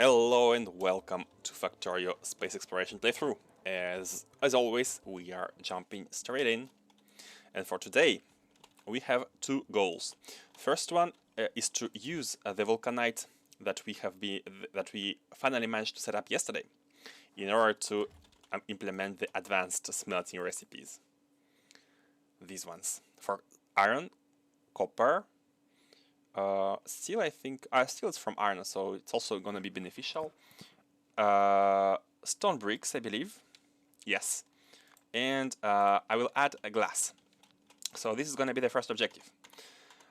Hello and welcome to Factorio Space Exploration playthrough. As always, we are jumping straight in. And for today, we have two goals. First one is to use the Vulcanite that we finally managed to set up yesterday in order to implement the advanced smelting recipes. These ones for iron, copper. Steel, I think. Steel is from iron, so it's also going to be beneficial. Stone bricks, I believe. Yes. And I will add a glass. So this is going to be the first objective.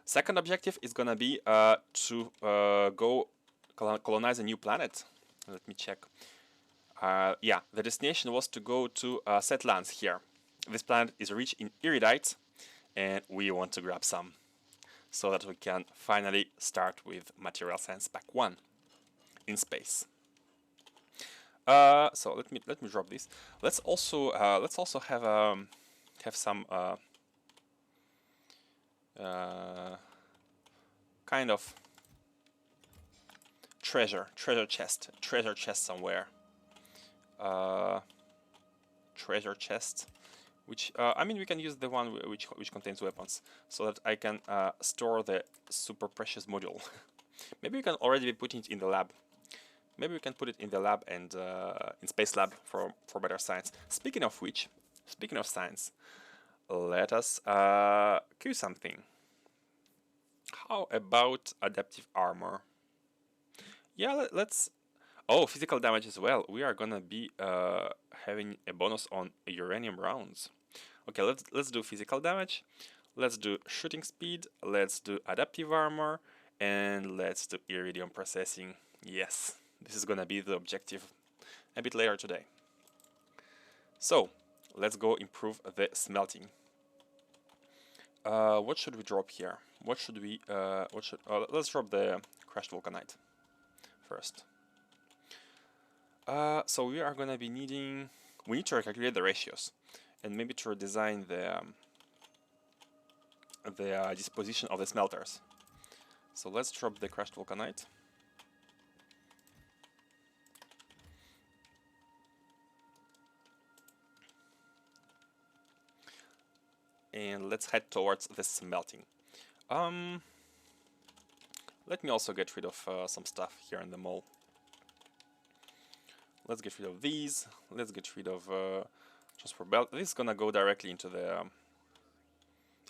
Second objective is going to be to go colonize a new planet. Let me check. Yeah, the destination was to go to set lands here. This planet is rich in Iridite, and we want to grab some, so that we can finally start with Material Science Pack 1 in space. So let me drop this. Let's also have some kind of treasure chest somewhere. Treasure chest. Which I mean, we can use the one which contains weapons, so that I can store the super precious module. Maybe we can already be putting it in the lab. Maybe we can put it in the lab and in Space Lab for better science. Speaking of which, speaking of science, let us cue something. How about adaptive armor? Yeah, let's. Oh, physical damage as well. We are gonna be having a bonus on uranium rounds. Okay, let's do physical damage. Let's do shooting speed. Let's do adaptive armor, and let's do iridium processing. Yes, this is gonna be the objective a bit later today. So let's go improve the smelting. What should we drop here? What should we? Let's drop the crushed vulcanite first. So we are gonna be needing. We need to recalculate the ratios, and maybe to redesign the disposition of the smelters. So let's drop the crushed vulcanite. And let's head towards the smelting. Let me also get rid of some stuff here in the mall. Let's get rid of these. Let's get rid of transport belt. This is gonna go directly into the...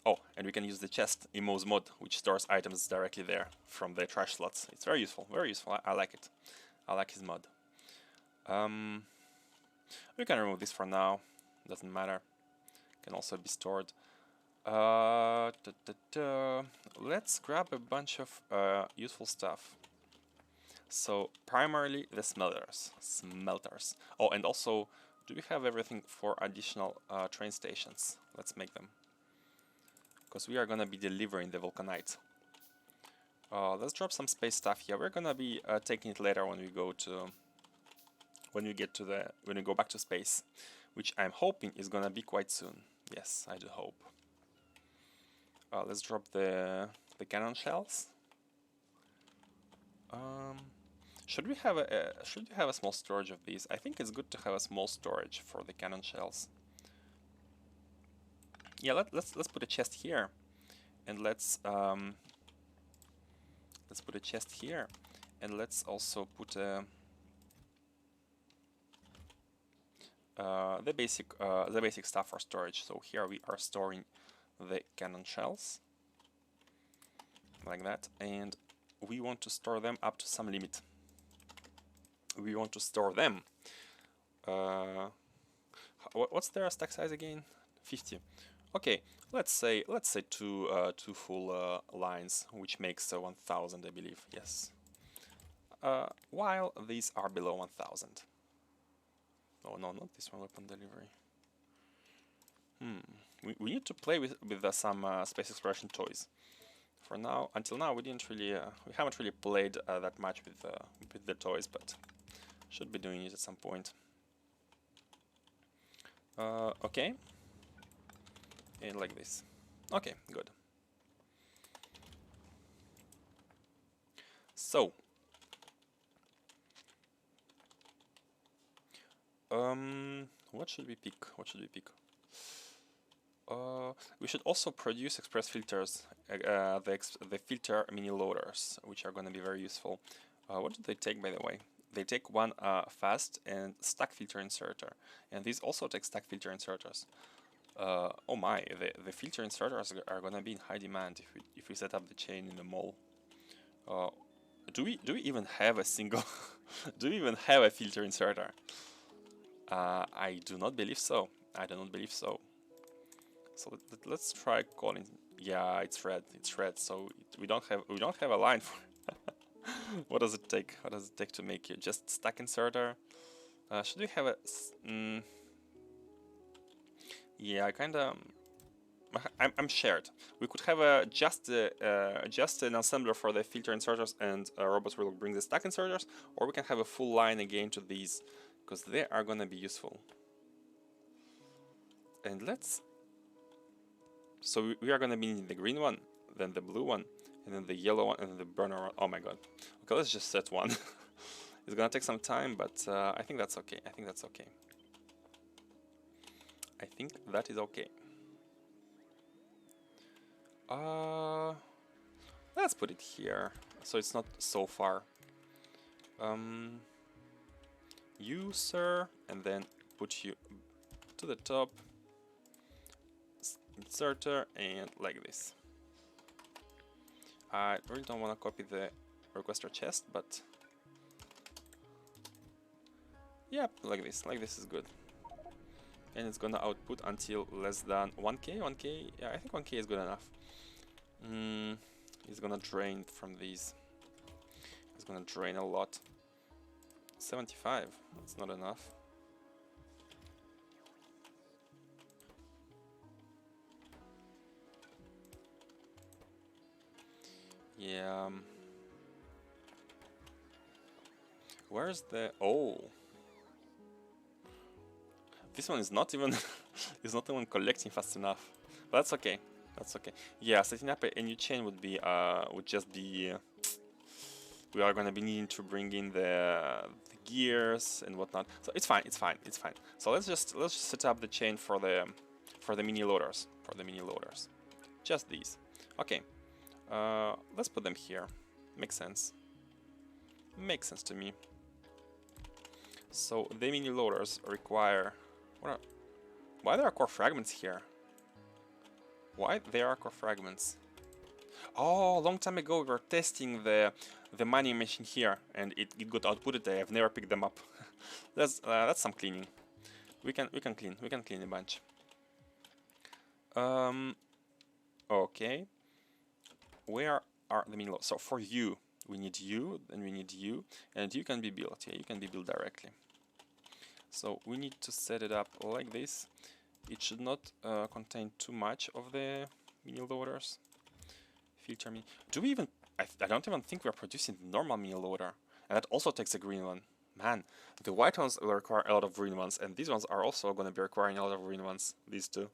Oh, and we can use the chest in Mo's mod, which stores items directly there from the trash slots. It's very useful, very useful. I like it. I like his mod. We can remove this for now. Doesn't matter. Can also be stored. Let's grab a bunch of useful stuff. So primarily the smelters. Oh, and also, do we have everything for additional train stations? Let's make them, because we are gonna be delivering the vulcanite. Let's drop some space stuff here. We're gonna be taking it later when we go to when we go back to space, which I'm hoping is gonna be quite soon. Yes, I do hope. Let's drop the cannon shells. Should we have a small storage of these? I think it's good to have a small storage for the cannon shells. Yeah, let's put a chest here, and let's put a chest here, and let's also put the basic stuff for storage. So here we are storing the cannon shells, like that, and we want to store them up to some limit. We want to store them. What's their stack size again? 50. Okay, let's say two full lines, which makes 1000, I believe. Yes. While these are below 1000. Oh no, not this one. Weapon delivery. We need to play with some space exploration toys. For now, until now, we haven't really played that much with the toys, but should be doing it at some point. Okay, and like this. Okay, good. So What should we pick? What should we pick? We should also produce express filters, the filter mini loaders, which are going to be very useful. What do they take, by the way? They take one fast and stack filter inserter, and these also take stack filter inserters. Oh my, the filter inserters are going to be in high demand if we set up the chain in the mall. Do we even have a single? Do we even have a filter inserter? I do not believe so. I do not believe so. So let's try calling. Yeah, it's red. It's red. So we don't have a line for. What does it take? What does it take to make it? Just stack inserter? Should we have a? Yeah, I kind of. I'm shared. We could have just an assembler for the filter inserters, and robots will bring the stack inserters, or we can have a full line again to these, because they are gonna be useful. And let's. So we are gonna be in the green one, then the blue one, and then the yellow one, and then the burner one. Oh my god. Okay, let's just set one. It's gonna take some time, but I think that's okay. I think that's okay. I think that is okay. Let's put it here, so it's not so far. You, sir, and then put you to the top. Inserter, and like this. I really don't want to copy the requester chest, but yeah, like this is good. And it's gonna output until less than 1k. 1k, yeah, I think 1k is good enough. It's gonna drain from these. It's gonna drain a lot. 75, that's not enough. Yeah. Where's the... Oh. This one is not even... is not even collecting fast enough. But that's okay. That's okay. Yeah, setting up a new chain would be... would just be... we are gonna be needing to bring in the gears and whatnot. So it's fine, it's fine, it's fine. So let's just set up the chain for the mini loaders. For the mini loaders. Just these. Okay. Let's put them here. Makes sense. Makes sense to me. So the mini loaders require... why there are core fragments here? Why there are core fragments? Oh, a long time ago we were testing the mining machine here, and it got outputted. I have never picked them up. That's some cleaning. We can clean a bunch. Okay. Where are the mini loaders? So for you, we need you, and we need you, and you can be built. Yeah, you can be built directly. So we need to set it up like this. It should not contain too much of the mini loaders. Filter mini. Do we even? I don't even think we are producing the normal mini loader, and that also takes a green one. Man, the white ones will require a lot of green ones, and these ones are also going to be requiring a lot of green ones. These two.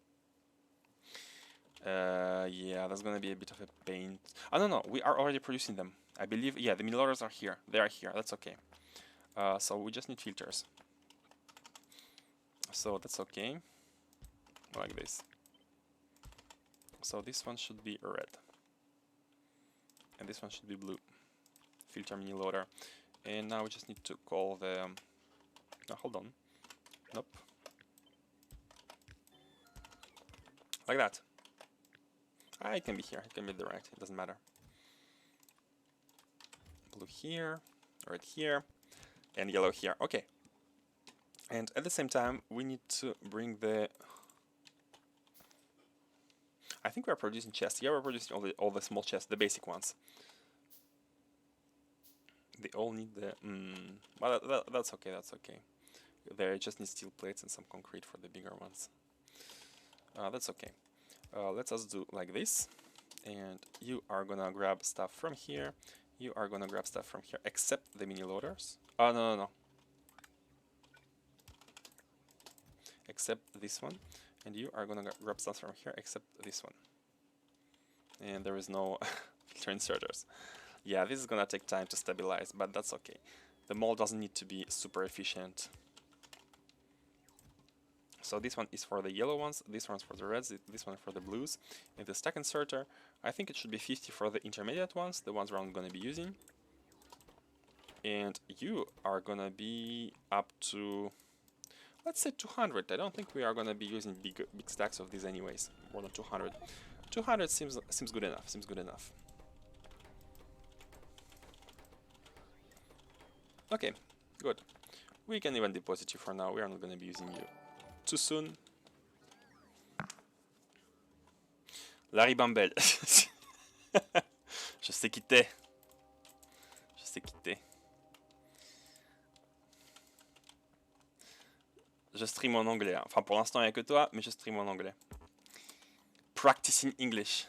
Yeah, that's gonna be a bit of a pain. I don't know. We are already producing them. I believe. Yeah, the mini loaders are here. They are here. That's okay. So we just need filters. So that's okay. Like this. So this one should be red. And this one should be blue. Filter mini loader. And now we just need to call the... no, hold on. Nope. Like that. It can be here. It can be the right. It doesn't matter. Blue here. Red here. And yellow here. Okay. And at the same time, we need to bring the... I think we are producing chests. Yeah, we're producing all the small chests, the basic ones. They all need the... well, that's okay, that's okay. There just need steel plates and some concrete for the bigger ones. That's okay. Let's us do like this. And you are gonna grab stuff from here. You are gonna grab stuff from here, except the mini loaders. Oh, no. Except this one. And you are gonna grab stuff from here, except this one. And there is no filter inserters. Yeah, this is gonna take time to stabilize, but that's okay. The mold doesn't need to be super efficient. So this one is for the yellow ones, this one's for the reds, this one for the blues. And the stack inserter, I think it should be 50 for the intermediate ones, the ones we're not going to be using. And you are going to be up to, let's say 200. I don't think we are going to be using big stacks of these anyways, more than 200. 200 seems good enough, seems good enough. Okay, good. We can even deposit you for now, we are not going to be using you too soon. La ribambelle. Je sais quitter. Je sais quitter. Je stream en anglais. Hein. Enfin, pour l'instant, il n'y a que toi, mais je stream en anglais. Practicing English.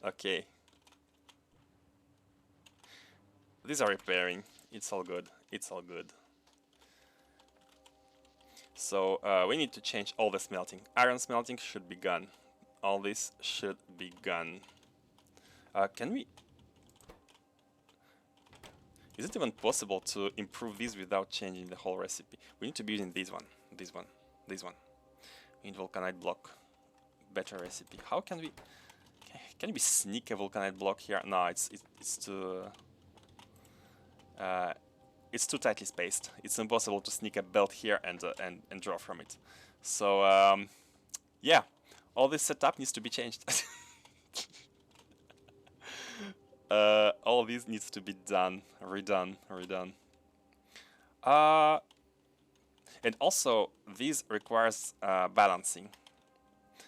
Okay. These are repairing. It's all good. It's all good. So we need to change all the smelting. Iron smelting should be gone. All this should be gone. Can we? Is it even possible to improve these without changing the whole recipe? We need to be using this one, this one, this one. We need Vulcanite block. Better recipe. How can we? Can we sneak a Vulcanite block here? No, it's too tightly spaced. It's impossible to sneak a belt here and draw from it. So yeah, all this setup needs to be changed. All this needs to be done, redone. And also, this requires balancing.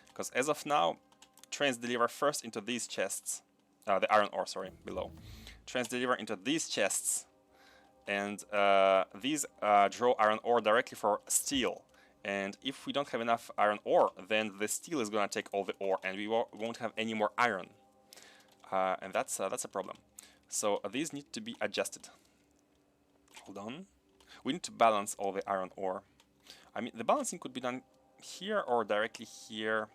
Because as of now, trains deliver first into these chests. The iron ore, sorry, below. Trains deliver into these chests. And these draw iron ore directly for steel. And if we don't have enough iron ore, then the steel is going to take all the ore, and we won't have any more iron. And that's a problem. So these need to be adjusted. Hold on. We need to balance all the iron ore. I mean, the balancing could be done here or directly here.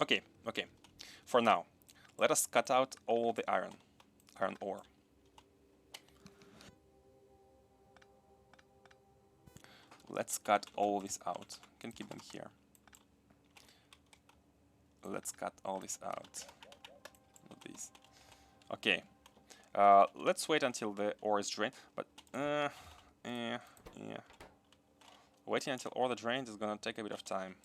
Okay. For now, let us cut out all the iron ore. Let's cut all this out. Can keep them here. Let's cut all this out. Not these. Okay. Let's wait until the ore is drained. But yeah. Waiting until ore is drained is gonna take a bit of time.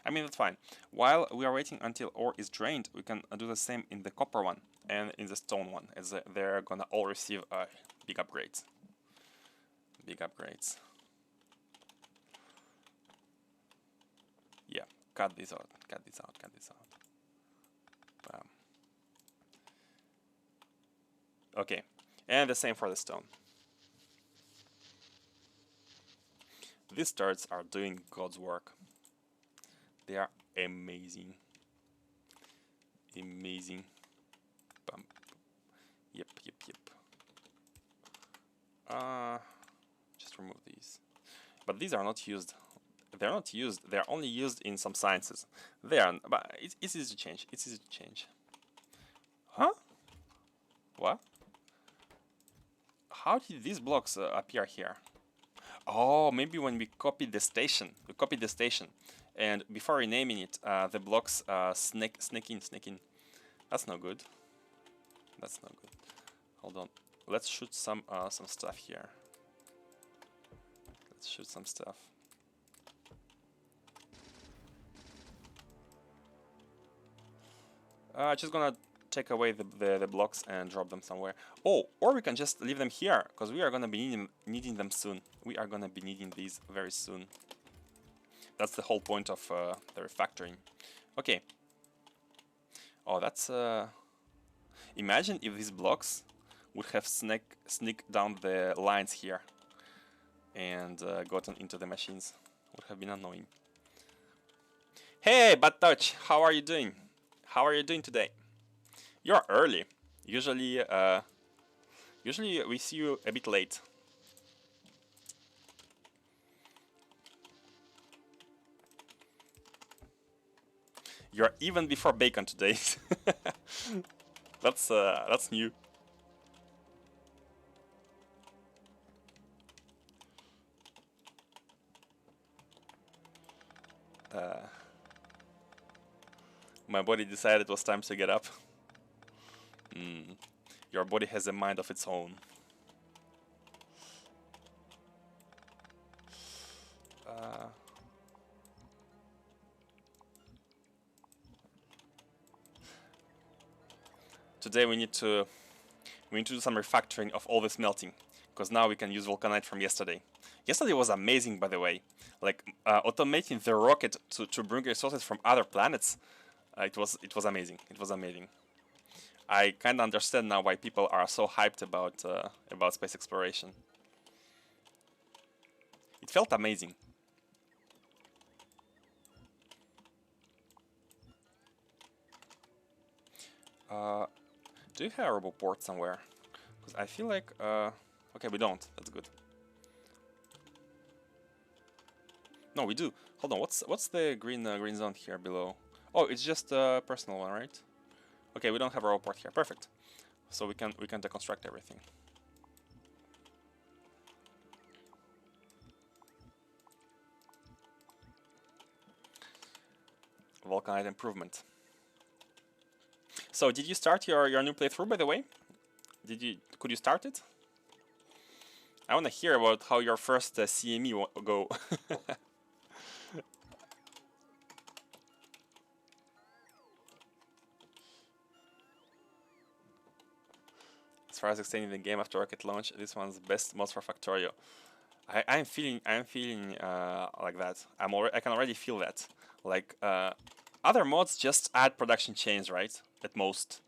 I mean, that's fine. While we are waiting until ore is drained, we can do the same in the copper one and in the stone one, as they're gonna all receive big upgrades. Big upgrades. Yeah, cut this out. Bam. Okay, and the same for the stone. These studs are doing God's work. They are amazing. Amazing. Bam. Yep. Just remove these. But these are not used. They're not used. They're only used in some sciences. But it's easy to change. It's easy to change. Huh? What? How did these blocks appear here? Oh, maybe when we copied the station. And before renaming it, the blocks snake in. That's no good. Hold on. Let's shoot some stuff here. Just gonna take away the blocks and drop them somewhere. Oh, or we can just leave them here, because we are gonna be needing them soon. We are gonna be needing these very soon. That's the whole point of the refactoring. Okay. Oh, that's... Imagine if these blocks would have sneaked down the lines here and gotten into the machines. Would have been annoying. Hey, Bad Touch, how are you doing? How are you doing today? You're early. Usually we see you a bit late. You're even before bacon today. That's new. My body decided it was time to get up. Your body has a mind of its own. Today we need to do some refactoring of all the smelting, because now we can use Vulcanite from yesterday. Yesterday was amazing, by the way. Like automating the rocket to bring resources from other planets. It was amazing. It was amazing. I kind of understand now why people are so hyped about space exploration. It felt amazing. Do you have a robot port somewhere? Because I feel like okay, we don't. That's good. No, we do. Hold on. What's the green green zone here below? Oh, it's just a personal one, right? Okay, we don't have a robot port here. Perfect. So we can deconstruct everything. Vulcanite improvement. So did you start your new playthrough, by the way? Could you start it? I want to hear about how your first CME go. As far as extending the game after rocket launch, this one's best mods for Factorio. I'm feeling like that. I can already feel that. Like other mods just add production chains, right? At most.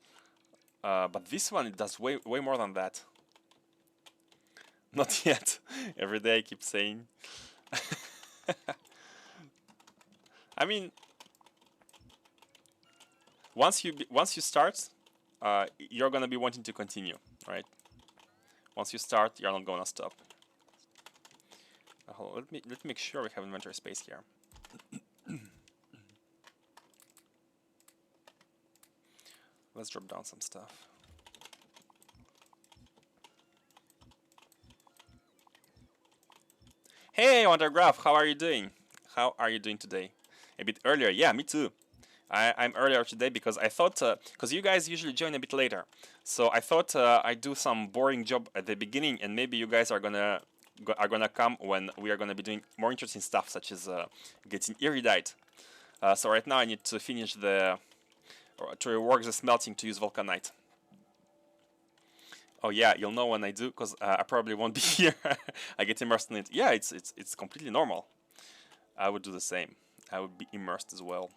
But this one, it does way more than that. Not yet. Every day I keep saying. I mean, once you start, you're gonna be wanting to continue, right? Once you start, you're not gonna stop. Hold on, let me make sure we have inventory space here. Let's drop down some stuff. Hey, Wondergraph, how are you doing? How are you doing today? A bit earlier, yeah, me too. I'm earlier today because I thought, because you guys usually join a bit later, so I thought I'd do some boring job at the beginning, and maybe you guys are gonna come when we are gonna be doing more interesting stuff, such as getting Iridite. So right now I need to finish to rework the smelting to use Vulcanite. Oh yeah, you'll know when I do, because I probably won't be here. I get immersed in it. Yeah, it's completely normal. I would do the same. I would be immersed as well.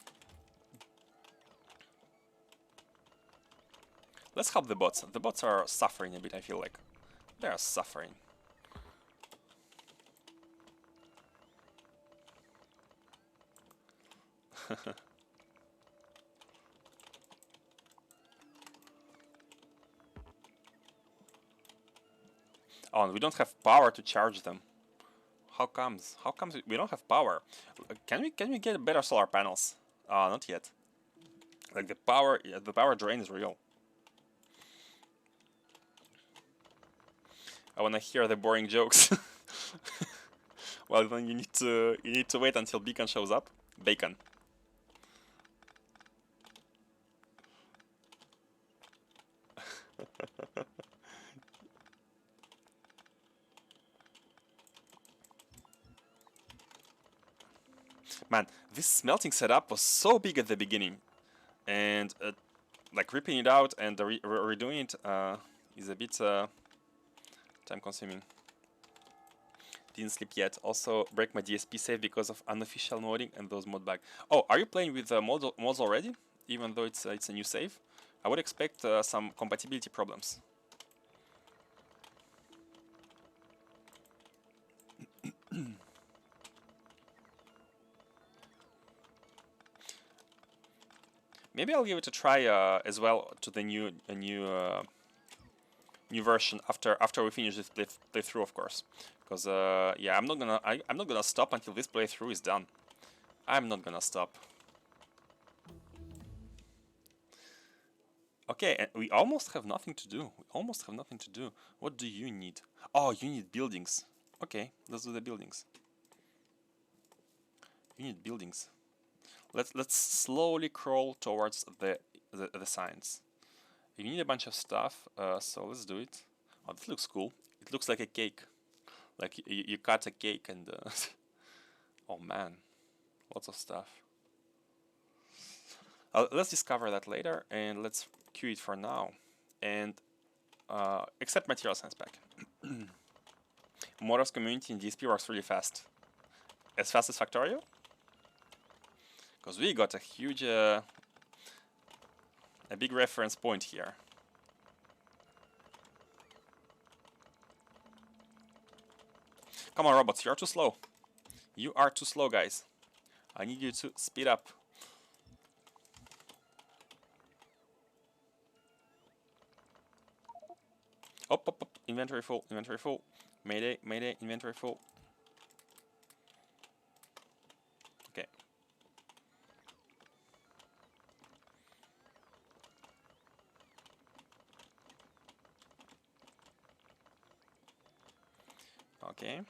Let's help the bots. The bots are suffering a bit, I feel like. They are suffering. Oh, and we don't have power to charge them. How comes? How comes we don't have power? Can we get better solar panels? Not yet. Like the power drain is real. I wanna hear the boring jokes. Well, then you need to wait until Beacon shows up. Bacon. Man, this smelting setup was so big at the beginning, and like ripping it out and redoing it is a bit time-consuming. Didn't sleep yet. Also, break my DSP save because of unofficial modding and those mod bugs. Oh, are you playing with mods already? Even though it's a new save, I would expect some compatibility problems. Maybe I'll give it a try as well to the new version after we finish this playthrough, of course. Because yeah, I'm not gonna stop until this playthrough is done. I'm not gonna stop. Okay, and we almost have nothing to do. We almost have nothing to do. What do you need? Oh, you need buildings. Okay, let's do the buildings. You need buildings. Let's slowly crawl towards the science. You need a bunch of stuff, so let's do it. Oh, this looks cool. It looks like a cake. Like you cut a cake and oh man, lots of stuff. Let's discover that later, and let's queue it for now. And accept material science pack. Models community in DSP works really fast. As fast as Factorio? Because we got a huge, a big reference point here. Come on, robots, you are too slow. You are too slow, guys. I need you to speed up. Up. Inventory full, inventory full. Mayday, mayday, inventory full. Okay. Okay.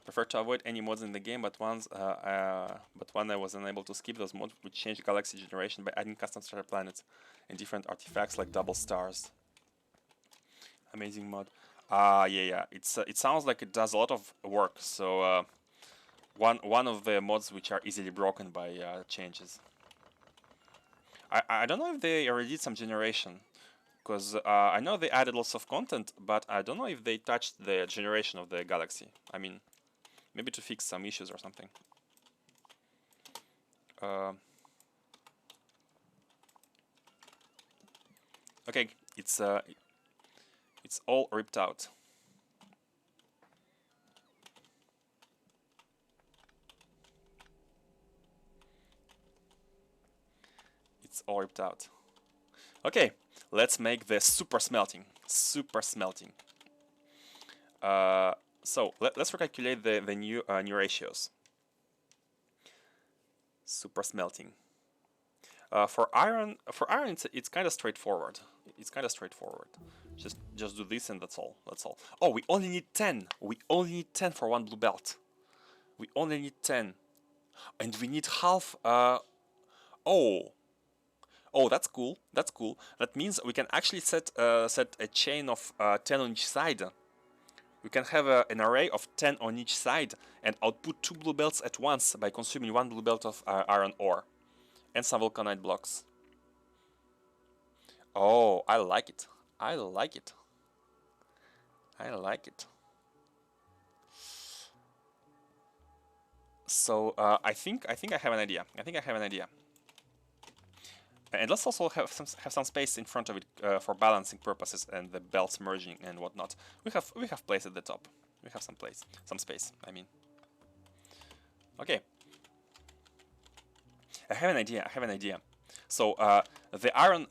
Prefer to avoid any mods in the game, but one I was unable to skip those mods which change galaxy generation by adding custom starter planets and different artifacts like double stars. Amazing mod. Yeah. It sounds like it does a lot of work. So one of the mods which are easily broken by changes. I don't know if they already did some generation, because I know they added lots of content, but I don't know if they touched the generation of the galaxy. I mean, maybe to fix some issues or something. Okay, it's all ripped out. It's all ripped out. Okay, let's make the super smelting. Super smelting. So let's recalculate the new ratios. Super smelting. For iron, it's kind of straightforward. It's kind of straightforward. Just do this and that's all. That's all. Oh, we only need 10. We only need 10 for one blue belt. We only need 10, and we need half. Oh, that's cool. That's cool. That means we can actually set a chain of 10 on each side. We can have an array of 10 on each side and output 2 blue belts at once by consuming 1 blue belt of iron ore and some vulcanite blocks. Oh, I like it. I like it. I like it. So I think I have an idea. I think I have an idea. And let's also have some space in front of it for balancing purposes and the belts merging and whatnot. We have place at the top. We have some space. I mean. Okay. I have an idea. So the iron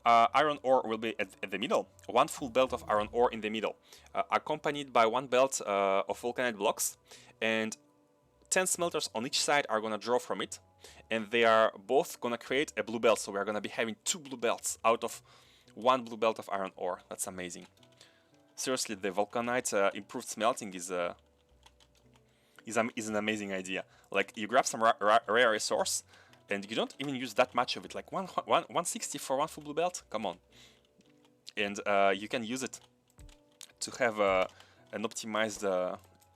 ore will be at the middle. 1 full belt of iron ore in the middle, accompanied by 1 belt of vulcanite blocks, and 10 smelters on each side are gonna draw from it, and they are both gonna create a blue belt. So we are gonna be having 2 blue belts out of 1 blue belt of iron ore. That's amazing. Seriously, the vulcanite improved smelting is an amazing idea. Like, you grab some rare resource, and you don't even use that much of it. Like 160 for 1 full blue belt. Come on. And you can use it to have an optimized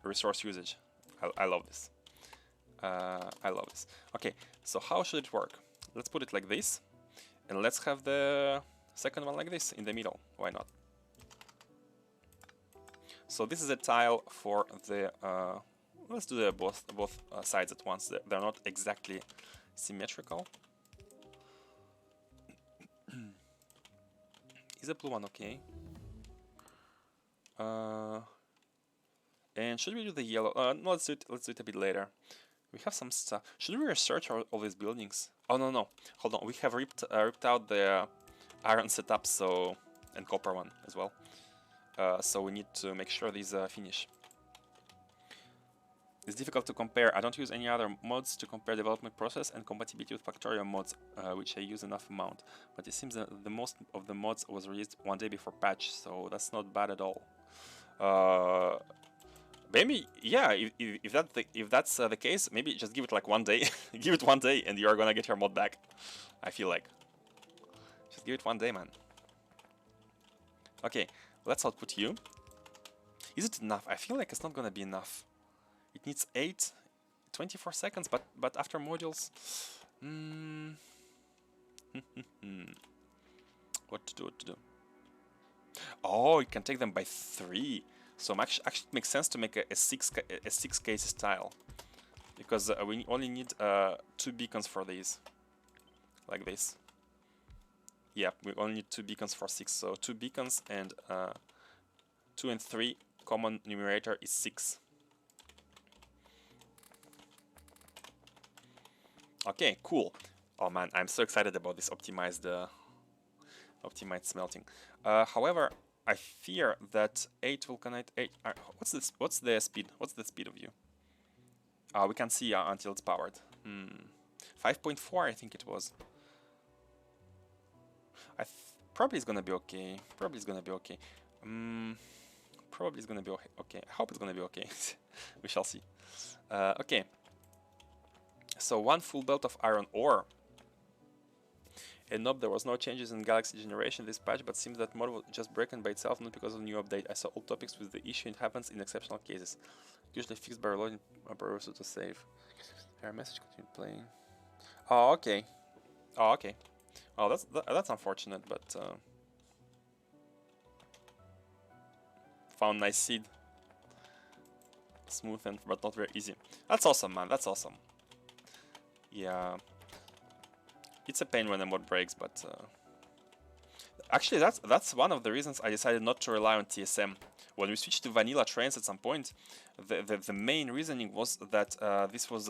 resource usage. I love this. I love this. Okay, so how should it work? Let's put it like this, and let's have the second one like this in the middle. Why not? So this is a tile for the. Let's do the both sides at once. They're not exactly symmetrical. Is the blue one okay? And should we do the yellow? No, let's do it a bit later. We have some stuff. Should we research all these buildings? Oh no, hold on. We have ripped out the iron setup, so, and copper one as well. So we need to make sure these finish. It's difficult to compare. I don't use any other mods to compare development process and compatibility with Factorio mods, which I use enough amount. But it seems that the most of the mods was released one day before patch, so that's not bad at all. Maybe, yeah, if that's the case, maybe just give it like 1 day. Give it 1 day and you're gonna get your mod back. I feel like. Just give it 1 day, man. Okay, let's output you. Is it enough? I feel like it's not gonna be enough. It needs 24 seconds, but after modules... What to do? Oh, you can take them by 3. So actually it makes sense to make a 6 cases tile. Because we only need 2 beacons for these. Like this. Yeah, we only need 2 beacons for 6. So 2 beacons and 2 and 3 common numerator is 6. Okay, cool. Oh man, I'm so excited about this optimized smelting. However, I fear that 8 Vulcanite 8. What's this? What's the speed? What's the speed of you? We can see until it's powered. 5.4, I think it was. Probably it's gonna be okay. Probably it's gonna be okay. Probably it's gonna be okay. I hope it's gonna be okay. We shall see. Okay. So 1 full belt of iron ore. And nope, there was no changes in Galaxy generation this patch, but seems that mod was just broken by itself, not because of the new update. I saw old topics with the issue. It happens in exceptional cases. Usually fixed by reloading a browser to save. Error message continue playing. Oh, okay. Oh, okay. Oh, that's unfortunate, but found nice seed. Smooth and but not very easy. That's awesome, man. That's awesome. Yeah. It's a pain when a mod breaks, but actually that's one of the reasons I decided not to rely on TSM. When we switched to vanilla trains at some point, the main reasoning was that this was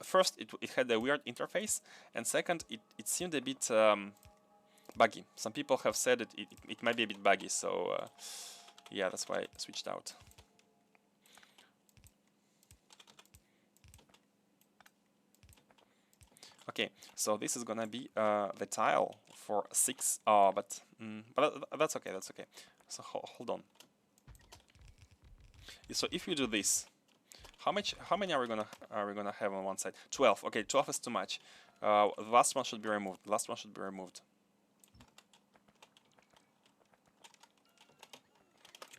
first it had a weird interface, and second it seemed a bit buggy. Some people have said it might be a bit buggy, so yeah, that's why I switched out. Okay, so this is gonna be the tile for 6. But that's okay. That's okay. So hold on. So if you do this, how many are we gonna have on one side? 12. Okay, 12 is too much. The last one should be removed. The last one should be removed.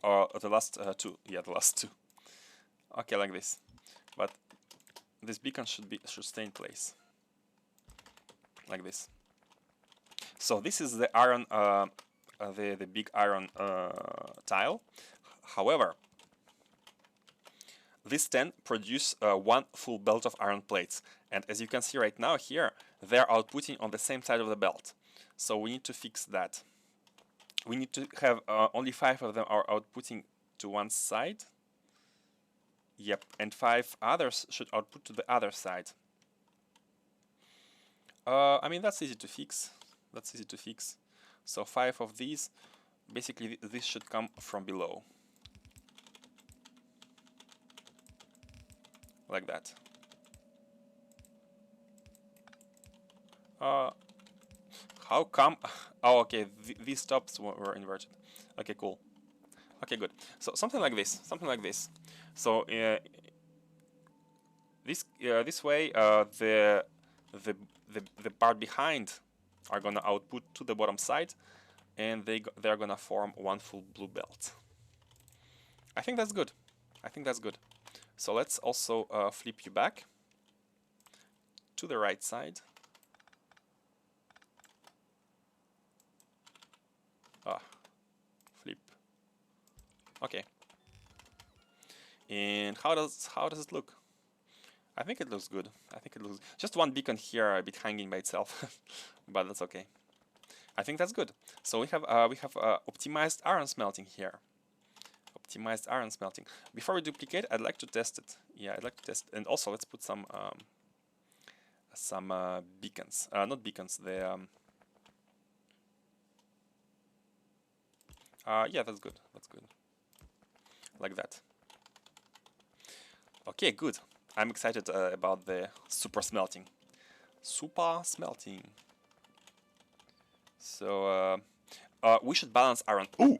Or the last 2. Yeah, the last 2. Okay, like this. But this beacon should stay in place. Like this. So this is the iron, the big iron tile. However, these 10 produce 1 full belt of iron plates, and as you can see right now here, they're outputting on the same side of the belt. So we need to fix that. We need to have only 5 of them are outputting to one side. Yep, and 5 others should output to the other side. I mean, that's easy to fix. That's easy to fix. So 5 of these, basically this should come from below. Like that. How come? Oh, okay, these stops were inverted. Okay, cool. Okay, good. So something like this. Something like this. So this way, the part behind are gonna output to the bottom side, and they're gonna form 1 full blue belt. I think that's good. I think that's good. So let's also flip you back to the right side. Flip. Okay. And how does it look? I think it looks good. I think it looks just 1 beacon here a bit hanging by itself, but that's okay. I think that's good. So we have optimized iron smelting here. Optimized iron smelting. Before we duplicate, I'd like to test it. Yeah, I'd like to test, and also let's put some beacons. Not beacons. The yeah, that's good. That's good. Like that. Okay, good. I'm excited about the super smelting. Super smelting. So we should balance iron. Ooh!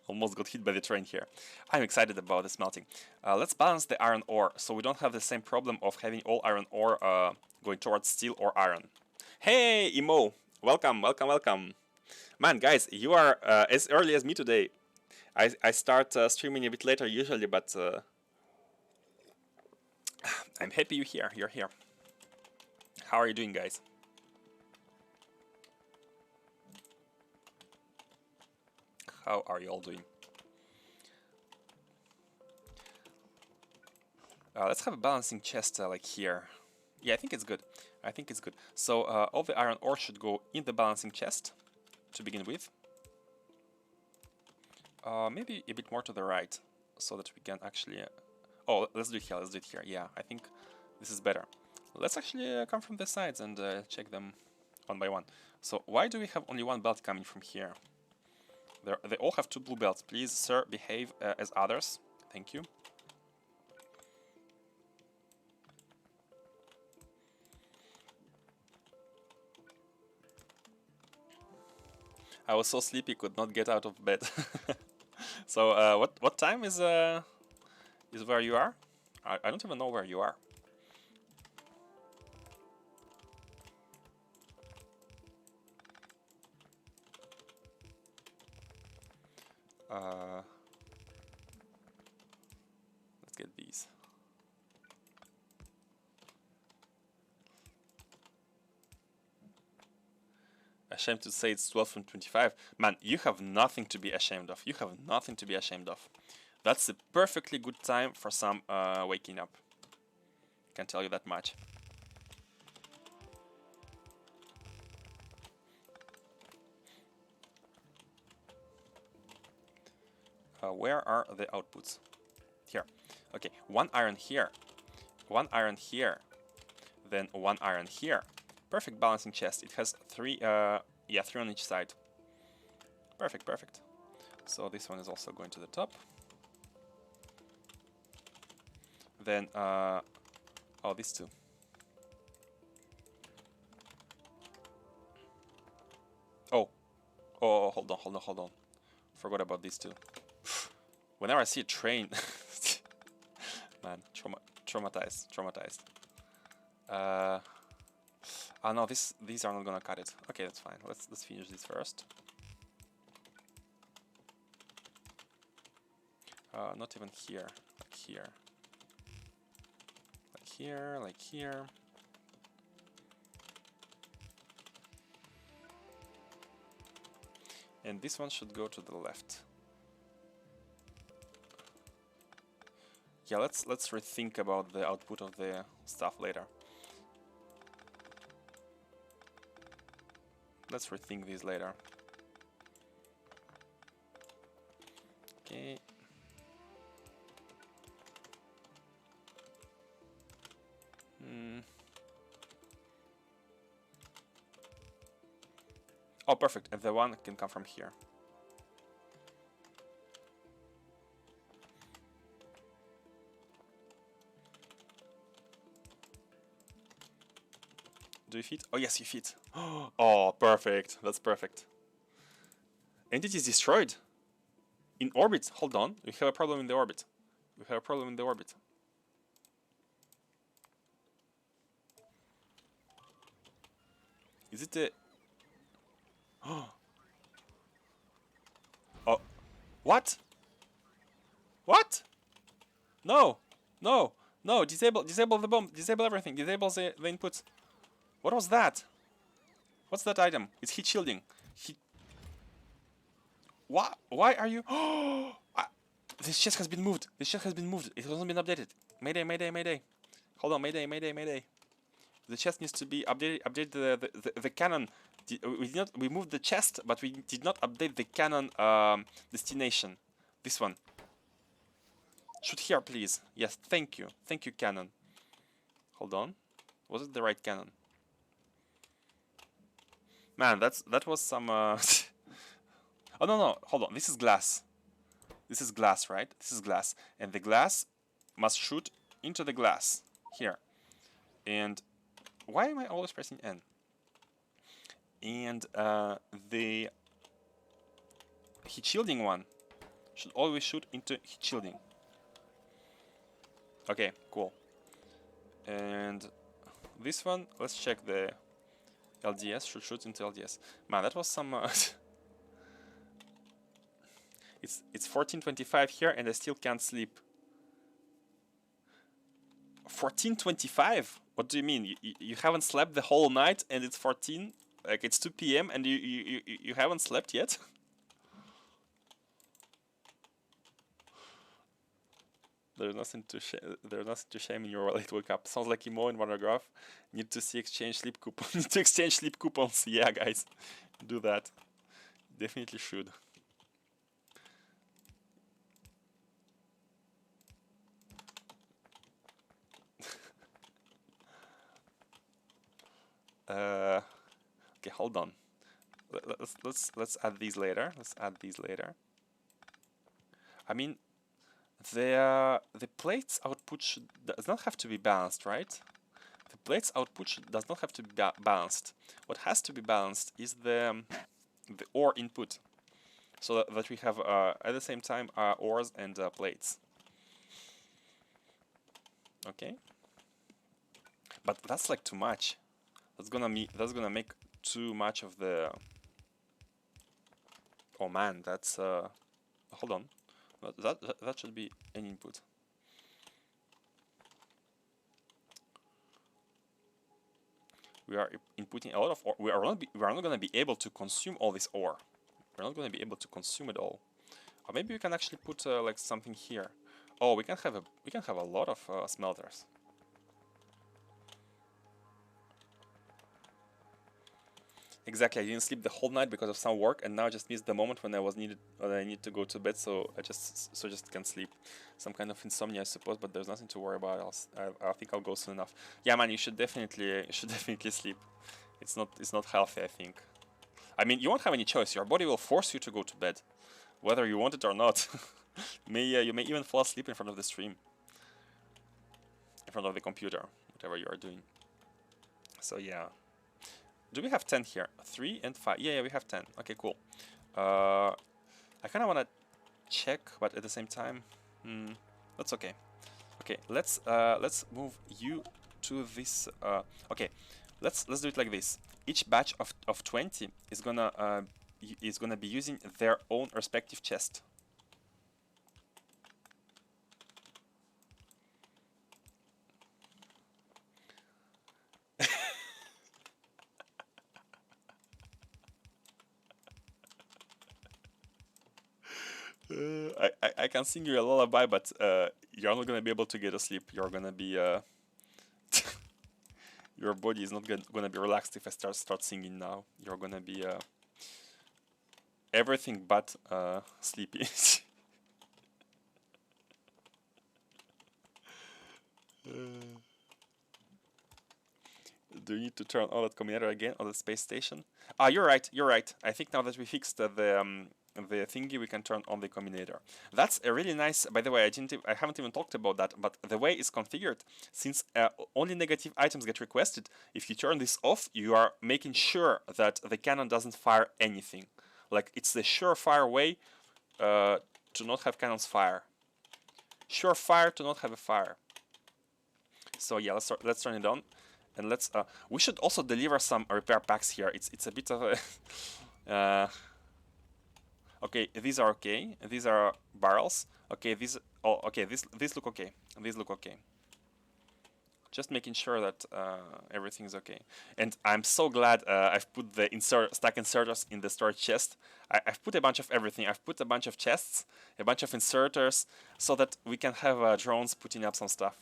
Almost got hit by the train here. I'm excited about the smelting. Let's balance the iron ore so we don't have the same problem of having all iron ore going towards steel or iron. Hey, Emo! Welcome, welcome, welcome. Man, guys, you are as early as me today. I start streaming a bit later usually, but I'm happy you're here. You're here. How are you doing, guys? How are you all doing? Let's have a balancing chest like here. Yeah, I think it's good. I think it's good. So all the iron ore should go in the balancing chest to begin with. Maybe a bit more to the right, so that we can actually... oh, let's do it here, let's do it here. Yeah, I think this is better. Let's actually come from the sides and check them one by one. So why do we have only one belt coming from here? They all have 2 blue belts. Please, sir, behave as others. Thank you. I was so sleepy, could not get out of bed. So what time is where you are? I don't even know where you are. Let's get these. Ashamed to say it's 12 from 25. Man, you have nothing to be ashamed of. You have nothing to be ashamed of. That's a perfectly good time for some waking up. Can tell you that much. Where are the outputs? Here. Okay, 1 iron here. 1 iron here. Then 1 iron here. Perfect balancing chest. It has 3, yeah, 3 on each side. Perfect, perfect. So this one is also going to the top. Then, oh, these 2. Oh, hold on, hold on, hold on. Forgot about these 2. Whenever I see a train, man, traumatized. Oh no, these are not gonna cut it. Okay, that's fine. Let's finish this first. Not even here, like here, like here, like here. And this one should go to the left. Yeah, let's rethink about the output of the stuff later. Let's rethink these later. Okay. Oh, perfect. And the one can come from here. Do you fit? Oh, yes, you fit. Oh, perfect. That's perfect. Entity is destroyed. In orbit. Hold on. We have a problem in the orbit. We have a problem in the orbit. Is it a... Oh. What? What? No. No. No. Disable the bomb. Disable everything. Disable the inputs. What was that? What's that item? It's heat shielding. What? Why are you... This chest has been moved. This chest has been moved. It hasn't been updated. Mayday, mayday, mayday. Hold on, mayday, mayday, mayday. The chest needs to be updated. Update the cannon. We moved the chest, but we did not update the cannon destination. This one. Shoot here, please. Yes, thank you. Thank you, cannon. Hold on. Was it the right cannon? Man, that was some... Oh, no, hold on. This is glass. This is glass, right? This is glass. And the glass must shoot into the glass here. And why am I always pressing N? And the heat shielding one should always shoot into heat shielding. Okay, cool. And this one, let's check the LDS, should shoot into LDS. Man, that was some... It's 14:25 here and I still can't sleep. 14:25? What do you mean? You haven't slept the whole night and it's 14? Like it's 2 p.m. and you haven't slept yet? There's nothing to shame in your late wake up. Sounds like Emo in Wondergraph. Need to exchange sleep coupons. Need to exchange sleep coupons. Yeah, guys, do that. Definitely should. Okay, hold on. Let's add these later. Let's add these later. I mean, the plates output does not have to be balanced, right? The plates output does not have to be balanced. What has to be balanced is the ore input, so that we have at the same time ores and plates. Okay, but that's like too much. That's gonna make too much of the. Oh man, that's hold on. That should be an input. We are inputting a lot of ore. We are not gonna be able to consume all this ore. We're not gonna be able to consume it all. Or maybe we can actually put like something here. Oh, we can have a lot of smelters. Exactly, I didn't sleep the whole night because of some work, and now I just missed the moment when I need to go to bed, so I just can't sleep. Some kind of insomnia, I suppose, but there's nothing to worry about. I think I'll go soon enough. Yeah, man, you should definitely sleep. It's not healthy, I think. I mean, you won't have any choice. Your body will force you to go to bed, whether you want it or not. You may even fall asleep in front of the stream, in front of the computer, whatever you are doing. So yeah. Do we have 10 here? 3 and 5. Yeah, we have 10. Okay, cool. I kind of want to check, but at the same time, that's okay. Okay, let's move you to this. Okay, let's do it like this. Each batch of 20 is gonna be using their own respective chest. I can sing you a lullaby, but you're not gonna be able to get to sleep. You're gonna be your body is not gonna be relaxed if I start singing now. You're gonna be everything but sleepy. Do you need to turn on that combinator again on the space station? Ah, you're right. You're right. I think now that we fixed the thingy, we can turn on the combinator. That's a really nice. By the way, I haven't even talked about that. But the way it's configured, since only negative items get requested, if you turn this off, you are making sure that the cannon doesn't fire anything. Like it's the surefire way to not have cannons fire. Surefire to not have a fire. So yeah, let's turn it on. And let's. We should also deliver some repair packs here. It's a bit of a. Okay, these are okay. These are barrels. Okay, these. Oh, okay. These look okay. These look okay. Just making sure that everything's okay. And I'm so glad I've put the stack inserters in the storage chest. I've put a bunch of everything. I've put a bunch of chests, a bunch of inserters, so that we can have drones putting up some stuff.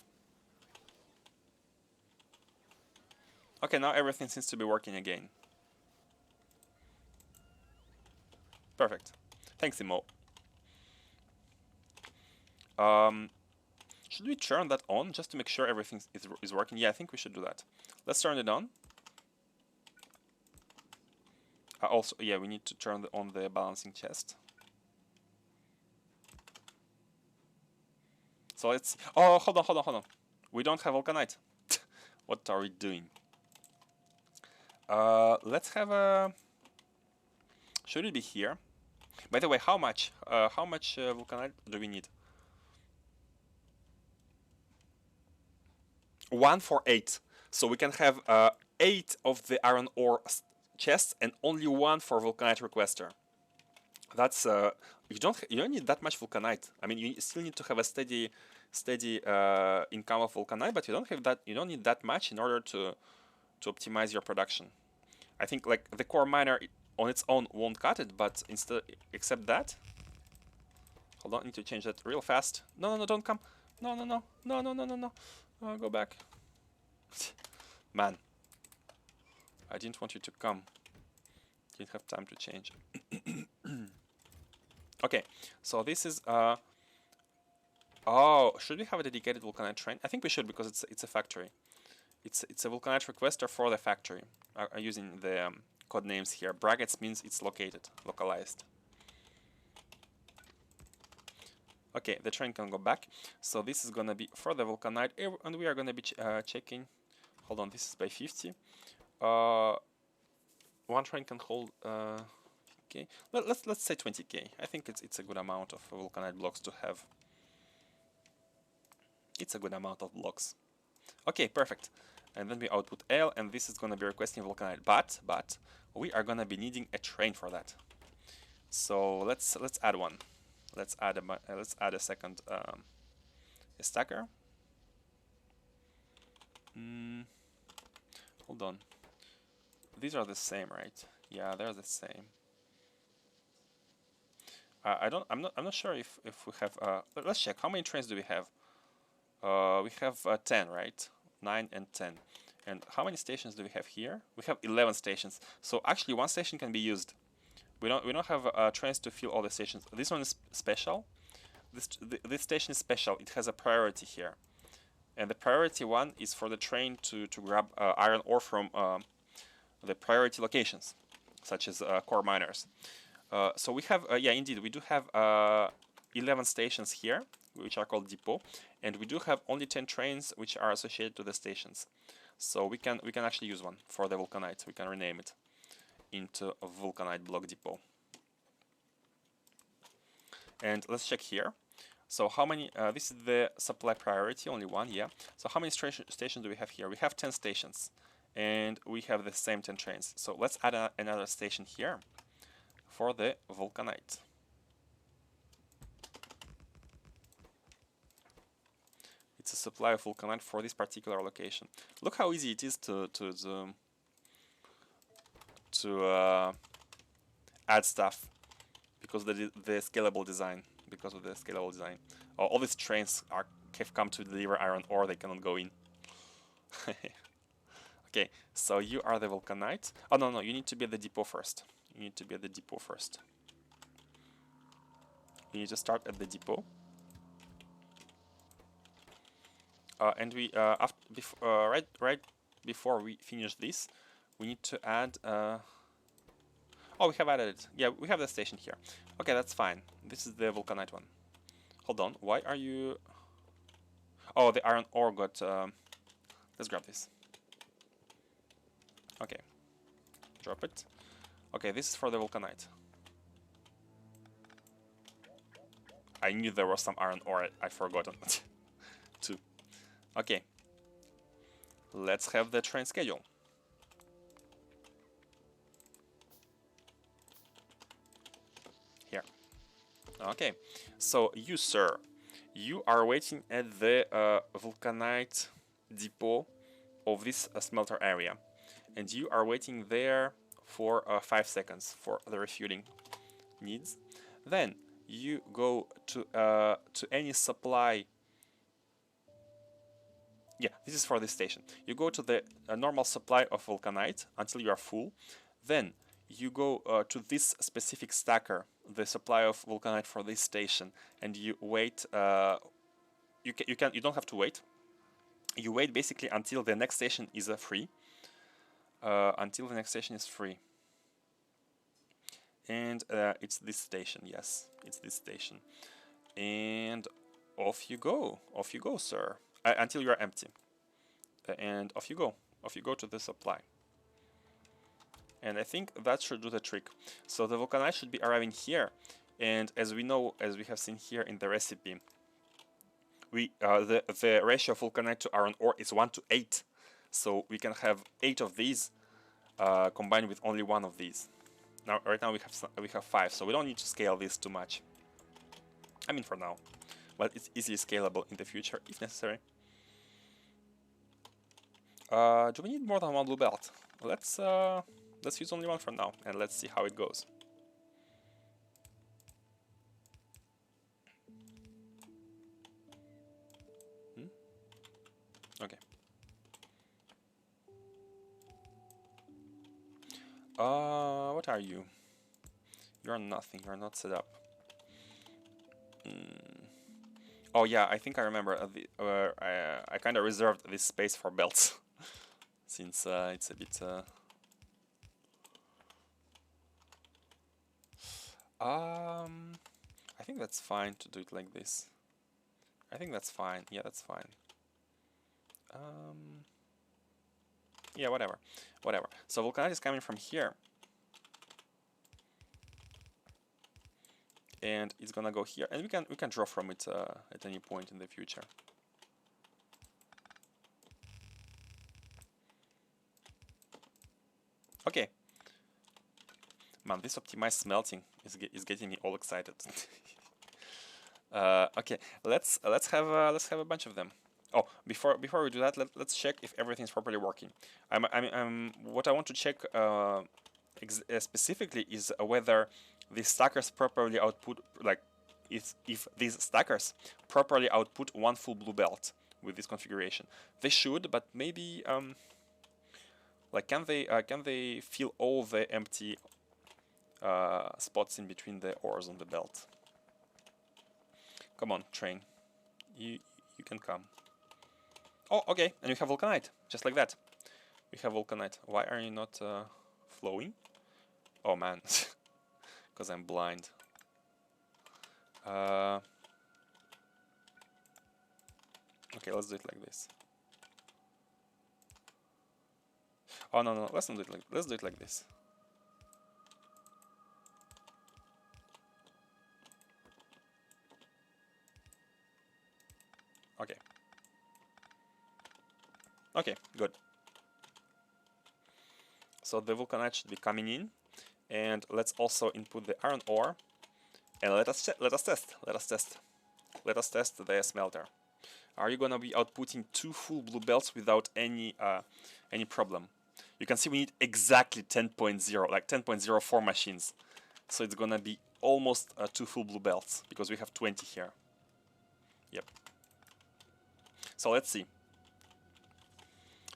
Okay, now everything seems to be working again. Perfect. Thanks, Imo. Should we turn that on just to make sure everything is working? Yeah, I think we should do that. Let's turn it on. Also, yeah, we need to turn on the balancing chest. So let's see. Oh, hold on, hold on, hold on. We don't have Vulcanite. What are we doing? Let's have a... Should it be here? By the way, how much Vulcanite do we need? 1 for 8. So we can have 8 of the iron ore chests and only 1 for Vulcanite requester. That's you don't need that much Vulcanite. I mean, you still need to have a steady income of Vulcanite, but you don't need that much in order to optimize your production. I think like the core miner on its own won't cut it, but except that. Hold on, I need to change that real fast. No, don't come. No. Go back. Man, I didn't want you to come. Didn't have time to change. Okay, so this is oh, should we have a dedicated Vulcanite train? I think we should, because it's a factory. It's a Vulcanite requester for the factory. I'm using the code names here. Brackets means it's localized. Okay, the train can go back. So this is gonna be for the Vulcanite, and we are gonna be checking. Hold on, this is by 50. One train can hold. Okay, let's say 20k. I think it's a good amount of Vulcanite blocks to have. It's a good amount of blocks. Okay, perfect. And then we output L, and this is gonna be requesting Vulcanite. But we are gonna be needing a train for that. So let's add one. Let's add a second a stacker. Hold on. These are the same, right? Yeah, they're the same. I'm not sure if we have. Let's check. How many trains do we have? We have 10, right? 9 and 10. And how many stations do we have here? We have 11 stations. So actually, one station can be used. We don't have trains to fill all the stations. This one is special. This station is special. It has a priority here, and the priority one is for the train to grab iron ore from the priority locations, such as core miners. So we have yeah, indeed, we do have 11 stations here, which are called depot, and we do have only 10 trains which are associated to the stations. So we can actually use one for the Vulcanite. We can rename it into a Vulcanite block depot. And let's check here. So how many, this is the supply priority, only one, yeah. So how many stations do we have here? We have 10 stations, and we have the same 10 trains. So let's add another station here for the Vulcanite. It's a supply of Vulcanite for this particular location. Look how easy it is to add stuff because of the scalable design. All these trains have come to deliver iron ore. They cannot go in. Okay, so you are the Vulcanite. Oh no, you need to be at the depot first. You need to start at the depot. And we right before we finish this, we need to add. Oh, we have added it. Yeah, we have the station here. Okay, that's fine. This is the Vulcanite one. Hold on. Why are you? Oh, the iron ore got. Let's grab this. Okay, drop it. Okay, this is for the Vulcanite. I knew there was some iron ore. I forgotten too. Okay, let's have the train schedule. Here. Okay, so you, sir, you are waiting at the Vulcanite depot of this smelter area, and you are waiting there for 5 seconds for the refueling needs. Then you go to any supply. Yeah, this is for this station. You go to the normal supply of Vulcanite until you are full. Then you go to this specific stacker, the supply of Vulcanite for this station, and you wait. You don't have to wait. You wait basically until the next station is free. Until the next station is free. And it's this station. Yes, it's this station. And off you go, sir, until you're empty. And off you go to the supply. And I think that should do the trick. So the Vulcanite should be arriving here, and as we know, as we have seen here in the recipe, the ratio of Vulcanite to iron ore is 1 to 8, so we can have 8 of these combined with only 1 of these. Now, right now we have 5, so we don't need to scale this too much. I mean, for now, but it's easily scalable in the future if necessary. Do we need more than 1 blue belt? Let's use only 1 for now, and let's see how it goes. Okay. What are you? You're nothing. You're not set up. Oh yeah, I think I remember. I kind of reserved this space for belts, since it's a bit. I think that's fine to do it like this. I think that's fine. Yeah, that's fine. Yeah, whatever. So Vulcanite is coming from here, and it's gonna go here, and we can draw from it at any point in the future. Okay. Man, this optimized smelting is getting me all excited. Okay, let's have a bunch of them. Oh, before we do that, let's check if everything's properly working. What I want to check specifically is whether these stackers properly output, like if these stackers properly output 1 full blue belt with this configuration. They should, but maybe like can they fill all the empty spots in between the ores on the belt? Come on, train. You can come. Oh, okay, and we have Vulcanite, just like that. We have Vulcanite. Why are you not flowing? Oh man, because I'm blind. Okay, let's do it like this. Oh no, let's not do it like. Let's do it like this. Okay. Okay, good. So the Vulcanite should be coming in, and let's also input the iron ore, and let us test the smelter. Are you gonna be outputting 2 full blue belts without any problem? You can see we need exactly 10.0, like 10.04 machines, so it's gonna be almost 2 full blue belts because we have 20 here. Yep. So let's see.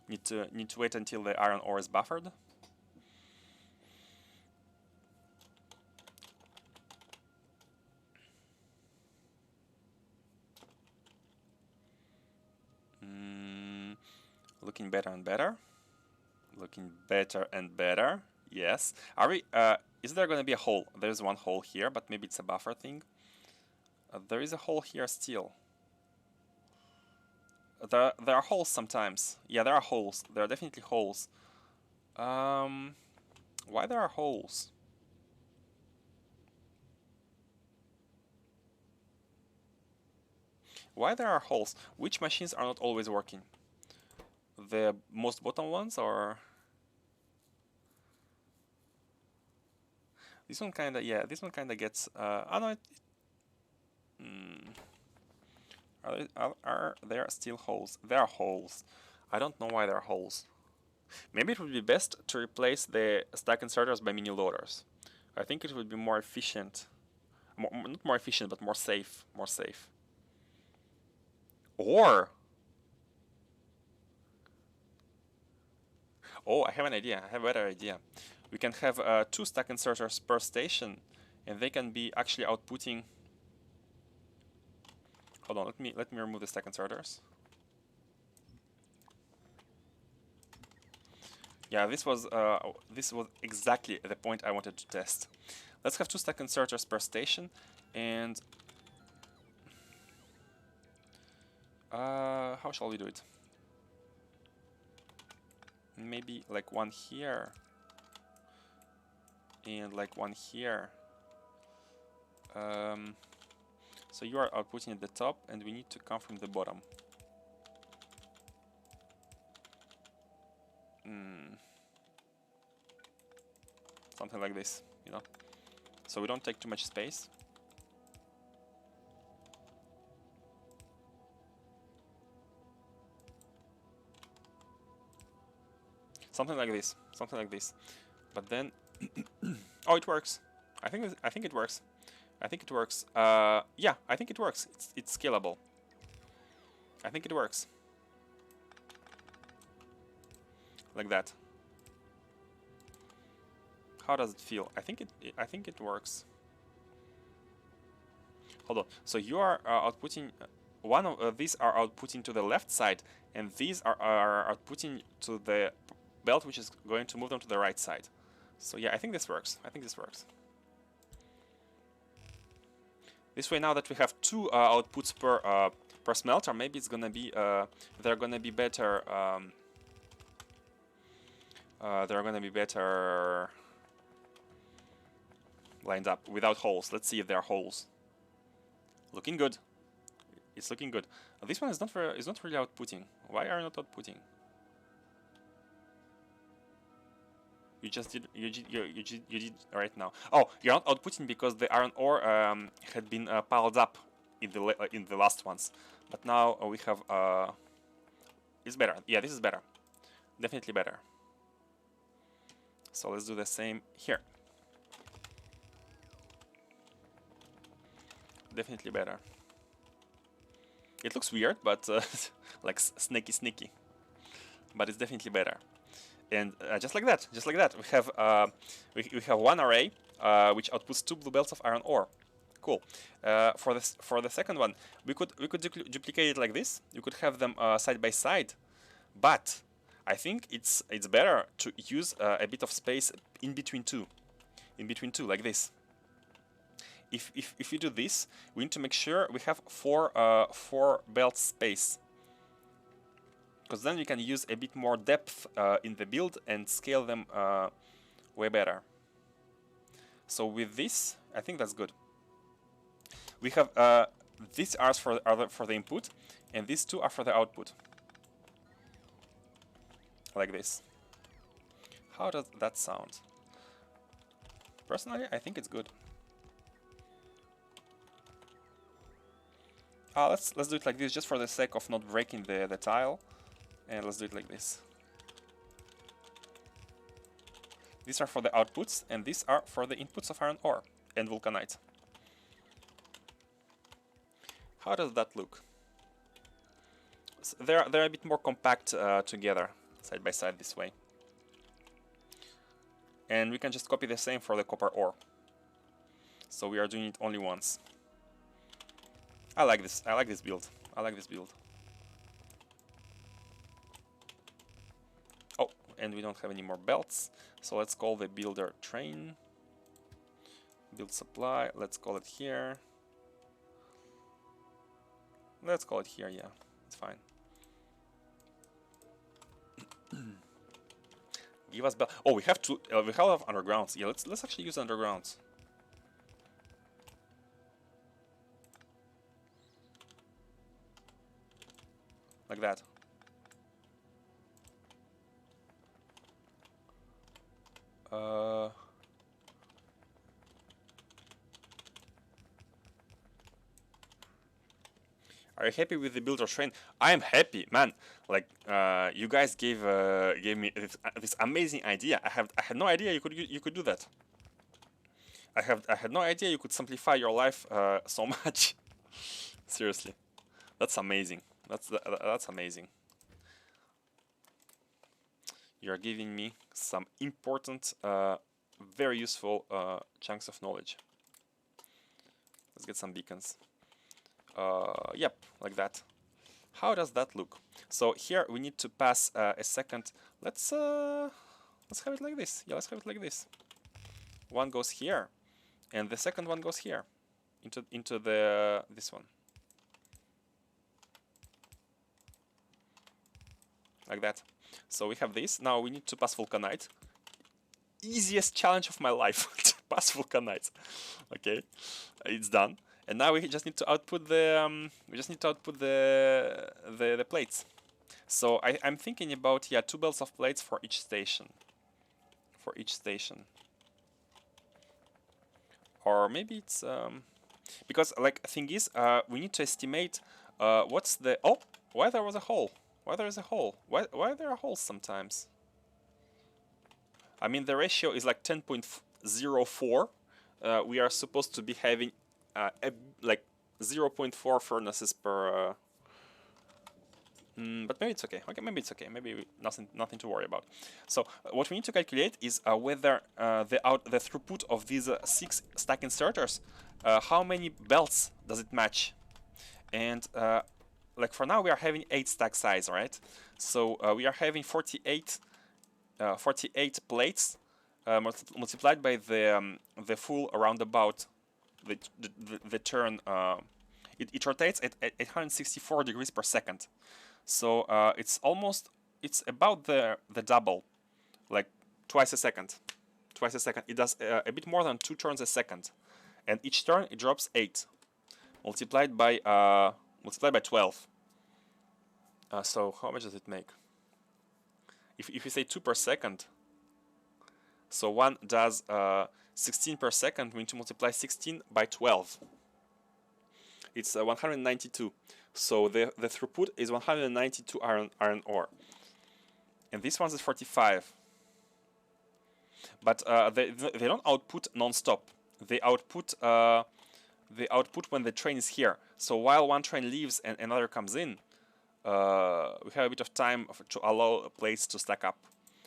Need to wait until the iron ore is buffered. Looking better and better. Looking better and better. Yes. Are we? Is there going to be a hole? There's one hole here, but maybe it's a buffer thing. There is a hole here still. There are holes sometimes. Yeah, there are holes. There are definitely holes. Why there are holes? Why there are holes? Which machines are not always working? The most bottom ones, or this one kinda? Yeah, this one kinda gets. Oh no. Are there still holes? There are holes. I don't know why there are holes. Maybe it would be best to replace the stack inserters by mini loaders. I think it would be more efficient. Not more efficient, but more safe. More safe. Or... oh, I have an idea. I have a better idea. We can have 2 stack inserters per station, and they can be actually outputting... hold on, let me remove the stack inserters. Yeah, this was exactly the point I wanted to test. Let's have 2 stack inserters per station, and How shall we do it? Maybe like one here and like one here. So you are outputting at the top and we need to come from the bottom. Something like this, you know, so we don't take too much space. Something like this, something like this. But then, oh, it works. I think it works. I think it works. Yeah, I think it works. It's scalable. I think it works. Like that. How does it feel? I think it works. Hold on. So you are outputting. One of these are outputting to the left side, and these are outputting to the belt, which is going to move them to the right side. So yeah, I think this works. I think this works. This way, now that we have two outputs per smelter, maybe it's gonna be they're gonna be better. They're gonna be better lined up without holes. Let's see if there are holes. Looking good. It's looking good. This one is not really outputting. Why are you not outputting? You did right now. Oh, you're not outputting because the iron ore had been piled up in the last ones. But now we have it's better. Yeah, this is better. Definitely better. So let's do the same here. Definitely better. It looks weird, but like sneaky. But it's definitely better. And just like that, we have one array which outputs 2 blue belts of iron ore. Cool. For the second one, we could duplicate it like this. You could have them side by side, but I think it's better to use a bit of space in between two, like this. If you do this, we need to make sure we have four belt space, because then we can use a bit more depth in the build and scale them way better. So with this, I think that's good. We have these are for the input, and these two are for the output, like this. How does that sound? Personally, I think it's good. Let's do it like this, just for the sake of not breaking the tile, and let's do it like this. These are for the outputs, and these are for the inputs of iron ore and vulcanite. How does that look? So they're a bit more compact together, side by side this way. And we can just copy the same for the copper ore. So we are doing it only once. I like this. I like this build. I like this build. Oh, and we don't have any more belts. So let's call the builder train. Build supply. Let's call it here. Let's call it here. Yeah, it's fine. Give us belt. Oh, we have undergrounds. Yeah, let's actually use undergrounds. Like that. Are you happy with the builder train? I am happy, man. Like you guys gave me this amazing idea. I had no idea you could do that. I had no idea you could simplify your life so much. Seriously, that's amazing. That's amazing. You're giving me some important, very useful chunks of knowledge. Let's get some beacons. Yep, like that. How does that look? So here we need to pass a second. Let's have it like this. Yeah, let's have it like this. One goes here, and the second one goes here, into this one. like that. So we have this. Now we need to pass Vulcanite. Easiest challenge of my life to pass Vulcanite. Okay, it's done. And now we just need to output the the plates. So I'm thinking about, yeah, 2 belts of plates for each station. Or maybe it's because, like, thing is, we need to estimate what's the, oh, why there was a hole? Why there is a hole? Why there are holes sometimes? I mean, the ratio is like 10.04. We are supposed to be having like 0.4 furnaces per. But maybe it's okay. Okay, maybe it's okay. Maybe nothing to worry about. So what we need to calculate is whether the throughput of these 6 stack inserters, how many belts does it match? And like for now we are having 8 stack size, right? So we are having 48 plates multiplied by the full roundabout, the turn. It rotates at 864 degrees per second. So it's about the double, like twice a second. It does a bit more than 2 turns a second, and each turn it drops 8, multiplied by 12. So how much does it make? If you say 2 per second, so one does 16 per second. We need to multiply 16 by 12. It's 192. So the throughput is 192 iron ore, and this one is 45. But they don't output non-stop. They output when the train is here. So while one train leaves and another comes in, we have a bit of time to allow plates to stack up.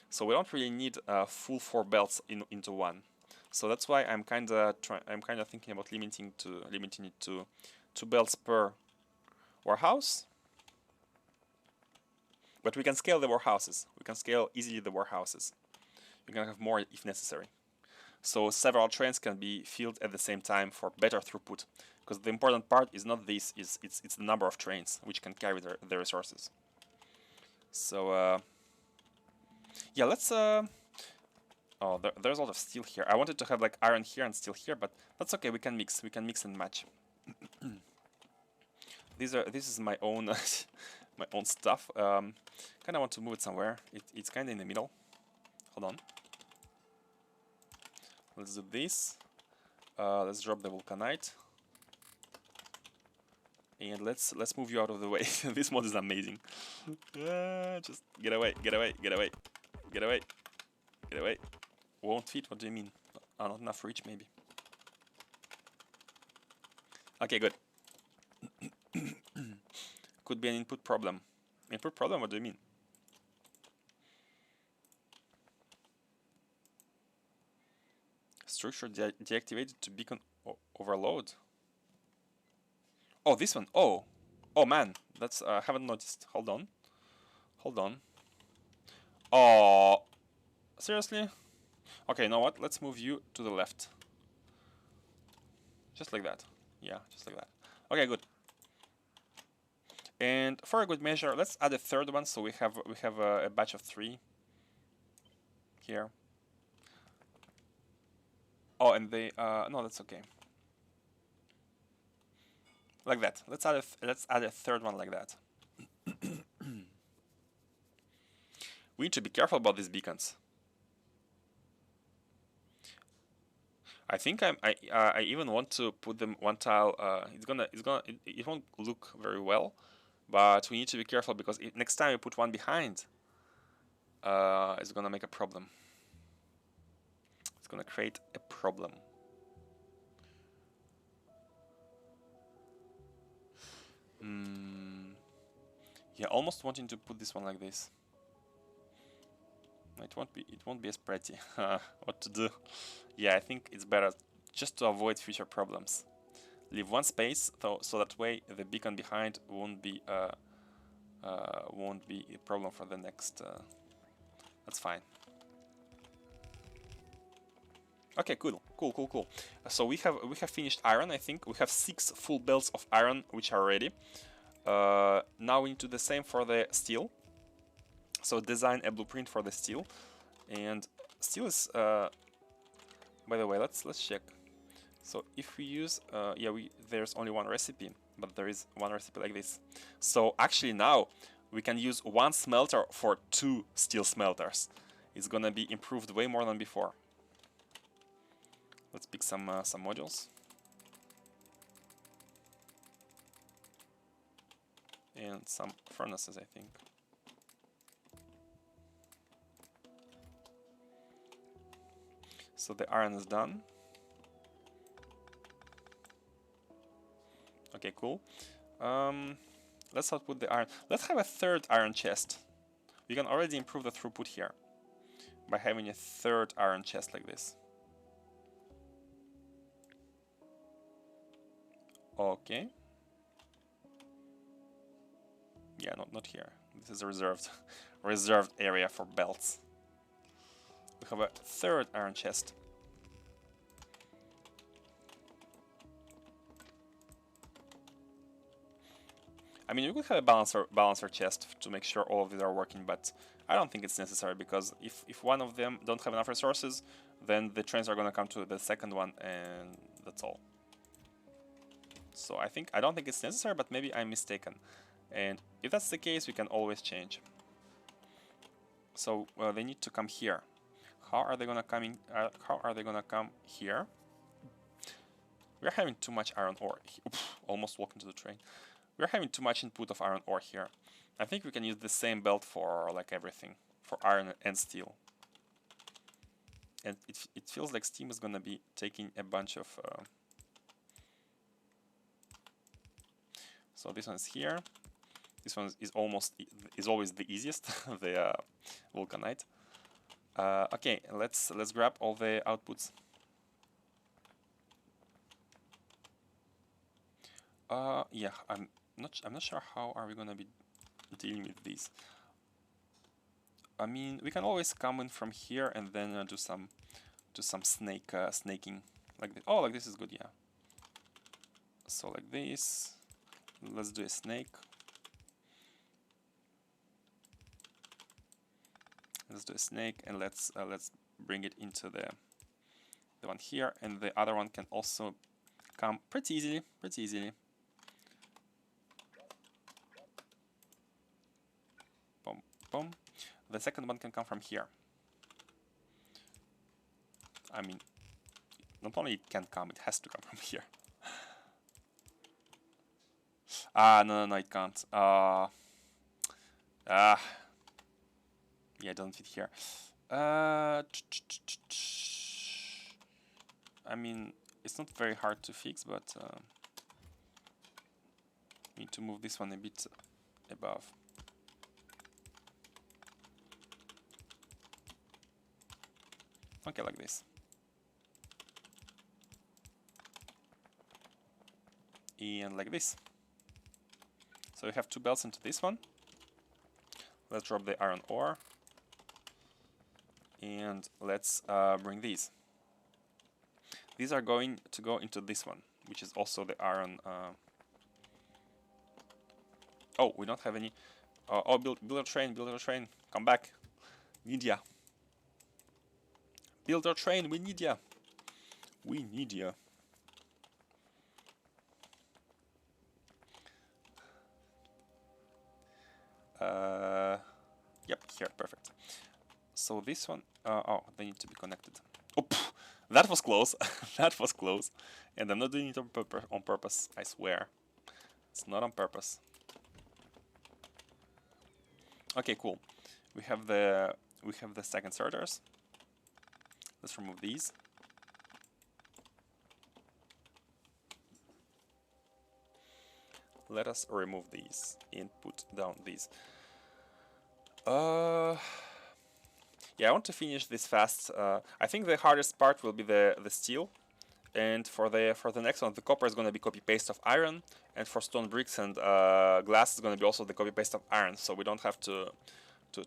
So we don't really need full 4 belts into one. So that's why I'm kind of thinking about limiting it to 2 belts per warehouse. But we can scale the warehouses. We can scale easily the warehouses. We can have more if necessary. So several trains can be filled at the same time for better throughput. Because the important part is not this, it's the number of trains which can carry the resources. So yeah, let's oh, there's a lot of steel here. I wanted to have like iron here and steel here, but that's okay. We can mix and match. This is my own my own stuff. Kind of want to move it somewhere. It's kind of in the middle. Hold on. Let's do this. Let's drop the Vulcanite. And let's move you out of the way. This mod is amazing. Just get away. Won't fit? What do you mean? Not enough reach, maybe. Okay, good. Could be an input problem. Input problem? What do you mean? Structure deactivated to beacon overload. Oh, this one. Oh man, that's I haven't noticed. Hold on. Oh, seriously? Okay, you know what? Let's move you to the left. Just like that. Yeah, just like that. Okay, good. And for a good measure, let's add a third one. So we have a batch of 3 here. Oh, and they no, that's okay. Like that. Let's add a third one like that. We need to be careful about these beacons. I think I even want to put them one tile. It won't look very well, but we need to be careful because next time we put one behind, it's gonna make a problem. It's gonna create a problem. Yeah, almost wanting to put this one like this. It won't be as pretty. What to do? Yeah, I think it's better just to avoid future problems. Leave one space so that way the beacon behind won't be a problem for the next. That's fine. Okay, cool. So we have finished iron. I think we have 6 full belts of iron which are ready. Now we need to do the same for the steel. So design a blueprint for the steel, and steel is by the way, let's check. So if we use yeah, there's only one recipe, but there is one recipe like this. So actually now we can use one smelter for 2 steel smelters. It's gonna be improved way more than before. Let's pick some modules. And some furnaces, I think. So the iron is done. Okay, cool. Let's output the iron. Let's have a 3rd iron chest. We can already improve the throughput here by having a 3rd iron chest like this. Okay. Yeah, not here. This is a reserved area for belts. We have a 3rd iron chest. I mean, we could have a balancer chest to make sure all of these are working, but I don't think it's necessary, because if one of them don't have enough resources, then the trains are gonna come to the 2nd one, and that's all. So I don't think it's necessary, but maybe I'm mistaken. And if that's the case, we can always change. So they need to come here. How are they gonna come in? How are they gonna come here? We're having too much iron ore. Almost walked into the train. We're having too much input of iron ore here. I think we can use the same belt for like everything, for iron and steel. And it feels like Steam is gonna be taking a bunch of. So this one is here. This one is always the easiest, the Vulcanite. Okay, let's grab all the outputs. Yeah, I'm not sure how are we gonna be dealing with these. I mean, we can always come in from here and then do some snaking like this. Oh, like this is good, yeah. So like this, let's do a snake. Let's do a snake, and let's bring it into the one here, and the other one can also come pretty easily. Boom, boom. The second one can come from here. I mean, not only it can come, it has to come from here. No, it can't. Yeah, it doesn't fit here. I mean, it's not very hard to fix, but need to move this one a bit above. Okay, like this. And like this. So we have 2 belts into this one. Let's drop the iron ore. And let's bring these. These are going to go into this one, which is also the iron. Oh, we don't have any. Oh, build a train, come back. Need ya. Build our train, we need ya. Yep, here, perfect. So this one, oh, they need to be connected. Oh, pff, that was close. That was close. And I'm not doing it on purpose, I swear. It's not on purpose. Okay, cool. We have the stack inserters. Let's remove these. Let us remove these and put down these. Yeah, I want to finish this fast. I think the hardest part will be the steel, and for the next one, the copper is going to be copy paste of iron, and for stone bricks and glass is going to be also the copy paste of iron. So we don't have to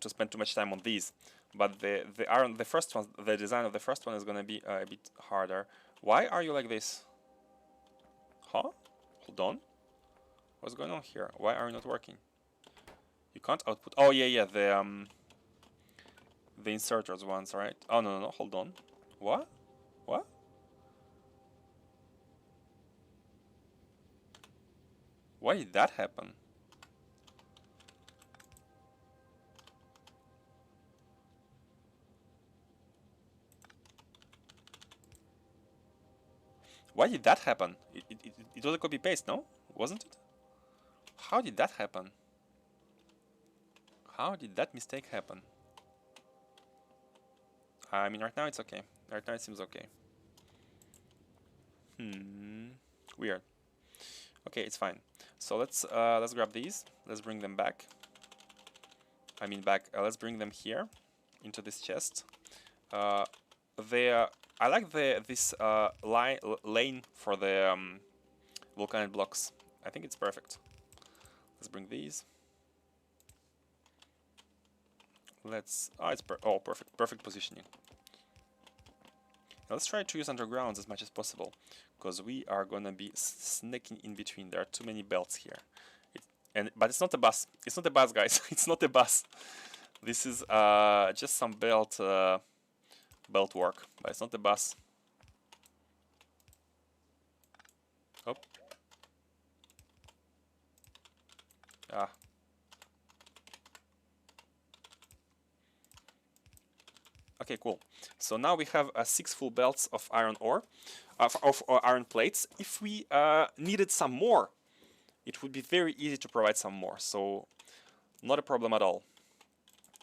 spend too much time on these. But the iron, the first one, the design of the first one is going to be a bit harder. Why are you like this? Huh? Hold on. What's going on here? Why are you not working? You can't output. Oh yeah, the The inserters ones, right? Oh, no, no, no, hold on. What? What? Why did that happen? Why did that happen? It was a copy-paste, no? Wasn't it? How did that happen? How did that mistake happen? I mean, right now it's okay. Right now it seems okay. Weird. Okay, it's fine. So let's grab these. Let's bring them back. I mean back. Let's bring them here into this chest. I like this lane for the Vulcanite blocks. I think it's perfect. Let's bring these. Let's. Oh, it's perfect positioning. Now let's try to use undergrounds as much as possible, because we are gonna be snaking in between. There are too many belts here. But it's not a bus. It's not a bus, guys. It's not a bus. This is just some belt work, but it's not a bus. Oh. Ah. Okay, cool. So now we have 6 full belts of iron ore, of iron plates. If we needed some more, it would be very easy to provide some more. So not a problem at all.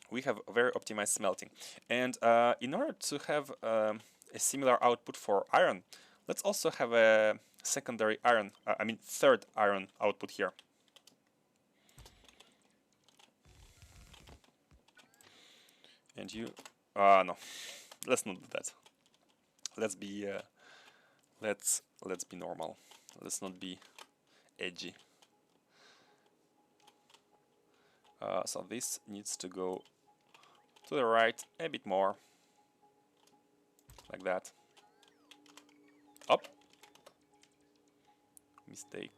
We have very optimized smelting. And in order to have a similar output for iron, let's also have a secondary iron, third iron output here. And you, no, let's not do that. Let's be, let's be normal. Let's not be edgy. So this needs to go to the right a bit more, like that. Up. Mistake.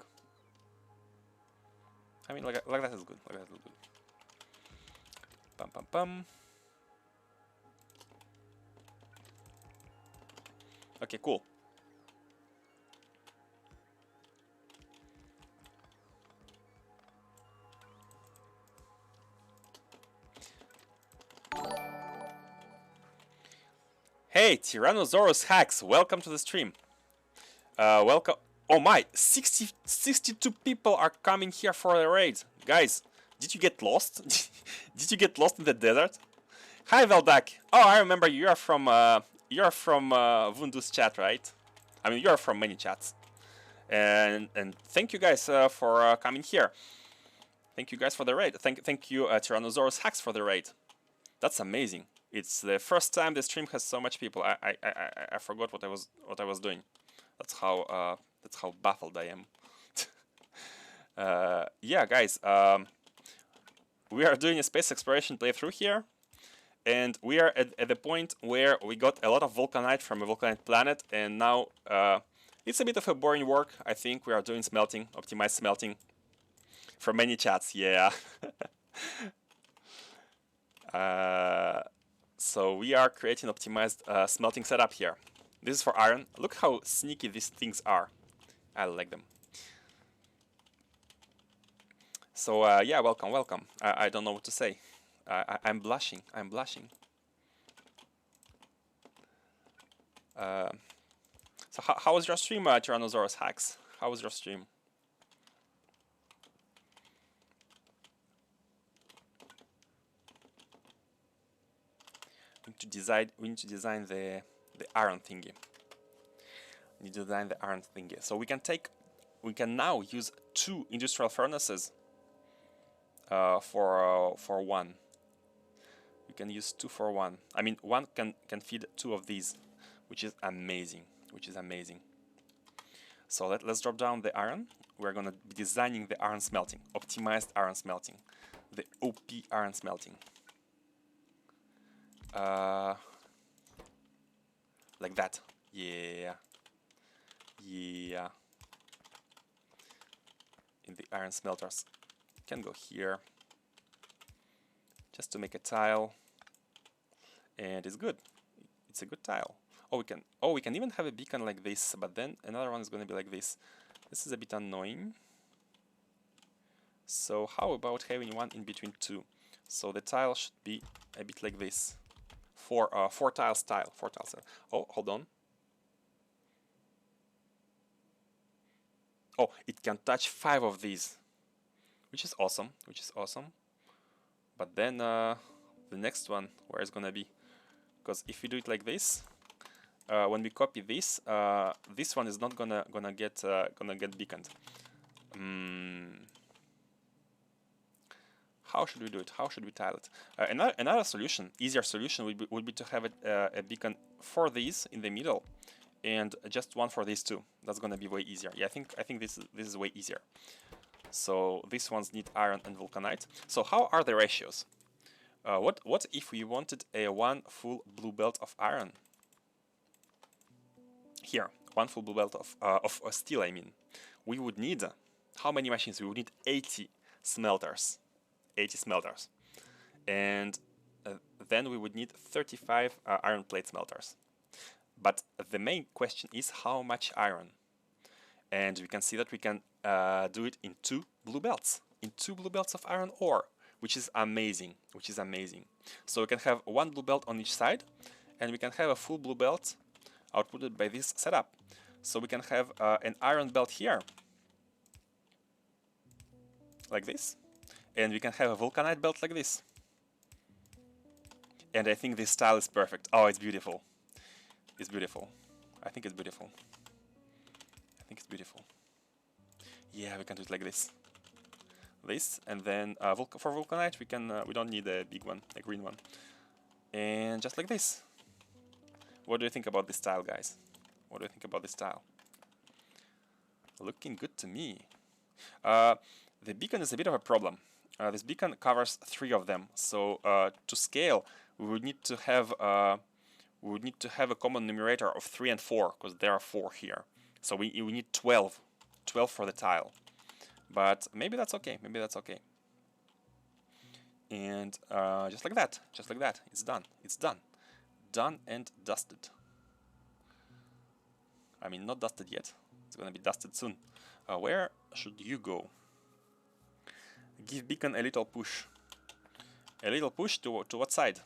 I mean, like that is good. Like that is good. Pum pum pum. Okay, cool. Hey, Tyrannosaurus Hacks, welcome to the stream. Welcome. Oh my, 62 people are coming here for a raid. Guys, did you get lost? Did you get lost in the desert? Hi, Veldak. Oh, I remember you are from Vundu's chat, right? I mean, you are from many chats. And thank you guys for coming here. Thank you guys for the raid. Thank you, Tyrannosaurus Hacks, for the raid. That's amazing. It's the first time the stream has so much people. I forgot what I was doing. That's how baffled I am. Yeah, guys. We are doing a space exploration playthrough here, and we are at the point where we got a lot of Vulcanite from a Vulcanite planet, and now it's a bit of a boring work. I think we are doing smelting, optimized smelting. From many chats, yeah. So we are creating optimized smelting setup here. This is for iron. Look how sneaky these things are. I like them. So yeah, welcome. I don't know what to say. I'm blushing. I'm blushing. So how was your stream, Tyrannosaurus Hacks? How was your stream? We need to design the iron thingy. We need to design the iron thingy. So we can now use 2 industrial furnaces for one. We can use 2 for 1. I mean, one can feed 2 of these, which is amazing. So let's drop down the iron. We're gonna be designing the iron smelting, optimized iron smelting, the OP iron smelting. Like that. Yeah. In the iron smelters. Can go here. Just to make a tile. and it's good. It's a good tile. We can even have a beacon like this, but then another one is going to be like this. This is a bit annoying. So how about having one in between two? So the tile should be a bit like this. Four tiles tile. Oh, hold on. Oh, it can touch 5 of these, which is awesome. But then the next one, where is gonna be? Because if we do it like this, when we copy this, this one is not gonna get beaconed. How should we do it? How should we tile it? Another solution, easier solution, would be to have a beacon for these in the middle, and just one for these two. That's gonna be way easier. Yeah, I think this is way easier. So these ones need iron and vulcanite. So how are the ratios? What if we wanted a 1 full blue belt of iron? Here, 1 full blue belt of steel. I mean, we would need how many machines? We would need 80 smelters. 80 smelters, and then we would need 35 iron plate smelters. But the main question is how much iron, and we can see that we can do it in 2 blue belts, of iron ore, which is amazing. So we can have 1 blue belt on each side, and we can have a full blue belt outputted by this setup. So we can have an iron belt here, like this. And we can have a vulcanite belt like this. And I think this style is perfect. Oh, it's beautiful. I think it's beautiful. Yeah, we can do it like this. And then for vulcanite, we don't need a big one, a green one. And just like this. What do you think about this style, guys? Looking good to me. The beacon is a bit of a problem. This beacon covers 3 of them, so to scale, we would need to have a common numerator of 3 and 4, because there are 4 here. So we need 12 for the tile. But maybe that's okay. And just like that, it's done and dusted. I mean, not dusted yet. It's gonna be dusted soon. Where should you go? Give beacon a little push. To what side?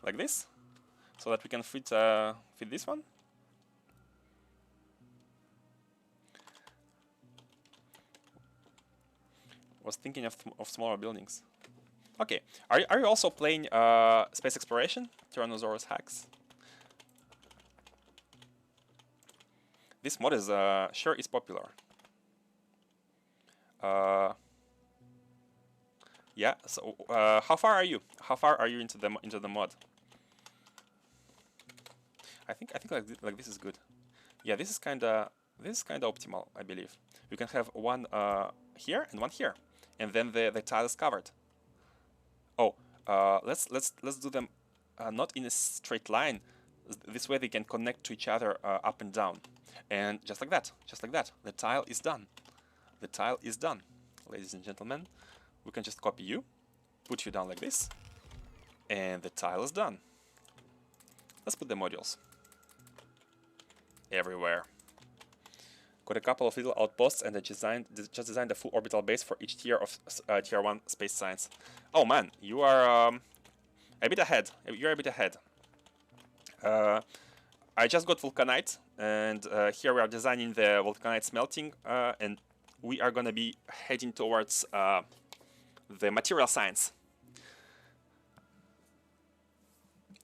Like this? So that we can fit this one? Was thinking of smaller buildings. Okay. Are you also playing Space Exploration? Tyrannosaurus hacks? This mod is sure is popular. Yeah. So how far are you? Into the mod? I think like this is good. Yeah, this is kinda optimal, I believe. We can have one here and one here, and then the tile is covered. Oh, let's do them not in a straight line. This way they can connect to each other up and down, and just like that, the tile is done. Ladies and gentlemen. We can just copy you, put you down like this, and the tile is done. Let's put the modules everywhere. Got a couple of little outposts, and I just designed a full orbital base for each tier of tier 1 space science. Oh man, you are a bit ahead. You're a bit ahead. I just got Vulcanite, and here we are designing the Vulcanite smelting, and we are gonna be heading towards the material science.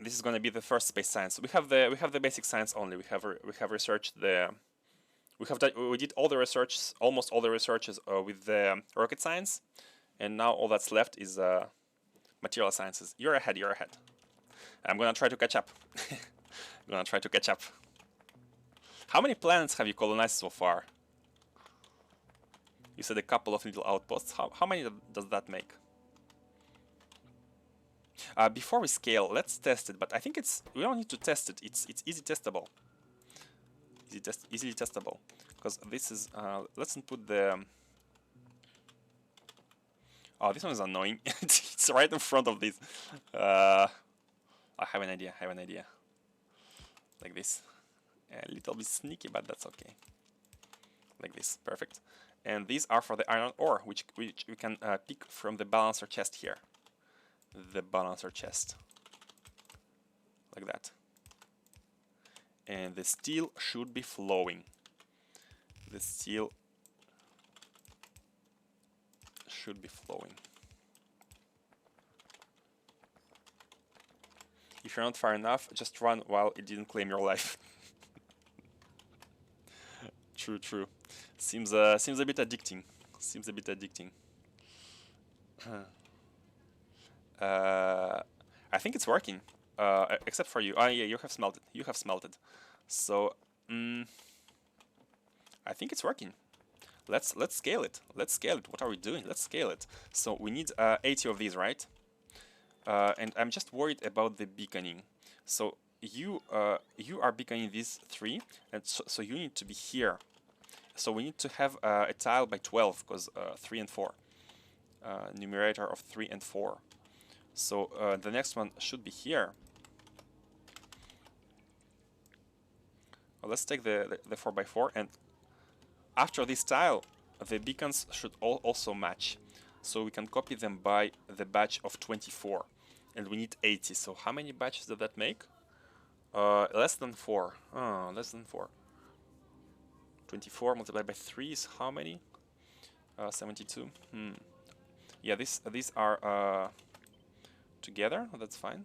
This is gonna be the first space science. We have the basic science only. We have researched we did all the research, almost all the researches with the rocket science, and now all that's left is material sciences. You're ahead. I'm gonna try to catch up. How many planets have you colonized so far? You said a couple of little outposts. How many does that make? Before we scale, let's test it. But I think we don't need to test it. It's easy testable. Easily testable. Because this is let's put the. Oh, this one is annoying. It's it's right in front of this. I have an idea. Like this. A little bit sneaky, but that's okay. Like this, perfect. And these are for the iron ore, which we can pick from the balancer chest here. The balancer chest. Like that. And the steel should be flowing. The steel should be flowing. If you're not far enough, just run while it didn't claim your life. True. Seems a bit addicting. I think it's working. Except for you. Oh yeah, you have smelted. So I think it's working. Let's scale it. What are we doing? Let's scale it. So we need 80 of these, right? And I'm just worried about the beaconing. So you are beaconing these 3, and so you need to be here. So we need to have a tile by 12, because 3 and 4. Numerator of 3 and 4. So the next one should be here. Well, let's take the 4x4, and after this tile, the beacons should also match. So we can copy them by the batch of 24. And we need 80. So how many batches does that make? Less than 4. Oh, less than 4. 24 multiplied by 3 is how many? 72. Yeah, these are together. That's fine.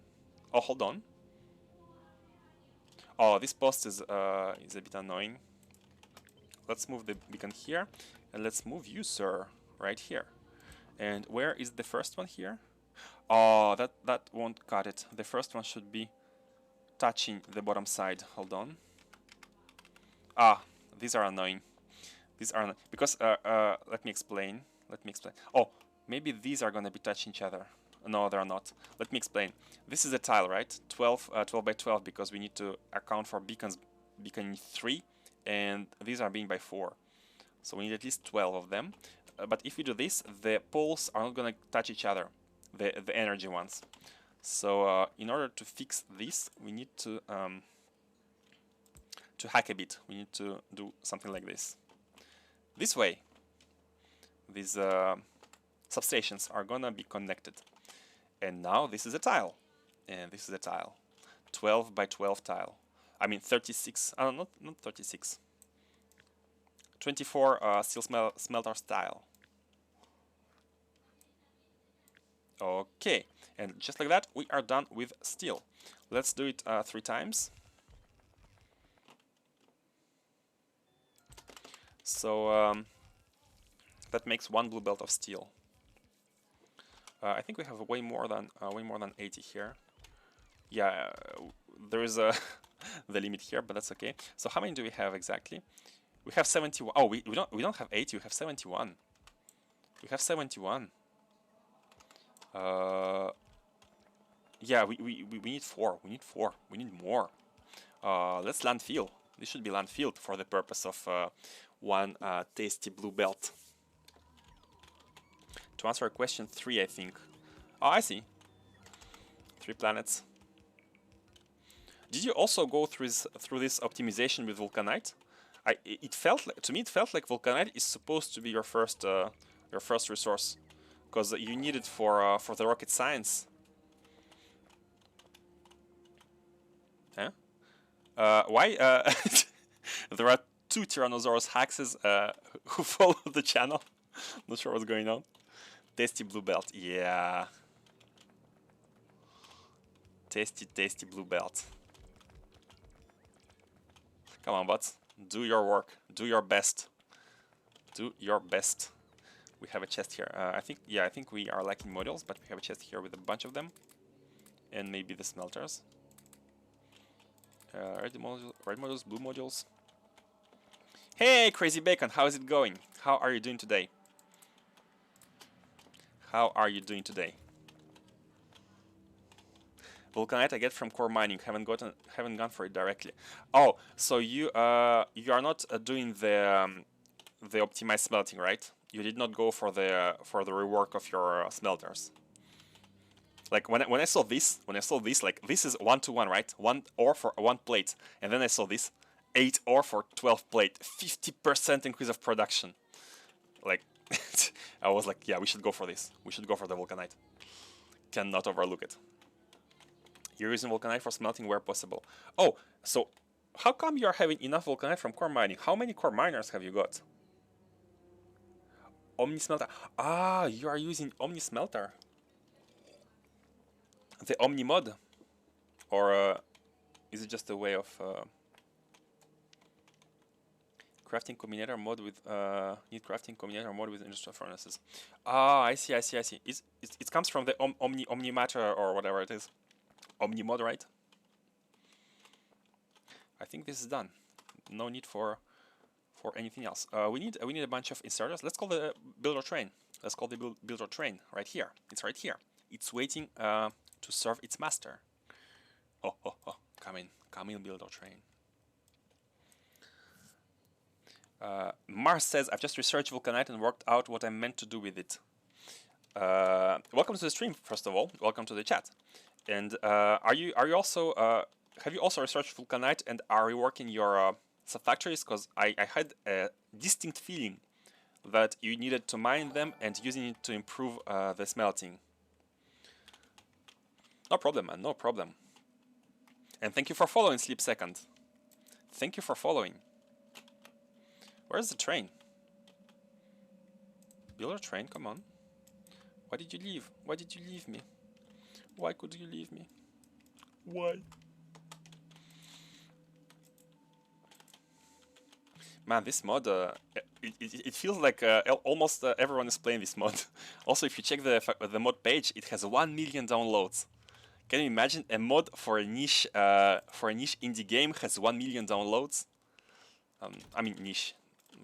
Oh, hold on. Oh, this post is a bit annoying. Let's move the beacon here, and let's move you, sir, right here. And where is the first one here? Oh, that won't cut it. The first one should be touching the bottom side. Hold on. Ah, these are annoying. Because let me explain. Oh, maybe these are gonna be touching each other. No, they're not. Let me explain. This is a tile, right? 12 by 12, because we need to account for beacon 3, and these are being by 4. So we need at least 12 of them. But if we do this, the poles are not gonna touch each other, the energy ones. So in order to fix this, we need to hack a bit. We need to do something like this. This way, these substations are gonna be connected. And now this is a tile. And this is a tile. 12 by 12 tile. I mean 36. Not 36. 24 steel smelter tile. Okay. And just like that, we are done with steel. Let's do it 3 times. So that makes 1 blue belt of steel. I think we have way more than 80 here. Yeah, there is the limit here, but that's okay. So how many do we have exactly? We have 71. Oh, we don't have 80. We have 71. We have 71. Yeah, we need 4. We need 4. We need more. Let's landfill. This should be landfilled for the purpose of 1 tasty blue belt. To answer question 3, I think. Oh, I see. 3 planets. Did you also go through this optimization with Vulcanite? To me it felt like Vulcanite is supposed to be your first resource, because you need it for the rocket science. Huh? Why? There are 2 Tyrannosaurus Haxes who follow the channel. Not sure what's going on. Tasty blue belt, yeah. Tasty blue belt. Come on, bots. Do your work. Do your best. Do your best. We have a chest here. I think we are lacking modules, but we have a chest here with a bunch of them. And maybe the smelters. Red modules, blue modules. Hey, Crazy Bacon, how is it going? How are you doing today? How are you doing today? Vulcanite I get from core mining. Haven't gone for it directly. Oh, so you are not doing the optimized smelting, right? You did not go for the rework of your smelters. Like when I saw this, like this is 1-to-1, right? 1 ore for 1 plate, and then I saw this 8 ore for 12 plate, 50% increase of production. Like, I was like, yeah, we should go for this. We should go for the Vulcanite. Cannot overlook it. You're using Vulcanite for smelting where possible. Oh, so how come you are having enough Vulcanite from core mining? How many core miners have you got? Omni smelter. Ah, you are using Omni smelter. The Omni mod, or is it just a way of crafting combinator mod with need crafting combinator mod with industrial furnaces? Ah, I see. It comes from the Omni matter or whatever it is. Omni mod, right? I think this is done. No need for anything else. We need a bunch of inserters. Let's call the builder train. Let's call the builder train right here. It's right here. It's waiting to serve its master. Oh, come in, builder train. Mars says, I've just researched Vulcanite and worked out what I'm meant to do with it. Welcome to the stream, first of all. Welcome to the chat. And are you also have you also researched Vulcanite and are reworking your subfactories? Because I had a distinct feeling that you needed to mine them and using it to improve the smelting. No problem, man, no problem. And thank you for following, Sleep Second. Thank you for following. Where's the train? Builder train, come on. Why did you leave? Why did you leave me? Why could you leave me? Why? Man, this mod, it feels like almost everyone is playing this mod. Also, if you check the mod page, it has 1 million downloads. Can you imagine a mod for a niche indie game has 1 million downloads? I mean niche.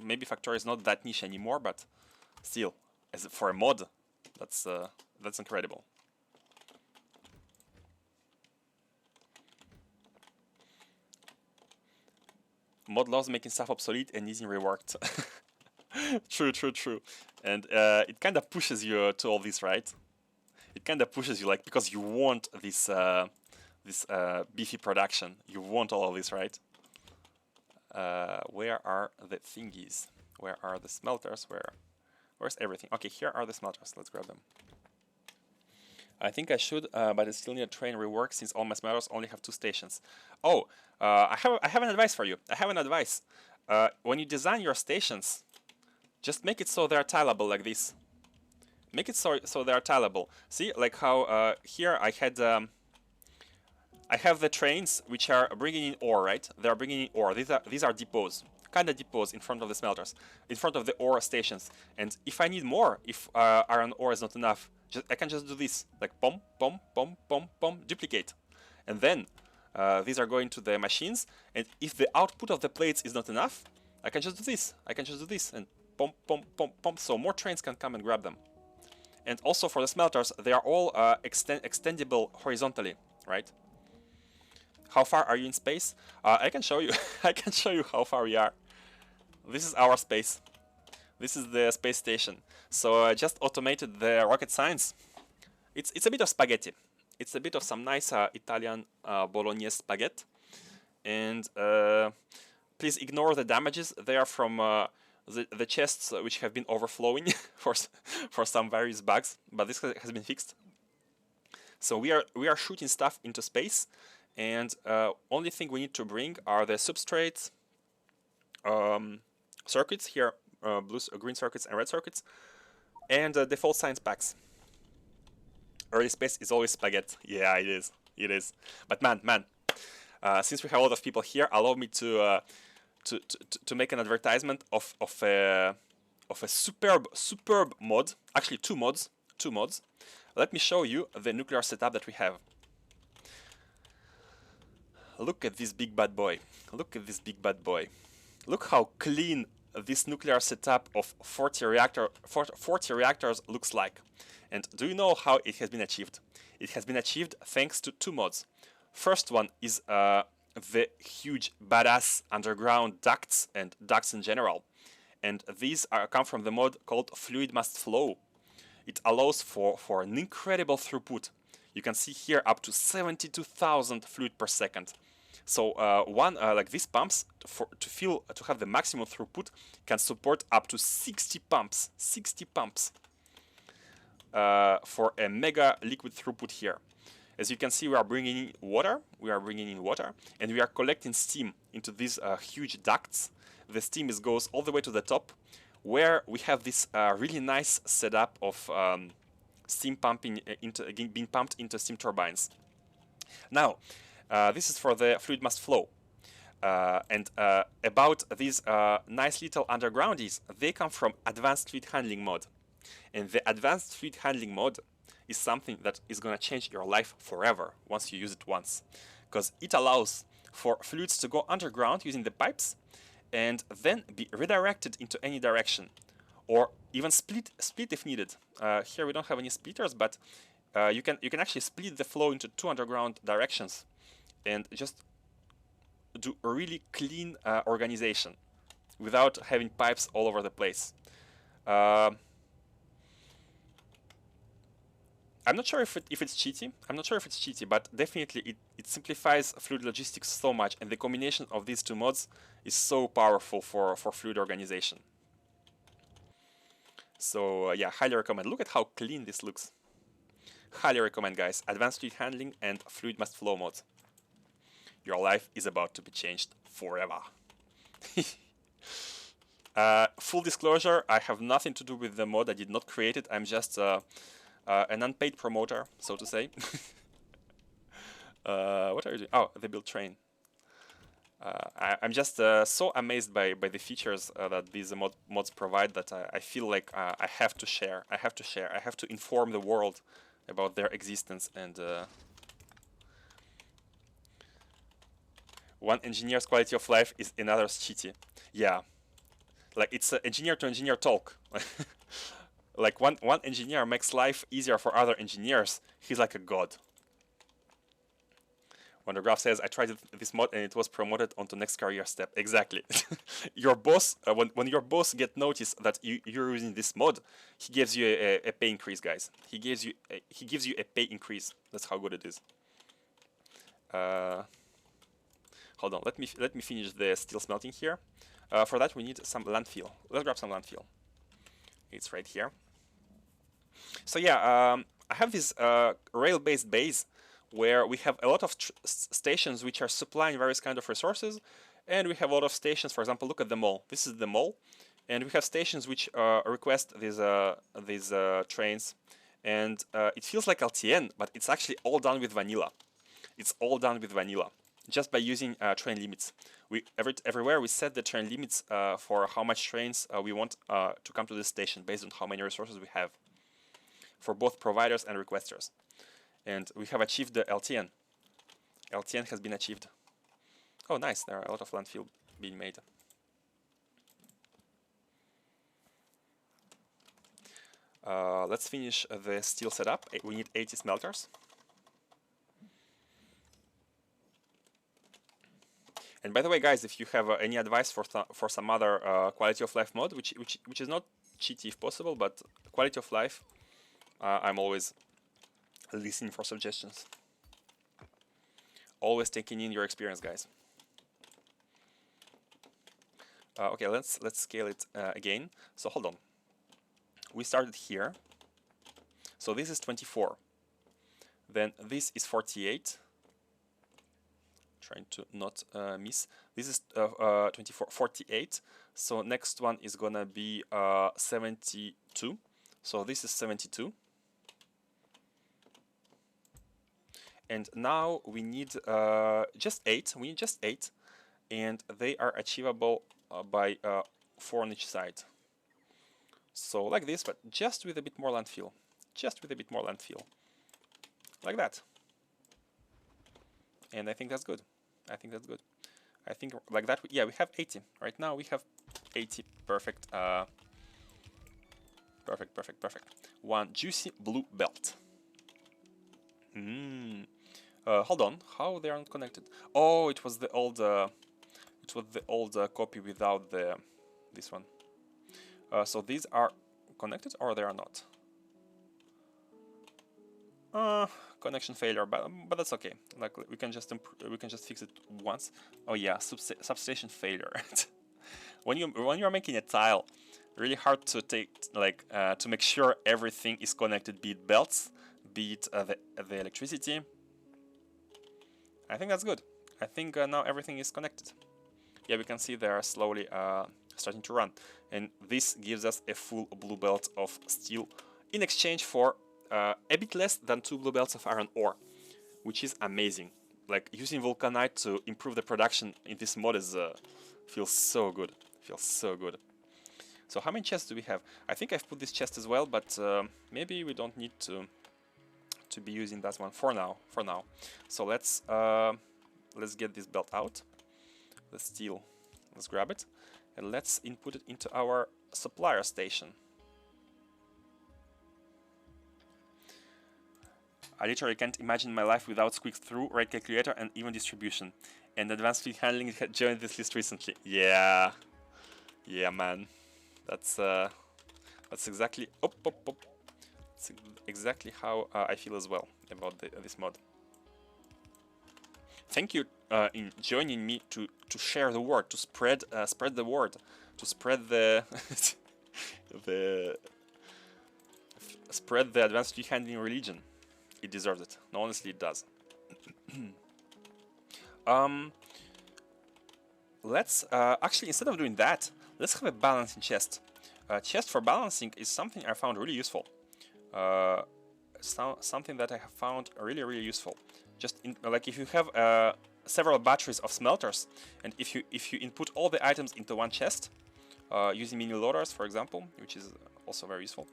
Maybe Factorio is not that niche anymore, but still, as for a mod, that's incredible. Mod loves making stuff obsolete and easily reworked. True. And it kind of pushes you to all this, right? It kind of pushes you, like, because you want this beefy production. You want all of this, right? Where are the thingies? Where are the smelters? Where's everything? Okay, here are the smelters. Let's grab them. I think I should, but I still need a train rework since all my smelters only have 2 stations. Oh, I have an advice for you. I have an advice. When you design your stations, just make it so they're tileable like this. Make it so they're tileable. See, like how here I have the trains which are bringing in ore, right? They are bringing in ore. These are depots, kind of depots in front of the smelters, in front of the ore stations. And if I need more, if iron ore is not enough, I can just do this, like pom, duplicate. And then these are going to the machines. And if the output of the plates is not enough, I can just do this. And pom. So more trains can come and grab them. And also for the smelters, they are all extendable horizontally, right? How far are you in space? I can show you. I can show you how far we are. This is our space. This is the space station. So I just automated the rocket science. It's a bit of spaghetti. It's a bit of some nice Italian bolognese spaghetti. And please ignore the damages. They are from the chests which have been overflowing for some various bugs. But this has been fixed. So we are shooting stuff into space. And only thing we need to bring are the substrates, circuits here, green circuits and red circuits, and default science packs. Early space is always spaghetti. Yeah, it is. But man, since we have a lot of people here, allow me to make an advertisement of a superb mod. Actually, two mods. Let me show you the nuclear setup that we have. Look at this big bad boy. Look how clean this nuclear setup of 40 reactors looks like. And do you know how it has been achieved? It has been achieved thanks to 2 mods. First one is the huge badass underground ducts and ducts in general. And these come from the mod called Fluid Must Flow. It allows for an incredible throughput. You can see here up to 72,000 fluid per second. So one like these pumps to have the maximum throughput can support up to 60 pumps. 60 pumps for a mega liquid throughput here. As you can see, we are bringing in water. And we are collecting steam into these huge ducts. The steam goes all the way to the top, where we have this really nice setup of steam pumping being pumped into steam turbines. Now, this is for the fluid must flow. And about these nice little undergroundies, they come from advanced fluid handling mode. And the advanced fluid handling mode is something that is going to change your life forever once you use it once. Because it allows for fluids to go underground using the pipes and then be redirected into any direction, or even split if needed. Here we don't have any splitters, but you can actually split the flow into 2 underground directions and just do a really clean organization without having pipes all over the place. I'm not sure if it's cheaty. But definitely it simplifies fluid logistics so much, and the combination of these two mods is so powerful for fluid organization. So yeah, highly recommend. Look at how clean this looks. Highly recommend, guys. Advanced fluid handling and fluid must flow mods. Your life is about to be changed forever. Full disclosure, I have nothing to do with the mod. I did not create it. I'm just an unpaid promoter, so to say. What are you doing? Oh, they build train. I'm just so amazed by the features that these mods provide that I feel like I have to share. I have to inform the world about their existence. And one engineer's quality of life is another's cheaty. Yeah, like it's engineer to engineer talk. Like one engineer makes life easier for other engineers. He's like a god. Wondergraph says, I tried this mod and it was promoted onto next career step. Exactly. Your boss, when your boss get notice that you're using this mod, he gives you a pay increase, guys. He gives you a pay increase. That's how good it is. Hold on, let me finish the steel smelting here. For that we need some landfill. Let's grab some landfill. It's right here. So yeah, I have this rail-based base where we have a lot of stations which are supplying various kind of resources, and we have a lot of stations. For example, look at the mall. This is the mall, and we have stations which request these trains, and it feels like LTN, but it's actually all done with vanilla. It's all done with vanilla, just by using train limits. Everywhere we set the train limits for how much trains we want to come to this station based on how many resources we have, for both providers and requesters. And we have achieved the LTN. LTN has been achieved. Oh, nice. There are a lot of landfill being made. Let's finish the steel setup. We need 80 smelters. And by the way, guys, if you have any advice for some other quality of life mod, which is not cheaty if possible, but quality of life, I'm always listening for suggestions. Always taking in your experience, guys. Okay, let's scale it again. So hold on. We started here. So this is 24. Then this is 48. Trying to not miss. This is 48. So next one is gonna be 72. So this is 72. And now we need just 8. We need just 8, and they are achievable by 4 on each side. So like this, but just with a bit more landfill. Just with a bit more landfill. Like that. And I think that's good. I think that's good. I think like that, yeah, we have 80. Right now we have 80. Perfect. Perfect. One juicy blue belt. Hold on, how they aren't connected? Oh, it was the old copy without this one. So these are connected or they are not? Connection failure, but that's okay. Like we can just fix it once. Oh yeah, substation failure. When you're making a tile, really hard to take to make sure everything is connected, be it belts, be it the electricity. I think that's good. I think now everything is connected. Yeah, we can see they are slowly starting to run, and this gives us a full blue belt of steel in exchange for a bit less than 2 blue belts of iron ore, which is amazing. Like using Vulcanite to improve the production in this mod is feels so good. Feels so good. So how many chests do we have? I think I've put this chest as well, but maybe we don't need to be using that one for now. So let's get this belt out. The steel. Let's grab it and let's input it into our supplier station. I literally can't imagine my life without squeak through, right calculator, and even distribution. And advanced fleet handling had joined this list recently. Yeah, man. That's exactly That's exactly how I feel as well about this mod. Thank you in joining me to share the word, to spread the word, to spread the spread the advanced fleet handling religion. It deserves it. No, honestly, it does. Let's actually, instead of doing that, let's have a balancing chest. Chest for balancing is something I found really useful. Something that I have found really useful. Just like if you have several batteries of smelters, and if you input all the items into one chest, using mini loaders, for example, which is also very useful.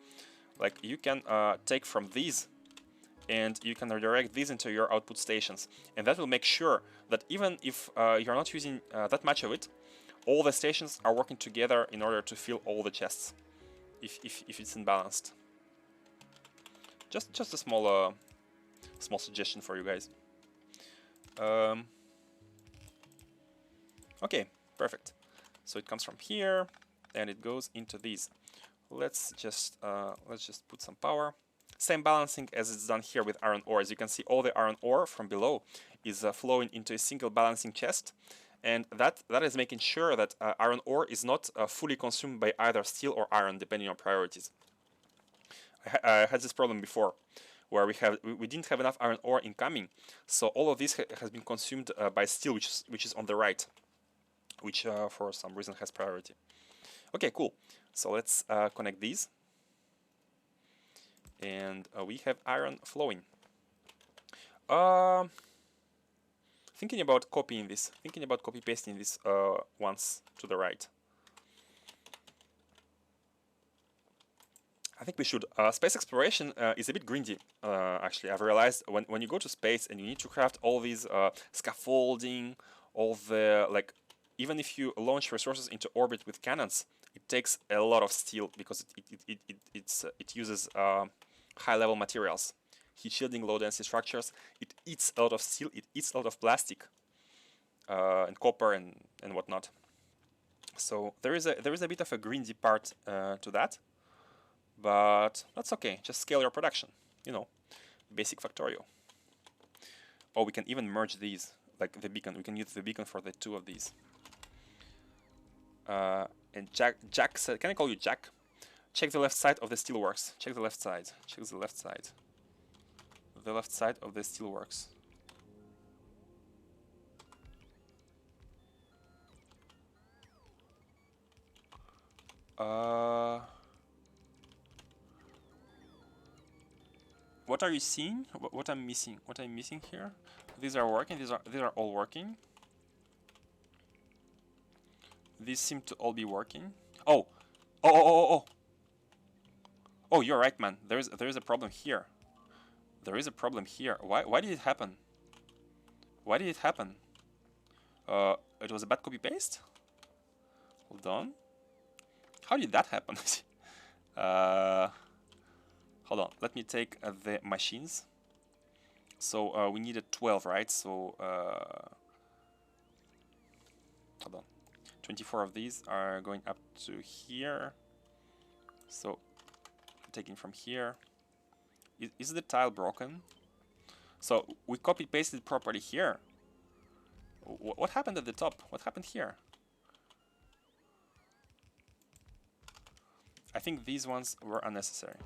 Like you can take from these, and you can redirect these into your output stations, and that will make sure that even if you're not using that much of it, all the stations are working together in order to fill all the chests, if it's imbalanced. Just a small suggestion for you guys. Okay, perfect. So it comes from here, and it goes into these. Let's just put some power. Same balancing as it's done here with iron ore. As you can see, all the iron ore from below is flowing into a single balancing chest, and that is making sure that iron ore is not fully consumed by either steel or iron, depending on priorities. I had this problem before, where we didn't have enough iron ore incoming, so all of this has been consumed by steel, which is on the right, which for some reason has priority. Okay, cool. So let's connect these, and we have iron flowing. Thinking about copying this, thinking about copy pasting this once to the right. I think we should. Space exploration is a bit grindy, actually. I've realized when you go to space and you need to craft all these scaffolding, all the, like, even if you launch resources into orbit with cannons, it takes a lot of steel because it uses high-level materials. Heat shielding, low-density structures. It eats a lot of steel. It eats a lot of plastic and copper and whatnot. So there is a bit of a grindy part to that. But that's okay, just scale your production, you know, basic Factorio. Oh, we can even merge these, like the beacon. We can use the beacon for the two of these. And Jack said, can I call you Jack? Check the left side of the steelworks. Check the left side. Check the left side. The left side of the steelworks. What are you seeing? What I'm missing? What I'm missing here? These are working. These are all working. These seem to all be working. Oh, oh! Oh, you're right, man. There is a problem here. There is a problem here. Why did it happen? Why did it happen? It was a bad copy paste. Hold on. How did that happen? Hold on. Let me take the machines. So we needed 12, right? So hold on. 24 of these are going up to here. So I'm taking from here, Is the tile broken? So we copy pasted properly here. What happened at the top? What happened here? I think these ones were unnecessary.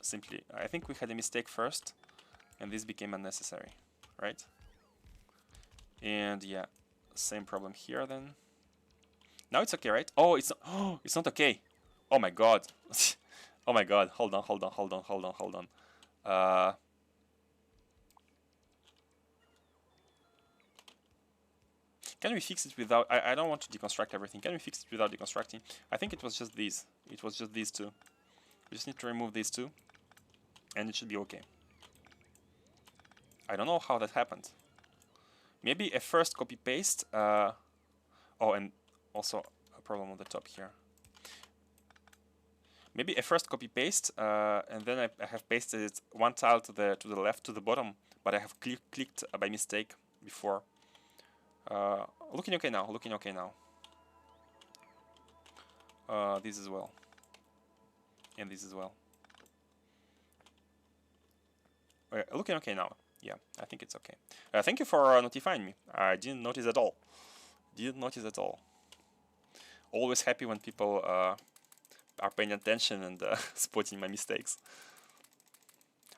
Simply, I think we had a mistake first, and this became unnecessary, right? And yeah, same problem here then. Now it's okay, right? Oh, it's not, oh, it's not okay. Oh my god. Oh my god. Hold on. Can we fix it without... I don't want to deconstruct everything. Can we fix it without deconstructing? I think it was just these. It was just these two. We just need to remove these two, and it should be okay. I don't know how that happened. Maybe a first copy-paste. Oh, and also a problem on the top here. Maybe a first copy-paste, and then I have pasted it one tile to the left, to the bottom, but I have clicked by mistake before. Looking okay now. Looking okay now. This as well, and this as well. Looking okay now. Yeah, I think it's okay. Thank you for notifying me. I didn't notice at all. Didn't notice at all. Always happy when people are paying attention and spotting my mistakes.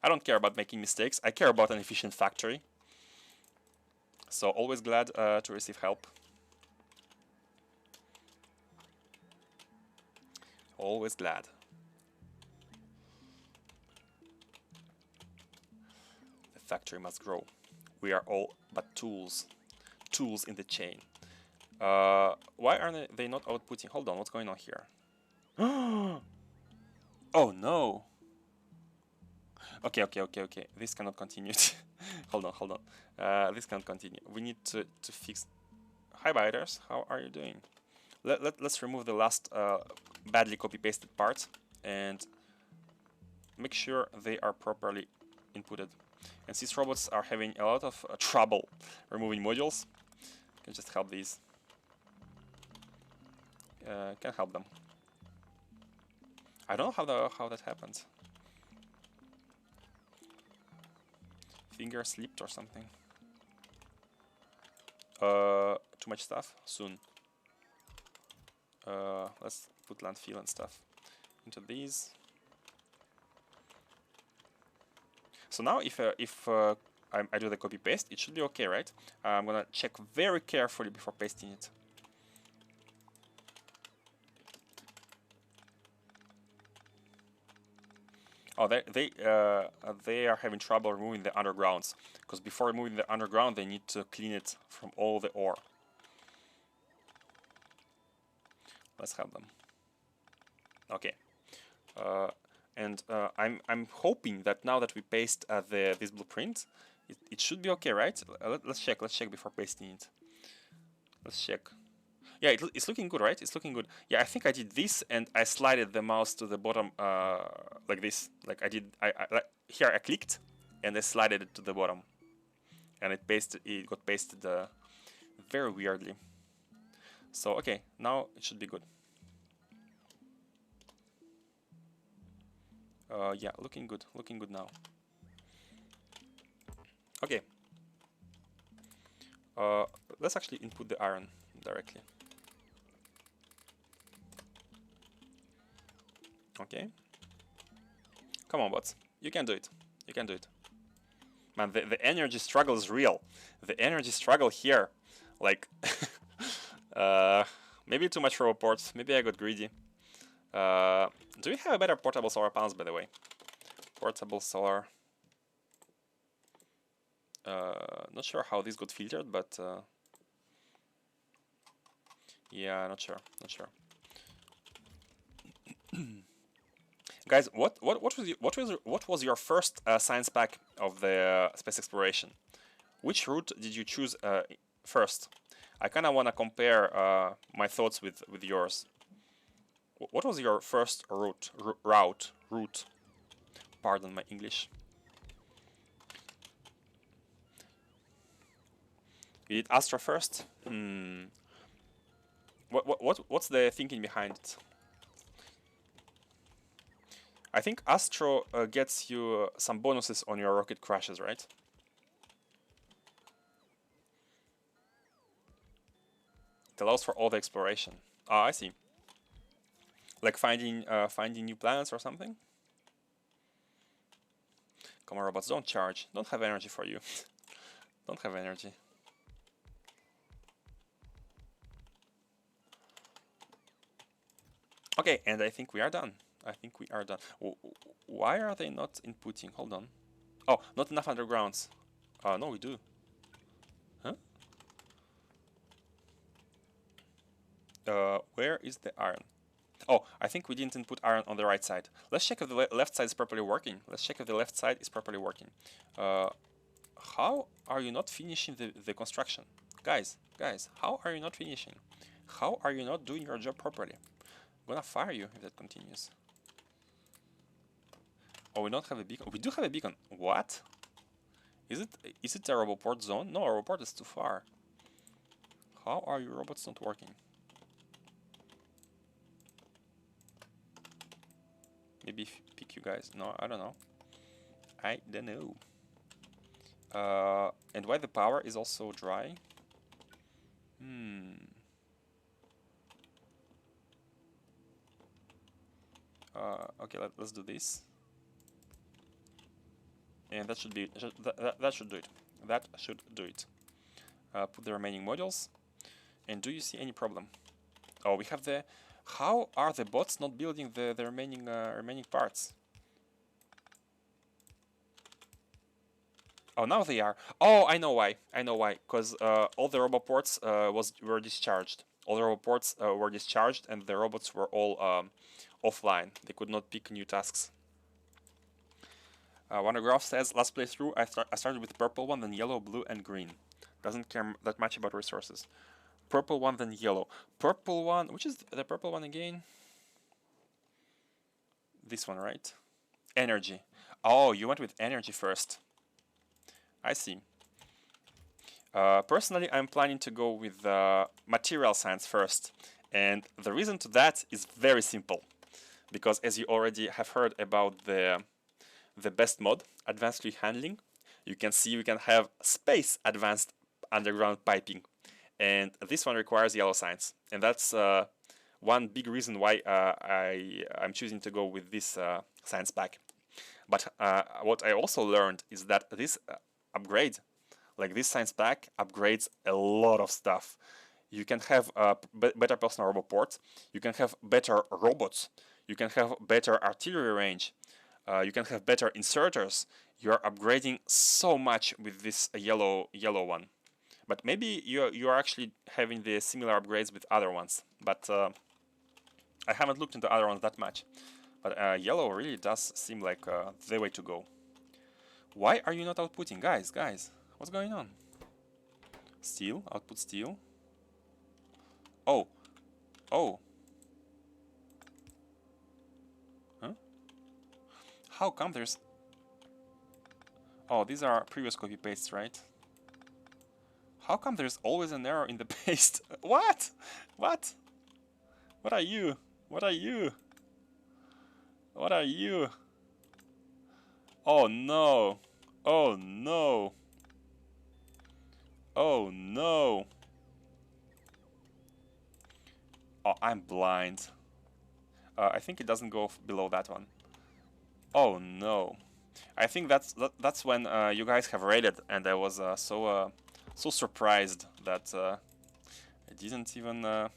I don't care about making mistakes. I care about an efficient factory. So always glad to receive help. Always glad. The factory must grow. We are all but tools. Tools in the chain. Why are they not outputting? Hold on, what's going on here? Oh no! Okay. This cannot continue. Hold on. This cannot continue. We need to fix... Hi biters, how are you doing? Let's remove the last badly copy-pasted part and make sure they are properly inputted. And since robots are having a lot of trouble removing modules, you can just help these. Can help them. I don't know how that happened. Finger slipped or something. Too much stuff? Soon. Let's put landfill and stuff into these. So now if I do the copy paste, it should be okay, right? I'm gonna check very carefully before pasting it. Oh, they are having trouble removing the undergrounds, because before removing the underground they need to clean it from all the ore. Let's help them. Okay, and I'm hoping that now that we paste this blueprint, it should be okay, right? Let's check before pasting it. Let's check. Yeah, it's looking good, right? It's looking good. Yeah, I think I did this and I slided the mouse to the bottom like this. Like I did, here I clicked and I slided it to the bottom, and it got pasted very weirdly. So okay, now it should be good. Yeah, looking good now. Okay. Let's actually input the iron directly. Okay. Come on, bots. You can do it. You can do it. Man, the energy struggle is real. The energy struggle here. Like, maybe too much for reports. Maybe I got greedy. Do we have a better portable solar panels, by the way? Portable solar. Not sure how this got filtered, but yeah, not sure. Guys, what was your first science pack of the space exploration? Which route did you choose first? I kind of want to compare my thoughts with yours. What was your first route? Pardon my English. You did Astra first? What's the thinking behind it? I think Astro gets you some bonuses on your rocket crashes, right? It allows for all the exploration. Ah, I see. Like finding new planets or something. Come on, robots, don't charge. Don't have energy for you. Don't have energy. Okay, and I think we are done. I think we are done. Why are they not inputting? Hold on. Oh, not enough undergrounds. No, we do. Huh? Where is the iron? Oh, I think we didn't input iron on the right side. Let's check if the left side is properly working. Let's check if the left side is properly working. How are you not finishing the construction? Guys, how are you not finishing? How are you not doing your job properly? I'm gonna fire you if that continues. Oh, we don't have a beacon. We do have a beacon. What? Is it a roboport zone? No, a roboport is too far. How are your robots not working? Maybe pick you guys. No, I don't know. I don't know. And why the power is also dry? Okay, let's do this. And that should be that should do it. That should do it. Put the remaining modules. And do you see any problem? Oh, we have the. How are the bots not building the remaining parts? Oh, now they are. Oh, I know why. I know why. Because all the roboports were discharged. All the roboports were discharged, and the robots were all offline. They could not pick new tasks. Wandergraph says, last playthrough I started with purple one, then yellow, blue, and green. Doesn't care that much about resources. Purple one, then yellow. Purple one, which is the purple one again? This one, right? Energy. Oh, you went with energy first. I see. Personally, I'm planning to go with material science first. And the reason to that is very simple. Because as you already have heard about the best mod, advanced fluid handling, you can see we can have space advanced underground piping. And this one requires yellow science. And that's one big reason why I'm choosing to go with this science pack. But what I also learned is that this upgrade, like this science pack, upgrades a lot of stuff. You can have better personal robot ports. You can have better robots. You can have better artillery range. You can have better inserters. You are upgrading so much with this yellow one. But maybe you are actually having the similar upgrades with other ones. But I haven't looked into other ones that much. But yellow really does seem like the way to go. Why are you not outputting? Guys, what's going on? Steel, output steel. Oh. Huh? How come there's... Oh, these are previous copy pastes, right? How come there's always an error in the paste? What? What? What are you? What are you? What are you? Oh no. Oh no. Oh no. Oh, I'm blind. I think it doesn't go below that one. Oh no. I think that's when you guys have raided, and I was so surprised that I didn't even.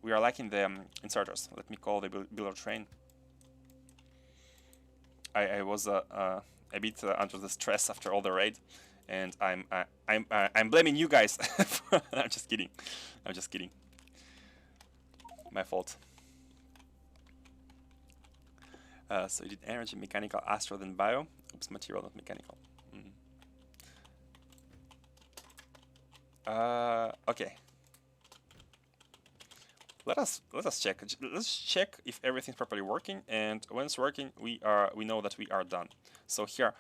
We are lacking the inserters. Let me call the builder train. I was a bit under the stress after all the raid, and I'm blaming you guys. I'm just kidding. I'm just kidding. My fault. So you did energy, mechanical, astro, then bio. Oops, material, not mechanical. Okay. Let us check. Let's check if everything's properly working, and when it's working, we know that we are done. So here,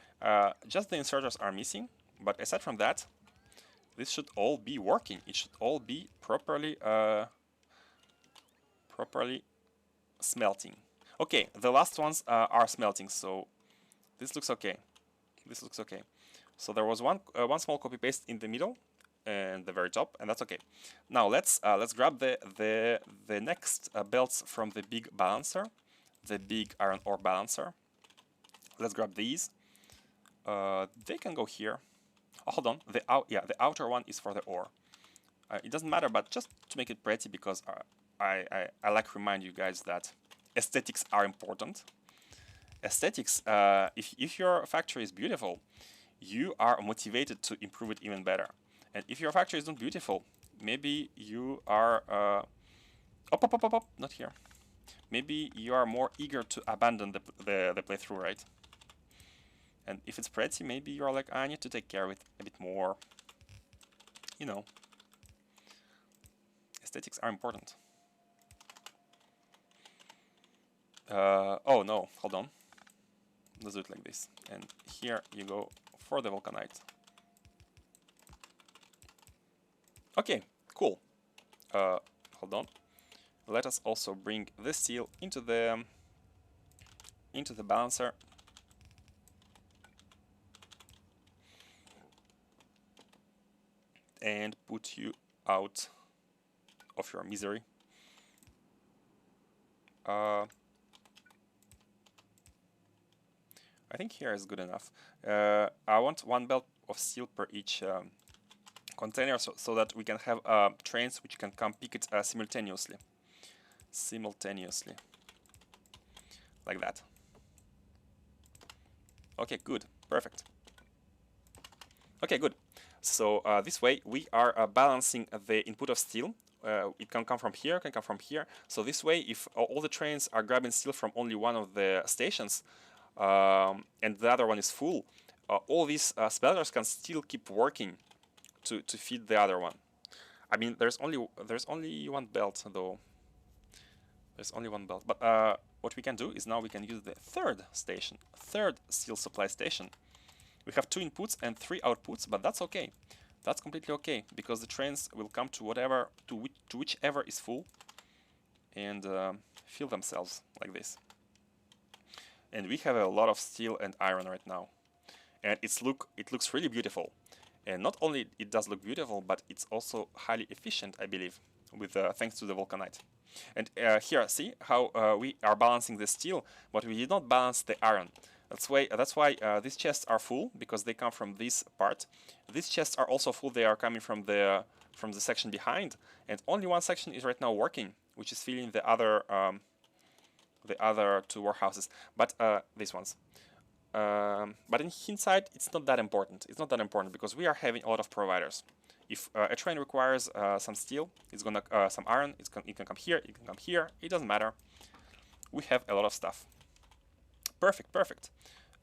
just the inserters are missing, but aside from that, this should all be working. It should all be properly smelting. Okay, the last ones are smelting, so this looks okay. This looks okay. So there was one small copy paste in the middle and the very top, and that's okay. Now let's grab the next belts from the big balancer, the big iron ore balancer. Let's grab these. They can go here. Oh, hold on. The outer one is for the ore. It doesn't matter, but just to make it pretty, because I like to remind you guys that aesthetics are important. Aesthetics, if your factory is beautiful, you are motivated to improve it even better. And if your factory is not beautiful, maybe you are not here. Maybe you are more eager to abandon the playthrough, right? And if it's pretty, maybe you're like, I need to take care of it a bit more. You know, aesthetics are important. Oh no, hold on. Let's do it like this. And here you go for the Vulcanite. Okay, cool. Hold on. Let us also bring the steel into the balancer. And put you out of your misery. I think here is good enough. I want one belt of steel per each container, so that we can have trains which can come pick it simultaneously. Like that. Okay, good, perfect. Okay, good. So this way we are balancing the input of steel. It can come from here, can come from here. So this way, if all the trains are grabbing steel from only one of the stations, and the other one is full, all these smelters can still keep working to feed the other one. I mean, there's only one belt though. There's only one belt. But what we can do is now we can use the third steel supply station. We have 2 inputs and 3 outputs, but that's okay. That's completely okay, because the trains will come to whichever is full and fill themselves like this. And we have a lot of steel and iron right now, and it looks really beautiful. And not only it does look beautiful, but it's also highly efficient, I believe, with thanks to the Vulcanite. And here, see how we are balancing the steel, but we did not balance the iron. That's why these chests are full, because they come from this part. These chests are also full. They are coming from the section behind, and only one section is right now working, which is filling the other 2 warehouses. But these ones. But in hindsight, it's not that important. It's not that important because we are having a lot of providers. If a train requires some steel, it's gonna some iron. It can come here. It can come here. It doesn't matter. We have a lot of stuff. Perfect, perfect.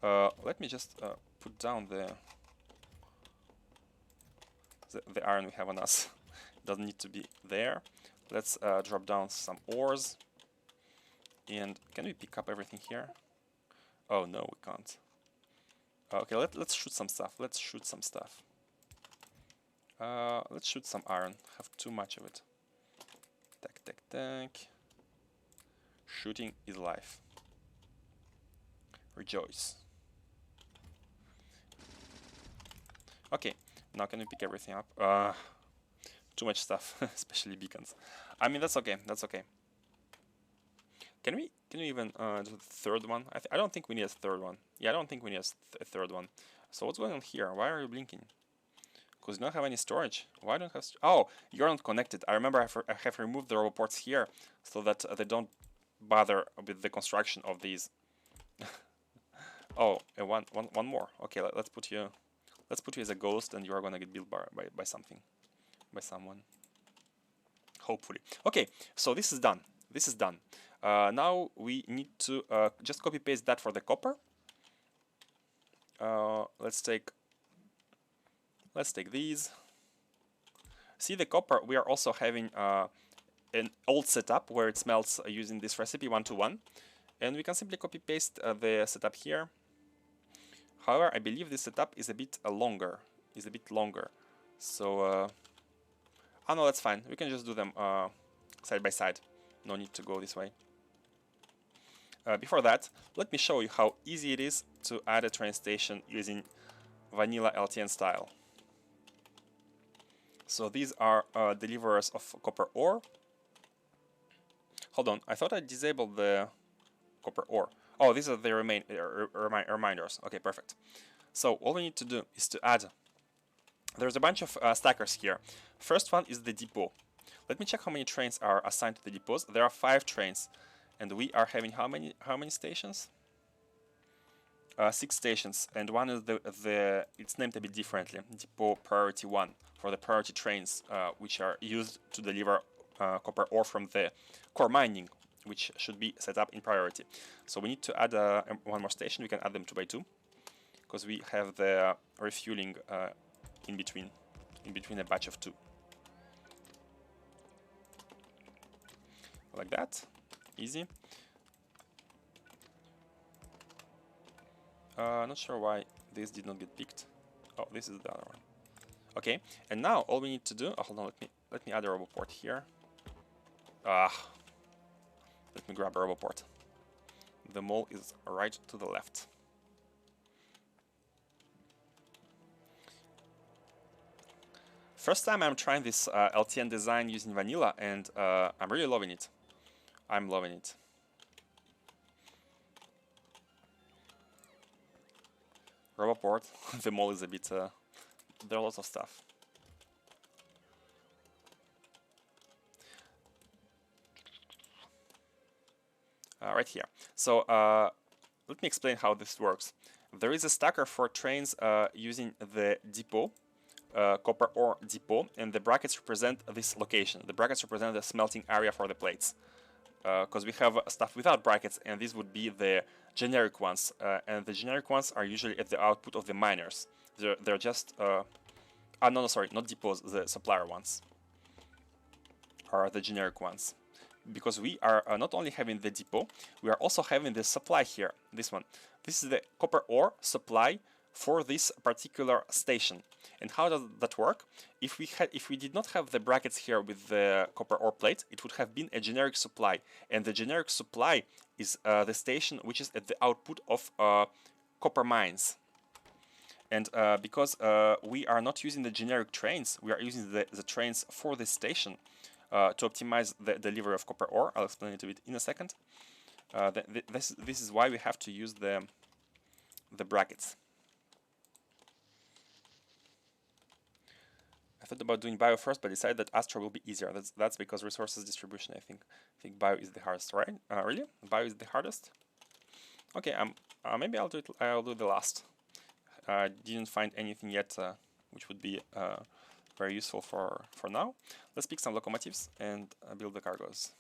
Let me just put down the iron we have on us. Doesn't need to be there. Let's drop down some ores. And can we pick up everything here? Oh no, we can't. Okay, let's shoot some stuff. Let's shoot some stuff. Let's shoot some iron. Have too much of it. Tack, tack, tack. Shooting is life. Rejoice. Okay, now can we pick everything up? Too much stuff, especially beacons. I mean, that's okay. That's okay. Can we even do the third one? I don't think we need a third one. Yeah, I don't think we need a third one. So what's going on here? Why are you blinking? Because you don't have any storage. Why don't have? Oh, you're not connected. I remember I have removed the roboports here so that they don't bother with the construction of these. Oh, one more. Okay, let's put you as a ghost, and you are gonna get built by something, by someone. Hopefully. Okay, so this is done. This is done. Now we need to just copy paste that for the copper. Let's take these. See the copper, we are also having an old setup where it smelts using this recipe 1-to-1, and we can simply copy paste the setup here. However, I believe this setup is a bit longer. So oh no, that's fine. We can just do them side by side. No need to go this way. before that, let me show you how easy it is to add a train station using vanilla LTN style. So these are deliverers of copper ore. Hold on, I thought I disabled the copper ore. Oh, these are the reminders. Okay, perfect. So all we need to do is to add. There's a bunch of stackers here. First one is the depot. Let me check how many trains are assigned to the depots. There are 5 trains, and we are having how many stations? 6 stations, and one is it's named a bit differently. Depot Priority 1 for the priority trains, which are used to deliver copper ore from the core mining, which should be set up in priority. So we need to add one more station. We can add them 2 by 2, because we have the refueling in between a batch of 2. Like that, easy. Not sure why this did not get picked. Oh, this is the other one. Okay, and now all we need to do. Oh, hold on, let me add a roboport here. Let me grab a roboport. The mole is right to the left. First time I'm trying this LTN design using vanilla, and I'm really loving it. I'm loving it. Roboport, the mole is a bit, there are lots of stuff. Right here. So let me explain how this works. There is a stacker for trains using the depot, copper ore depot, and the brackets represent this location. The brackets represent the smelting area for the plates. Because we have stuff without brackets, and these would be the generic ones, and the generic ones are usually at the output of the miners. They're just no, sorry, not depots. The supplier ones are the generic ones, because we are not only having the depot, we are also having the supply here. This one. This is the copper ore supply for this particular station. And how does that work? If we did not have the brackets here with the copper ore plate, it would have been a generic supply, and the generic supply is the station which is at the output of copper mines. And because we are not using the generic trains, we are using the trains for this station to optimize the delivery of copper ore. I'll explain it a bit in a second. This is why we have to use the brackets. I thought about doing bio first, but decided that Astra will be easier. That's because resources distribution. I think bio is the hardest, right? Really? Bio is the hardest? Okay. Maybe I'll do it. I'll do the last. Didn't find anything yet which would be very useful for now. Let's pick some locomotives and build the cargoes.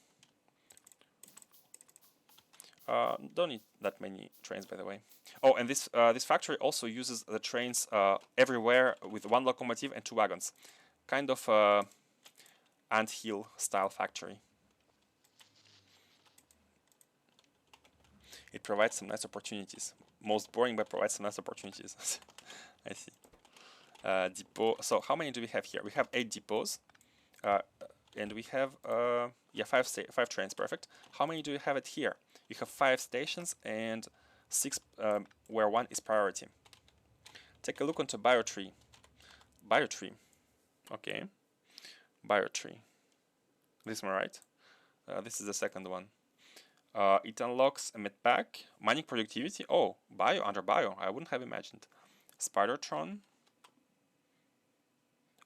Don't need that many trains, by the way. Oh, and this factory also uses the trains everywhere with 1 locomotive and 2 wagons. Kind of anthill style factory. It provides some nice opportunities. Most boring, but provides some nice opportunities. I see. Depot. So how many do we have here? We have 8 depots. And we have 5 trains. Perfect. How many do we have it here? You have 5 stations and 6 where 1 is priority. Take a look onto biotree. Biotree. Okay. Biotree. This one, right? This is the second one. It unlocks a medpack. Mining productivity. Oh, bio under bio. I wouldn't have imagined. Spidertron.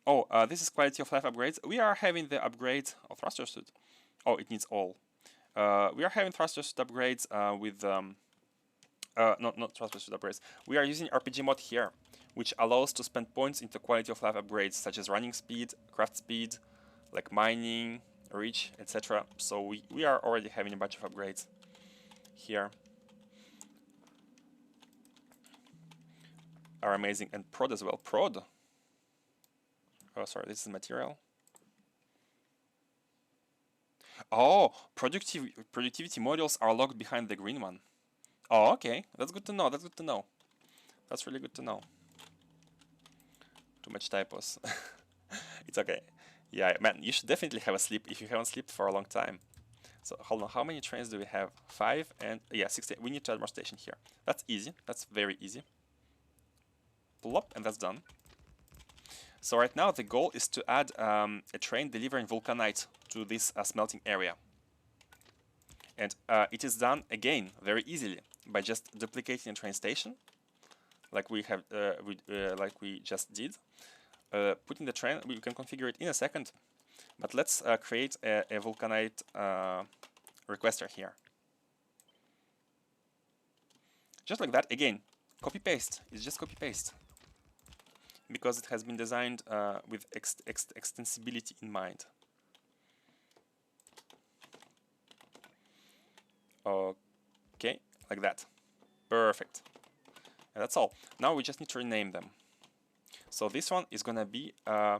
Oh, this is quality of life upgrades. We are having the upgrade of thruster suit. Oh, it needs all. We are having thruster suit upgrades with not thruster suit upgrades. We are using RPG mod here, which allows to spend points into quality of life upgrades such as running speed, craft speed, like mining, reach, etc. So we are already having a bunch of upgrades here. Are amazing, and prod as well. Prod. Oh, sorry, this is material. Oh, productivity modules are locked behind the green one. Oh, okay. That's good to know. That's good to know. That's really good to know. Too much typos. It's okay. Yeah, man, you should definitely have a sleep if you haven't slept for a long time. So hold on, how many trains do we have? 5 and yeah, 16. We need to add more station here. That's easy. That's very easy. Plop, and that's done. So right now the goal is to add a train delivering Vulcanite to this smelting area. And it is done again very easily by just duplicating a train station, like we have, like we just did. Putting the train, we can configure it in a second, but let's create a Vulcanite requester here. Just like that, again, copy paste. It's just copy paste because it has been designed with extensibility in mind. Okay, like that. Perfect. And that's all. Now we just need to rename them. So this one is gonna be oh,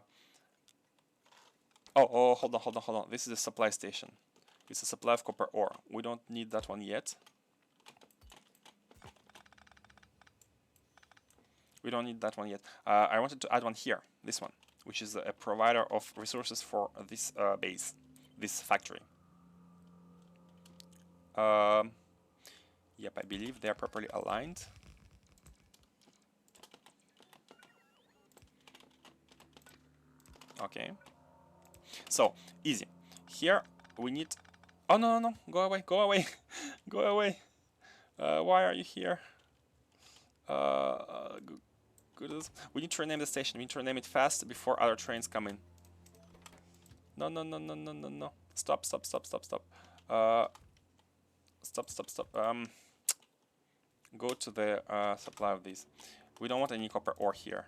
hold on. This is a supply station. It's a supply of copper ore. We don't need that one yet. We don't need that one yet. I wanted to add one here, this one, which is a provider of resources for this base, this factory. Yep, I believe they are properly aligned. Okay. So, easy. Here we need... Oh, no. Go away. Go away. Why are you here? Goodness. We need to rename the station. We need to rename it fast before other trains come in. No. Stop. Stop. Go to the supply of these. We don't want any copper ore here.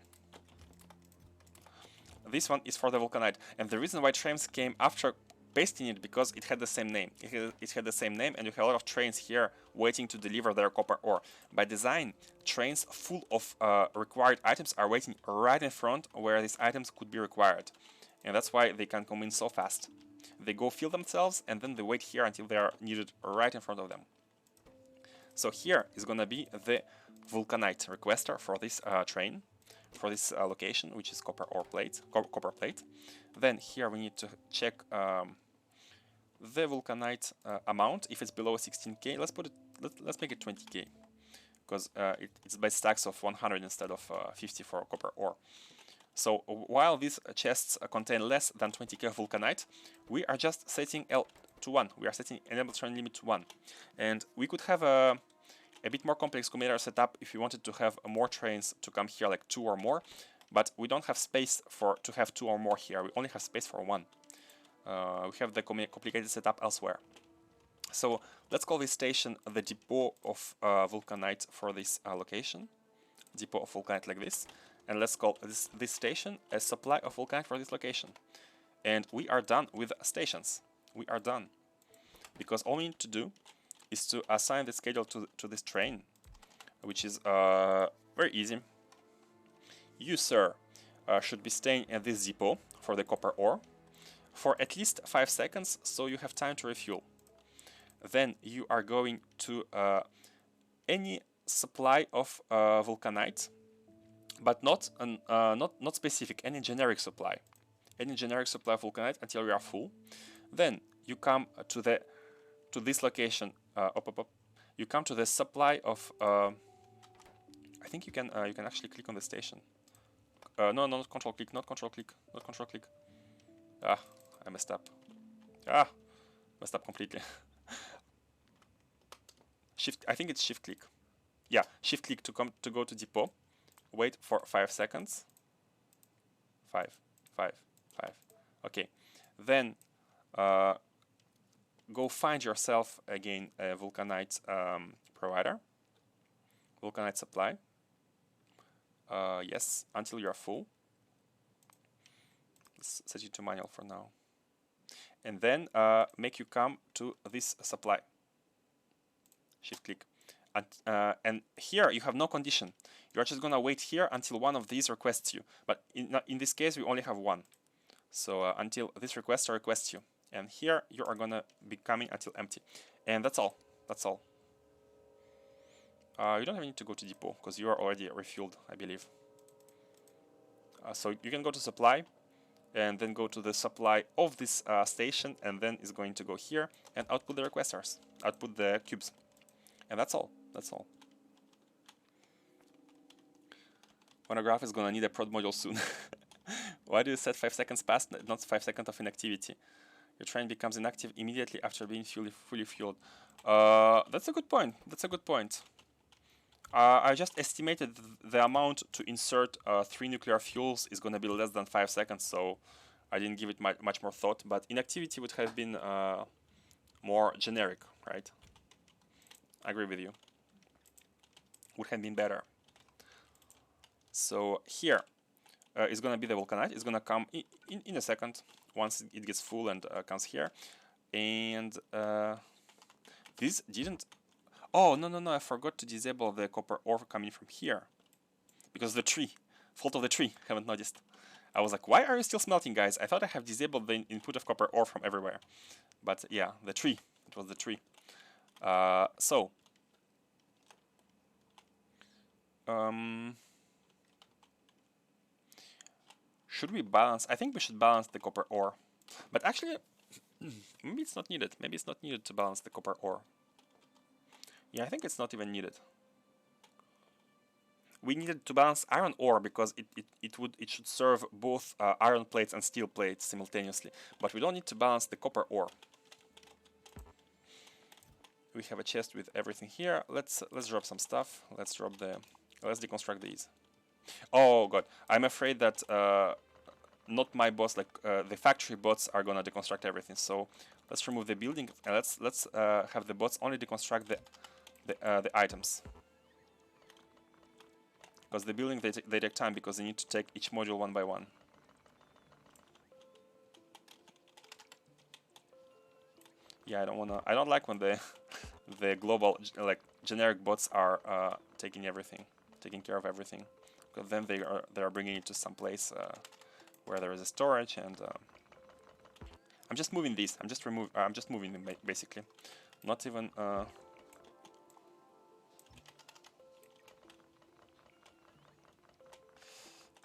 This one is for the Vulcanite, and the reason why trains came after pasting it because it had the same name. It had the same name, and you have a lot of trains here waiting to deliver their copper ore. By design, trains full of required items are waiting right in front where these items could be required, and that's why they can come in so fast. They go fill themselves, and then they wait here until they are needed right in front of them. So here is gonna be the Vulcanite requester for this train, for this location, which is copper plate. Then here we need to check the Vulcanite amount. If it's below 16k, let's make it 20k, because it's by stacks of 100 instead of 50 for copper ore. So while these chests contain less than 20k Vulcanite, we are just setting L to 1. We are setting enable train limit to 1, and we could have a bit more complex combinator setup if you wanted to have more trains to come here, like 2 or more, but we don't have space to have 2 or more here. We only have space for 1. We have the complicated setup elsewhere. So let's call this station the depot of Vulcanite for this location. Depot of Vulcanite like this. And let's call this station a supply of Vulcanite for this location. And we are done with stations. We are done. Because all we need to do is to assign the schedule to this train, which is very easy. You, sir, should be staying at this depot for the copper ore for at least 5 seconds, so you have time to refuel. Then you are going to any supply of Vulcanite, but not specific, any generic supply. Any generic supply of Vulcanite until you are full. Then you come to this location. You come to the supply of. I think you can actually click on the station. No, not control click. Ah, I messed up. Messed up completely. Shift. I think it's shift click. Yeah, shift click to go to depot. Wait for 5 seconds. 5. Okay. Then go find yourself again a Vulcanite provider. Vulcanite supply. Yes, until you're full. Let's set you to manual for now. And then make you come to this supply. Shift click. And here you have no condition. You're just gonna wait here until one of these requests you. But in this case, we only have one. So until this requester requests you. And here you are gonna be coming until empty. And that's all. You don't even need to go to depot because you are already refueled, I believe. So you can go to supply, and then go to the supply of this station, and then it's going to go here and output the requesters, output the cubes, and that's all. That's all. Monograph is gonna need a prod module soon. Why do you set 5 seconds past, not 5 seconds of inactivity? Your train becomes inactive immediately after being fully fueled. That's a good point. That's a good point. I just estimated the amount to insert 3 nuclear fuels is going to be less than 5 seconds, so I didn't give it much more thought. But inactivity would have been more generic, right? I agree with you. Would have been better. So here is going to be the Vulcanite. It's going to come in a second once it gets full and comes here. And this didn't... Oh, no, I forgot to disable the copper ore coming from here. Because the tree. Fault of the tree. Haven't noticed. I was like, why are you still smelting, guys? I thought I have disabled the input of copper ore from everywhere. But yeah, the tree. It was the tree. Should we balance? I think we should balance the copper ore. But actually, maybe it's not needed. Maybe it's not needed to balance the copper ore. Yeah, I think it's not even needed. We needed to balance iron ore because it should serve both iron plates and steel plates simultaneously. But we don't need to balance the copper ore. We have a chest with everything here. Let's drop some stuff. Let's deconstruct these. Oh god, I'm afraid that not my bots, like the factory bots, are gonna deconstruct everything. So let's remove the building and let's have the bots only deconstruct the items. Because the building they take time because they need to take each module one by one. Yeah, I don't like when the global generic bots are taking care of everything. Because then they are bringing it to some place where there is a storage, and I'm just moving these. I'm just moving them basically. Not even.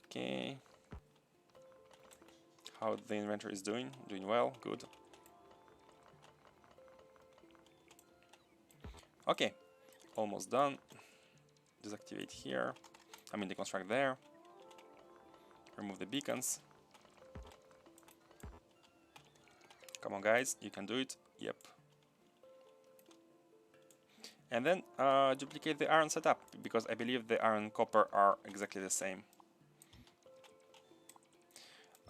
Okay. How the inventory is doing? Doing well. Good. Okay. Almost done. Deactivate here. I mean, deconstruct there. Remove the beacons. Come on, guys. You can do it. Yep. And then duplicate the iron setup, because I believe the iron and copper are exactly the same.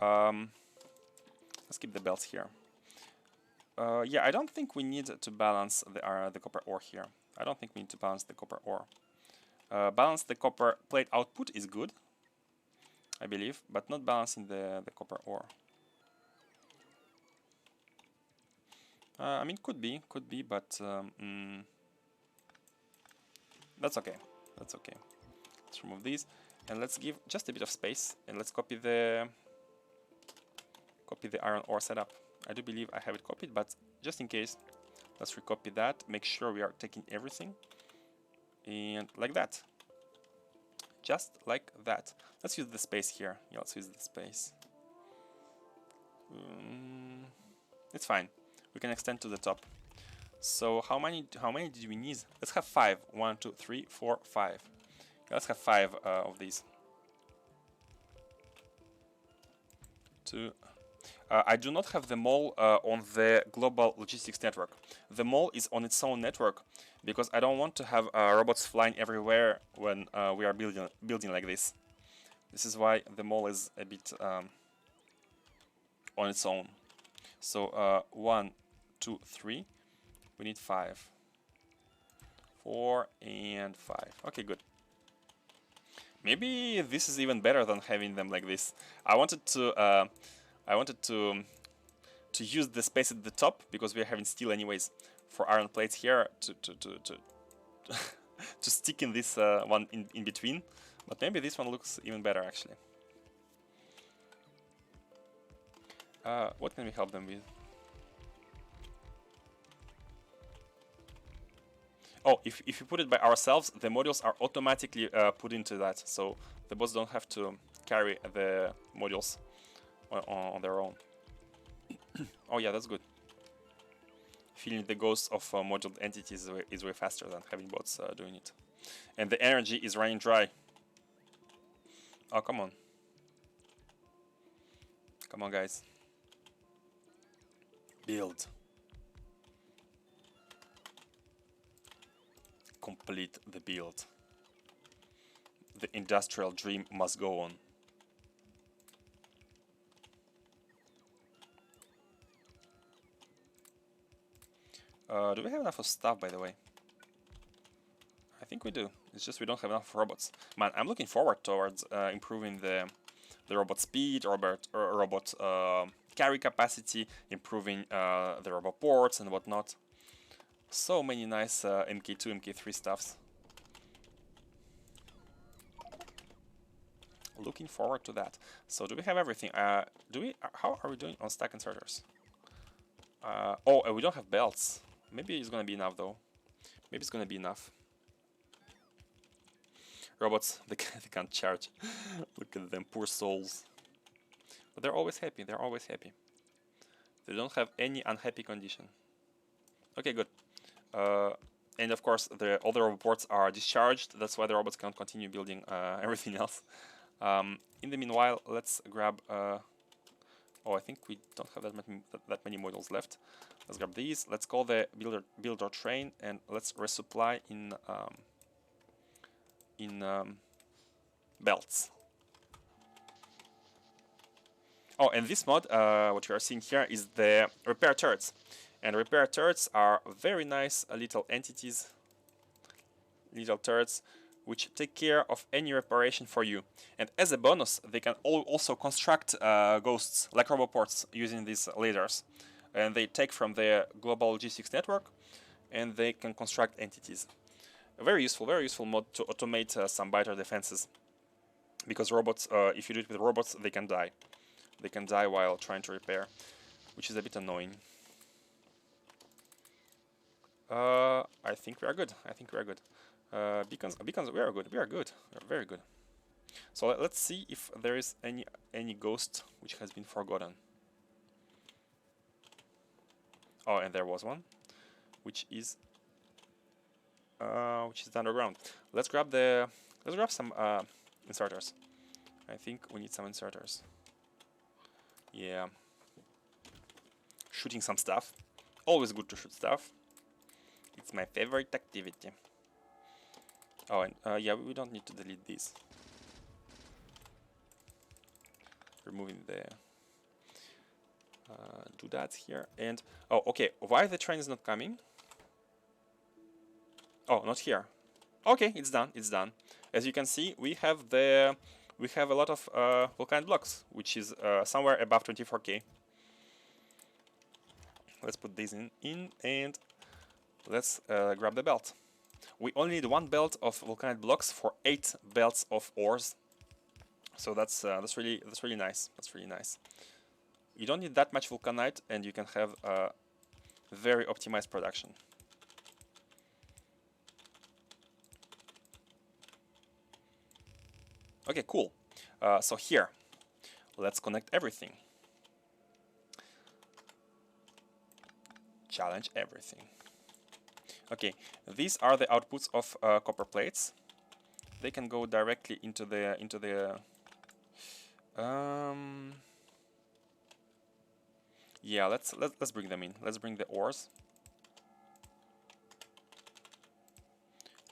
Let's keep the belts here. Yeah, I don't think we need to balance the copper ore here. I don't think we need to balance the copper ore. Balance the copper plate output is good, I believe, but not balancing the copper ore. I mean, could be, but that's okay. That's okay. Let's remove these and let's give just a bit of space and let's copy the iron ore setup. I do believe I have it copied, but just in case, let's recopy that. Make sure we are taking everything, and like that. Just like that. Let's use the space here. Yeah, let's use the space. It's fine. We can extend to the top. So how many did we need? Let's have 5. 1, 2, 3, 4, 5. Yeah, let's have 5 of these. 2. I do not have the mall on the global logistics network. The mall is on its own network because I don't want to have robots flying everywhere when we are building like this. This is why the mall is a bit on its own. So 1, 2, 3. We need 5. 4 and 5. Okay, good. Maybe this is even better than having them like this. I wanted to use the space at the top because we are having steel anyways for iron plates here to stick in this one in between, but maybe this one looks even better actually. What can we help them with? Oh, if you put it by ourselves, the modules are automatically put into that, so the bots don't have to carry the modules on their own. Oh yeah, that's good. Feeling the ghosts of modeled entities is way faster than having bots doing it. And the energy is running dry. Oh, come on. Come on, guys. Build. Complete the build. The industrial dream must go on. Do we have enough of stuff, by the way? I think we do. It's just we don't have enough robots. Man, I'm looking forward towards improving the robot speed, robot carry capacity, improving the robot ports and whatnot. So many nice MK2, MK3 stuffs. Looking forward to that. So do we have everything? How are we doing on stack inserters? We don't have belts. Maybe it's gonna be enough though. Maybe it's gonna be enough. Robots, they can't charge. Look at them, poor souls. But they're always happy. They're always happy. They don't have any unhappy condition. Okay, good. And of course, all the robot ports are discharged. That's why the robots can't continue building everything else. In the meanwhile, let's grab. I think we don't have that many models left. Let's grab these. Let's call the builder train and let's resupply in belts. Oh, and this mod, what you are seeing here is the repair turrets. And repair turrets are very nice little entities, little turrets, which take care of any reparation for you. And as a bonus, they can also construct ghosts, like roboports, using these lasers. And they take from the global logistics network, and they can construct entities. A very useful mod to automate some biter defenses. Because robots, if you do it with robots, they can die. They can die while trying to repair, which is a bit annoying. I think we are good. Beacons, we are good. We are very good. So let's see if there is any ghost which has been forgotten. Oh, and there was one, which is underground. Let's grab some inserters. I think we need some inserters. Yeah. Shooting some stuff. Always good to shoot stuff. It's my favorite activity. Oh, and yeah, we don't need to delete these. Removing the doodads here. And oh, okay. Why the train is not coming? Oh, not here. Okay, it's done. It's done. As you can see, we have a lot of Vulcanite blocks, which is somewhere above 24k. Let's put these in and let's grab the belt. We only need 1 belt of Vulcanite blocks for 8 belts of ores. So that's really nice. That's really nice. You don't need that much Vulcanite, and you can have very optimized production. Okay, cool. So here, let's connect everything. Challenge everything. Okay, these are the outputs of copper plates. They can go directly into the yeah, let's bring them in. Let's bring the ores.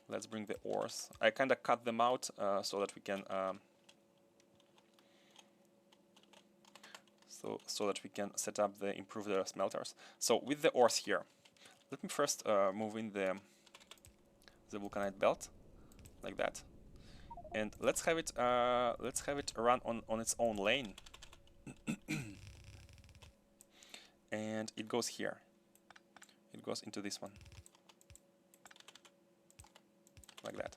Let's bring the ores. I kind of cut them out so that we can so that we can set up the improved smelters. So with the ores here, let me first move in the Vulcanite belt like that, and let's have it run on its own lane. And it goes here. It goes into this one. Like that.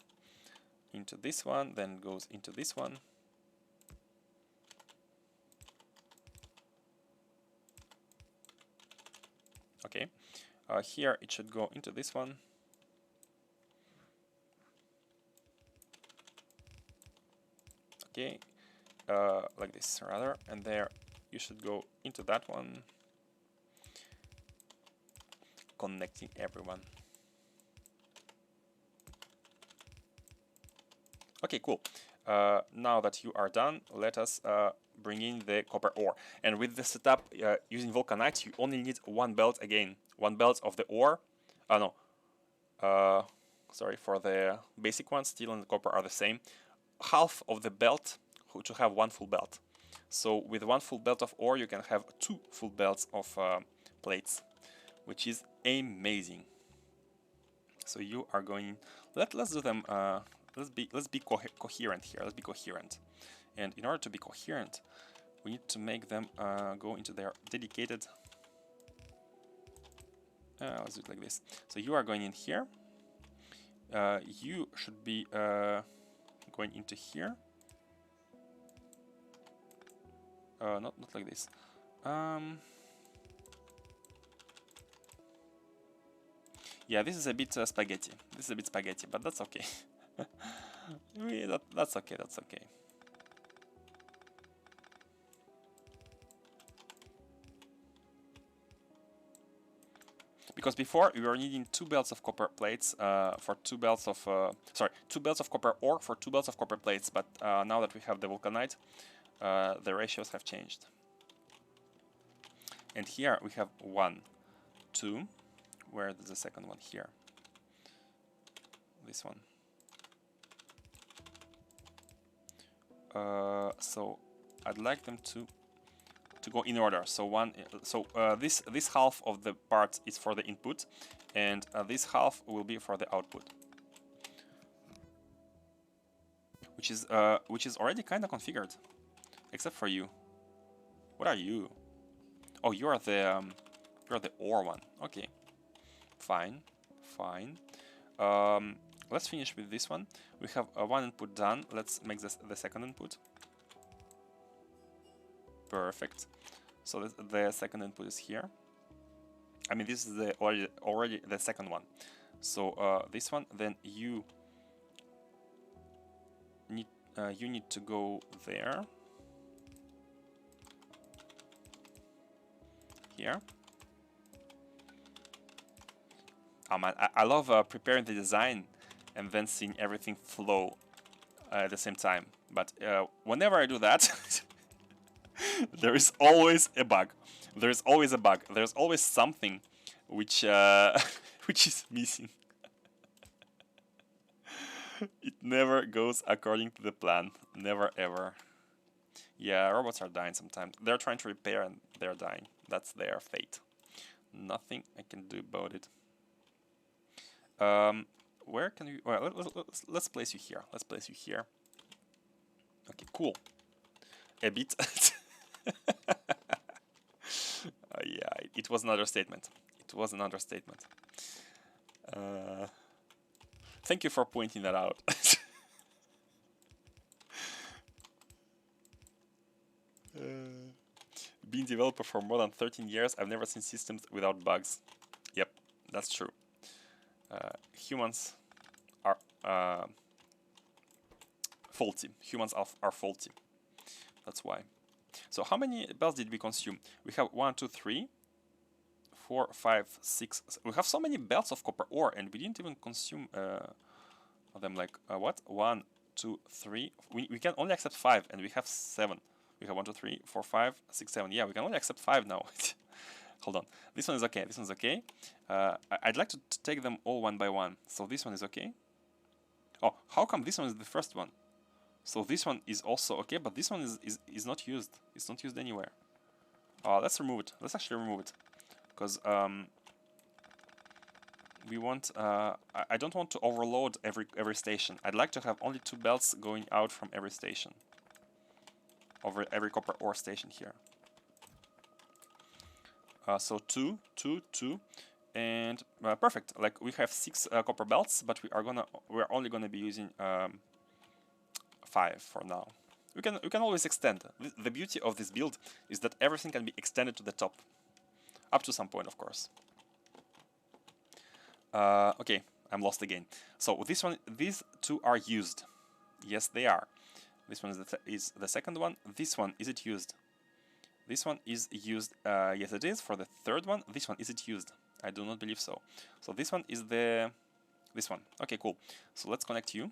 Into this one, then goes into this one. Okay. Here it should go into this one. Okay. Like this rather. And there you should go into that one, connecting everyone. Okay, cool. Now that you are done, let us bring in the copper ore. And with the setup using Vulcanite, you only need one belt again. One belt of the ore. Sorry, for the basic one, steel and copper are the same. Half of the belt to have one full belt. So with one full belt of ore, you can have 2 full belts of plates, which is amazing. So you are going. Let's do them. Let's be coherent here. Let's be coherent. And in order to be coherent, we need to make them go into their dedicated. Let's do it like this. So you are going in here. You should be going into here. Not like this. Yeah, this is a bit spaghetti. This is a bit spaghetti, but that's okay. That's okay. That's okay. Because before we were needing 2 belts of copper plates for 2 belts of 2 belts of copper ore for 2 belts of copper plates. But now that we have the Vulcanite, the ratios have changed. And here we have 1, 2. Where is the second one? Here. This one. So I'd like them to go in order. So this half of the part is for the input, and this half will be for the output, which is already kind of configured, except for you. What are you? Oh, you are the ore one. Okay, fine. Let's finish with this one. We have one input done. Let's make this the second input. Perfect. So the second input is here. I mean, this is the already the second one. So this one, then you need to go there. Here. Oh man, I love preparing the design and then seeing everything flow at the same time. But whenever I do that, there is always a bug. There's always a bug. There's always something which which is missing. It never goes according to the plan. Never ever. Yeah, robots are dying sometimes. They're trying to repair and they're dying. That's their fate. Nothing I can do about it. Where can we? Well, let's place you here. Let's place you here. Okay, cool. A bit. Yeah, it was another statement. It was another statement. Thank you for pointing that out. Being developer for more than 13 years, I've never seen systems without bugs. Yep, that's true. Humans are faulty. Humans are faulty. That's why. So how many belts did we consume? We have 1, 2, 3, 4, 5, 6. We have so many belts of copper ore, and we didn't even consume them. Like what? 1, 2, 3. We can only accept 5, and we have 7. We have 1, 2, 3, 4, 5, 6, 7. Yeah, we can only accept 5 now. Hold on. This one is okay. This one's okay. I'd like to take them all one by one. So this one is okay. Oh, how come this one is the first one? So this one is also okay, but this one is not used. It's not used anywhere. Let's remove it. Let's actually remove it, because we want. I don't want to overload every station. I'd like to have only 2 belts going out from every station. Over every copper ore station here. So 2, 2, 2, and perfect. Like we have 6 copper belts, but we're only gonna be using 5 for now. We can always extend. The beauty of this build is that everything can be extended to the top, up to some point, of course. Okay, I'm lost again. So these 2 are used. Yes, they are. This one is the second one. This one, is it used? This one is used. Yes, it is. For the third one, this one, is it used? I do not believe so. So this one is this one. Okay, cool. So let's connect you.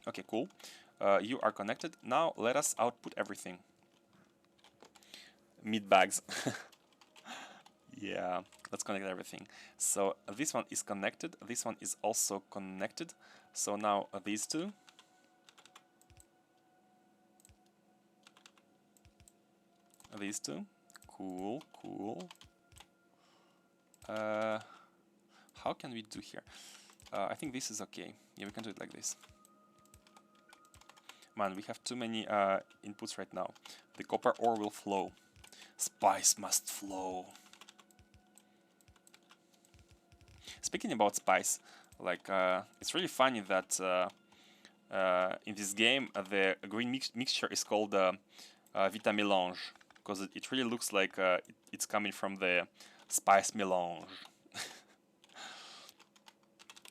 Okay, cool. You are connected. Now let us output everything. Meat bags. Yeah, let's connect everything. So this one is connected. This one is also connected. So now these two. These two. Cool, cool. How can we do here? I think this is okay. Yeah, we can do it like this. Man, we have too many inputs right now. The copper ore will flow. Spice must flow. Speaking about spice, like it's really funny that in this game the green mixture is called Vita Melange, because it really looks like it's coming from the spice melange,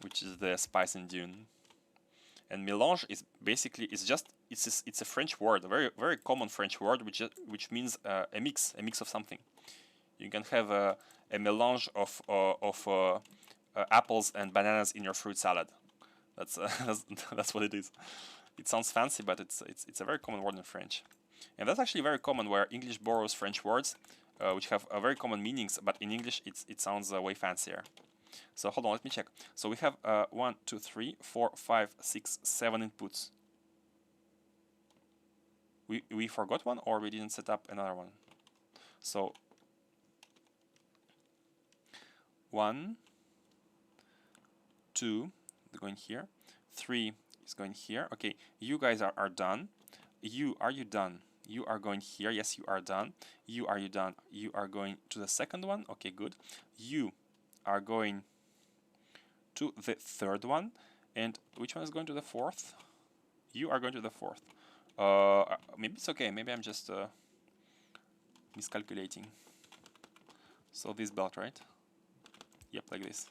which is the spice in Dune. And melange is basically it's a French word, a very common French word, which means a mix of something. You can have a melange of apples and bananas in your fruit salad. That's that's what it is. It sounds fancy, but it's a very common word in French, and that's actually very common where English borrows French words, which have very common meanings, but in English it sounds way fancier. So hold on, let me check. So we have 1, 2, 3, 4, 5, 6, 7 inputs. We forgot one, or we didn't set up another one. So 1, 2 is going here, 3 is going here. Okay, you guys are done. Are you done? You are going here. Yes, you are done. Are you done? You are going to the second one. Okay, good. You are going to the third one. And which one is going to the fourth? You are going to the fourth. Maybe it's okay. Maybe I'm just miscalculating. So this belt, right? Yep, like this.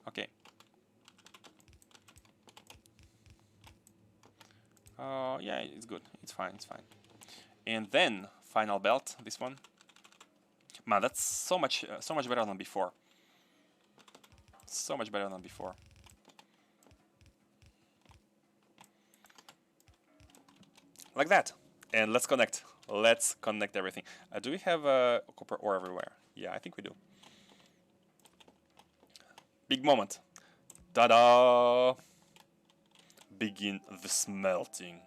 Okay. Yeah, it's good. It's fine. It's fine. And then final belt. This one. Man, that's so much better than before. So much better than before. Like that. And let's connect. Let's connect everything. Do we have copper ore everywhere? Yeah, I think we do. Big moment. Ta-da! Begin the smelting.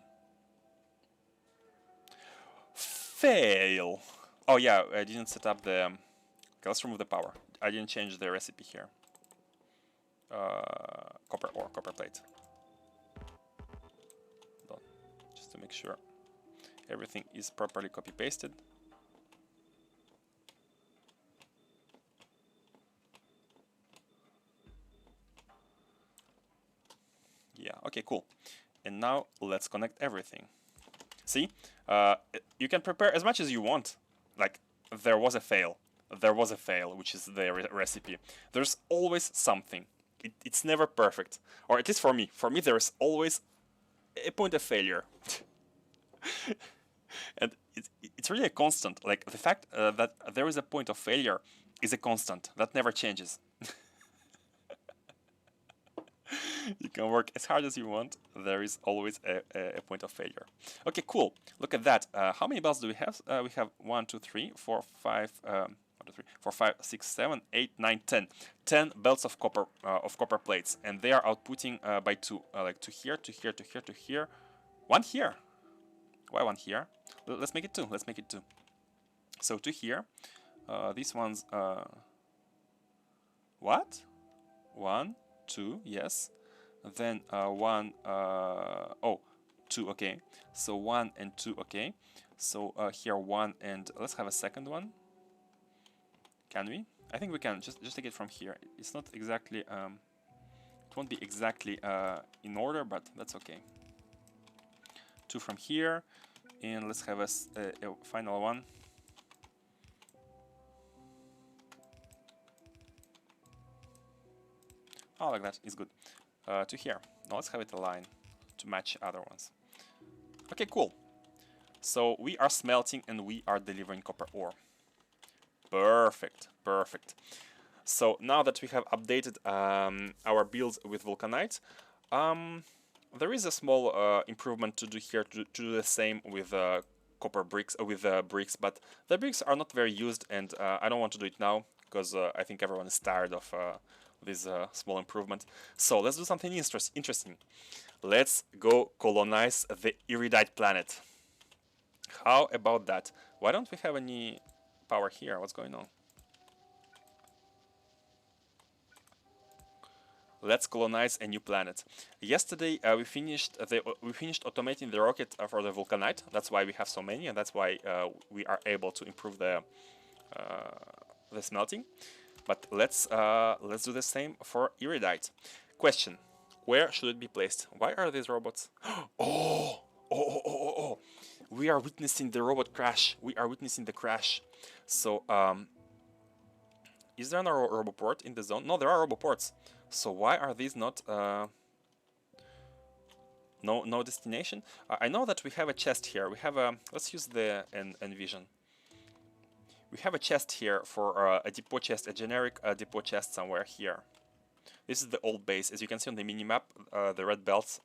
Fail! Oh yeah, I didn't set up the... Okay, let's remove the power. I didn't change the recipe here. Copper ore, copper plate. Done. Just to make sure everything is properly copy-pasted. Yeah, okay, cool. And now let's connect everything. See, you can prepare as much as you want. Like, there was a fail. There was a fail, which is the recipe. There's always something. It's never perfect. Or at least for me. For me, there is always a point of failure. And it's really a constant. Like, the fact that there is a point of failure is a constant. That never changes. You can work as hard as you want. There is always a point of failure. Okay, cool. Look at that. How many belts do we have? We have 1, 2, 3, 4, 5, 1, 2, 3, 4, 5, 6, 7, 8, 9, 10. 10 belts of copper plates, and they are outputting by 2, like to here, to here, to here, to here. 1 here. Why 1 here? Let's make it 2. Let's make it 2. So 2 here. These ones. What? 1, 2. Yes. Then 1. Oh, 2. Okay. So 1 and 2. Okay. So here 1 and let's have a second one. Can we? I think we can. Just take it from here. It's not exactly. It won't be exactly in order, but that's okay. 2 from here, and let's have a final one. Oh, like that is good. To here. Now let's have it align to match other ones. Okay, cool. So we are smelting and we are delivering copper ore. Perfect, perfect. So now that we have updated our builds with Vulcanite, there is a small improvement to do here to do the same with copper bricks, with bricks, but the bricks are not very used, and I don't want to do it now because I think everyone is tired of this small improvement. So let's do something interesting. Let's go colonize the Iridite planet. How about that? Why don't we have any power here? What's going on? Let's colonize a new planet. Yesterday we finished automating the rocket for the Vulcanite. That's why we have so many, and that's why we are able to improve the smelting. But let's do the same for Iridite. Question: where should it be placed? Why are these robots? Oh! We are witnessing the robot crash. We are witnessing the crash. So is there no roboport in the zone? No, there are roboports. So why are these not no destination? I know that we have a chest here. We have a, let's use the envision. We have a chest here for a depot chest, a generic depot chest somewhere here. This is the old base. As you can see on the minimap, the red belts,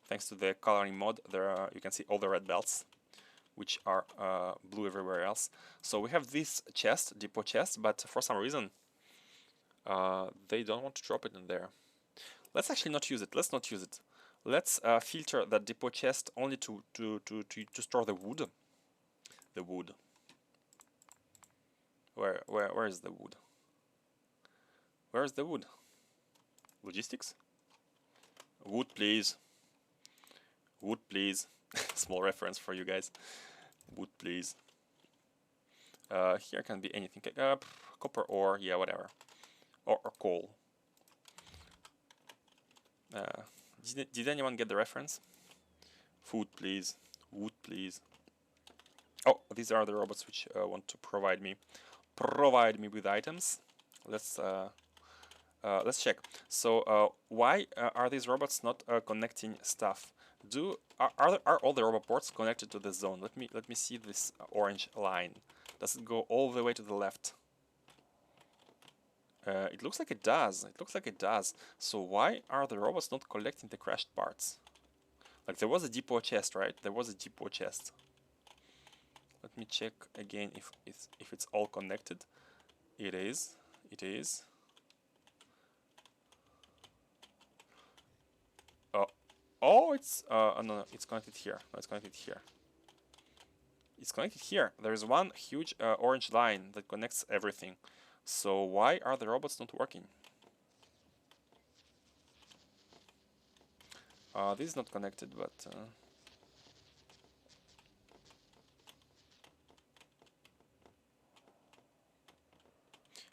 thanks to the coloring mod, there you can see all the red belts, which are blue everywhere else. So we have this chest, depot chest, but for some reason they don't want to drop it in there. Let's actually not use it. Let's not use it. Let's filter that depot chest only to store the wood. The wood. Where is the wood? Where is the wood? Logistics? Wood, please. Wood, please. Small reference for you guys. Wood, please. Here can be anything. Copper ore, yeah, whatever. Or coal. Did anyone get the reference? Food, please. Wood, please. Oh, these are the robots which want to provide me with items. Let's check. So why are these robots not connecting stuff? Are all the robot ports connected to the zone? Let me see this orange line. Does it go all the way to the left? It looks like it does. It looks like it does. So why are the robots not collecting the crashed parts? Like there was a depot chest, right? There was a depot chest. Let me check again if it's all connected. It is. It is. Oh, it's no, it's connected here. No, it's connected here. It's connected here. There is one huge orange line that connects everything. So why are the robots not working? This is not connected, but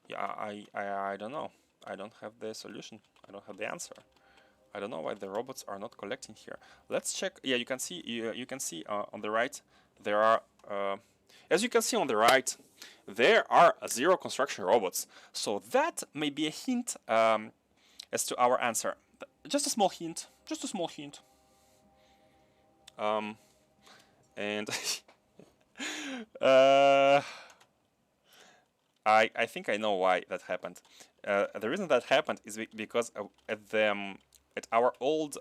yeah, I don't know. I don't have the solution. I don't have the answer. I don't know why the robots are not collecting here. Let's check. Yeah, you can see on the right there are as you can see on the right there are 0 construction robots. So that may be a hint as to our answer. Just a small hint. Just a small hint. And I think I know why that happened. The reason that happened is because at our old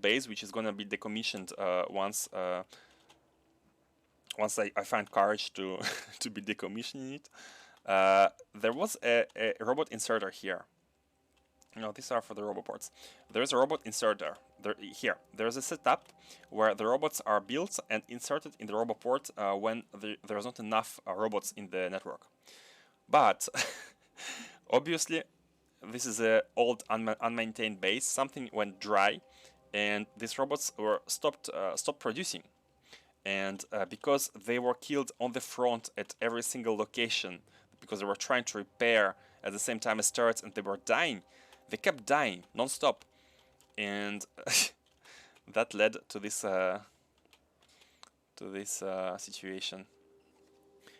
base, which is gonna be decommissioned once I find courage to to be decommissioning it, there was a robot inserter here. No, these are for the roboports. There's a robot inserter here. There's a setup where the robots are built and inserted in the roboport when there's not enough robots in the network. But obviously, this is an old unmaintained base. Something went dry, and these robots were stopped producing. And because they were killed on the front at every single location, because they were trying to repair at the same time as turrets, and they were dying, they kept dying non-stop, and that led to this situation.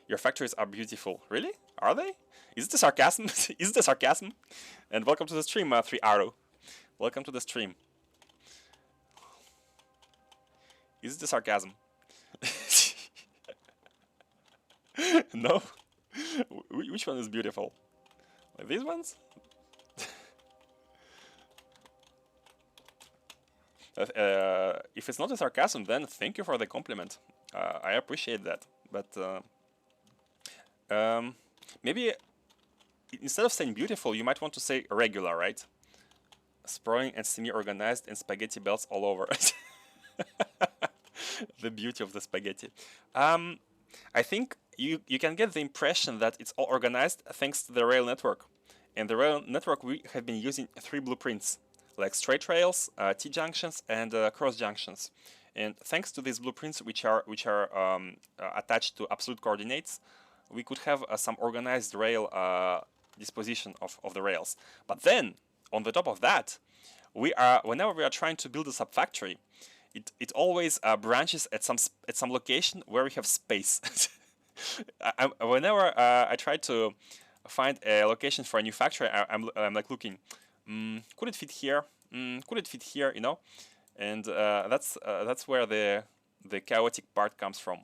Your factories are beautiful. Really? Are they? Is it a sarcasm? Is it a sarcasm? And welcome to the stream, 3Arrow. Welcome to the stream. Is it a sarcasm? No? Which one is beautiful? Like these ones? If it's not a sarcasm, then thank you for the compliment. I appreciate that. But maybe instead of saying beautiful, you might want to say regular, right? Sprawling and semi-organized and spaghetti belts all over. The beauty of the spaghetti. I think you can get the impression that it's all organized thanks to the rail network. And the rail network, we have been using 3 blueprints, like straight rails, T-junctions, and cross junctions. And thanks to these blueprints, which are attached to absolute coordinates, we could have some organized rail disposition of the rails. But then, on the top of that, whenever we are trying to build a subfactory, it always branches at some location where we have space. Whenever I try to find a location for a new factory, I'm like looking, could it fit here? Could it fit here? You know, and that's where the chaotic part comes from.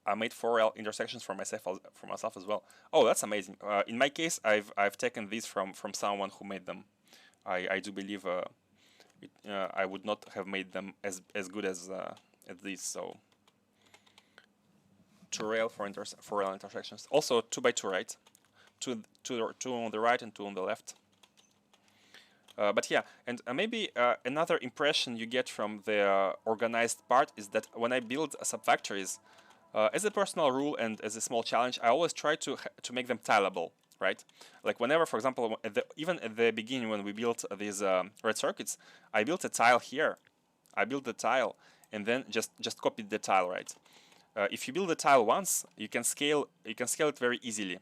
I made 4 rail intersections for myself as well. Oh, that's amazing. In my case, I've taken these from someone who made them. I do believe I would not have made them as good as these. So 2 rail for rail intersections. Also 2x2, right? Two on the right and 2 on the left. But yeah, and maybe another impression you get from the organized part is that when I build subfactories, as a personal rule and as a small challenge, I always try to make them tileable, right? Like whenever, for example, even at the beginning when we built these red circuits, I built a tile here. I built the tile and then just copied the tile, right? If you build a tile once, you can scale it very easily.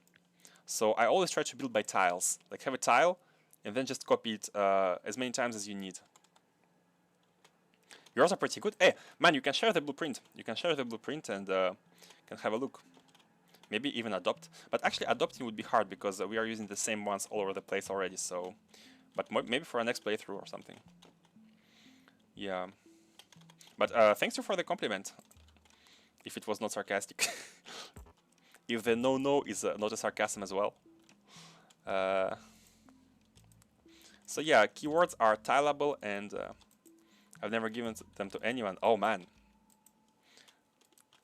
So I always try to build by tiles. Like have a tile and then just copy it as many times as you need. Yours are pretty good. Hey, man, you can share the blueprint. You can share the blueprint and can have a look. Maybe even adopt. But actually, adopting would be hard because we are using the same ones all over the place already. So, but maybe for a next playthrough or something. Yeah. But thanks you for the compliment. If it was not sarcastic. If the no is not a sarcasm as well. So yeah, keywords are tileable and I've never given them to anyone. Oh man,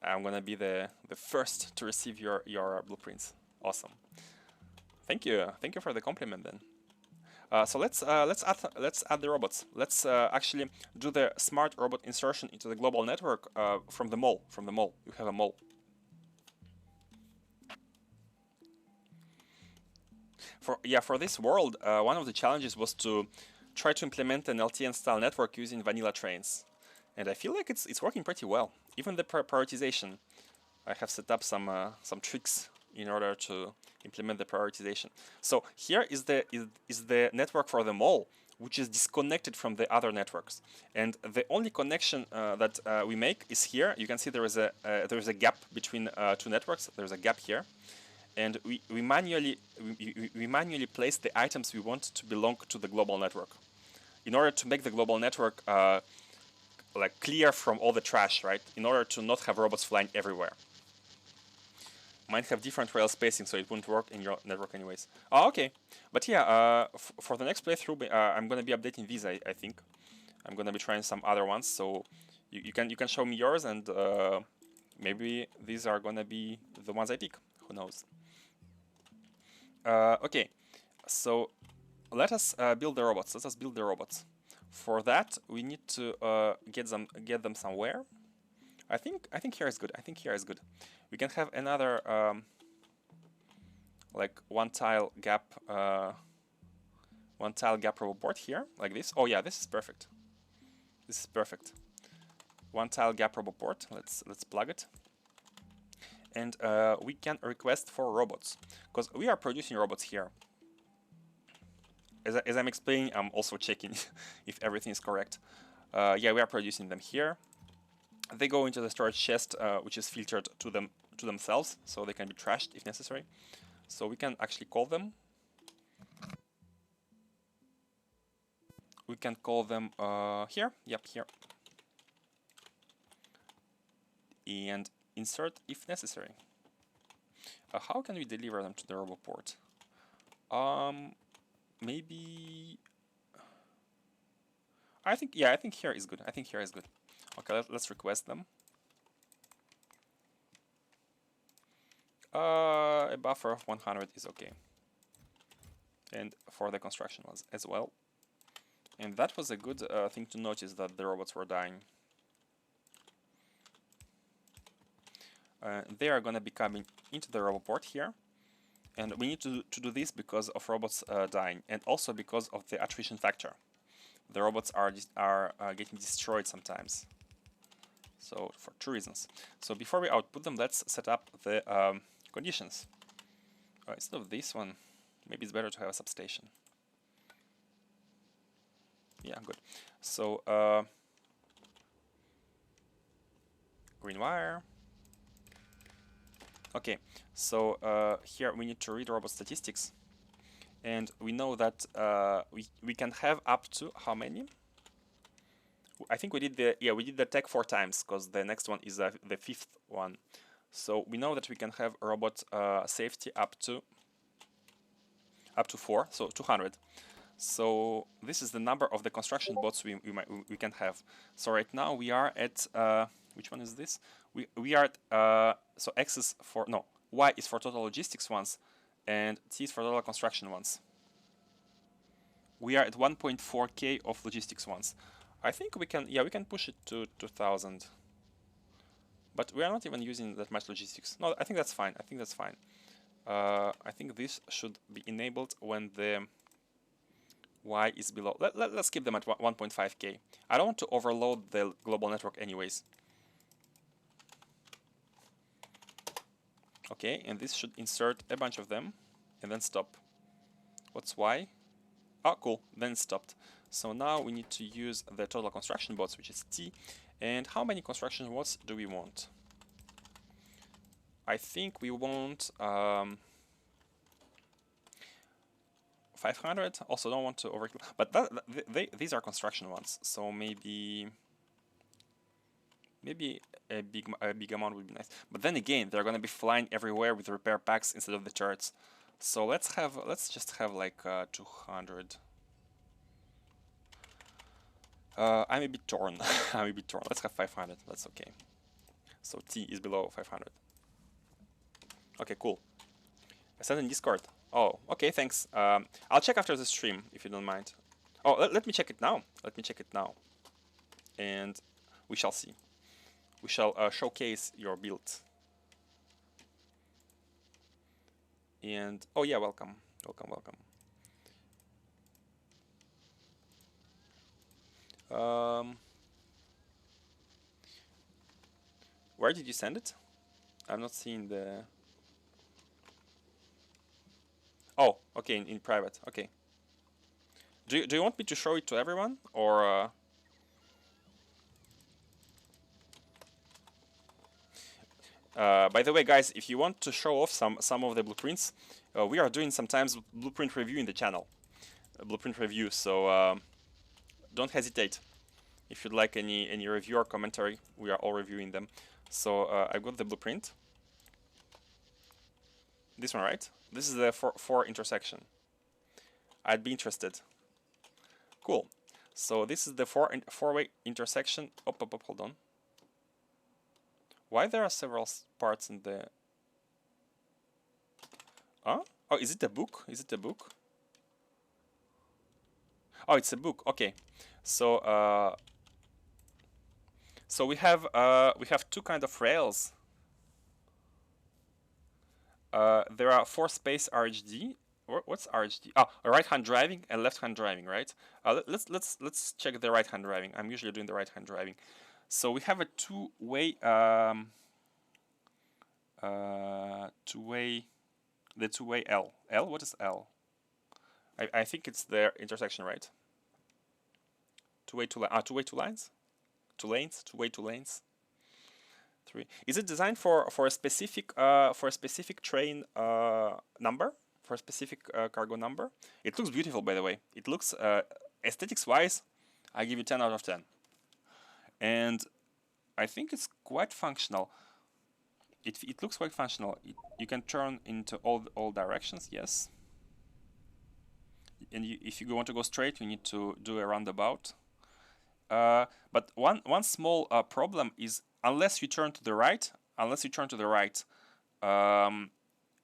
I'm gonna be the first to receive your blueprints. Awesome. Thank you for the compliment then. So let's add the robots. Let's actually do the smart robot insertion into the global network from the mall. You have a mall. For this world, one of the challenges was to try to implement an LTN style network using vanilla trains, and I feel like it's working pretty well. Even the prioritization, I have set up some tricks in order to implement the prioritization. So here is the network for the mall, which is disconnected from the other networks, and the only connection that we make is here. You can see there is a gap between 2 networks. There's a gap here. And we manually place the items we want to belong to the global network, in order to make the global network like clear from all the trash, right? In order to not have robots flying everywhere. Mine have different rail spacing, so it won't work in your network anyways. Oh, okay. But yeah, for the next playthrough, I'm gonna be updating these. I think I'm gonna be trying some other ones. So you can show me yours, and maybe these are gonna be the ones I pick. Who knows? Okay, so let us build the robots. Let us build the robots. For that, we need to get them somewhere. I think here is good. We can have another like one tile gap robot board here, like this. Oh yeah, this is perfect. One tile gap robot board. Let's plug it. And we can request for robots, because we are producing robots here. As I'm explaining, I'm also checking if everything is correct. Yeah, we are producing them here. They go into the storage chest, which is filtered to themselves, so they can be trashed if necessary. So we can actually call them. We can call them here. Yep, here. And insert if necessary. How can we deliver them to the robot port? Maybe. I think here is good. Okay, let's request them. A buffer of 100 is okay. And for the construction ones as well. And that was a good thing to notice, that the robots were dying. They are going to be coming into the robot port here. And we need to do this because of robots dying, and also because of the attrition factor. The robots are getting destroyed sometimes. So for 2 reasons. So before we output them, let's set up the conditions. Instead of this one, maybe it's better to have a substation. Yeah, good. So green wire. Okay, so here we need to read robot statistics, and we know that we can have up to how many? I think we did the tag 4 times, because the next one is the 5th one. So we know that we can have robot safety up to 4, so 200. So this is the number of the construction bots we can have. So right now we are at which one is this? We are at so X is for Y is for total logistics ones, and T is for total construction ones. We are at 1.4K of logistics ones. I think we can push it to 2000. But we are not even using that much logistics. No, I think that's fine. I think this should be enabled when the Y is below. Let's keep them at 1.5K. I don't want to overload the global network anyways. Okay, and this should insert a bunch of them and then stop. What's Y? Oh, cool, then it stopped. So now we need to use the total construction bots, which is T. And how many construction bots do we want? I think we want 500. Also, don't want to overkill, but these are construction ones, so maybe a big amount would be nice. But then again, they're gonna be flying everywhere with repair packs instead of the turrets. So let's just have like 200. I'm a bit torn. Let's have 500. That's okay. So T is below 500. Okay, cool. I sent in Discord. Oh, okay, thanks. I'll check after the stream if you don't mind. Oh, let me check it now. And we shall see. We shall showcase your build. And oh yeah, welcome. Where did you send it? I'm not seeing the. Oh, okay, in private. Okay. Do you want me to show it to everyone, or? By the way, guys, if you want to show off some of the blueprints, we are doing sometimes blueprint review in the channel. Blueprint review, so don't hesitate. If you'd like any review or commentary, we are all reviewing them. So I got the blueprint. This one, right? This is the 4 intersection. I'd be interested. Cool. So this is the four-way intersection. Hold on. Why there are several parts in the? Huh? Oh, is it a book? Oh, it's a book. Okay. So so we have 2 kind of rails. There are 4 space RHD. What's RHD? Oh, right-hand driving and left-hand driving, right? Let's check the right-hand driving. I'm usually doing the right-hand driving. So we have a two-way L. L? What is L? I think it's the intersection, right? Two-way two lines? 2 lanes? Two-way 2 lanes? 3. Is it designed for a specific train number, for a specific cargo number? It looks beautiful, by the way. It looks aesthetics wise, I give you 10 out of 10. And I think it's quite functional. It looks quite functional. You can turn into all directions, yes. And if you want to go straight, you need to do a roundabout. But one small problem is unless you turn to the right,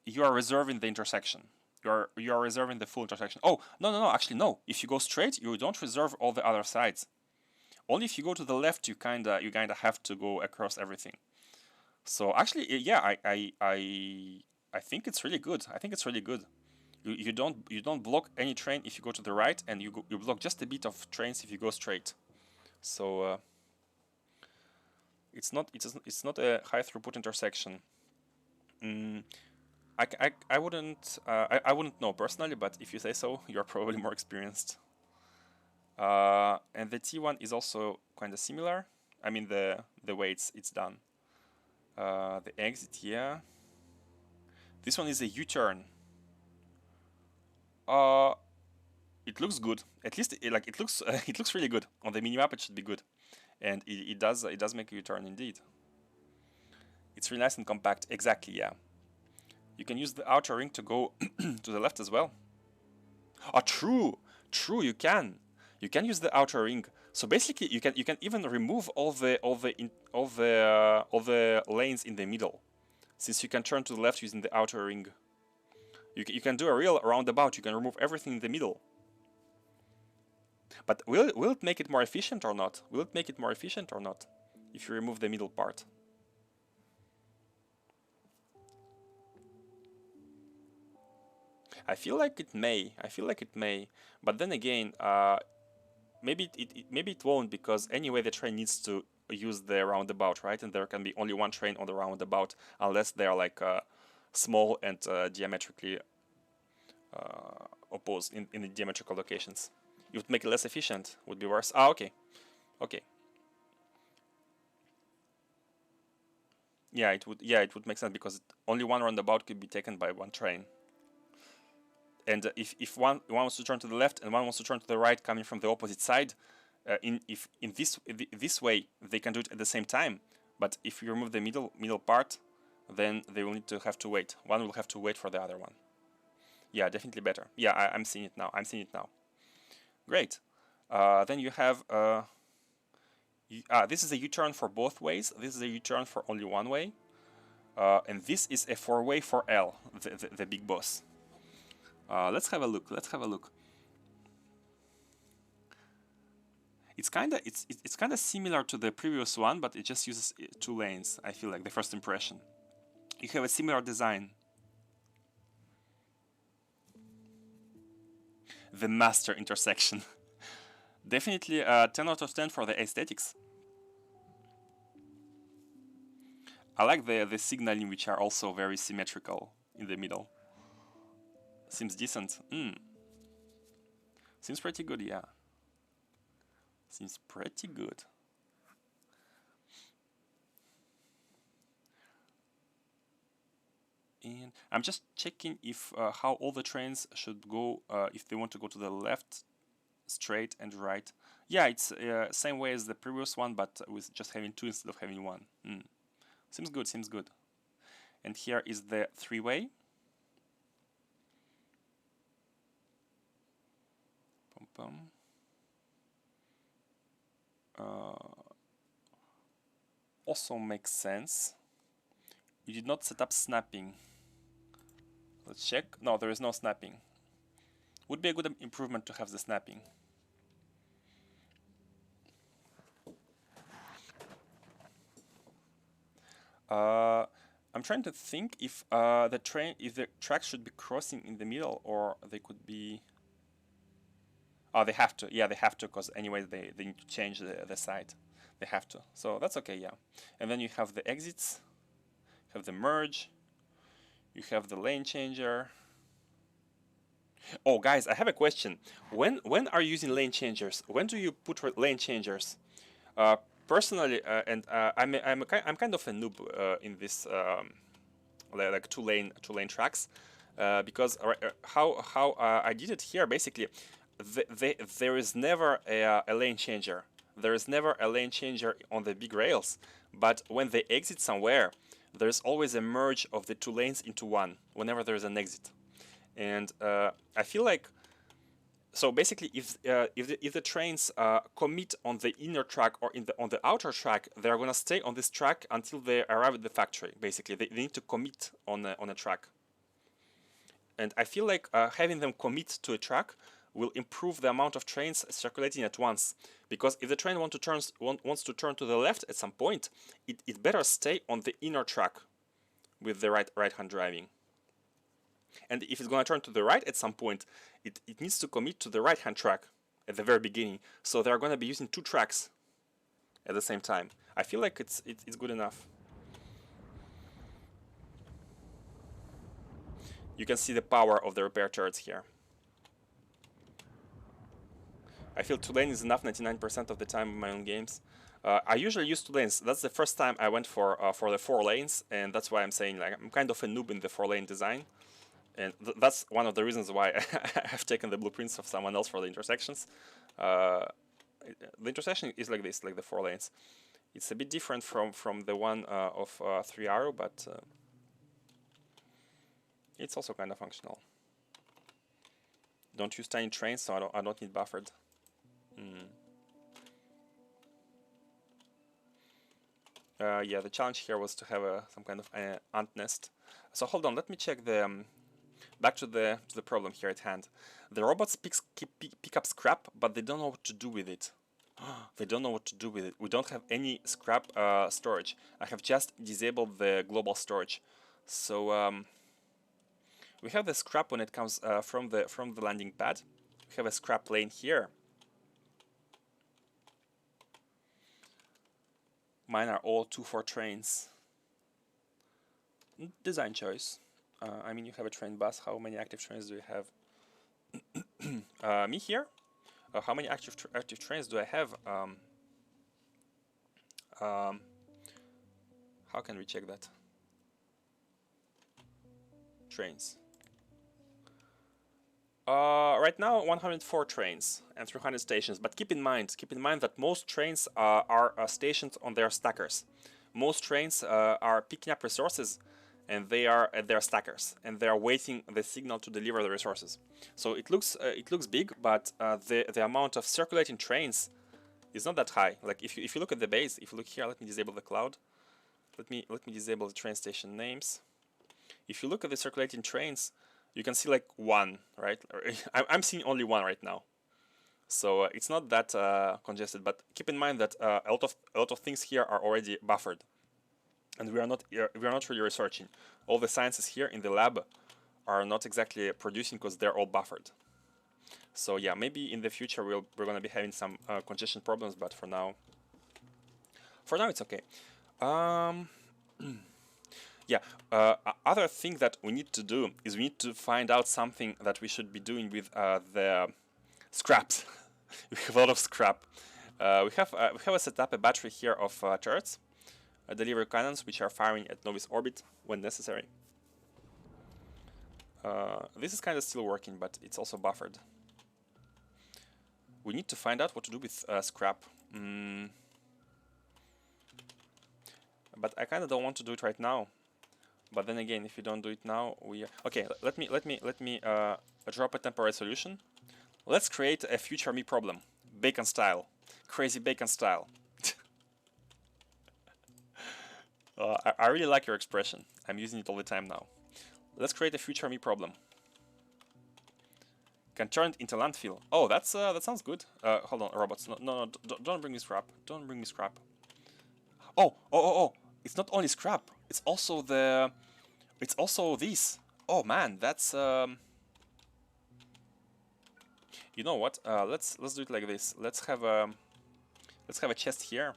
you are reserving the intersection. You are reserving the full intersection. Oh, no, actually no. If you go straight, you don't reserve all the other sides. Only if you go to the left, you kinda have to go across everything. So actually, yeah, I think it's really good. I think it's really good. You don't block any train if you go to the right, and you block just a bit of trains if you go straight. So it's not a high throughput intersection. I wouldn't know personally, but if you say so, you're probably more experienced. And the T1 is also kind of similar. I mean the way it's done. The exit, yeah. This one is a U-turn. It looks good. At least it looks it looks really good on the minimap. It should be good, and it does make a U-turn indeed. It's really nice and compact. Exactly, yeah. You can use the outer ring to go to the left as well. Oh, true. You can use the outer ring. So basically, you can even remove all the lanes in the middle, since you can turn to the left using the outer ring. You can do a real roundabout. You can remove everything in the middle. But will it make it more efficient or not? Will it make it more efficient or not if you remove the middle part? I feel like it may. But then again, maybe it won't, because anyway the train needs to use the roundabout, right? And there can be only one train on the roundabout unless they are like small and diametrically opposed in the geometrical locations. It would make it less efficient. Would be worse. Ah, okay. Yeah, it would make sense, because only one roundabout could be taken by one train. And if one wants to turn to the left and one wants to turn to the right, coming from the opposite side, in this way they can do it at the same time. But if you remove the middle part, then they will have to wait. One will have to wait for the other one. Yeah, definitely better. Yeah, I'm seeing it now. Great. Then you have this is a U-turn for both ways. This is a U-turn for only one way. And this is a 4-way for L, the big boss. Let's have a look. It's kinda similar to the previous one, but it just uses 2 lanes. I feel like the first impression. You have a similar design. The master intersection. Definitely 10 out of 10 for the aesthetics. I like the signaling, which are also very symmetrical in the middle. Seems decent. Seems pretty good, yeah. Seems pretty good. And I'm just checking if how all the trains should go if they want to go to the left, straight, and right. Yeah, it's same way as the previous one, but with just having 2 instead of having 1. Seems good. And here is the 3-way. Also makes sense. You did not set up snapping. Let's check. No, there is no snapping. Would be a good improvement to have the snapping. I'm trying to think if the tracks should be crossing in the middle, or they could be. Oh, they have to. Yeah, they have to, because anyway they need to change the side. They have to. So that's okay, yeah. And then you have the exits, have the merge, you have the lane changer. Oh, guys, I have a question. When are you using lane changers? When do you put lane changers? personally, I'm kind of a noob in this like two-lane tracks, because how I did it here basically, there is never a lane changer. There is never a lane changer on the big rails, but when they exit somewhere, there's always a merge of the two lanes into one whenever there's an exit. And I feel like, so basically, if the trains commit on the inner track or on the outer track, they're gonna stay on this track until they arrive at the factory. Basically, they need to commit on a track. And I feel like having them commit to a track will improve the amount of trains circulating at once. Because if the train wants to turn to the left at some point, it better stay on the inner track with the right-hand driving. And if it's going to turn to the right at some point, it needs to commit to the right-hand track at the very beginning. So they're going to be using two tracks at the same time. I feel like it's good enough. You can see the power of the repair turrets here. I feel 2 lane is enough 99% of the time in my own games. I usually use 2 lanes. That's the first time I went for the 4 lanes, and that's why I'm saying like I'm kind of a noob in the 4-lane design. And that's one of the reasons why I have taken the blueprints of someone else for the intersections. The intersection is like this, like the 4 lanes. It's a bit different from the one of 3 arrow, but it's also kind of functional. Don't use tiny trains, so I don't need buffered. Yeah, the challenge here was to have some kind of ant nest. So hold on, let me check the back to the problem here at hand. The robots pick up scrap, but they don't know what to do with it. They don't know what to do with it. We don't have any scrap storage. I have just disabled the global storage. So we have the scrap when it comes from the landing pad. We have a scrap lane here. Mine are all 2-4 trains. Design choice. I mean, you have a train bus. How many active trains do you have? Me here? How many active trains do I have? How can we check that? Trains. Right now 104 trains and 300 stations, but keep in mind that most trains are stationed on their stackers. Most trains are picking up resources and they are at their stackers and they are waiting the signal to deliver the resources. So it looks big, but the amount of circulating trains is not that high. Like if you look at the base, if you look here, let me disable the cloud. Let me disable the train station names. If you look at the circulating trains, you can see like one, right? I'm seeing only one right now, so it's not that congested. But keep in mind that a lot of things here are already buffered, and we are not really researching. All the sciences here in the lab are not exactly producing because they're all buffered. So yeah, maybe in the future we're gonna be having some congestion problems, but for now it's okay. Yeah, other thing that we need to do is we need to find out something that we should be doing with the scraps. We have a lot of scrap. We have set up a battery here of turrets, delivery cannons, which are firing at novice orbit when necessary. This is kind of still working, but it's also buffered. We need to find out what to do with scrap. But I kind of don't want to do it right now. But then again, if you don't do it now, okay. Let me drop a temporary solution. Let's create a future me problem, bacon style, crazy bacon style. I really like your expression. I'm using it all the time now. Let's create a future me problem. Can turn it into landfill. Oh, that sounds good. Hold on, robots. No, don't bring me scrap. Don't bring me scrap. Oh! It's not only scrap. It's also this. Oh man, that's you know what? Let's do it like this. Let's have a chest here.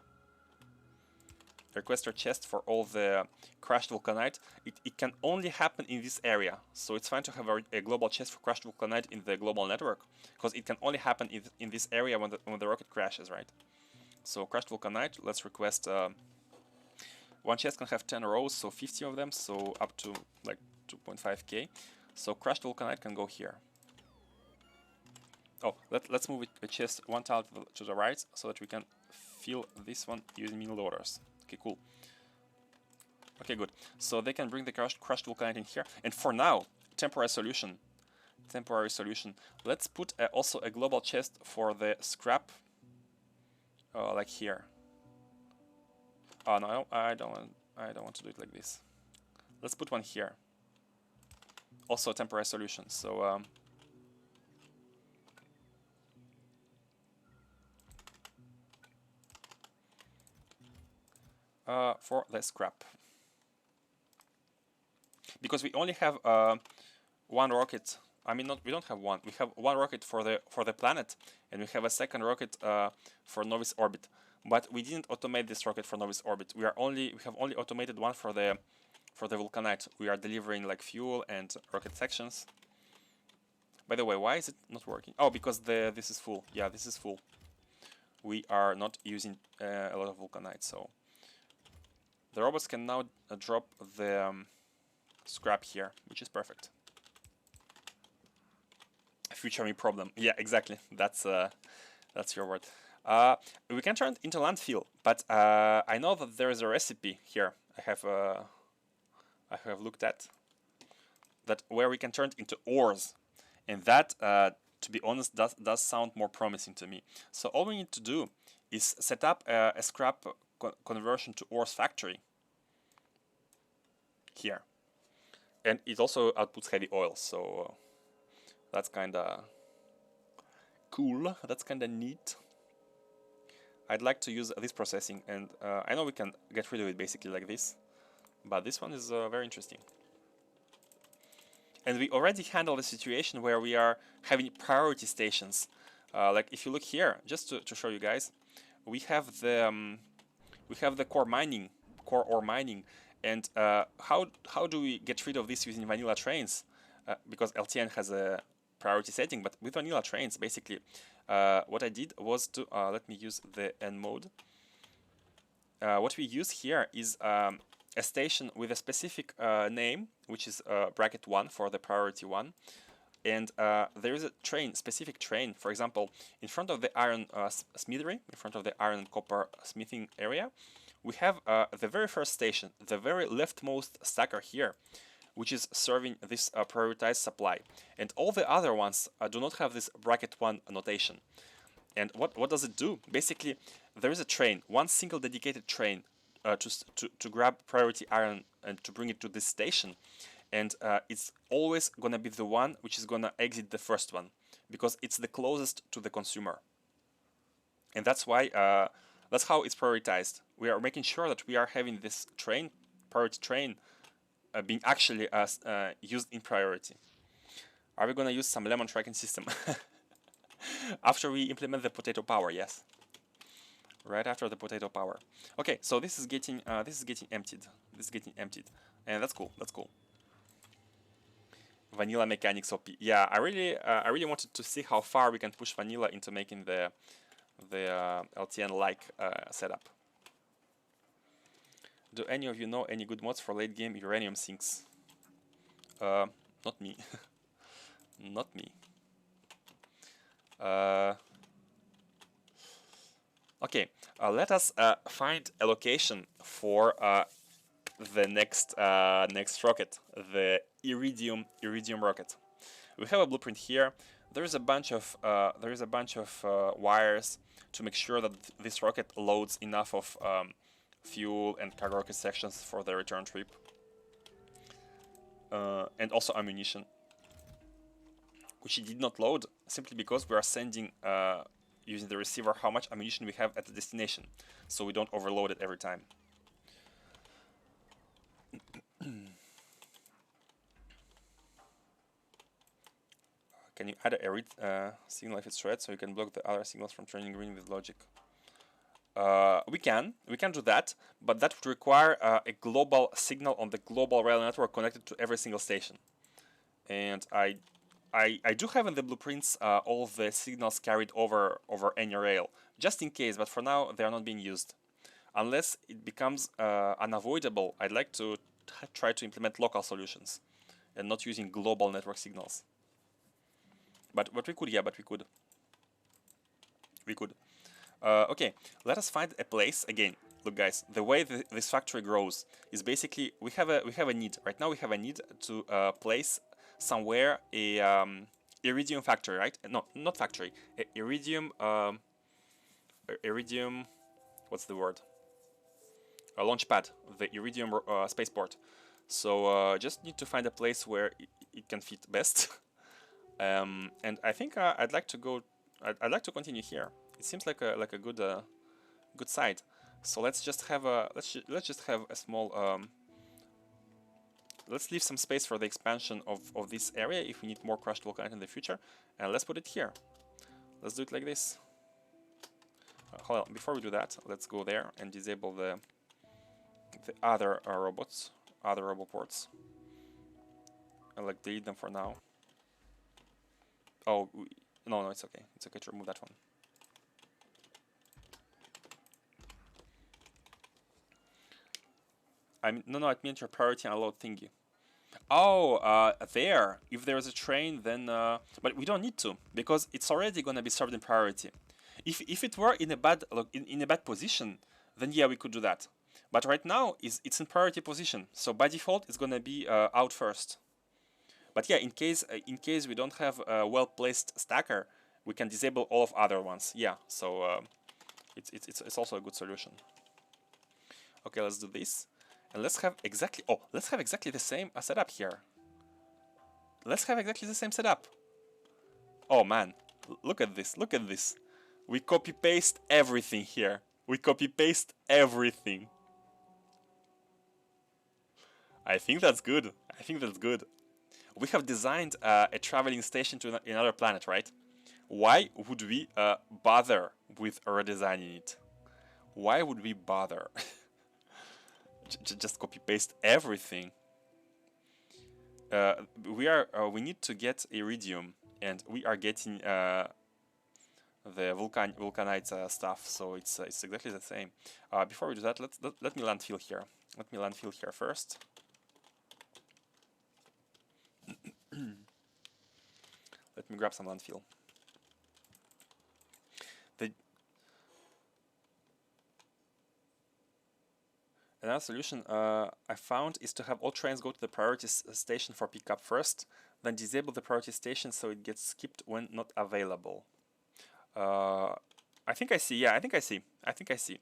Request a chest for all the crashed vulcanite. It can only happen in this area, so it's fine to have a global chest for crashed vulcanite in the global network, because it can only happen in this area when the rocket crashes, right? So crushed vulcanite, let's request one chest can have 10 rows, so 50 of them, so up to like 2.5k. So crushed vulcanite can go here. Oh, let's move the chest one tile to the right so that we can fill this one using mini loaders. Okay, cool. Okay, good. So they can bring the crushed vulcanite in here. And for now, temporary solution. Temporary solution. Let's put also a global chest for the scrap, like here. Oh no, I don't want to do it like this. Let's put one here. Also a temporary solution. So for the scrap, because we only have one rocket. I mean, we don't have one. We have one rocket for the planet, and we have a second rocket for Novice orbit. But we didn't automate this rocket for Novice orbit. We have only automated one for the Vulcanite. We are delivering like fuel and rocket sections. By the way, why is it not working? Oh, because this is full. Yeah, this is full. We are not using a lot of Vulcanite, so the robots can now drop the scrap here, which is perfect. Future me problem. Yeah, exactly. That's your word. We can turn it into landfill, but I know that there is a recipe here. I have looked at that where we can turn it into ores, and that, to be honest, does sound more promising to me. So all we need to do is set up a scrap conversion to ores factory here, and it also outputs heavy oil. So that's kind of cool. That's kind of neat. I'd like to use this processing, and I know we can get rid of it basically like this, but this one is very interesting. And we already handled the situation where we are having priority stations. Like if you look here, just to show you guys, we have the core ore mining, and how do we get rid of this using vanilla trains? Because LTN has a priority setting, but with vanilla trains, basically, what I did was to let me use the N mode. What we use here is a station with a specific name, which is bracket 1 for the priority one, and there is a specific train. For example, in front of the iron smithery, in front of the iron and copper smithing area, we have the very first station, the very leftmost stacker here, which is serving this prioritized supply. And all the other ones do not have this bracket 1 notation. And what does it do? Basically, there is a train, one single dedicated train to grab priority iron and to bring it to this station. And it's always going to be the one which is going to exit the first one, because it's the closest to the consumer. And that's why, that's how it's prioritized. We are making sure that we are having this train, priority train, being actually used in priority. Are we going to use some lemon tracking system? After we implement the potato power, yes. Right after the potato power. Okay, so this is getting emptied. This is getting emptied, and that's cool. That's cool. Vanilla mechanics OP. Yeah, I really wanted to see how far we can push vanilla into making the LTN-like setup. Do any of you know any good mods for late game uranium sinks? Not me. Not me. Okay, let us find a location for the next rocket, the iridium rocket. We have a blueprint here. There is a bunch of wires to make sure that this rocket loads enough of fuel and cargo rocket sections for the return trip, and also ammunition, which it did not load simply because we are sending using the receiver how much ammunition we have at the destination, so we don't overload it every time. Can you add a read signal if it's red, so you can block the other signals from turning green with logic? We can do that, but that would require a global signal on the global rail network connected to every single station, and I I do have in the blueprints all the signals carried over any rail, just in case, but for now they are not being used. Unless it becomes unavoidable, I'd like to try to implement local solutions and not using global network signals. But we could, yeah, but we could. We could. Okay, let us find a place again. Look, guys, the way this factory grows is basically we have a need right now. We have a need to place somewhere a iridium factory, right? No, not factory. Iridium. Iridium. What's the word? A launch pad, the Iridium spaceport. So just need to find a place where it can fit best. And I think I'd like to go. I'd like to continue here. It seems like a good good site. So let's just have a let's just have a small. Let's leave some space for the expansion of this area if we need more crushed vulcanite in the future, and let's put it here. Let's do it like this. Hold on. Before we do that, let's go there and disable the other robots, other roboports. I'll like delete them for now. Oh, no, it's okay. It's okay to remove that one. I mean, no, it meant your priority unload thingy. Oh, there. If there is a train, then but we don't need to because it's already gonna be served in priority. If it were in a bad in a bad position, then yeah, we could do that. But right now, it's in priority position, so by default, it's gonna be out first. But yeah, in case we don't have a well-placed stacker, we can disable all of other ones. Yeah, so it's also a good solution. Okay, let's do this, and let's have exactly the same setup here. Let's have exactly the same setup. Oh man, look at this! Look at this! We copy paste everything here. We copy paste everything. I think that's good. I think that's good. We have designed a traveling station to another planet, right? Why would we bother with redesigning it? Why would we bother? Just copy paste everything. We need to get iridium, and we are getting the vulcanite stuff, so it's exactly the same. Before we do that, let me landfill here. Let me landfill here first. Let me grab some landfill. Another solution I found is to have all trains go to the priority station for pickup first, then disable the priority station so it gets skipped when not available. I think I see. Yeah, I think I see.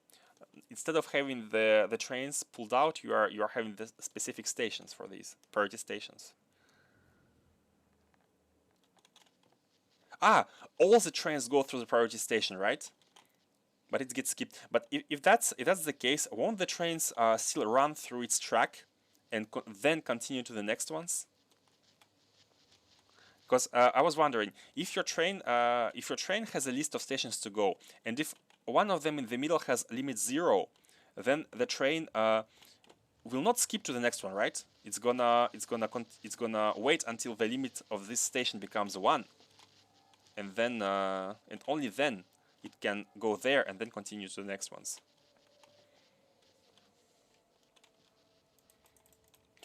Instead of having the trains pulled out, you are having the specific stations for these priority stations. Ah, all the trains go through the priority station, right? But it gets skipped. But if that's the case, won't the trains still run through its track and then continue to the next ones? Because I was wondering if your train has a list of stations to go, and if one of them in the middle has limit 0, then the train will not skip to the next one, right? It's gonna wait until the limit of this station becomes 1, and then and only then it can go there and then continue to the next ones.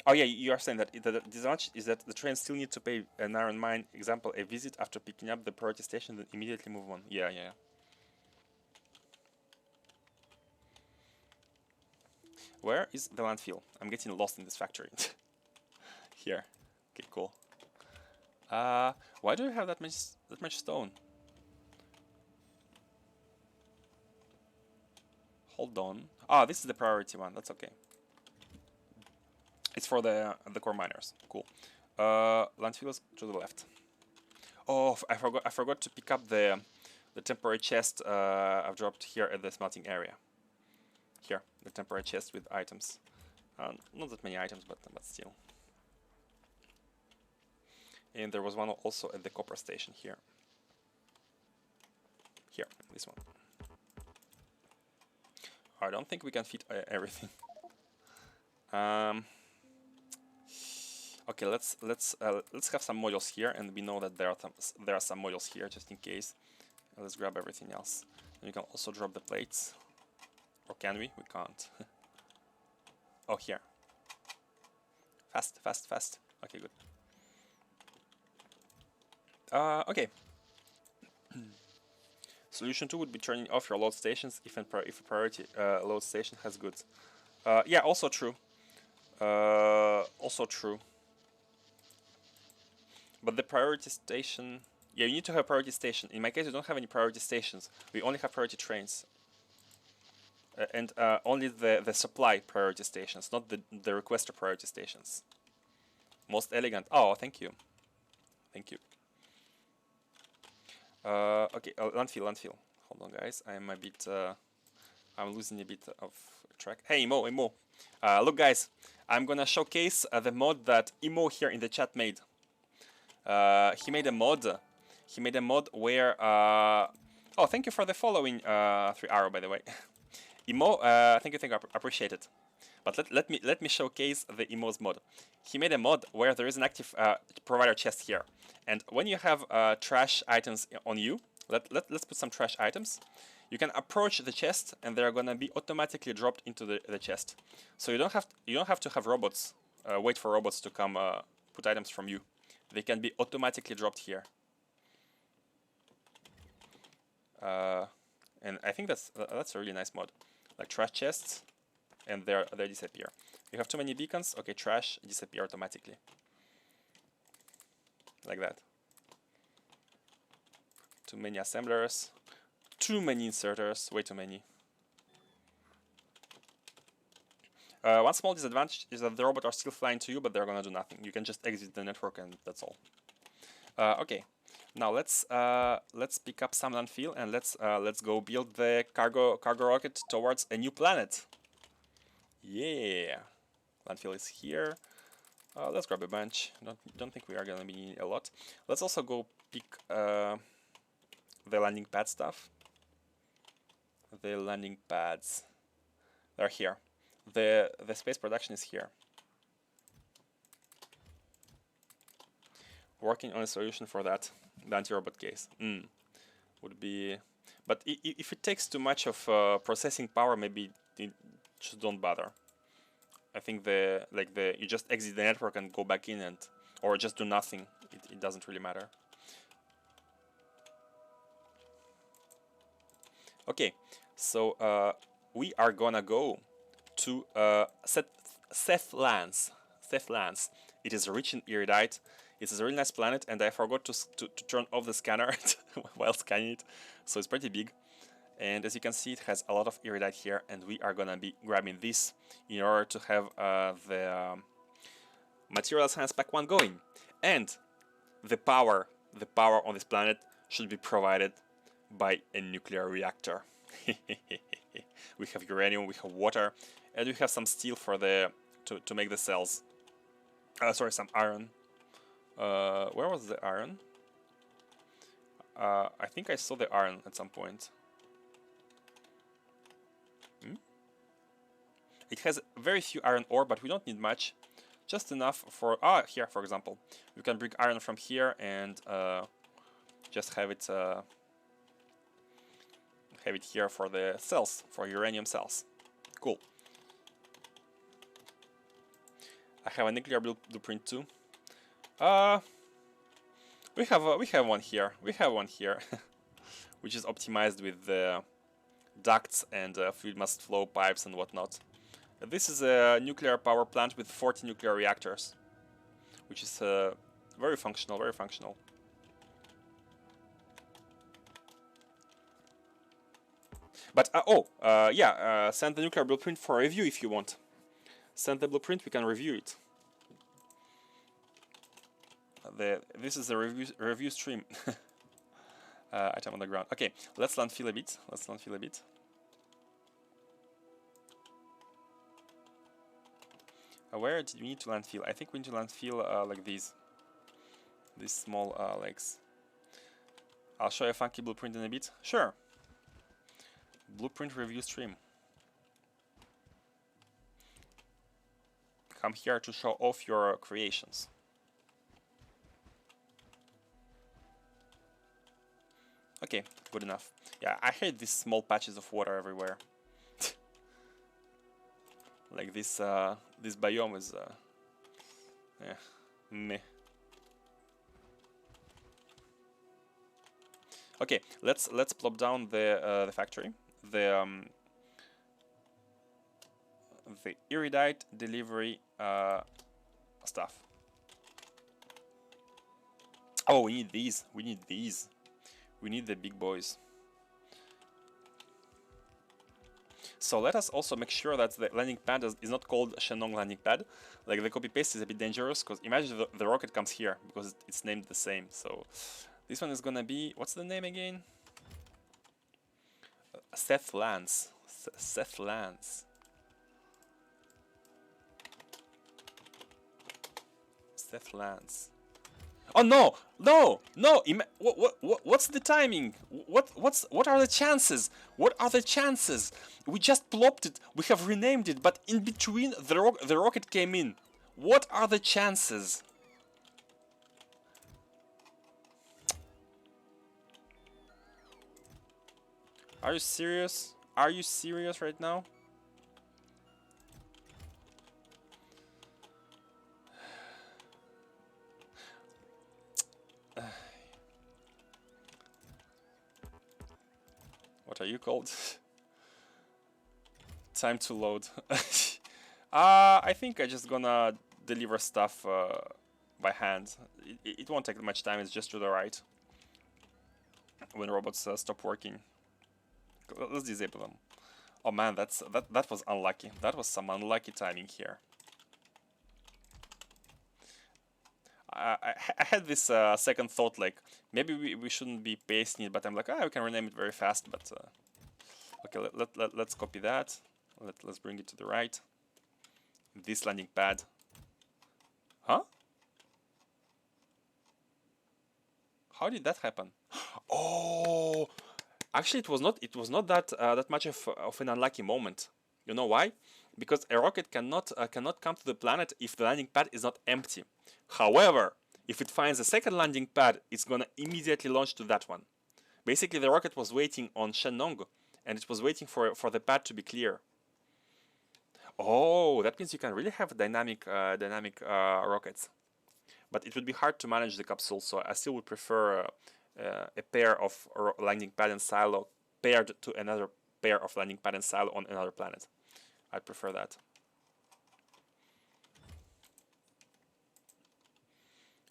Oh yeah, you are saying that the disadvantage is that the trains still need to pay an iron mine, example, a visit after picking up the priority station, then immediately move on. Yeah. Where is the landfill? I'm getting lost in this factory. Here. Okay, cool. Why do you have that much stone? Hold on. Ah, this is the priority one. That's okay. It's for the core miners. Cool. Landfills to the left. Oh, I forgot to pick up the temporary chest I've dropped here at the smelting area. Here, the temporary chest with items. Not that many items, but still. And there was one also at the copper station here. Here, this one. I don't think we can fit everything. Okay, let's have some modules here, and we know that there are some modules here just in case. Let's grab everything else. And you can also drop the plates, or can we? We can't. Oh, here. Fast, fast, fast. Okay, good. Okay. Solution 2 would be turning off your load stations if a priority load station has goods. Yeah, also true. Also true. But the priority station... Yeah, you need to have a priority station. In my case, we don't have any priority stations. We only have priority trains. And only the supply priority stations, not the requester priority stations. Most elegant. Oh, thank you. Thank you. Okay, landfill. Hold on, guys. I'm a bit... I'm losing a bit of track. Hey, Imo. Look, guys. I'm gonna showcase the mod that Imo here in the chat made. He made a mod. He made a mod where... oh, thank you for the following, 3Arrow, by the way. Imo, thank you, appreciate it. But let me showcase the Imo's mod. He made a mod where there is an active provider chest here. And when you have trash items on you, let's put some trash items. You can approach the chest, and they're gonna be automatically dropped into the chest. So you don't have to have robots wait for robots to come put items from you. They can be automatically dropped here. And I think that's a really nice mod. Like trash chests, and they disappear. You have too many beacons, okay, trash disappear automatically. Like that. Too many assemblers, too many inserters, way too many. One small disadvantage is that the robots are still flying to you, but they're gonna do nothing. You can just exit the network, and that's all. Okay, now let's pick up some landfill, and let's go build the cargo rocket towards a new planet. Yeah, landfill is here. Let's grab a bunch. Don't think we are gonna be needing a lot. Let's also go pick the landing pad stuff. The landing pads, they're here. The space production is here. Working on a solution for that. The anti-robot case would be, but if it takes too much of processing power, maybe just don't bother. I think you just exit the network and go back in, and or just do nothing. It doesn't really matter. Okay, so we are gonna go to Seth Lands. It is rich in Iridite. It's a really nice planet, and I forgot to turn off the scanner while scanning it, so it's pretty big. And as you can see, it has a lot of Iridite here, and we are gonna be grabbing this in order to have the Material Science Pack 1 going. And the power on this planet should be provided by a nuclear reactor. We have uranium, we have water, and we have some steel for to make the cells. Sorry, some iron. Where was the iron? I think I saw the iron at some point. It has very few iron ore, but we don't need much. Just enough for... here, for example. We can bring iron from here and just have it here for the cells, for uranium cells. Cool. I have a nuclear blueprint too. We have one here. Which is optimized with the ducts and fluid mass flow pipes and whatnot. This is a nuclear power plant with 40 nuclear reactors, which is very functional, But yeah, send the nuclear blueprint for review if you want. Send the blueprint, we can review it. This is a review stream. Item on the ground. Okay, let's landfill a bit. Where did we need to landfill? I think we need to landfill like these small lakes. I'll show you a funky blueprint in a bit. Sure. Blueprint review stream. Come here to show off your creations. Okay, good enough. Yeah, I hate these small patches of water everywhere. Like this biome is yeah, meh. Okay, let's plop down the factory, the Iridite delivery stuff. Oh, we need these. We need these. We need the big boys. So let us also make sure that the landing pad is not called Shenong landing pad. Like the copy paste is a bit dangerous because imagine the rocket comes here because it's named the same. So this one is gonna be, what's the name again? Seth Lance. Seth Lance. Seth Lance. Oh no! No! No! What's the timing? What are the chances? What are the chances? We just plopped it. We have renamed it, but in between the rocket came in. What are the chances? Are you serious? Are you serious right now? What are you called? Time to load. I think I'm just gonna deliver stuff by hand. It won't take much time. It's just to the right. When robots stop working. Let's disable them. Oh man, that was unlucky. That was some unlucky timing here. I had this second thought, like maybe we shouldn't be pasting it, but I'm like, we can rename it very fast. But okay, let's copy that. Let's bring it to the right. This landing pad. Huh? How did that happen? Oh, actually, it was not that that much of an unlucky moment. You know why? Because a rocket cannot come to the planet if the landing pad is not empty. However, if it finds a second landing pad, it's gonna immediately launch to that one. Basically, the rocket was waiting on Shenong, and it was waiting for the pad to be clear. Oh, that means you can really have dynamic rockets, but it would be hard to manage the capsule. So I still would prefer a pair of landing pad and silo paired to another pair of landing pad and silo on another planet. I'd prefer that.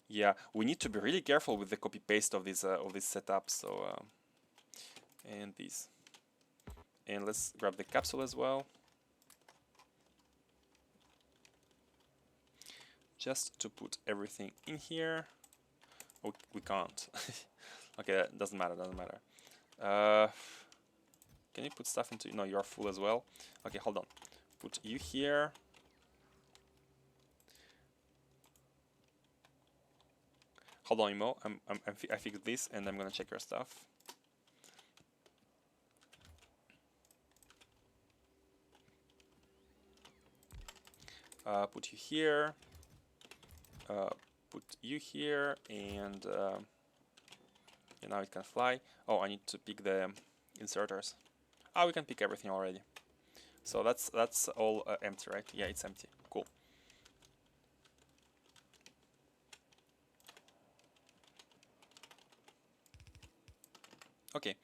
Yeah, we need to be really careful with the copy paste of this setup. So and these, and let's grab the capsule as well, just to put everything in here. Oh, we can't. Okay, that doesn't matter. Can you put stuff into? No, you're full as well. Okay, hold on. Put you here. Hold on, Imo. I fixed this, and I'm gonna check your stuff. Put you here. Put you here, and now it can fly. Oh, I need to pick the inserters. We can pick everything already. So that's all empty, right? Yeah, it's empty. Cool. Okay.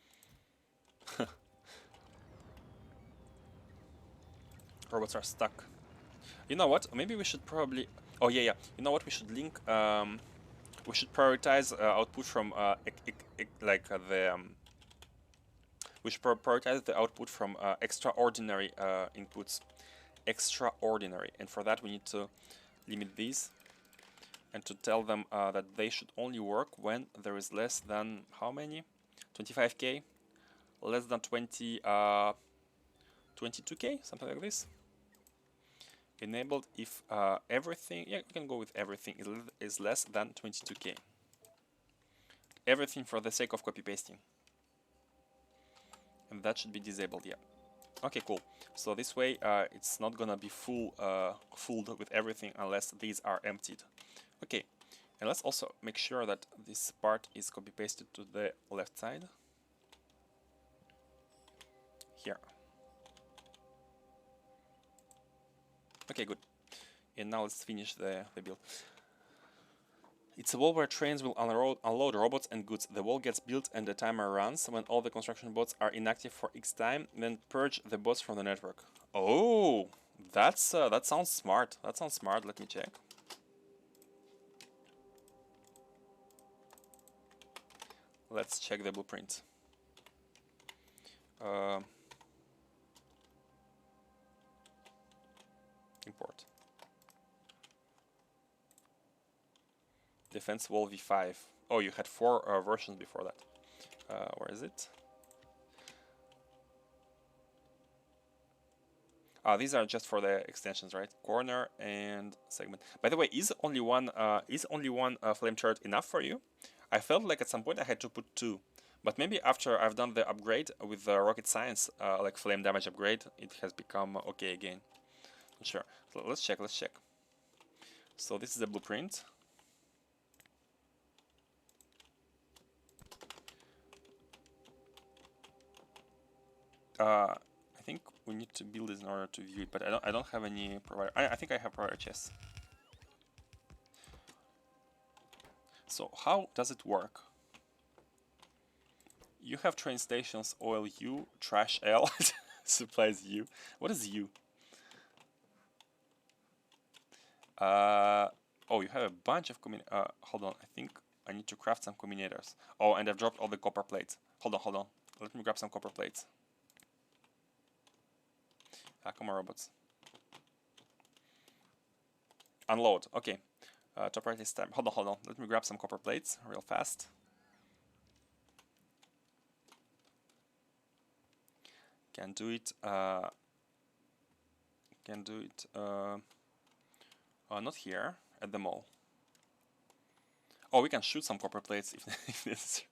Robots are stuck. You know what? Maybe we should probably... Oh, yeah. You know what? We should link... we should prioritize output from we should prioritize the output from extraordinary inputs. Extraordinary. And for that, we need to limit these and to tell them that they should only work when there is less than how many? 25k? Less than 22k? Something like this. Enabled if everything, yeah, we can go with everything is less than 22k. Everything for the sake of copy pasting. And that should be disabled, yeah. Okay, cool. So this way it's not gonna be full filled with everything unless these are emptied. Okay, and let's also make sure that this part is copy pasted to the left side. here. Okay, good. And now let's finish the build. It's a wall where trains will unload robots and goods. The wall gets built and the timer runs. When all the construction bots are inactive for X time, then purge the bots from the network. Oh, that sounds smart. That sounds smart. Let me check. Let's check the blueprint. Import. Defense wall v5. Oh, you had 4 versions before that. Where is it? These are just for the extensions, right? Corner and segment. By the way, is only one flame turret enough for you? I felt like at some point I had to put 2, but maybe after I've done the upgrade with the rocket science, like flame damage upgrade, it has become okay again. Not sure. So let's check. Let's check. So this is the blueprint. I think we need to build this in order to view it, but I don't have any provider. I think I have provider chests. So how does it work? You have train stations, oil U, trash L, supplies U. What is U? Oh, you have a bunch of hold on, I think I need to craft some combinators. Oh, and I've dropped all the copper plates. Hold on. Let me grab some copper plates. Come on, robots. Unload. Okay. Top right is time. Hold on. Let me grab some copper plates real fast. Can do it. Not here. At the mall. Oh, we can shoot some copper plates if necessary.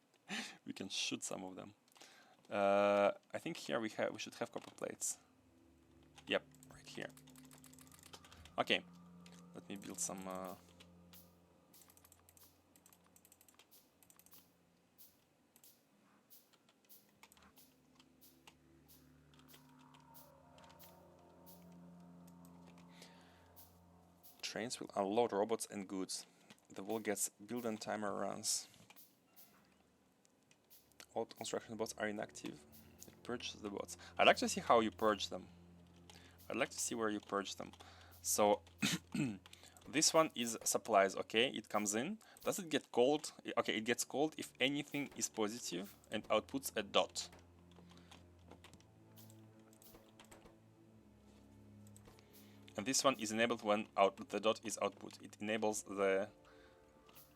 We can shoot some of them. I think here we should have copper plates. Yep, right here. Okay, let me build some. Trains will unload robots and goods. The wall gets built and timer runs. All construction bots are inactive. It purges the bots. I'd like to see how you purge them. I'd like to see where you purge them. So this one is supplies. Okay, it comes in. Does it get cold? Okay, it gets cold if anything is positive and outputs a dot. And this one is enabled when the dot is output. It enables the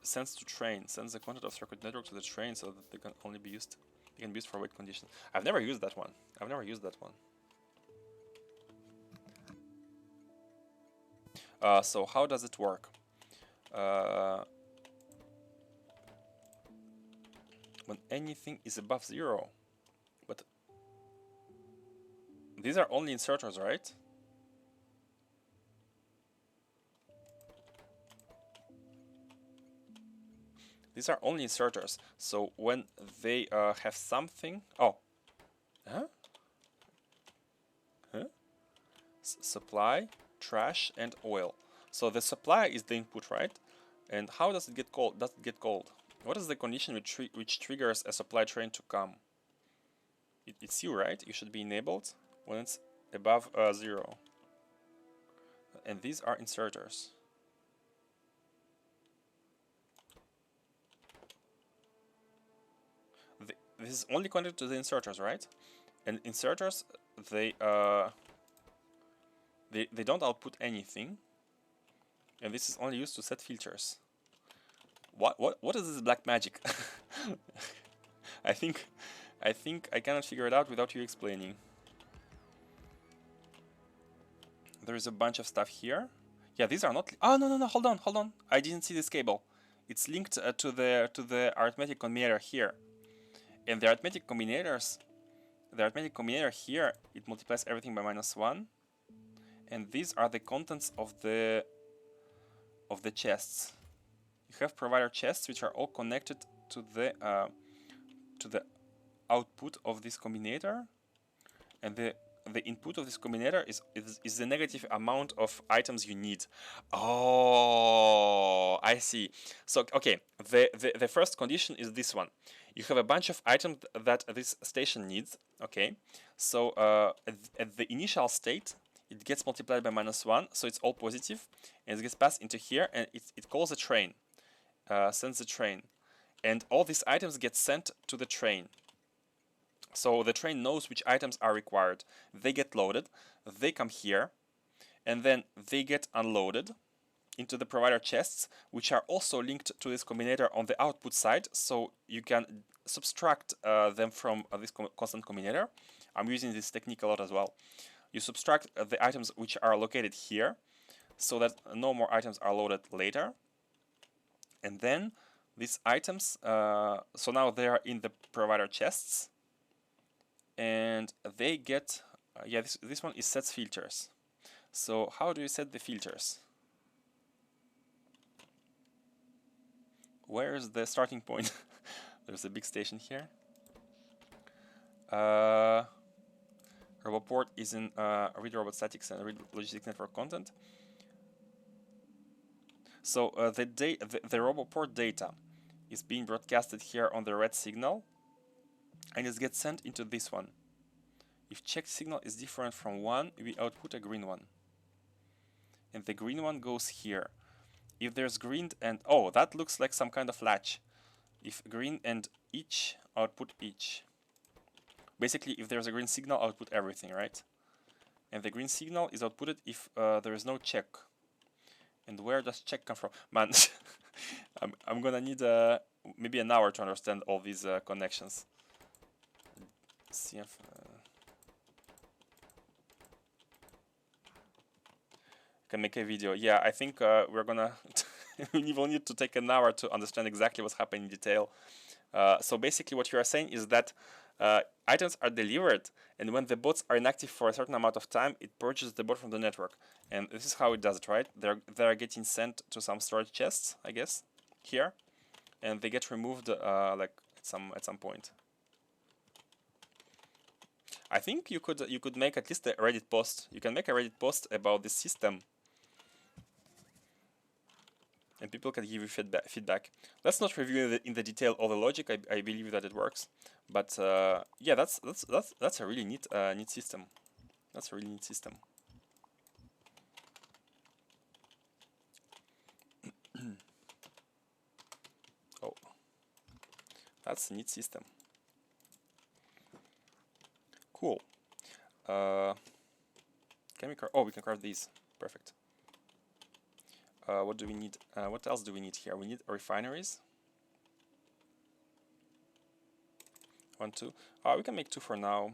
sends to train, sends the content of circuit network to the train so that they can only be used. They can be used for wait conditions. I've never used that one. So how does it work? When anything is above 0, but these are only inserters, right? These are only inserters. So when they have something, supply, trash, and oil. So the supply is the input, right? And how does it get cold? Does it get cold? What is the condition which triggers a supply train to come? It's you, right? You should be enabled when it's above 0. And these are inserters. This is only connected to the inserters, right? And inserters, they don't output anything, and this is only used to set filters. What is this black magic? I think I cannot figure it out without you explaining. There is a bunch of stuff here. Yeah, these are not. Oh no! Hold on! I didn't see this cable. It's linked to the arithmetic combinator here, and the arithmetic combinator here, it multiplies everything by -1. And these are the contents of the chests. You have provider chests which are all connected to the output of this combinator, and the input of this combinator is the negative amount of items you need. Oh, I see. So okay, the first condition is this one. You have a bunch of items that this station needs. Okay, so at the initial state, it gets multiplied by -1, so it's all positive, and it gets passed into here, and it calls a train, sends the train, and all these items get sent to the train. So the train knows which items are required. They get loaded, they come here, and then they get unloaded into the provider chests, which are also linked to this combinator on the output side, so you can subtract them from this constant combinator. I'm using this technique a lot as well. You subtract the items which are located here, so that no more items are loaded later. And then these items, so now they are in the provider chests, and they get, yeah, this one is sets filters. So how do you set the filters? Where is the starting point? There's a big station here. Roboport is in read robot statics and read logistics network content. So the Roboport data is being broadcasted here on the red signal, and it gets sent into this one. If check signal is different from 1, we output a green one. And the green one goes here. If there's green and, oh, that looks like some kind of latch. If green and each, output each. Basically, if there's a green signal, output everything, right? And the green signal is outputted if there is no check. And where does check come from? Man, I'm gonna need maybe an hour to understand all these connections. CF. Can make a video. Yeah, I think we're gonna we will need to take an hour to understand exactly what's happening in detail. So basically what you are saying is that items are delivered, and when the bots are inactive for a certain amount of time, it purges the bot from the network. And this is how it does it, right? They're getting sent to some storage chests, I guess, here, and they get removed like at some point. I think you could make at least a Reddit post. You can make a Reddit post about this system, and people can give you feedback. Let's not review in the detail all the logic. I believe that it works, but yeah, that's a really neat system. That's a really neat system. Oh, that's a neat system. Cool. Can we carve? Oh, we can carve these. Perfect. What do we need? What else do we need here? We need refineries. 1, 2. We can make 2 for now.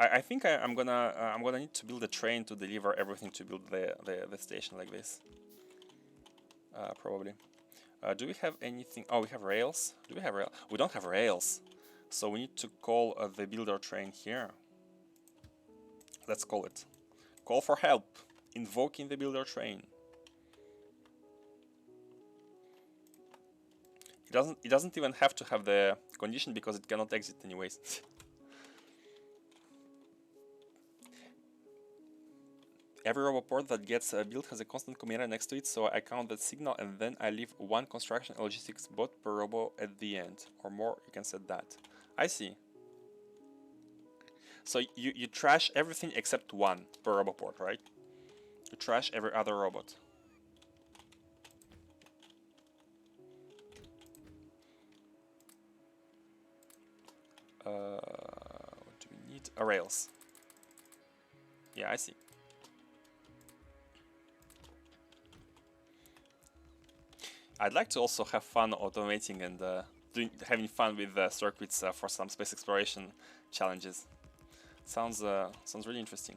I think I'm gonna need to build a train to deliver everything to build the station like this. Probably. Do we have anything? Oh, we have rails. Do we have rails? We don't have rails. So we need to call the builder train here. Let's call it. Call for help. Invoking the builder train. It doesn't even have to have the condition because it cannot exit anyways. Every Roboport that gets built has a constant combinator next to it, so I count that signal and then I leave 1 construction and logistics bot per robo at the end. Or more, you can set that. I see. So you trash everything except 1 per Roboport, right? You trash every other robot. What do we need? Rails. Yeah, I see. I'd like to also have fun automating and having fun with circuits for some space exploration challenges. Sounds really interesting.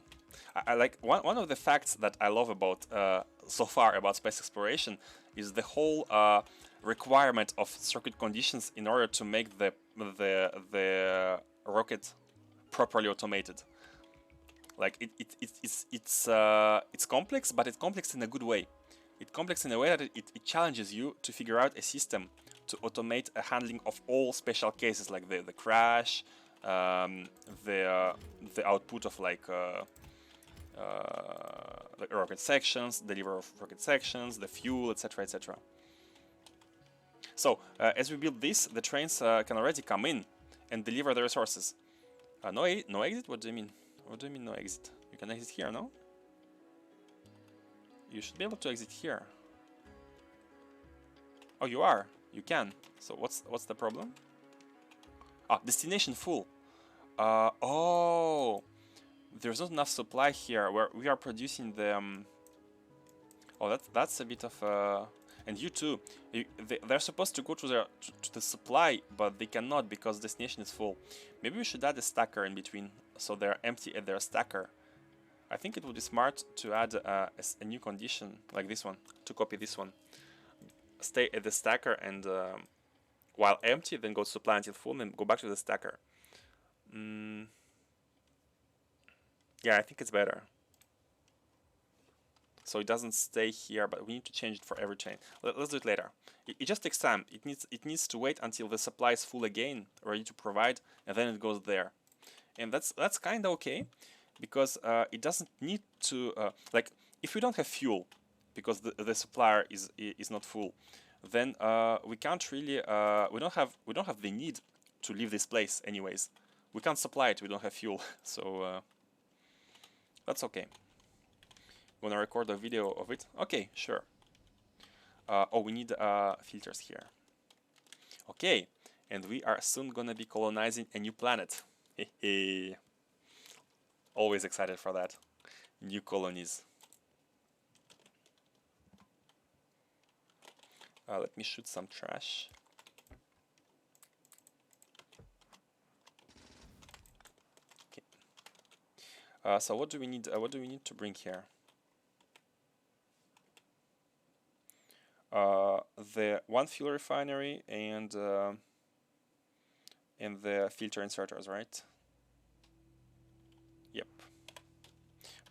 I like one of the facts that I love about so far about space exploration is the whole requirement of circuit conditions in order to make the rocket properly automated. Like it's complex, but it's complex in a good way. It's complex in a way that it challenges you to figure out a system to automate a handling of all special cases like the crash, the output of like rocket sections, deliver of rocket sections, the fuel, etc., etc. So as we build this, the trains can already come in and deliver the resources. No exit? What do you mean? What do you mean no exit? You can exit here, no? You should be able to exit here. Oh, you are. You can. So what's the problem? Ah, destination full. Oh, there's not enough supply here. Where we are producing the. Oh, that's a bit of. And you too. They're supposed to go to the supply, but they cannot because destination is full. Maybe we should add a stacker in between, so they're empty at their stacker. I think it would be smart to add a new condition like this one, to copy this one. Stay at the stacker and while empty, then go to supply until full, and go back to the stacker. Yeah, I think it's better. So it doesn't stay here, but we need to change it for every chain. Let's do it later. It just takes time. It needs to wait until the supply is full again, ready to provide, and then it goes there. And that's kind of okay, because it doesn't need to like if we don't have fuel, because the supplier is not full, then we can't really we don't have the need to leave this place anyways. We can't supply it. We don't have fuel, so that's okay. Wanna record a video of it? Okay, sure. Oh, we need filters here. Okay, and we are soon gonna be colonizing a new planet. Hehe. Always excited for that. New colonies. Let me shoot some trash. Okay. So what do we need? What do we need to bring here? The one fuel refinery and the filter inserters, right? Yep.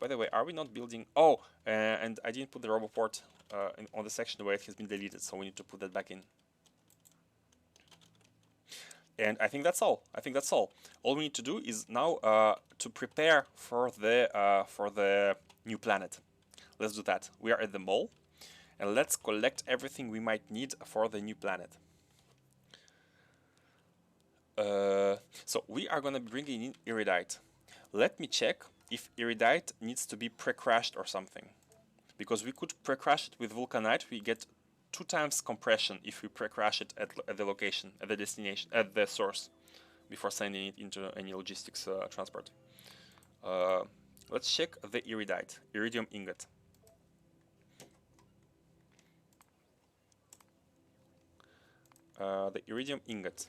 By the way, are we not building? Oh, and I didn't put the roboport on the section where it has been deleted, so we need to put that back in. And I think that's all. All we need to do is now to prepare for the new planet. Let's do that. We are at the mall, and let's collect everything we might need for the new planet. So we are gonna be bringing in Iridite. Let me check if Iridite needs to be pre-crashed or something, because we could pre-crash it with Vulcanite. We get 2 times compression if we pre-crash it at the location, at the destination, at the source, before sending it into any logistics transport. Let's check the Iridite, iridium ingot. The iridium ingot.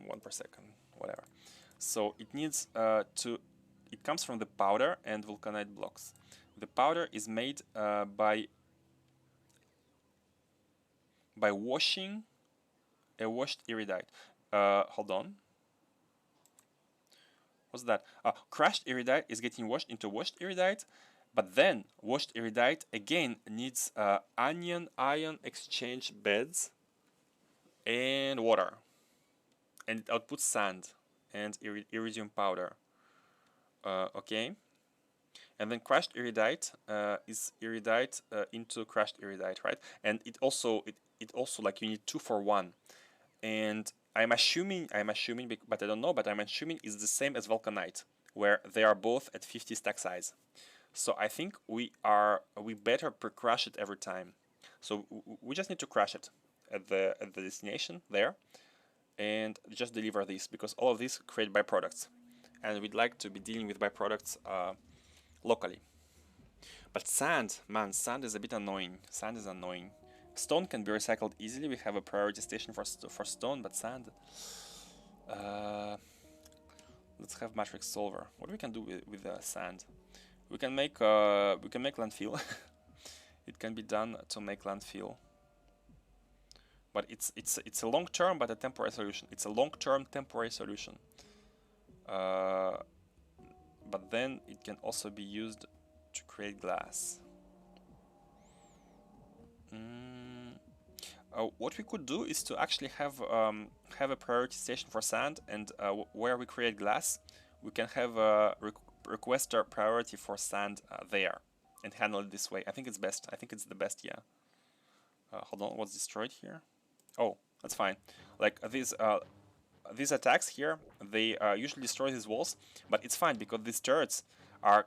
1 per second, whatever. So it needs it comes from the powder and vulcanite blocks. The powder is made by washing a washed iridite. Hold on. What's that? Crushed iridite is getting washed into washed iridite, but then washed iridite again needs anion-ion exchange beds and water, and it outputs sand and iridium powder. Okay, and then crushed iridite is iridite into crushed iridite, right? And it also like you need 2 for 1, and I'm assuming, but I don't know, but I'm assuming it's the same as Vulcanite, where they are both at 50 stack size. So I think we better pre-crush it every time. So we just need to crush it at the destination there, and just deliver this, because all of these create byproducts, and we'd like to be dealing with byproducts locally. But sand, man, sand is a bit annoying. Sand is annoying. Stone can be recycled easily. We have a priority station for stone, but sand. Let's have matrix solver. What we can do with sand? We can make landfill. It can be done to make landfill. But it's a long term, but a temporary solution. It's a long term temporary solution. But then it can also be used to create glass. what we could do is to actually have a prioritization for sand, and where we create glass, we can have a request our priority for sand there, and handle it this way. I think it's best. I think it's the best. Yeah. Hold on. What's destroyed here? Oh, that's fine. Like these attacks here, they usually destroy these walls, but it's fine because these turrets are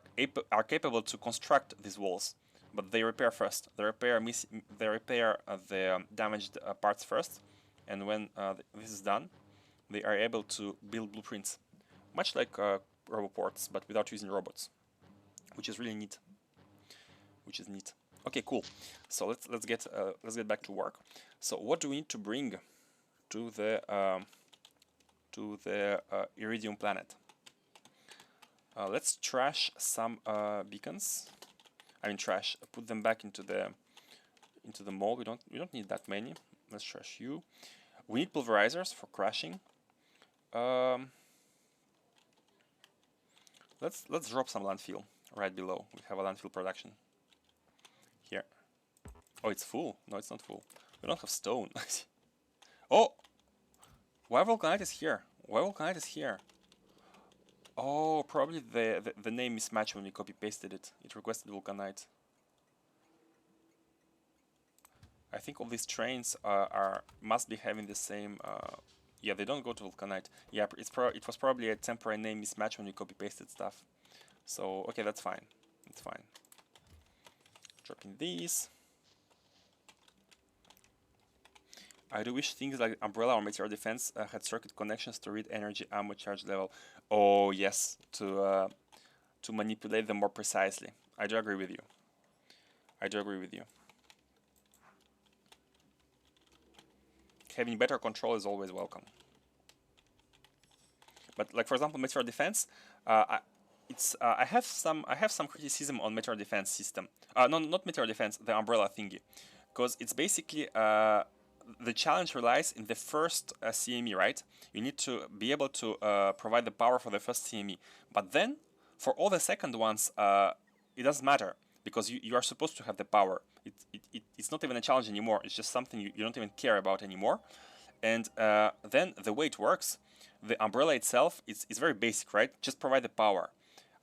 capable to construct these walls. But they repair first. They repair the damaged parts first, and when this is done, they are able to build blueprints, much like roboports, but without using robots, which is really neat. Which is neat. Okay, cool. So let's get back to work. So what do we need to bring to the Iridium planet? Let's trash some beacons. I mean trash. Put them back into the mold. We don't need that many. Let's trash you. We need pulverizers for crashing. Let's drop some landfill right below. We have a landfill production here. Oh, it's full. No, it's not full. We don't have stone. Oh, why Vulcanite is here? Why Vulcanite is here? Oh, probably the name mismatched when we copy pasted it. It requested Vulcanite. I think all these trains must be having the same. Yeah, they don't go to Vulcanite. Yeah, it was probably a temporary name mismatch when you copy pasted stuff. So okay, that's fine. It's fine. Dropping these. I do wish things like umbrella or material defense had circuit connections to read energy, ammo, charge level. Oh yes, to manipulate them more precisely. I do agree with you. I do agree with you. Having better control is always welcome. But like for example, material defense, I have some criticism on material defense system. No, not material defense, the umbrella thingy, because it's basically the challenge relies in the first CME, right? You need to be able to provide the power for the first CME, but then for all the second ones, it doesn't matter because you are supposed to have the power. It's not even a challenge anymore. It's just something you don't even care about anymore. And then the way it works, the umbrella itself is very basic, right? Just provide the power.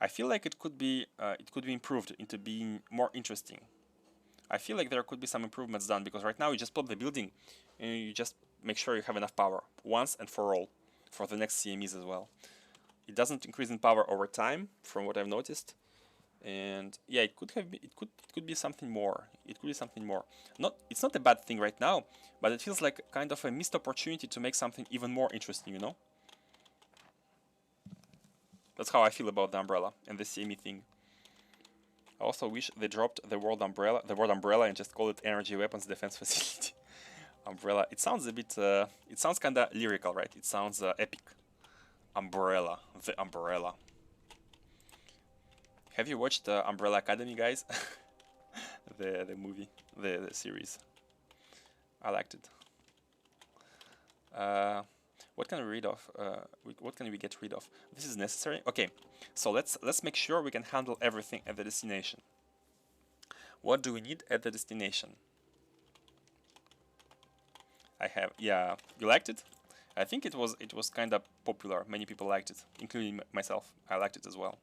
I feel like it could be improved into being more interesting. I feel like there could be some improvements done because right now you just plot the building and you just make sure you have enough power once and for all for the next CMEs as well. It doesn't increase in power over time from what I've noticed. And yeah, it could be something more. It could be something more. It's not a bad thing right now, but it feels like kind of a missed opportunity to make something even more interesting, you know? That's how I feel about the umbrella and the CME thing. I also wish they dropped the word umbrella and just call it energy weapons defense facility. Umbrella. It sounds a bit it sounds kinda lyrical, right? It sounds epic. Umbrella. The umbrella. Have you watched Umbrella Academy, guys? the movie, the series. I liked it. What can we read off? What can we get rid of? This is necessary. Okay, so let's make sure we can handle everything at the destination. What do we need at the destination? Yeah, you liked it? I think it was kind of popular. Many people liked it, including myself. I liked it as well.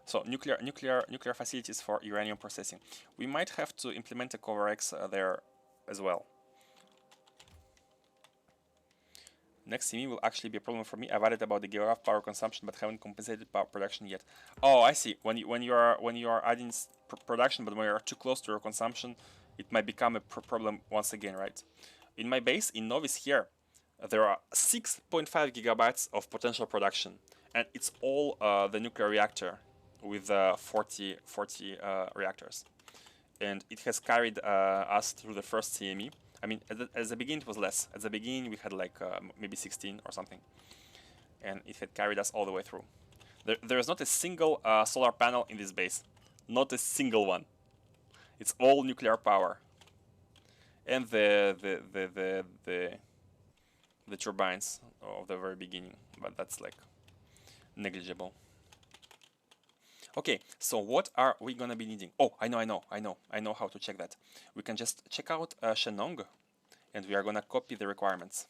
So nuclear facilities for uranium processing. We might have to implement a cover X there as well. Next CME will actually be a problem for me. I've added about the gigawatt power consumption, but haven't compensated power production yet. Oh, I see. When you are adding production, but when you are too close to your consumption, it might become a problem once again, right? In my base in Novis here, there are 6.5 gigabytes of potential production, and it's all the nuclear reactor with 40 reactors, and it has carried us through the first CME. I mean, at the beginning it was less. At the beginning we had like maybe 16 or something, and it had carried us all the way through. There is not a single solar panel in this base, not a single one. It's all nuclear power, and the turbines of the very beginning, but that's like negligible. Okay, so what are we gonna be needing? Oh, I know how to check that. We can just check out Shenong, and we are gonna copy the requirements.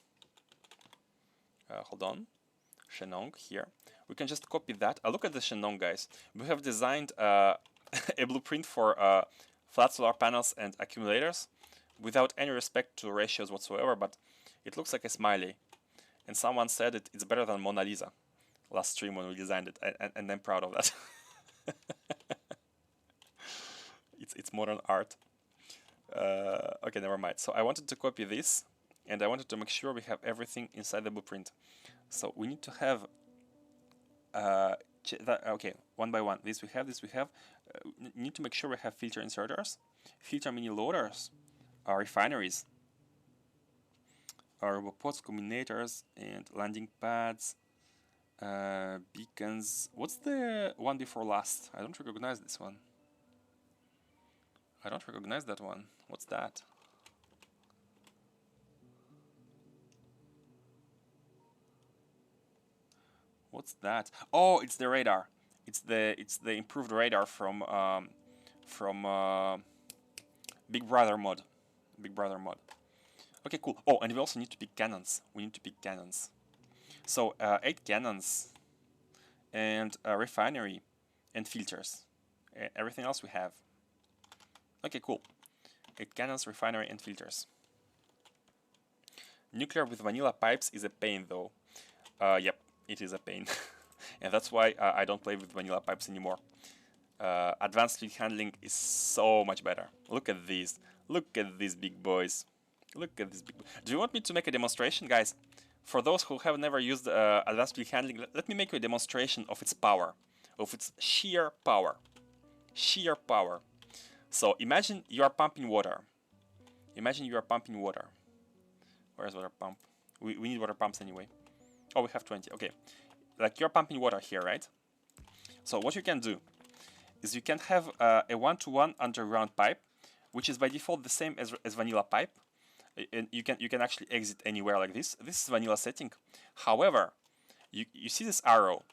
Hold on, Shenong here. We can just copy that. Look at the Shenong, guys. We have designed a blueprint for flat solar panels and accumulators without any respect to ratios whatsoever, but it looks like a smiley. And someone said it's better than Mona Lisa last stream when we designed it, and I'm proud of that. It's modern art. Okay, never mind. So I wanted to copy this, and I wanted to make sure we have everything inside the blueprint. So we need to have okay, one by one. This we have. Need to make sure we have filter inserters, filter mini loaders, refineries, robots, combinators, and landing pads, beacons. What's the one before last? I don't recognize this one. I don't recognize that one. What's that? What's that? Oh, it's the radar. It's the improved radar from Big Brother mod. Big Brother mod. Okay, cool. Oh, and we also need to pick cannons. We need to pick cannons. So 8 cannons and a refinery and filters. Everything else we have. Okay, cool. 8 cannons, refinery, and filters. Nuclear with vanilla pipes is a pain, though. Yep, it is a pain. And that's why I don't play with vanilla pipes anymore. Advanced fleet handling is so much better. Look at these. Look at these big boys. Look at this big boy. Do you want me to make a demonstration, guys? For those who have never used advanced fleet handling, let me make you a demonstration of its power. Of its sheer power. Sheer power. So imagine you are pumping water. Imagine you are pumping water. Where's water pump? We need water pumps anyway. Oh, we have 20. Okay. Like you're pumping water here, right? So what you can do is you can have a 1-to-1 underground pipe, which is by default the same as vanilla pipe. And you can actually exit anywhere like this. This is vanilla setting. However, you see this arrow.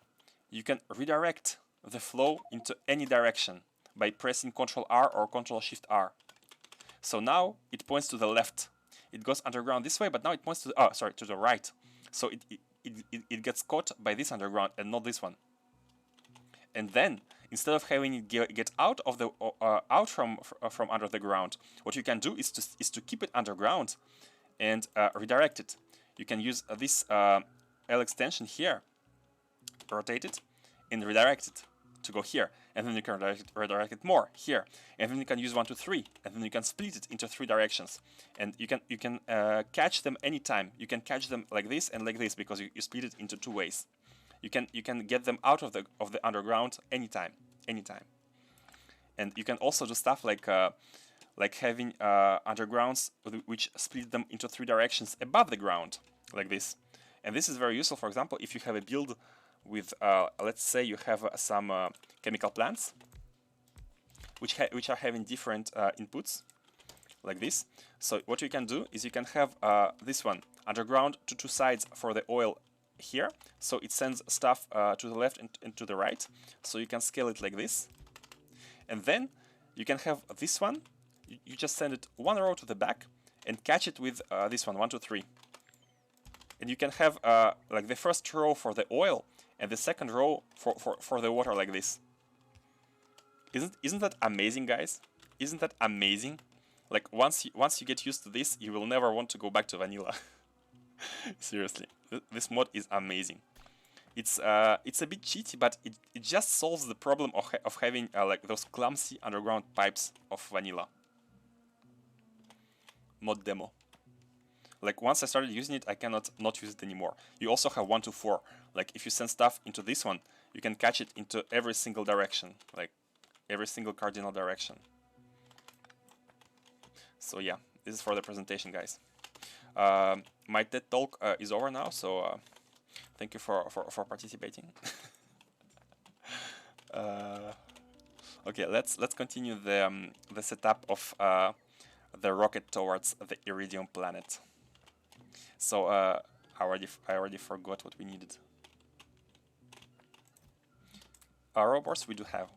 You can redirect the flow into any direction by pressing Ctrl R or Ctrl Shift R. So now it points to the left. It goes underground this way, but now it points to the, to the right. So it gets caught by this underground and not this one. And then instead of having it get out of the out from under the ground, what you can do is to keep it underground and redirect it. You can use this L extension here, rotate it, and redirect it to go here, and then you can redirect it more here, and then you can use 1, 2, 3, and then you can split it into 3 directions, and you can catch them anytime. You can catch them like this and like this because you split it into 2 ways. You can get them out of the underground anytime, and you can also do stuff like having undergrounds which split them into 3 directions above the ground, like this. And this is very useful. For example, if you have a build with let's say you have some chemical plants which are having different inputs like this. So what you can do is you can have this one underground to 2 sides for the oil here, so it sends stuff to the left and to the right, so you can scale it like this. And then you can have this one, you just send it 1 row to the back and catch it with this one, 1, 2, 3. And you can have like the first row for the oil and the second row for the water like this. Isn't that amazing, guys? Isn't that amazing? Like once you get used to this, you will never want to go back to vanilla. Seriously, this mod is amazing. It's a bit cheaty, but it just solves the problem of having like those clumsy underground pipes of vanilla. Mod demo. Like once I started using it, I cannot not use it anymore. You also have 1 to 4. Like if you send stuff into this one, you can catch it into every single direction, like every single cardinal direction. So yeah, this is for the presentation, guys. My TED talk is over now, so thank you for participating. Okay, let's continue the setup of the rocket towards the Iridium planet. So I already forgot what we needed. robots we do have.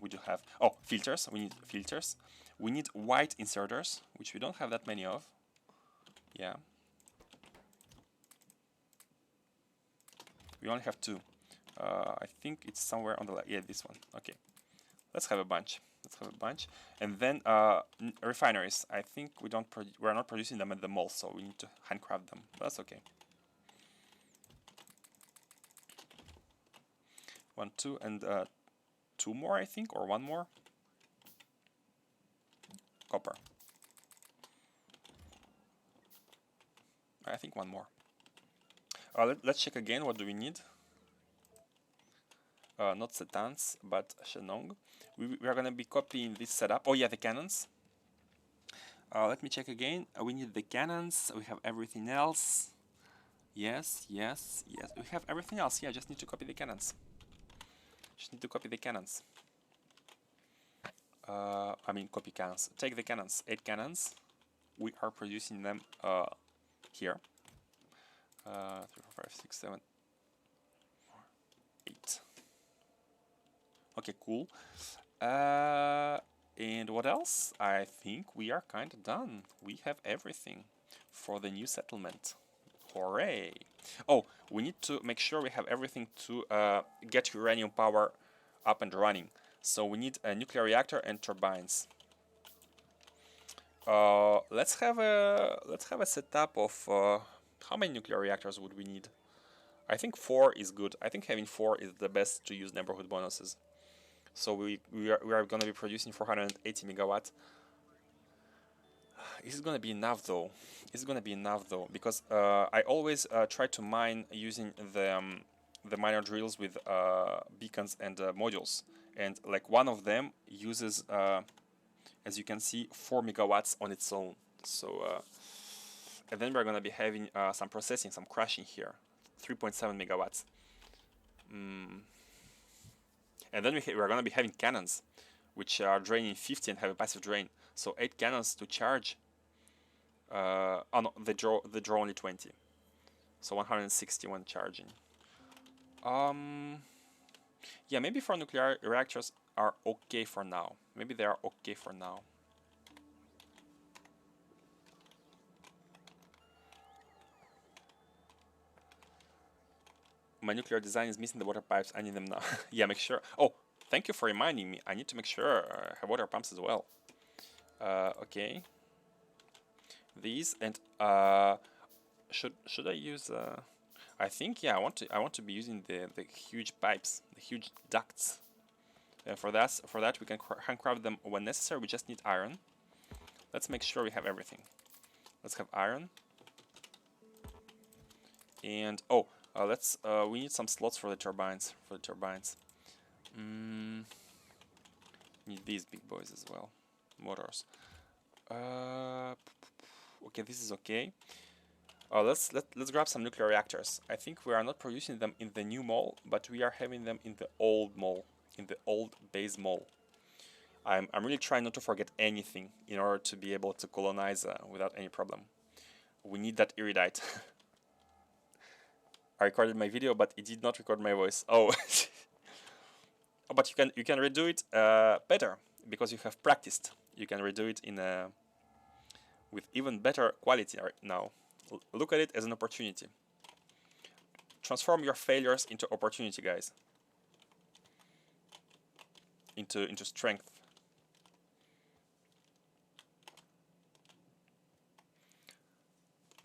Oh, filters. We need filters. We need white inserters, which we don't have that many of. Yeah. We only have 2. I think it's somewhere on the left. Yeah, this one. Okay. Let's have a bunch. And then refineries. I think we're not producing them at the mall, so we need to handcraft them. That's okay. 1, 2, and 2 more, I think, or 1 more. Copper. I think 1 more. Let's check again. What do we need? Not setans, but Shenong. We are going to be copying this setup. Oh yeah, the cannons. Let me check again. We need the cannons. We have everything else. Yes. We have everything else. Yeah, just need to copy the cannons. I mean, copy cannons. Take the cannons. 8 cannons. We are producing them here. 3, 4, 5, 6, 7, 8. Okay, cool. And what else? I think we are kind of done. We have everything for the new settlement. Hooray! Oh, we need to make sure we have everything to get uranium power up and running. So we need a nuclear reactor and turbines. Let's have a setup of how many nuclear reactors would we need? I think 4 is good. I think having 4 is the best to use neighborhood bonuses. So we are going to be producing 480 megawatts. Is it going to be enough though? Because I always try to mine using the miner drills with beacons and modules, and like one of them uses, as you can see, 4 megawatts on its own. So and then we're going to be having some processing, some crashing here, 3.7 megawatts. And then we're going to be having cannons, which are draining 50 and have a passive drain. So 8 cannons to charge. Oh no, they draw only 20. So 160 when charging. Yeah, maybe 4 nuclear reactors are okay for now. My nuclear design is missing the water pipes. I need them now. Yeah, make sure. Oh, thank you for reminding me. I need to make sure I have water pumps as well. Okay. These and should I use? I think yeah. I want to be using the huge pipes, the huge ducts. For that we can handcraft them when necessary. We just need iron. Let's make sure we have everything. Let's have iron. And oh. We need some slots for the turbines. Need these big boys as well. Motors. Okay, this is okay. Let's grab some nuclear reactors. I think we are not producing them in the new mall, but we are having them in the old mall, in the old base mall. I'm really trying not to forget anything in order to be able to colonize without any problem. We need that Iridite. I recorded my video, but it did not record my voice. Oh, oh, but you can redo it better because you have practiced. You can redo it in with even better quality right now. Look at it as an opportunity. Transform your failures into opportunity, guys. Into strength.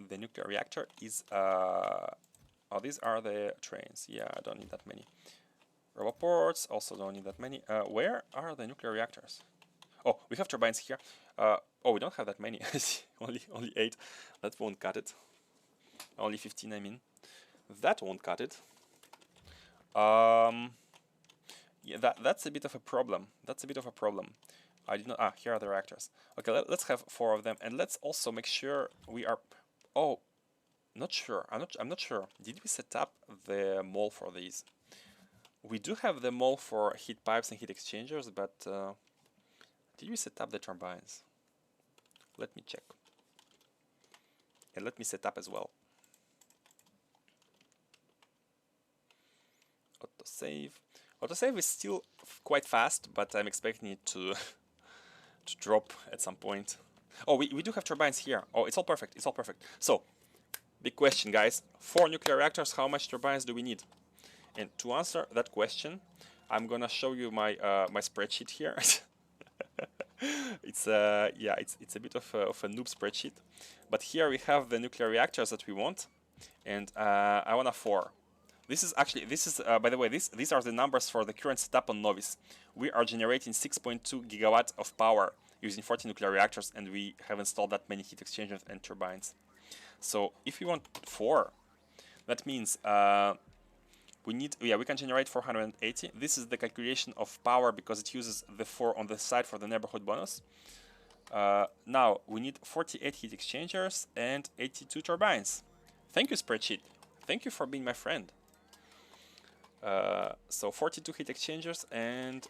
The nuclear reactor is oh, these are the trains. Yeah, I don't need that many. Roboports, also don't need that many. Where are the nuclear reactors? Oh, we have turbines here. Oh, we don't have that many. only 8. That won't cut it. Only 15, I mean. That won't cut it. Yeah, that's a bit of a problem. I did not. Ah, here are the reactors. Okay, let's have 4 of them, and let's also make sure we are. Oh, not sure. I'm not sure. Did we set up the mall for these? We do have the mall for heat pipes and heat exchangers, but did we set up the turbines? Let me check. And let me set up as well. Autosave. Autosave is still quite fast, but I'm expecting it to to drop at some point. Oh, we do have turbines here. Oh, it's all perfect. It's all perfect. So, big question, guys. 4 nuclear reactors, how much turbines do we need? And to answer that question, I'm gonna show you my my spreadsheet here. It's yeah, it's a bit of a noob spreadsheet, but here we have the nuclear reactors that we want, and I want a 4. This is by the way, these are the numbers for the current setup on Novice. We are generating 6.2 gigawatts of power using 40 nuclear reactors, and we have installed that many heat exchangers and turbines. So if we want 4, that means we need, yeah, we can generate 480. This is the calculation of power because it uses the 4 on the side for the neighborhood bonus. Now we need 48 heat exchangers and 82 turbines. Thank you, spreadsheet. Thank you for being my friend. So 42 heat exchangers and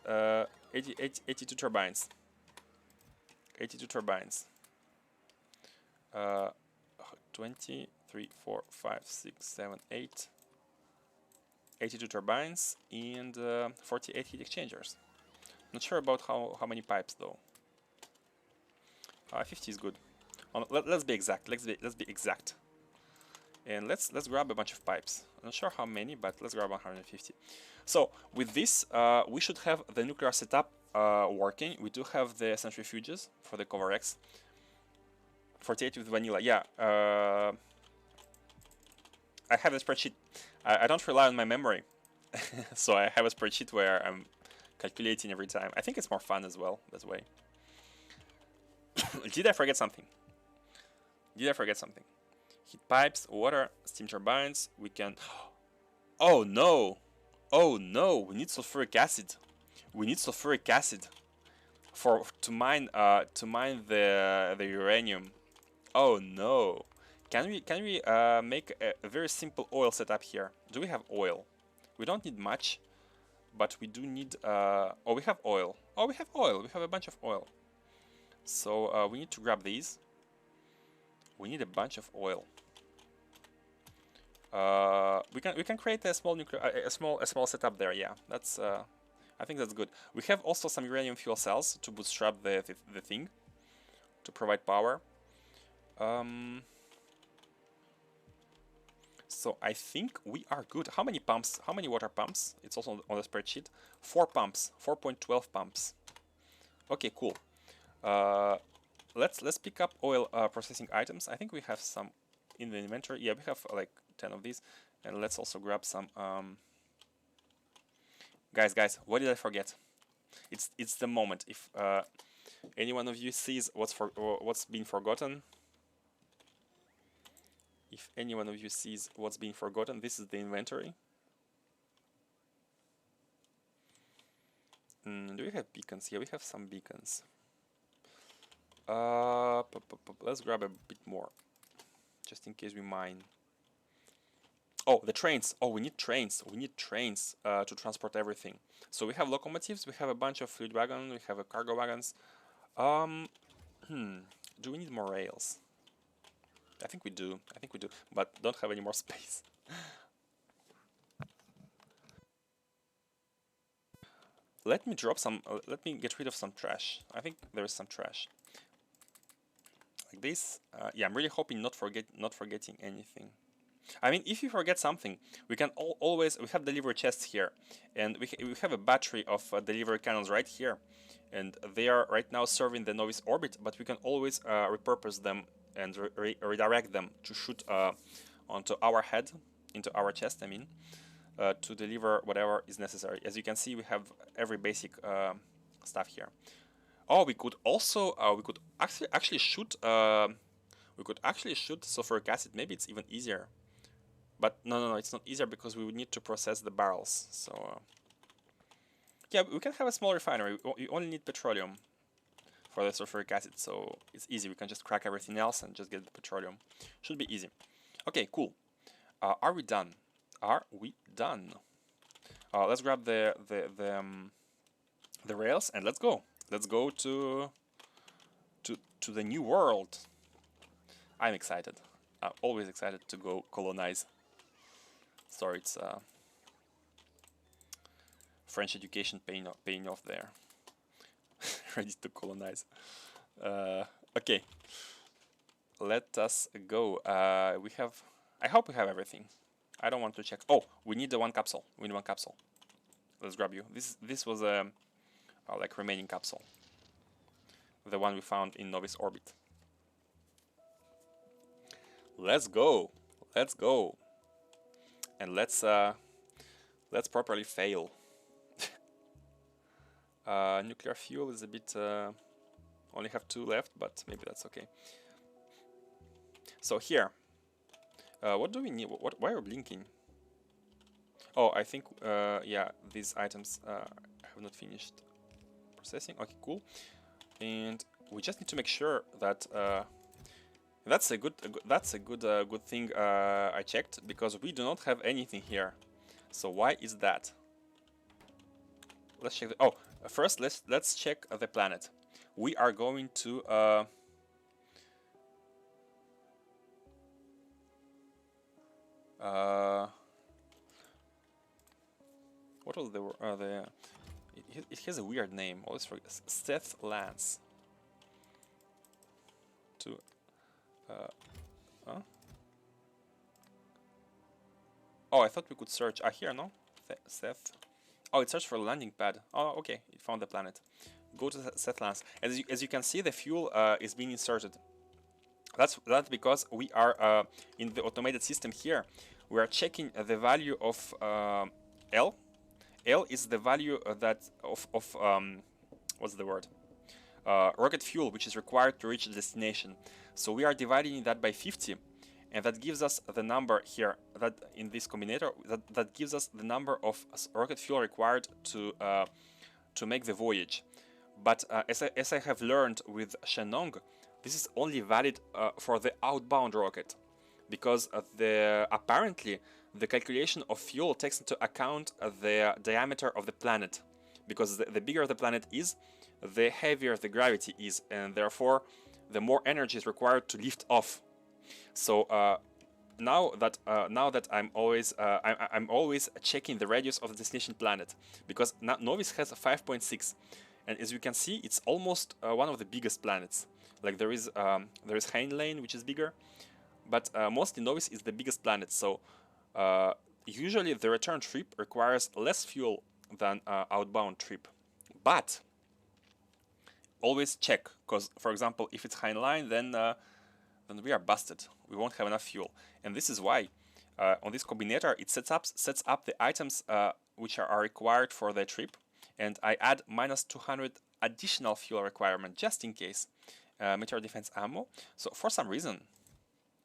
82 turbines. 82 turbines. 20, 3, 4, 5, 6, 7, 8. 82 turbines and 48 heat exchangers. Not sure about how many pipes though. 50 is good. Let's be exact. Let's be exact. And let's grab a bunch of pipes. I'm not sure how many, but let's grab 150. So with this, we should have the nuclear setup working. We do have the centrifuges for the cover X. 48 with vanilla. Yeah. I have a spreadsheet. I don't rely on my memory. So I have a spreadsheet where I'm calculating every time. I think it's more fun as well, that way. Did I forget something? Did I forget something? Heat pipes, water, steam turbines. We can... Oh no! Oh no! We need sulfuric acid. We need sulfuric acid to mine the uranium. Oh no! Can we make a very simple oil setup here? Do we have oil? We don't need much, but we do need. Oh, we have oil. Oh, we have oil. We have a bunch of oil. So we need to grab these. We need a bunch of oil. We can create a small nuclear a small setup there. Yeah, that's. I think that's good. We have also some uranium fuel cells to bootstrap the thing, to provide power. So I think we are good. How many pumps? How many water pumps? It's also on the spreadsheet. 4 pumps. 4.12 pumps. Okay, cool. Let's pick up oil processing items. I think we have some in the inventory. Yeah, we have like 10 of these. And let's also grab some. Guys, what did I forget? It's the moment. If any one of you sees what's been forgotten. If any one of you sees what's being forgotten, this is the inventory. Do we have beacons? Yeah, we have some beacons. Let's grab a bit more, just in case we mine. Oh, the trains. Oh, we need trains. We need trains to transport everything. So we have locomotives. We have a bunch of fluid wagons. We have a cargo wagons. Do we need more rails? I think we do. I think we do, but don't have any more space. Let me drop some. Let me get rid of some trash. I think there is some trash. Like this. Yeah, I'm really hoping not forgetting anything. I mean, if you forget something, we can always. We have delivery chests here, and we have a battery of delivery cannons right here, and they are right now serving the Novice orbit. But we can always repurpose them and redirect them to shoot onto our head, into our chest, I mean, to deliver whatever is necessary. As you can see, we have every basic stuff here. Oh, we could also we could actually shoot sulfuric acid. Maybe it's even easier. But no, it's not easier because we would need to process the barrels. So yeah, we can have a small refinery. You only need petroleum for the sulfuric acid, so it's easy. We can just crack everything else and just get the petroleum. Should be easy. Okay, cool. Are we done? Are we done? Let's grab the rails and let's go. Let's go to the new world. I'm excited. I'm always excited to go colonize. Sorry, it's French education paying off there. Ready to colonize. Okay, let us go. We have. I hope we have everything. I don't want to check. Oh, we need the one capsule. We need one capsule. Let's grab you. This was a like remaining capsule. The one we found in Novice orbit. Let's go. Let's go. And let's properly fail. Nuclear fuel is a bit. Only have 2 left, but maybe that's okay. So here, what do we need? Why are we blinking? Oh, I think yeah, these items have not finished processing. Okay, cool. And we just need to make sure that that's a good thing I checked, because we do not have anything here. So why is that? Let's check. Oh, first let's check the planet. We are going to what was the it has a weird name. Always forget. Seth Lance. To huh? Oh, I thought we could search. Here, no? Seth. Oh, it searched for a landing pad. Oh, okay. It found the planet. Go to Seth Lance. As you can see, the fuel is being inserted. That's because we are in the automated system here. We are checking the value of L. L is the value that of what's the word? Rocket fuel, which is required to reach the destination. So we are dividing that by 50, and that gives us the number here. That in this combinator, that gives us the number of rocket fuel required to make the voyage. But as I have learned with Shenong, this is only valid for the outbound rocket, because apparently the calculation of fuel takes into account the diameter of the planet, because the bigger the planet is, the heavier the gravity is, and therefore the more energy is required to lift off. So now that I'm always checking the radius of the destination planet, because Novice has a 5.6, and as you can see, it's almost one of the biggest planets. Like there is Heinlein, which is bigger, but mostly Novice is the biggest planet. So usually the return trip requires less fuel than outbound trip, but always check, because for example, if it's Heinlein, then we are busted. We won't have enough fuel, and this is why on this combinator it sets up the items which are required for the trip, and I add -200 additional fuel requirement just in case. Meteor defense ammo. So for some reason,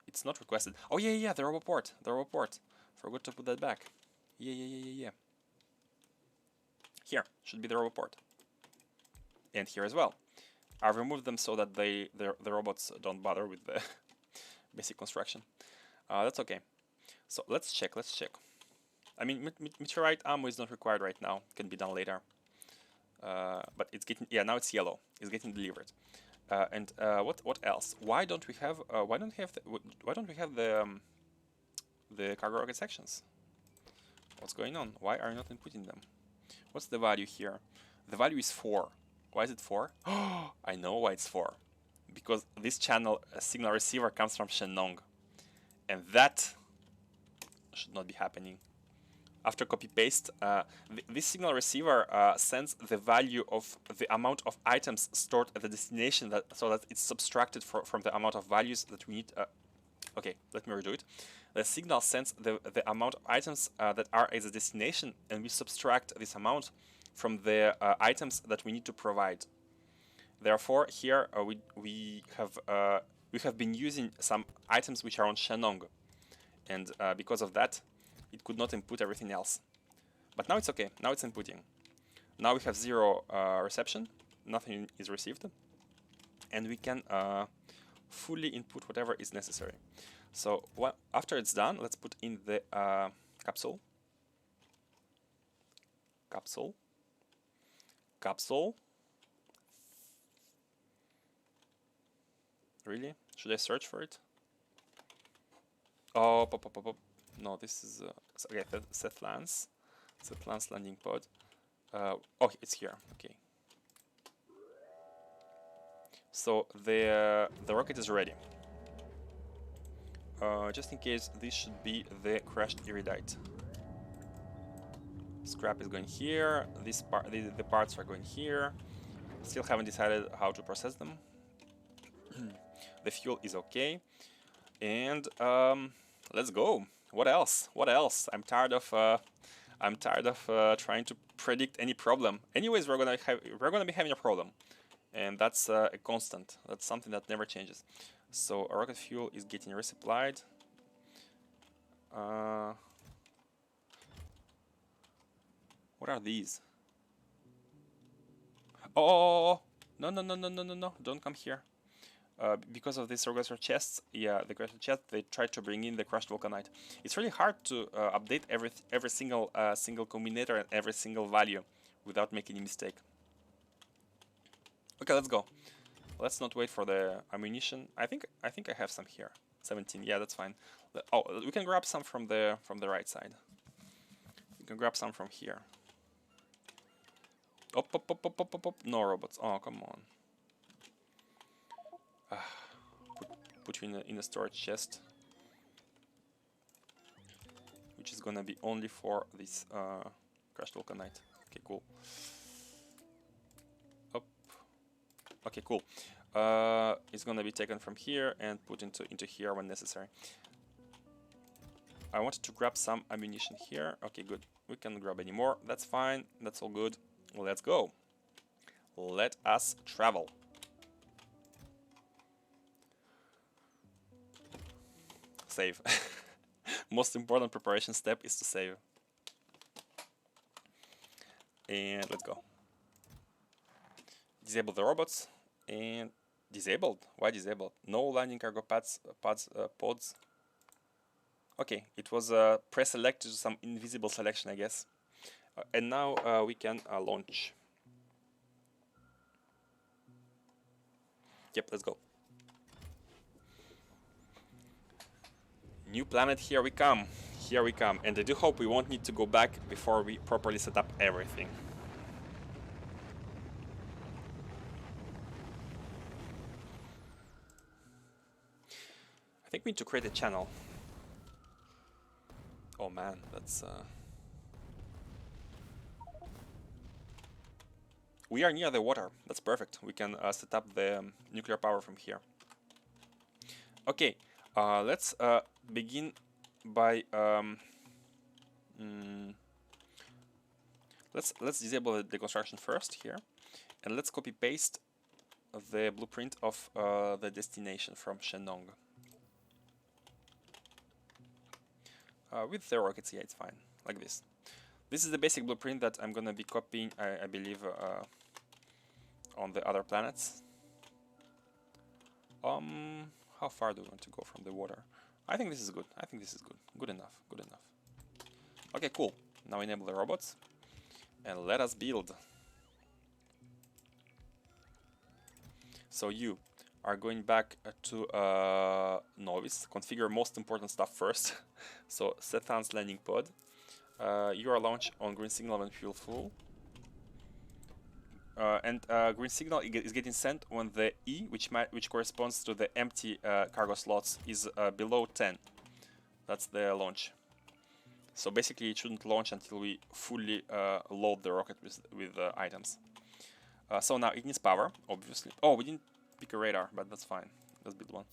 it's not requested. Oh yeah, the roboport. Forgot to put that back. Yeah. Here should be the roboport, and here as well. I've removed them so that the robots don't bother with the basic construction. That's okay. So let's check. I mean, meteorite ammo is not required right now. It can be done later. But it's getting, yeah, now it's yellow. It's getting delivered. And what else? Why don't we have the cargo rocket sections? What's going on? Why are you not inputting them? What's the value here? The value is 4. Why is it 4? Oh, I know why it's 4. Because this channel signal receiver comes from Shenong, and that should not be happening. After copy paste, this signal receiver sends the value of the amount of items stored at the destination, so that it's subtracted from the amount of values that we need. Okay, let me redo it. The signal sends the amount of items that are at the destination, and we subtract this amount from the items that we need to provide. Therefore, here we have been using some items which are on Shenong, and because of that, it could not input everything else. But now it's okay. Now it's inputting. Now we have 0 reception. Nothing is received, and we can fully input whatever is necessary. So after it's done, let's put in the capsule. Really? Should I search for it? Oh, pop. No, this is okay. Seth Lance landing pod. oh, it's here. Okay. So the rocket is ready. Just in case, this should be the crashed Iridite. Scrap is going here. The parts are going here. Still haven't decided how to process them. The fuel is okay, and let's go. What else? What else? I'm tired of trying to predict any problem. Anyways, we're gonna be having a problem, and that's a constant. That's something that never changes. So rocket fuel is getting resupplied. What are these? Oh, no, no, no, no, no, no, no, don't come here. Because of these regular chests, yeah, the regular chest, they tried to bring in the crushed Vulcanite. It's really hard to update every single combinator and every single value without making a mistake. Okay, let's go. Let's not wait for the ammunition. I think I have some here. 17. Yeah, that's fine. Oh, we can grab some from the right side. We can grab some from here. Op, op, op, op, op, op, op. No robots. Oh, come on. Put you in a storage chest, which is gonna be only for this crushed Vulcanite. Okay, cool. Up. Okay, cool. It's gonna be taken from here and put into here when necessary. I wanted to grab some ammunition here. Okay, good. We can grab any more. That's fine. That's all good. Let's go. Let us travel. Save. Most important preparation step is to save. And let's go. Disable the robots. And disabled? Why disabled? No landing cargo pods. Okay, it was pre-select to some invisible selection, I guess. And now we can launch. Yep, let's go. New planet, here we come. Here we come. And I do hope we won't need to go back before we properly set up everything. I think we need to create a channel. Oh man, that's... We are near the water. That's perfect. We can set up the nuclear power from here. Okay, let's begin by... let's disable the construction first here, and let's copy paste the blueprint of the destination from Shenong. With the rockets, yeah, it's fine, like this. This is the basic blueprint that I'm gonna be copying, I believe, on the other planets. How far do we want to go from the water? I think this is good. I think this is good. Good enough. Good enough. Okay, cool. Now enable the robots and let us build. So you are going back to novice. Configure most important stuff first. So set Than's landing pod. You are launched on green signal when fuel full. And green signal is getting sent when the E, which corresponds to the empty cargo slots, is below 10. That's the launch. So basically, it shouldn't launch until we fully load the rocket with items. So now it needs power, obviously. Oh, we didn't pick a radar, but that's fine. Let's build one.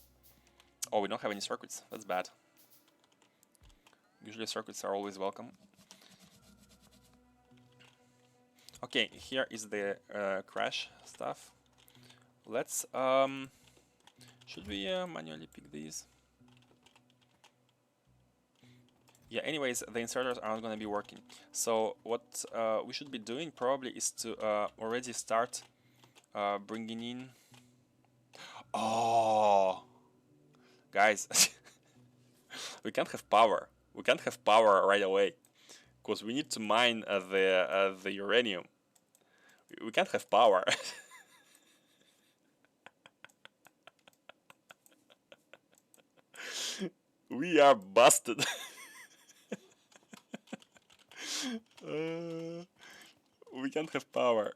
Oh, we don't have any circuits. That's bad. Usually circuits are always welcome. Okay, here is the crash stuff. Let's should we manually pick these? Yeah, anyways, the inserters are not going to be working. So what we should be doing probably is to already start bringing in... Oh! Guys, we can't have power. We can't have power right away. Because we need to mine the uranium. We can't have power. We are busted. we can't have power.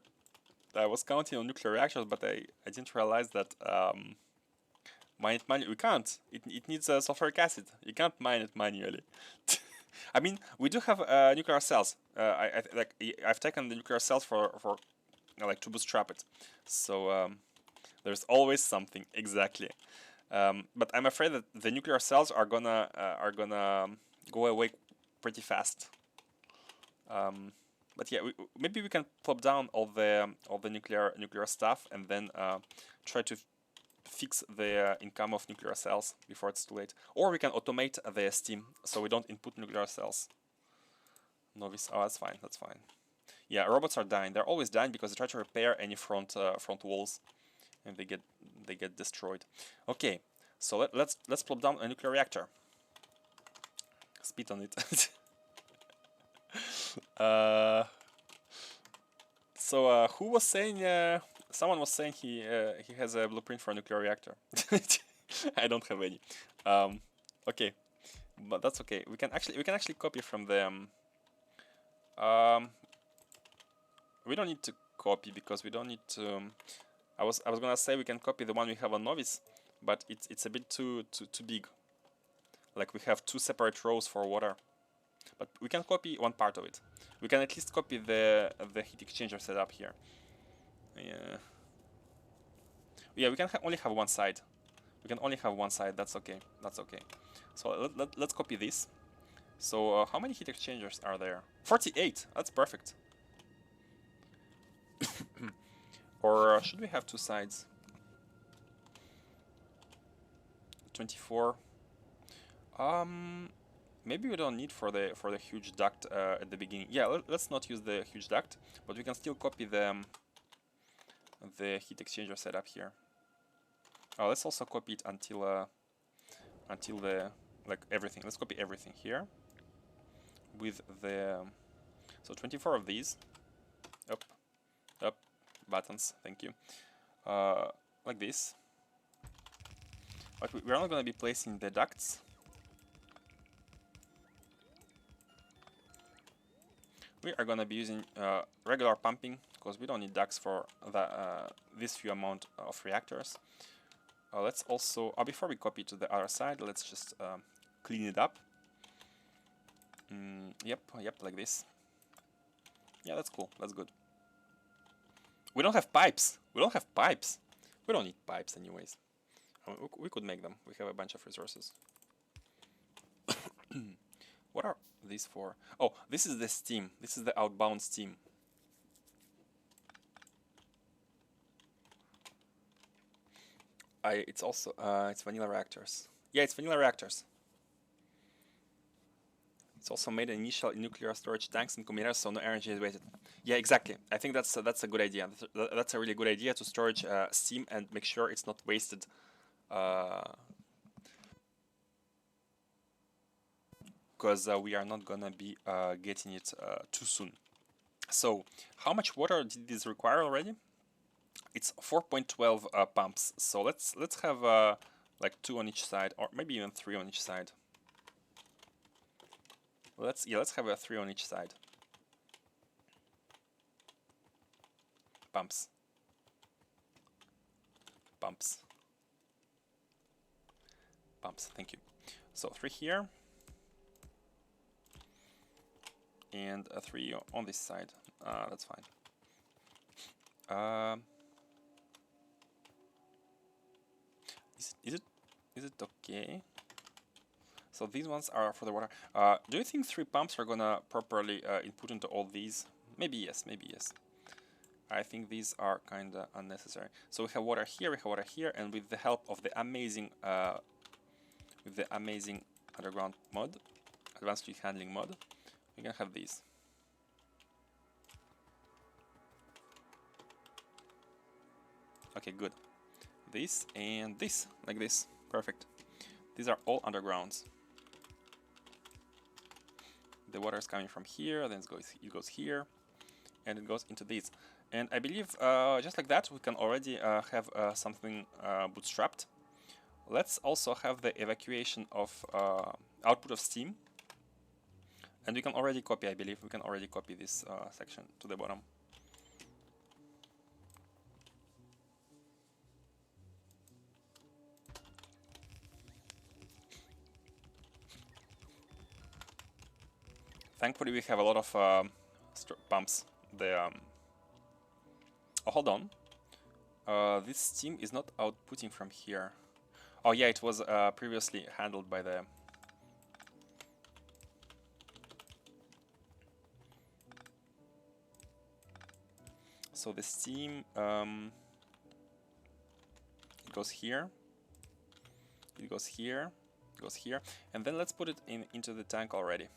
I was counting on nuclear reactors, but I didn't realize that mine it manually. We can't. It needs sulfuric acid. You can't mine it manually. I mean, we do have nuclear cells. I've taken the nuclear cells for like to bootstrap it. So there's always something exactly. But I'm afraid that the nuclear cells are gonna go away pretty fast. But yeah, maybe we can plop down all the nuclear stuff and then try to fix the income of nuclear cells before it's too late. Or we can automate the steam so we don't input nuclear cells. Novice, oh, that's fine, that's fine. Yeah, robots are dying. They're always dying because they try to repair any front walls, and they get destroyed. Okay, so let's plop down a nuclear reactor. Spit on it. So who was saying? Someone was saying he has a blueprint for a nuclear reactor. I don't have any. Okay, but that's okay. We can actually copy from the. We don't need to copy because we don't need to. I was gonna say we can copy the one we have on Novice, but it's a bit too big. Like we have 2 separate rows for water, but we can copy one part of it. We can at least copy the heat exchanger setup here. Yeah, we can only have one side. We can only have one side. That's okay. That's okay. So let's copy this. So how many heat exchangers are there? 48. That's perfect. Or should we have 2 sides? 24. Maybe we don't need for the huge duct at the beginning. Yeah, let's not use the huge duct, but we can still copy the heat exchanger setup here. Let's also copy it until the like everything. Let's copy everything here with the so 24 of these. Up, buttons. Thank you. Like this. But we're not going to be placing the ducts. We are going to be using regular pumping because we don't need ducts for this few amount of reactors. Let's also, before we copy to the other side, let's just clean it up. Yep, like this. Yeah, that's cool. That's good. We don't have pipes. We don't need pipes anyways. We could make them. We have a bunch of resources. What are these for? Oh, this is the steam. This is the outbound steam. It's also it's vanilla reactors. Yeah, it's vanilla reactors. It's also made initial nuclear storage tanks and combiners, so no energy is wasted. Yeah, exactly. I think that's a good idea. That's a really good idea to storage steam and make sure it's not wasted. Because we are not gonna be getting it too soon. So, how much water did this require already? It's 4.12 pumps. So let's have like 2 on each side, or maybe even 3 on each side. Let's have a 3 on each side. Pumps. Thank you. So 3 here. And a 3 on this side. That's fine. Is it okay? So these ones are for the water. Do you think 3 pumps are gonna properly input into all these? Maybe yes. I think these are kinda unnecessary. So we have water here, and with the help of the amazing underground mod, advanced fluid handling mod, we can have these. Okay, good. This and this, like this. Perfect. These are all undergrounds. The water is coming from here, then it goes here, and it goes into these. And I believe just like that, we can already have something bootstrapped. Let's also have the evacuation of output of steam. And we can already copy, I believe, we can already copy this section to the bottom. Thankfully, we have a lot of pumps. Oh, hold on. This steam is not outputting from here. Oh yeah, it was previously handled by the... So the steam, it goes here, it goes here, it goes here, and then let's put it into the tank already.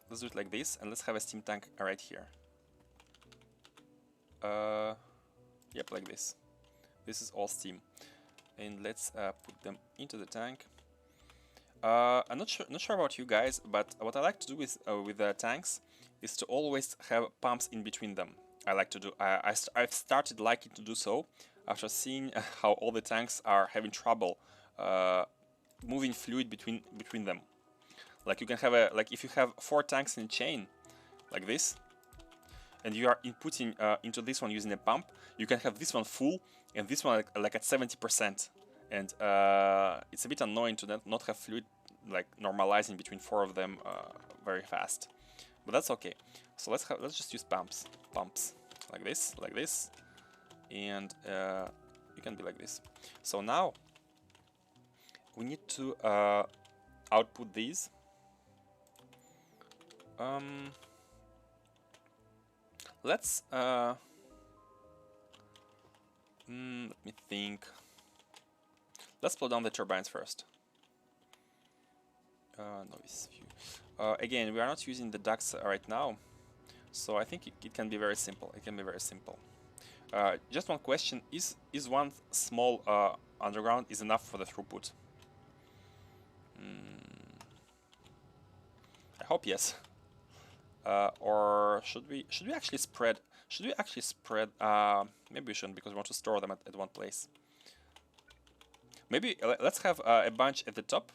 Let's do it like this, and let's have a steam tank right here. Yep, like this. This is all steam, and let's put them into the tank. I'm not sure about you guys, but what I like to do with the tanks is to always have pumps in between them. I like to do. I've started liking to do so after seeing how all the tanks are having trouble moving fluid between them. Like you can have if you have 4 tanks in a chain, like this, and you are inputting into this one using a pump, you can have this one full and this one like at 70%. And it's a bit annoying to not have fluid like normalizing between 4 of them very fast, but that's okay. So let's just use pumps like this, and you can be like this. So now we need to output these. Let's let me think. Let's slow down the turbines first. Noise view. Again, we are not using the ducts right now, so I think it can be very simple. It can be very simple. Just one question: Is one small underground is enough for the throughput? I hope yes. Or should we actually spread? Should we actually spread? Maybe we shouldn't, because we want to store them at one place. Maybe let's have a bunch at the top,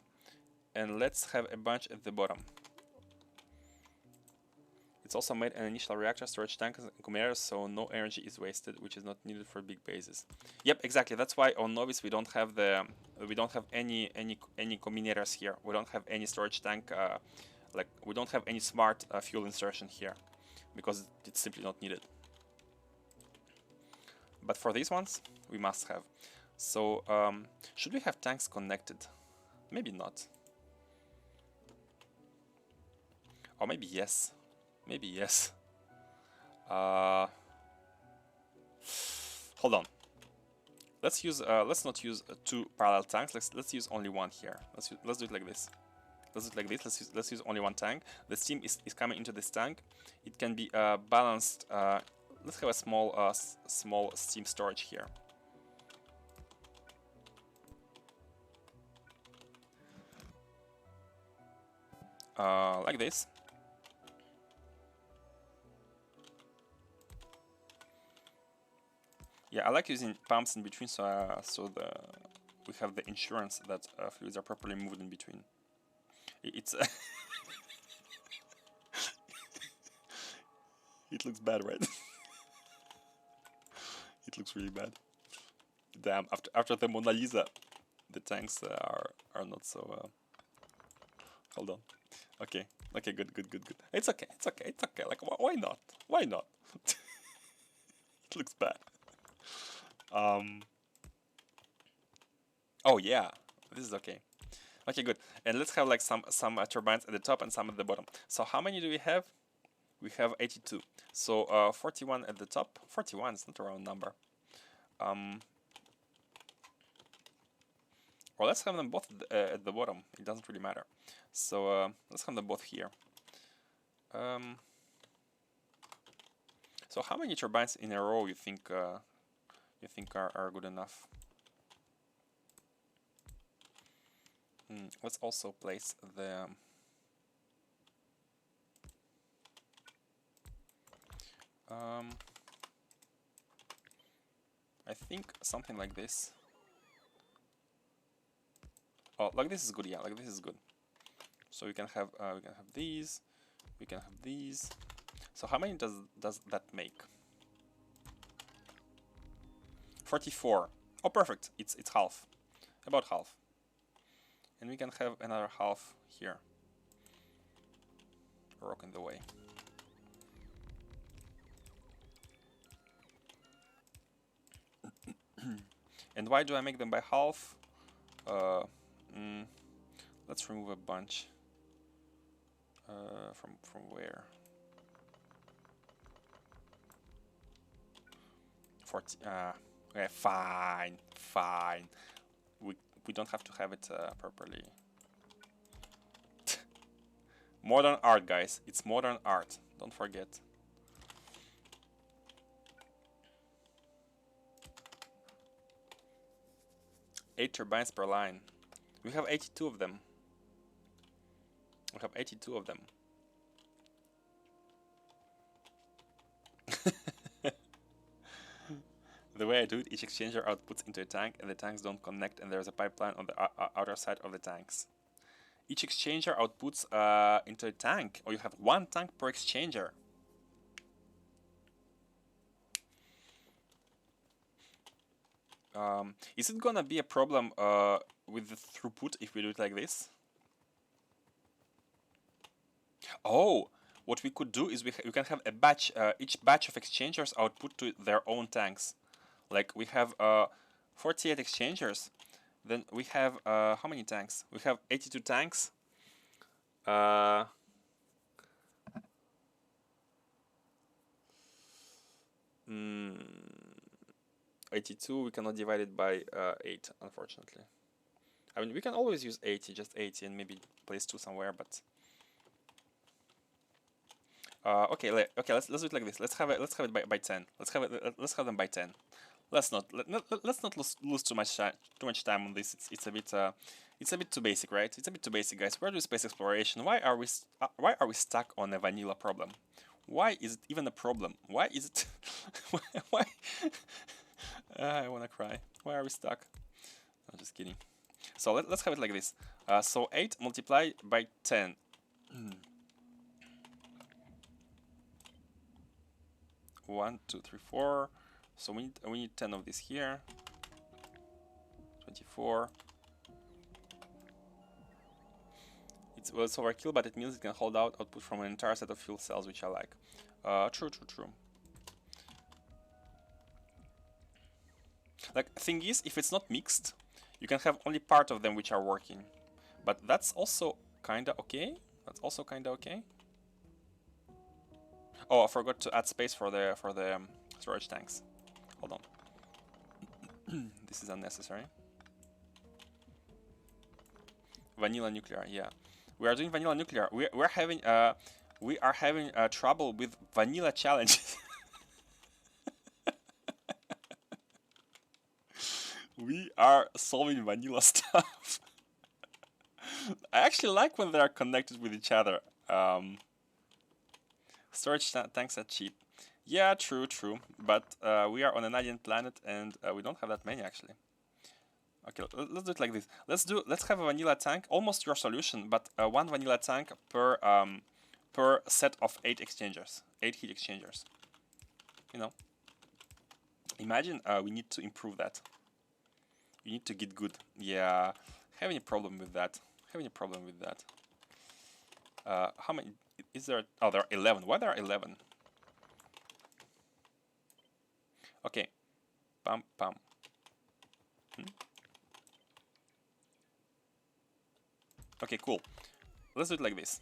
and let's have a bunch at the bottom. It's also made an initial reactor, storage tanks, and combinators, so no energy is wasted, which is not needed for big bases. Yep, exactly. That's why on Novice we don't have any combinators here. We don't have any storage tank. Like we don't have any smart fuel insertion here, because it's simply not needed. But for these ones, we must have. So, should we have tanks connected? Maybe not. Or maybe yes. Maybe yes. Hold on. Let's use. Let's not use 2 parallel tanks. Let's use only one here. Let's do it like this. Let's do it like this. Let's use only one tank. The steam is coming into this tank. It can be balanced. Let's have a small steam storage here. Like this. Yeah, I like using pumps in between, so we have the insurance that fluids are properly moved in between. It's it looks bad, right? It looks really bad. Damn! After the Mona Lisa, the tanks are not so. Hold on. Okay. Okay. Good. It's okay. Like, why not? Why not? It looks bad. Oh yeah, this is okay. Okay, good. And let's have like some turbines at the top and some at the bottom. So how many do we have? We have 82. So 41 at the top. 41 is not a round number. Or let's have them both at the bottom. It doesn't really matter. So let's have them both here. So how many turbines in a row you think are good enough? Let's also place the I think something like this. Oh, like this is good. Yeah, like this is good. So we can have these. We can have these. So how many does that make? 44. Oh, perfect. It's half, about half, and we can have another half here. Rock in the way. And why do I make them by half? Let's remove a bunch. From where? 40. Okay, fine. We don't have to have it properly. Modern art, guys. It's modern art. Don't forget. Eight turbines per line. We have 82 of them. We have 82 of them. The way I do it, each exchanger outputs into a tank and the tanks don't connect, and there's a pipeline on the outer side of the tanks. Each exchanger outputs into a tank, or you have one tank per exchanger. Is it gonna be a problem with the throughput if we do it like this? Oh, what we could do is we can have a batch, each batch of exchangers output to their own tanks. Like we have 48 exchangers, then we have how many tanks? We have 82 tanks. 82, we cannot divide it by 8, unfortunately. I mean, we can always use 80, just 80, and maybe place 2 somewhere, but okay, let's do it like this. Let's have it by 10. Let's have them by 10. Let's not lose too much time on this. It's a bit too basic, right? It's a bit too basic, guys. We're doing space exploration. Why are we stuck on a vanilla problem? Why is it even a problem? Why is it? Why? I wanna cry. Why are we stuck? I'm just kidding. So let's have it like this. So 8 multiplied by 10. 1, 2, 3, 4. So we need 10 of this here. 24. It's overkill, but it means it can hold out output from an entire set of fuel cells, which I like. True. Like, thing is, if it's not mixed, you can have only part of them which are working. But that's also kinda okay. Oh, I forgot to add space for the storage tanks. Hold on. This is unnecessary. Vanilla nuclear, yeah. We are doing vanilla nuclear. We are having trouble with vanilla challenges. We are solving vanilla stuff. I actually like when they are connected with each other. Storage tanks are cheap. Yeah, true. But we are on an alien planet, and we don't have that many actually. Okay, let's do it like this. Let's have a vanilla tank, almost your solution, but one vanilla tank per set of 8 exchangers, 8 heat exchangers. You know. Imagine we need to improve that. We need to get good. Yeah, have any problem with that? How many is there? Oh, there are 11. Why there are 11? Okay. Pam. Okay, cool. Let's do it like this.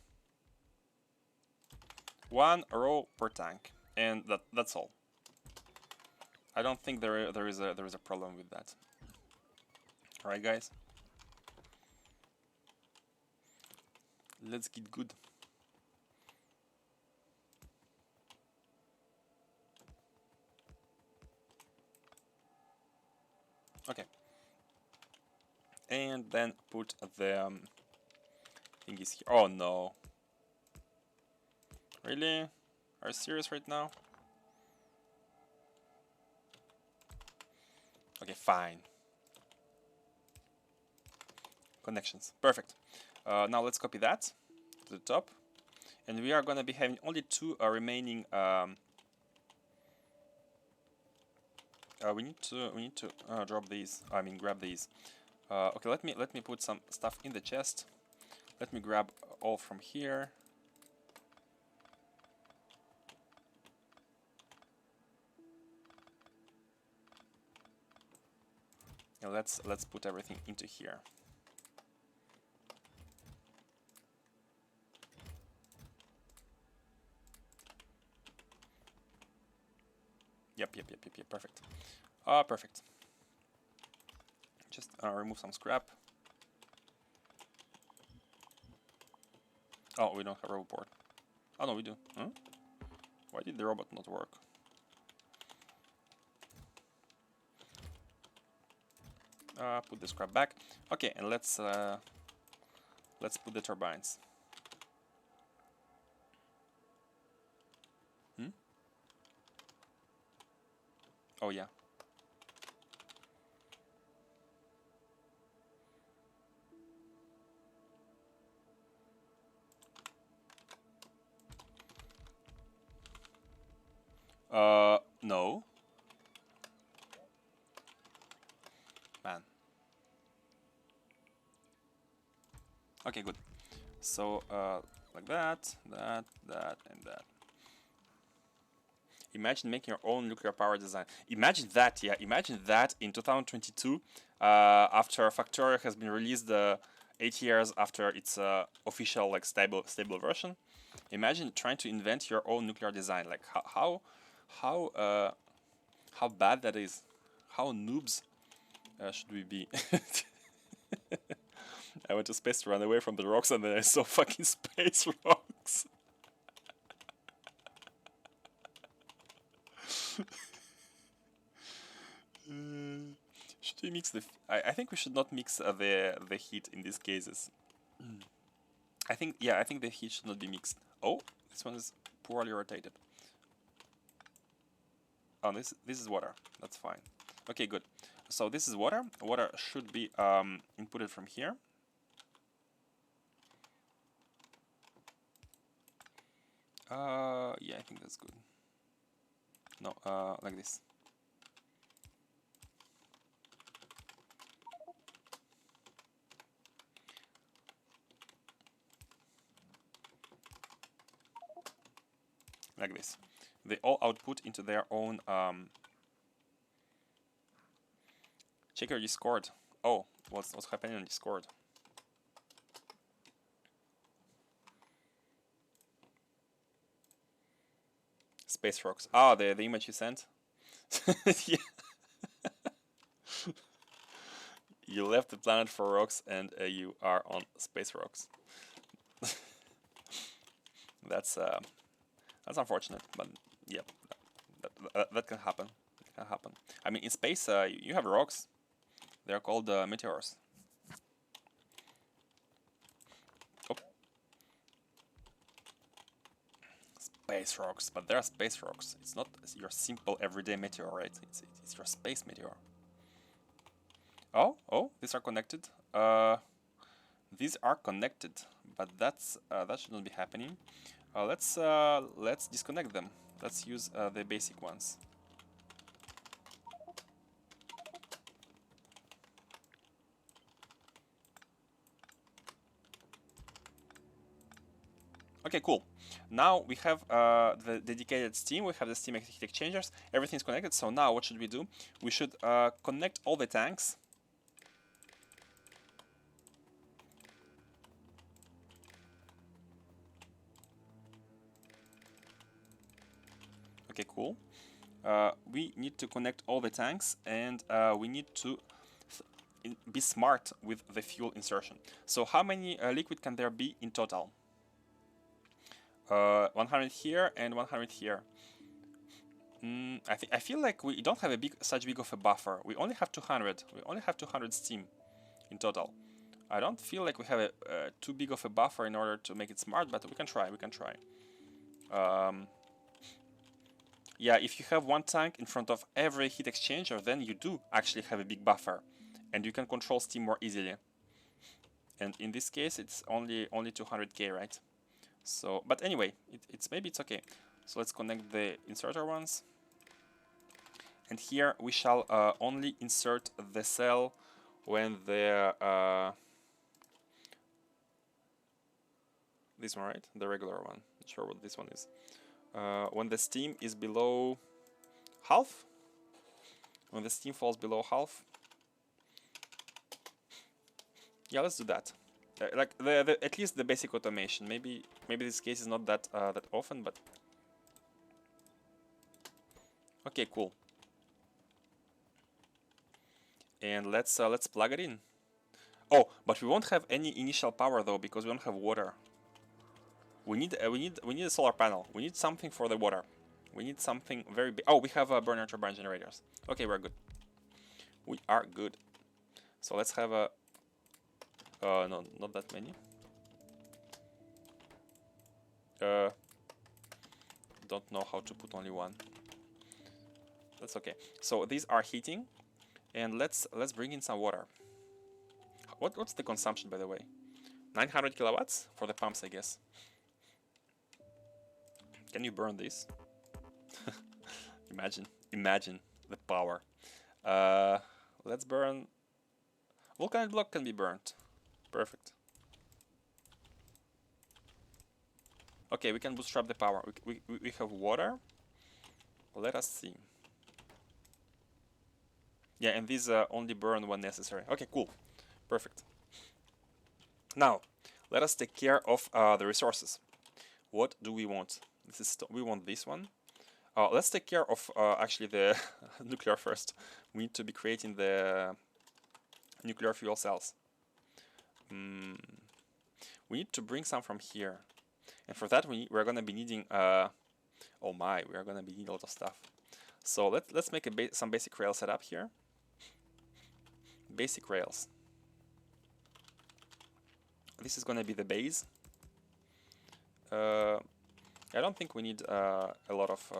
1 row per tank, and that's all. I don't think there is a problem with that. All right, guys. Let's get good. Okay. And then put the thingies here. Oh no. Really? Are you serious right now? Okay, fine. Connections. Perfect. Now let's copy that to the top. And we are going to be having only 2 remaining we need to drop these. I mean, grab these. Okay, let me put some stuff in the chest. Let me grab all from here. Now let's put everything into here. Yep, perfect. Perfect. Just remove some scrap. Oh, we don't have a robot board. Oh no, we do. Huh? Why did the robot not work? Put the scrap back. Okay, and let's put the turbines. Oh yeah. No. Man. Okay, good. So, like that, and that. Imagine making your own nuclear power design. Imagine that, yeah. Imagine that in 2022, after Factorio has been released 8 years after its official like stable version. Imagine trying to invent your own nuclear design. Like how bad that is. How noobs should we be? I went to space to run away from the rocks, and then I saw fucking space rocks. Should we mix the? I think we should not mix the heat in these cases. I think the heat should not be mixed. Oh, this one is poorly rotated. Oh, this is water. That's fine. Okay, good. So this is water. Water should be inputted from here. Yeah, I think that's good. No, like this. Like this. They all output into their own. Check your Discord. Oh, what's happening on Discord? Space rocks. Ah, the image you sent. Yeah. You left the planet for rocks, and you are on space rocks. That's unfortunate, but yeah, that can happen. It can happen. I mean, in space, you have rocks. They are called meteors. Oh. Space rocks, but they are space rocks. It's not your simple everyday meteorite. It's your space meteor. Oh, these are connected. These are connected, but that should not be happening. Let's disconnect them. Let's use the basic ones. Okay, cool. Now we have the dedicated steam. We have the steam heat exchangers. Everything's connected. So now what should we do? We should connect all the tanks. Okay, cool. We need to connect all the tanks, and we need to be smart with the fuel insertion. So how many liquid can there be in total? 100 here and 100 here. I feel like we don't have such big of a buffer. We only have 200. We only have 200 steam in total. I don't feel like we have too big of a buffer in order to make it smart, but we can try. We can try. Yeah, if you have one tank in front of every heat exchanger, then you do actually have a big buffer, and you can control steam more easily. And in this case, it's only 200k, right? So, but anyway, maybe it's okay. So let's connect the inserter ones, And here we shall only insert the cell when the this one, right? The regular one. Not sure what this one is. When the steam is below half. When the steam falls below half. Yeah, let's do that. Like at least the basic automation. Maybe this case is not that that often, but okay, cool. And let's plug it in. Oh, but we won't have any initial power though because we don't have water. We need a solar panel. We need something for the water. We need something very big. Oh, we have burner turbine generators. Okay, we're good. We are good. So let's have a no, not that many. Don't know how to put only one. That's okay. So these are heating, and let's bring in some water. What's the consumption, by the way? 900 kilowatts for the pumps, I guess. Can you burn this? Imagine the power. Let's burn. Vulcanite block can be burnt. Perfect. Okay, we can bootstrap the power. We have water. Let us see. Yeah, and these only burn when necessary. Okay, cool. Perfect. Now, let us take care of the resources. What do we want? We want this one. Let's take care of actually the nuclear first. We need to be creating the nuclear fuel cells. We need to bring some from here. And for that, we're going to be needing... oh my, we are going to be needing a lot of stuff. So let's make some basic rail setup here. Basic rails. This is going to be the base. I don't think we need a lot of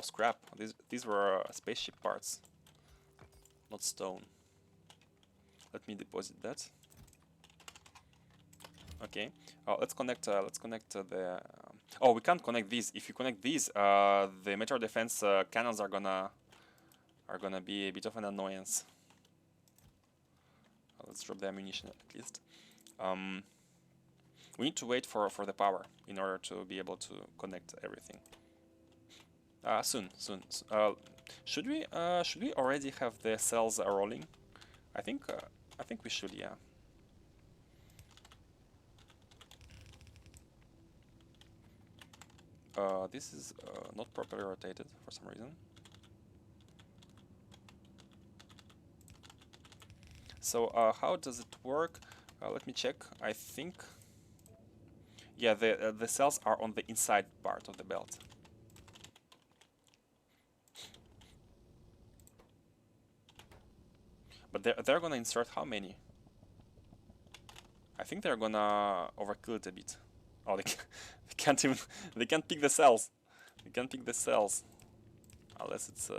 scrap. These were spaceship parts, not stone. Let me deposit that. Okay. Let's connect the. Oh, we can't connect these. If you connect these, the meteor defense cannons are gonna be a bit of an annoyance. Let's drop the ammunition at least. We need to wait for the power in order to be able to connect everything. Soon. Should we already have the cells rolling? I think we should, yeah. This is not properly rotated for some reason. So how does it work? Let me check. I think, yeah, the cells are on the inside part of the belt. But they're gonna insert how many? I think they're gonna overkill it a bit. Oh, they can't even. They can't pick the cells. They can't pick the cells unless it's.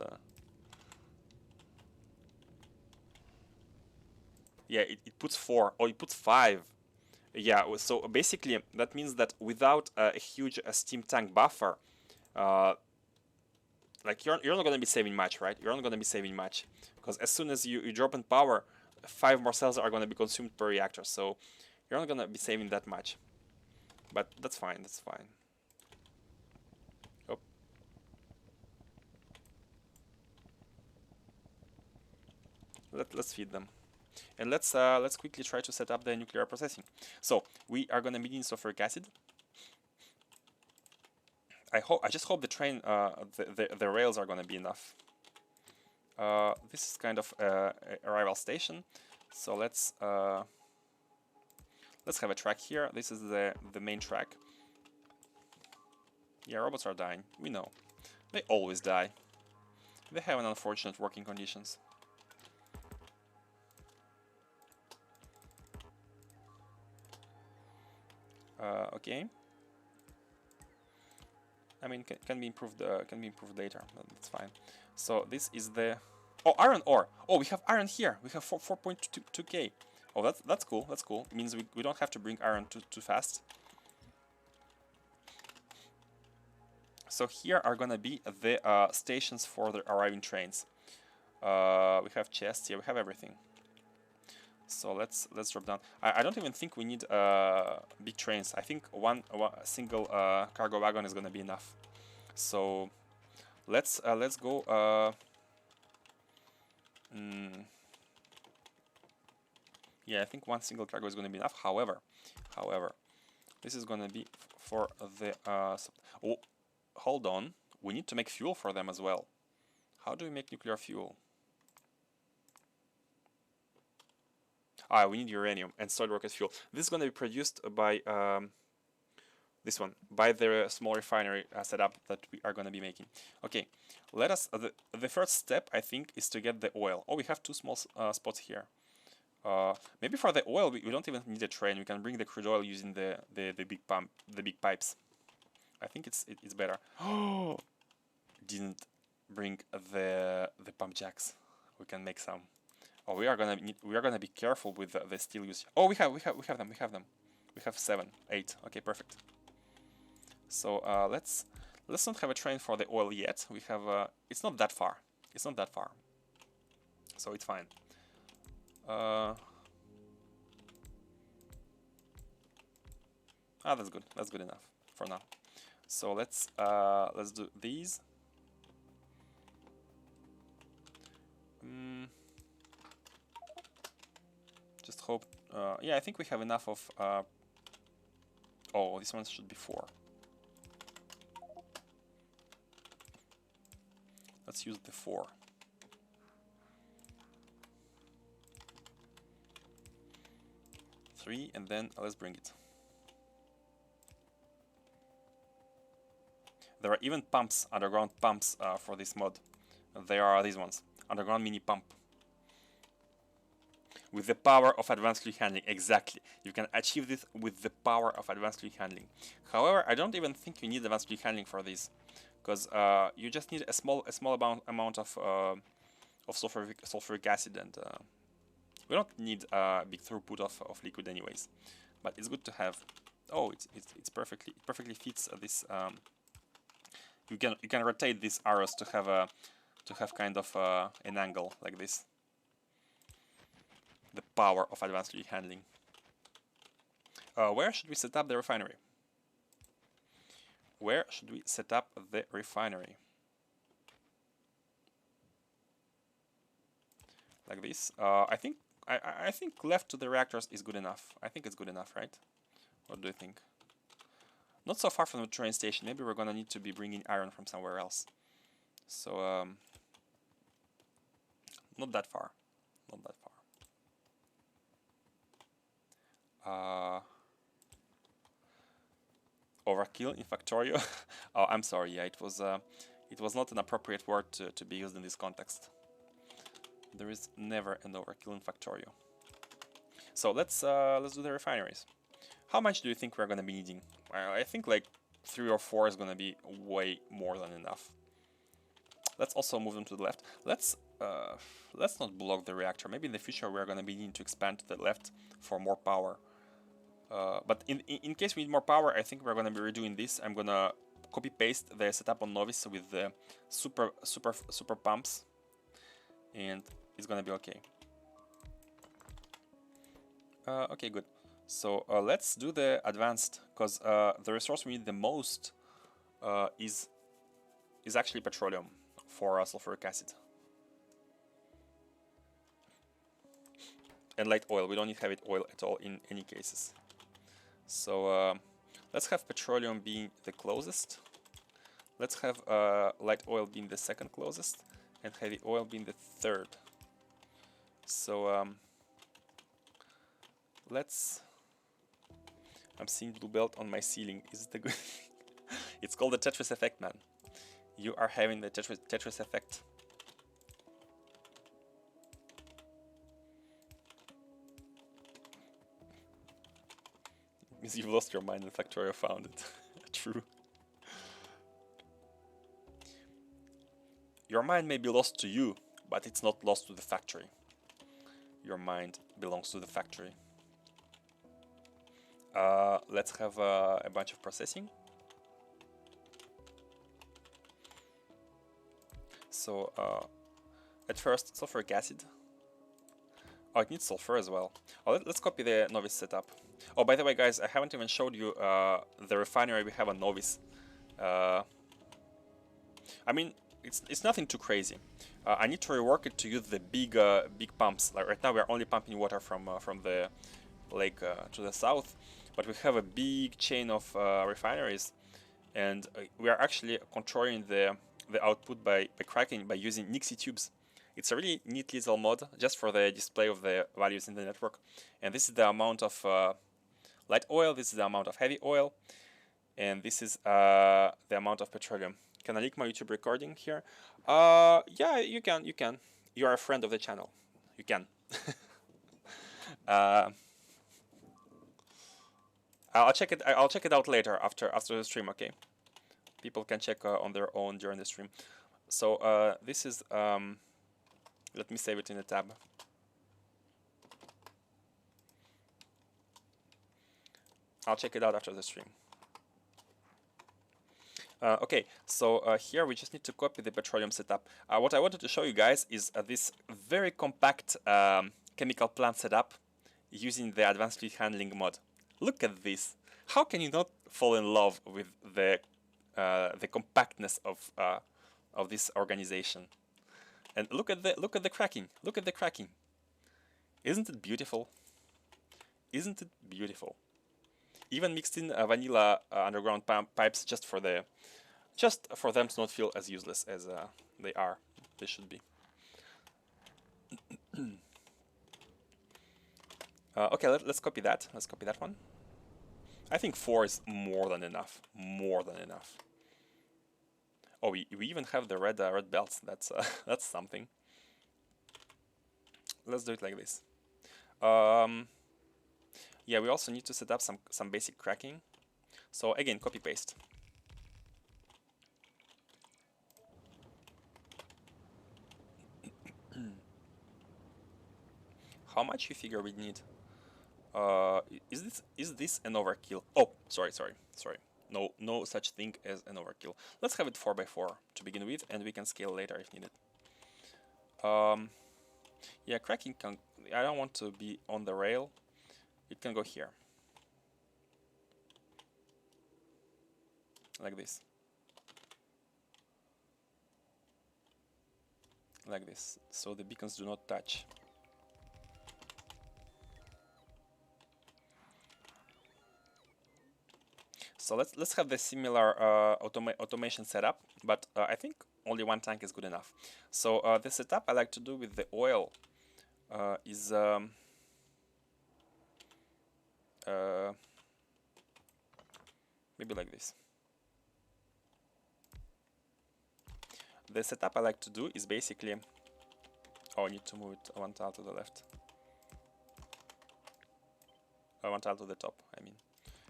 Yeah, it puts 4. Oh, it puts 5. Yeah, so basically that means that without a huge steam tank buffer, like you're not gonna be saving much, right? You're not gonna be saving much because as soon as you drop in power, 5 more cells are gonna be consumed per reactor. So you're not gonna be saving that much. But that's fine. That's fine. Oh. Let's feed them. And let's quickly try to set up the nuclear processing. So we are gonna be needing sulfuric acid. I just hope the train, the rails are gonna be enough. This is kind of a arrival station. So let's have a track here. This is the main track. Yeah, robots are dying. We know. They always die. They have an unfortunate working conditions. Okay. I mean, can be improved. Can be improved later. That's fine. So this is the. Oh, iron ore. Oh, we have iron here. We have 4.2k. Oh, that's cool. That's cool. It means we don't have to bring iron too fast. So here are gonna be the stations for the arriving trains. We have chests here. We have everything. So let's drop down. I don't even think we need big trains. I think one single cargo wagon is gonna be enough. So let's go. Yeah, I think one single cargo is gonna be enough. However, this is gonna be for the. Oh, hold on. We need to make fuel for them as well. How do we make nuclear fuel? Ah, we need uranium and solid rocket fuel. This is going to be produced by this one, by the small refinery setup that we are going to be making. Okay, let us. The first step, I think, is to get the oil. Oh, we have two small spots here. Maybe for the oil, we don't even need a train. We can bring the crude oil using the big pipes. I think it's better. Oh, didn't bring the pump jacks. We can make some. Oh, we are gonna be careful with the steel use. Oh, we have them. We have 7, 8. Okay, perfect. So let's not have a train for the oil yet. We have it's not that far. It's not that far. So it's fine. That's good. That's good enough for now. So let's do these. Just hope. Yeah, I think we have enough of. Oh, this one should be 4. Let's use the 4. Three, and then let's bring it. There are even pumps, underground pumps for this mod. There are these ones, underground mini pump. With the power of advanced fluid handling, exactly. You can achieve this with the power of advanced fluid handling. However, I don't even think you need advanced fluid handling for this, because you just need a small amount of sulfuric acid, and we don't need a big throughput of liquid anyways. But it's good to have. Oh, it perfectly fits this. You can rotate these arrows to have kind of an angle like this. The power of advanced fluid handling. Where should we set up the refinery? Where should we set up the refinery? Like this. I think left to the reactors is good enough. I think it's good enough, right? What do you think? Not so far from the train station. Maybe we're gonna need to be bringing iron from somewhere else. So not that far. Not that far. Overkill in Factorio. Oh, I'm sorry. Yeah, it was not an appropriate word to be used in this context. There is never an overkill in Factorio. So let's do the refineries. How much do you think we're gonna be needing? Well, I think like 3 or 4 is gonna be way more than enough. Let's also move them to the left. Let's not block the reactor. Maybe in the future we're gonna be needing to expand to the left for more power. But in case we need more power, I think we're gonna be redoing this. I'm gonna copy paste the setup on Novice with the super pumps, and it's gonna be okay. Okay, good. So let's do the advanced, because the resource we need the most is actually petroleum for sulfuric acid and light oil. We don't need heavy oil at all in any cases. So let's have petroleum being the closest. Let's have light oil being the second closest, and heavy oil being the third. So let's. I'm seeing blue belt on my ceiling. Is it a good? It's called the Tetris effect, man. You are having the Tetris effect. Means you've lost your mind and Factorio found it. True. Your mind may be lost to you, but it's not lost to the factory. Your mind belongs to the factory. Let's have a bunch of processing. So at first, sulfuric acid. Oh, it needs sulfur as well. Oh, let's copy the novice setup. Oh, by the way, guys, I haven't even showed you the refinery we have on novice. I mean, it's nothing too crazy. I need to rework it to use the big pumps. Like right now, we're only pumping water from the lake to the south, but we have a big chain of refineries, and we are actually controlling the output by cracking by using Nixie tubes. It's a really neat little mod just for the display of the values in the network. And this is the amount of light oil, this is the amount of heavy oil, and this is the amount of petroleum. Can I link my YouTube recording here? Yeah, you can. You are a friend of the channel. You can. I'll check it. I'll check it out later after the stream. Okay. People can check on their own during the stream. So this is. Let me save it in a tab. I'll check it out after the stream. Okay, so here we just need to copy the petroleum setup. What I wanted to show you guys is this very compact chemical plant setup using the advanced fluid handling mod. Look at this. How can you not fall in love with the compactness of this organization? And look at the cracking. Look at the cracking. Isn't it beautiful? Isn't it beautiful? Even mixed in vanilla underground pipes just for them to not feel as useless as they should be. Okay, let's copy that. Let's copy that one. I think 4 is more than enough. More than enough. Oh, we even have the red belts. That's that's something. Let's do it like this. Yeah, we also need to set up some basic cracking. So again, copy paste. How much you figure we need? Is this an overkill? Oh, sorry. No such thing as an overkill. Let's have it 4x4 to begin with, and we can scale later if needed. Yeah, cracking can. I don't want to be on the rail. It can go here, like this, like this. So the beacons do not touch. So let's have the similar automation setup, but I think only one tank is good enough. So the setup I like to do with the oil is maybe like this. The setup I like to do is basically, oh, I need to move it one tile to the left, one tile to the top, I mean.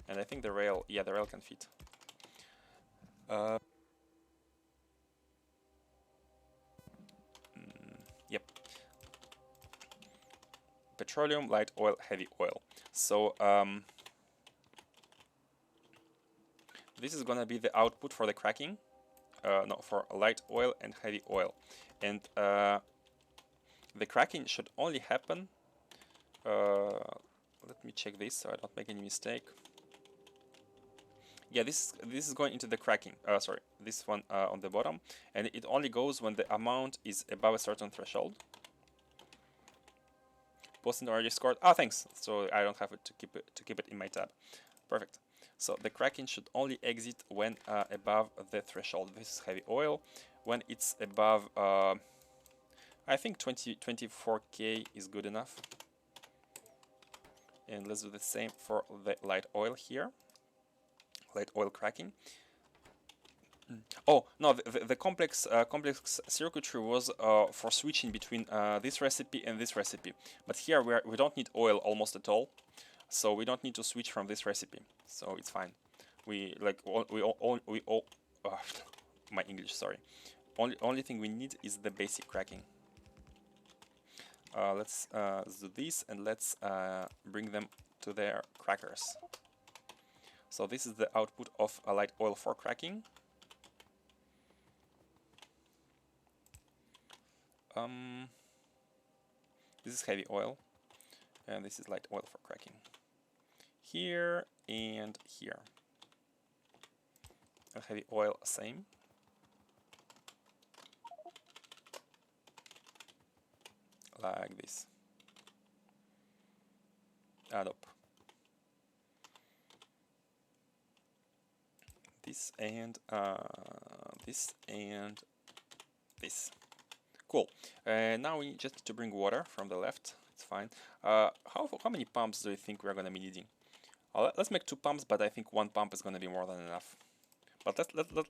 And I think the rail, yeah, the rail can fit. Yep. Petroleum, light oil, heavy oil. So this is gonna be the output for the cracking. No, for light oil and heavy oil. And the cracking should only happen. Let me check this so I don't make any mistake. Yeah, this is going into the cracking. Sorry, this one on the bottom, and it only goes when the amount is above a certain threshold. Posting already scored. Ah, thanks. So I don't have it to keep it in my tab. Perfect. So the cracking should only exit when above the threshold. This is heavy oil. When it's above, I think 24K is good enough. And let's do the same for the light oil here. Light oil cracking. Oh no, the complex circuitry was for switching between this recipe and this recipe, but here we don't need oil almost at all, so we don't need to switch from this recipe, so it's fine. We like my English, sorry. Only thing we need is the basic cracking. Let's do this, and let's bring them to their crackers. So this is the output of a light oil for cracking. This is heavy oil, and this is light oil for cracking. Here and here. And heavy oil, same. Like this. Add up. This and this. Cool. Now we just need to bring water from the left. It's fine. How many pumps do you think we're gonna be needing? Let's make 2 pumps, but I think 1 pump is gonna be more than enough. But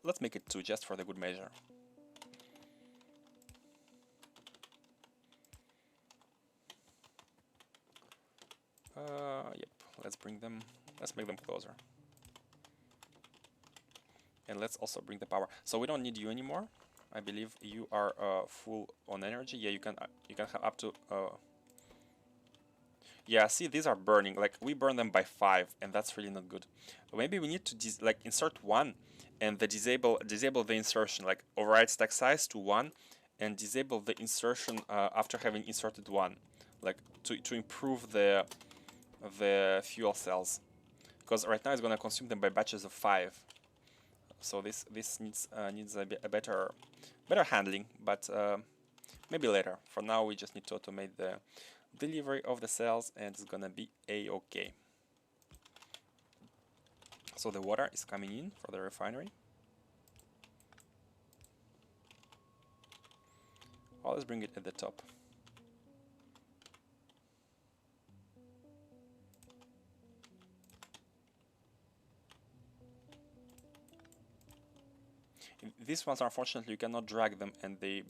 let's make it 2 just for the good measure. Yep. Let's bring them. Let's make them closer. And let's also bring the power. So we don't need you anymore. I believe you are full on energy. Yeah, you can have up to. Yeah, see, these are burning. Like we burn them by 5, and that's really not good. Maybe we need to like insert 1, and the disable the insertion. Like override stack size to 1, and disable the insertion after having inserted 1. Like to improve the fuel cells, because right now it's gonna consume them by batches of 5. So this needs a better handling, but maybe later. For now, we just need to automate the delivery of the cells, and it's gonna be a-okay. So the water is coming in for the refinery. Well, let's bring it at the top. These ones, unfortunately, you cannot drag them, and they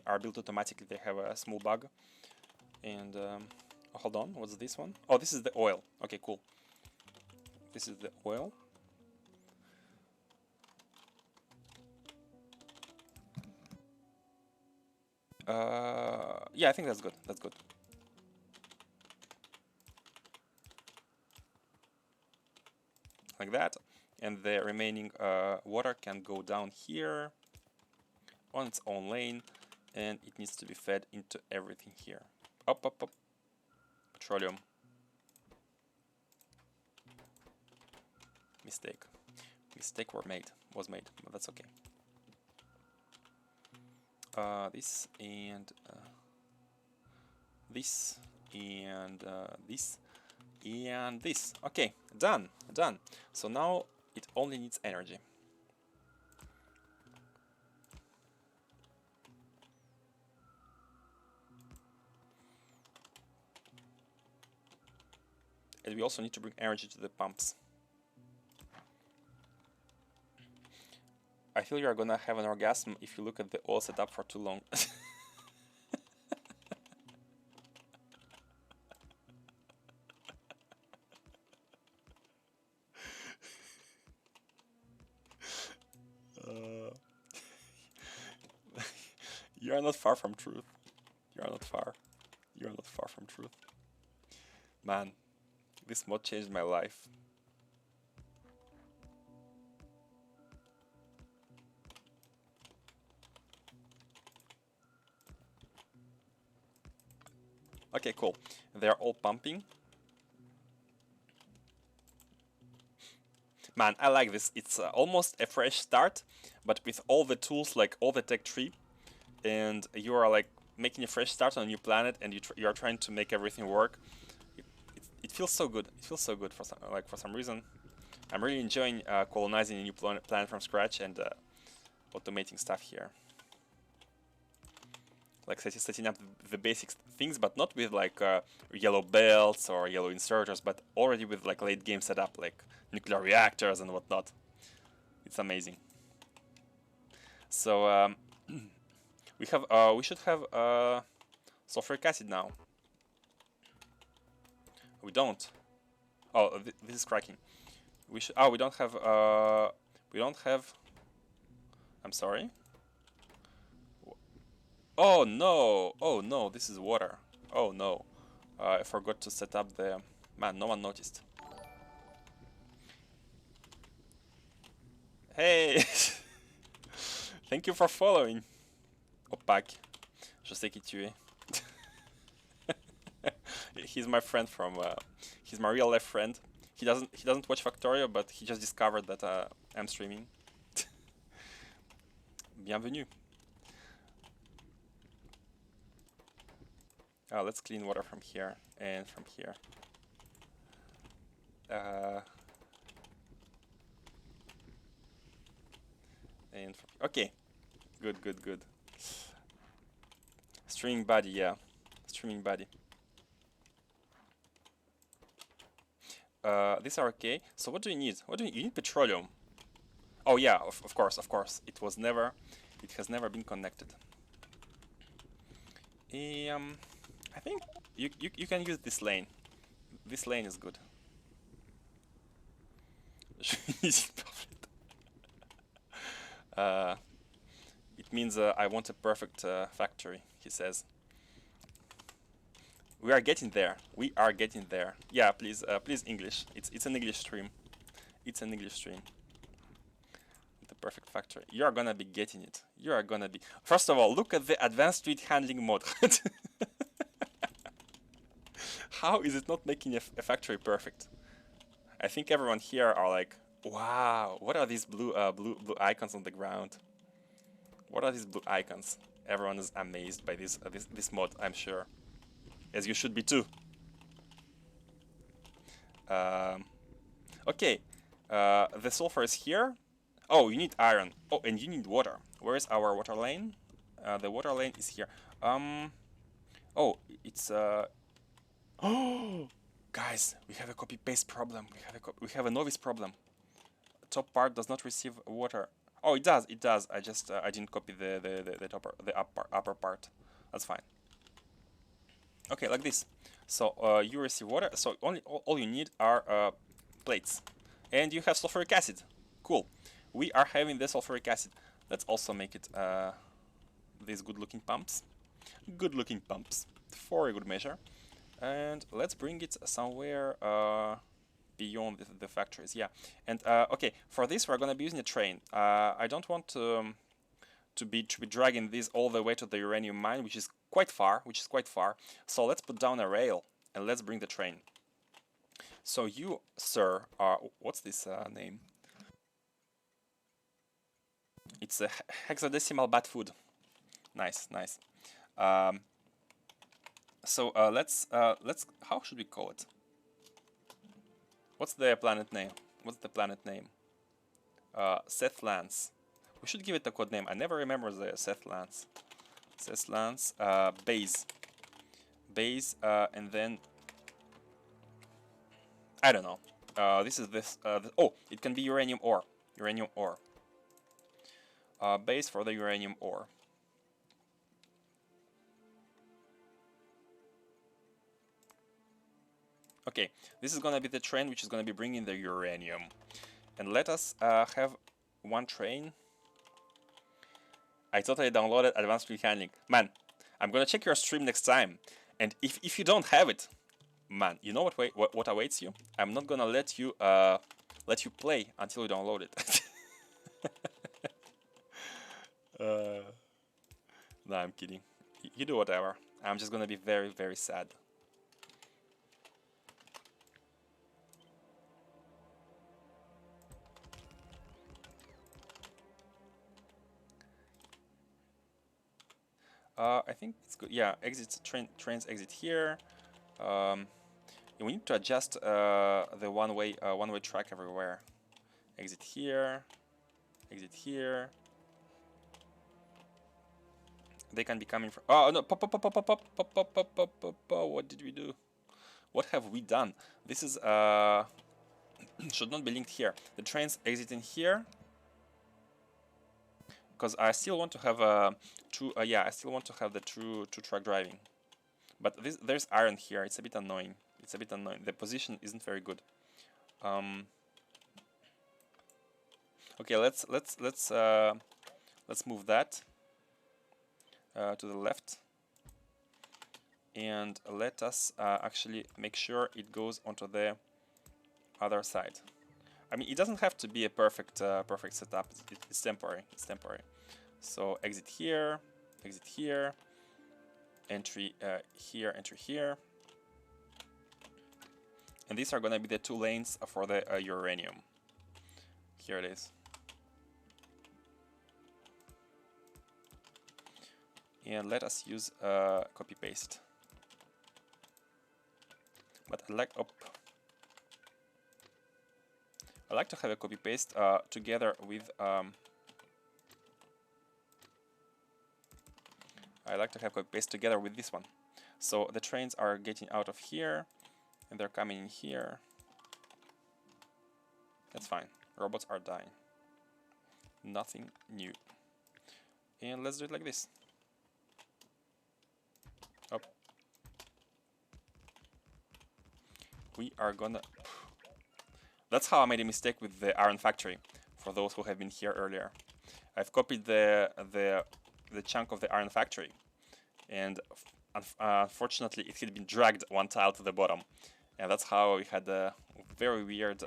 are built automatically. They have a small bug. And hold on, what's this one? Oh, this is the oil. Okay, cool. This is the oil. Yeah, I think that's good. That's good. Like that. And the remaining water can go down here on its own lane, and it needs to be fed into everything here. Up, up, up. Petroleum. Mistake. Mistake was made, but that's okay. This and this and this and this. Okay, done. So now it only needs energy. And we also need to bring energy to the pumps. I feel you are gonna have an orgasm if you look at the oil setup for too long. You are not far from truth. You are not far. You are not far from truth. Man, this mod changed my life. Okay, cool. They are all pumping. Man, I like this. It's almost a fresh start, but with all the tools, like all the tech tree, and you are like making a fresh start on a new planet, and you are trying to make everything work. It feels so good. It feels so good for some reason. I'm really enjoying colonizing a new planet from scratch and automating stuff here. Like setting up the basic things, but not with like yellow belts or yellow inserters, but already with like late game setup, like nuclear reactors and whatnot. It's amazing. So we should have sulfuric acid now. We don't. Oh, this is cracking. We should. Oh, we don't have. We don't have. I'm sorry. Oh no! Oh no! This is water. Oh no! I forgot to set up the. Man, no one noticed. Hey! Thank you for following. Opaque. Je sais qui tu es. He's my friend from. He's my real life friend. He doesn't watch Factorio, but he just discovered that I'm streaming. Bienvenue. Let's clean water from here and from here. And from, okay, good. Streaming body, yeah, streaming body. These are okay. So what do you need? What do you need? Petroleum. Oh yeah, of course. It has never been connected. I think you can use this lane. This lane is good. It means I want a perfect factory, he says. We are getting there. We are getting there. Yeah, please, please English. It's an English stream. It's an English stream. The perfect factory. You are gonna be getting it. You are gonna be. First of all, look at the advanced fluid handling mode. How is it not making a factory perfect? I think everyone here are like, wow, what are these blue icons on the ground? What are these blue icons? Everyone is amazed by this mod, I'm sure. As you should be too. Okay, the sulfur is here. Oh, you need iron. Oh, and you need water. Where is our water lane? The water lane is here. Oh, it's Oh, guys, we have a copy-paste problem. We have a novice problem. Top part does not receive water. Oh, it does. It does. I just I didn't copy the upper part. That's fine. Okay, like this. So you receive water. So all you need are plates, and you have sulfuric acid. Cool. We are having the sulfuric acid. Let's also make it these good-looking pumps. Good-looking pumps for a good measure. And let's bring it somewhere beyond the factories. Yeah. And okay, for this we're gonna be using a train. I don't want to be dragging this all the way to the uranium mine, which is quite far. So let's put down a rail and let's bring the train. So you, sir, are what's this name? It's a hexadecimal bat food. Nice. So let's how should we call it? What's the planet name? Seth Lance. We should give it a code name. I never remember the Seth Lance. Base, and then I don't know. This is this. Oh, it can be uranium ore. Base for the uranium ore. Okay, this is gonna be the train which is gonna be bringing the uranium. And let us have one train. I totally downloaded advanced fluid handling. Man, I'm gonna check your stream next time. And if you don't have it, man, you know what awaits you? I'm not gonna let you play until you download it. No, I'm kidding. You do whatever. I'm just gonna be very, very sad. I think it's good. Yeah, trains exit here. We need to adjust the one-way track everywhere. Exit here. They can be coming from. Oh no! Pop! What did we do? What have we done? This is should not be linked here. The trains exiting here. Because I still want to have a true, I still want to have the true track driving, but there's iron here. It's a bit annoying. The position isn't very good. Okay, let's move that to the left, and let us actually make sure it goes onto the other side. I mean, it doesn't have to be a perfect setup. It's temporary. So exit here, entry here, entry here. And these are going to be the 2 lanes for the uranium. Here it is. And let us use copy paste. But I like to have a copy paste together with this one. So the trains are getting out of here and they're coming in here. That's fine. Robots are dying. Nothing new. And let's do it like this. Up. We are gonna... That's how I made a mistake with the iron factory, for those who have been here earlier. I've copied the chunk of the iron factory, and unfortunately it had been dragged 1 tile to the bottom, and that's how we had very weird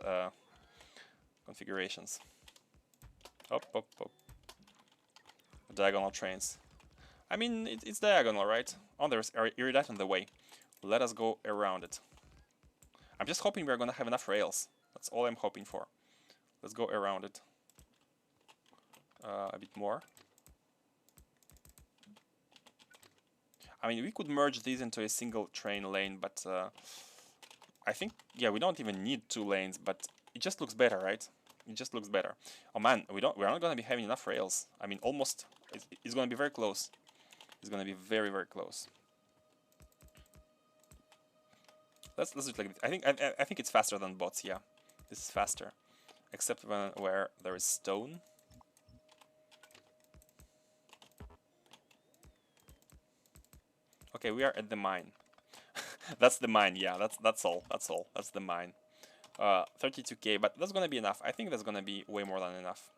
configurations. Up, up, up. Diagonal trains. I mean, it's diagonal, right? Oh, there's Iridite on the way. Let us go around it. I'm just hoping we're gonna have enough rails. That's all I'm hoping for. Let's go around it. A bit more. I mean, we could merge these into a single train lane, but I think, yeah, we don't even need 2 lanes, but it just looks better, right? It just looks better. Oh man, we're not gonna be having enough rails. I mean, almost. It's gonna be very close. It's gonna be very, very close. Let's do it like this. I think it's faster than bots. Yeah, this is faster, except where there is stone. Okay, we are at the mine. That's the mine. Yeah, that's all. That's all. That's the mine. 32k, but that's gonna be enough. I think that's gonna be way more than enough.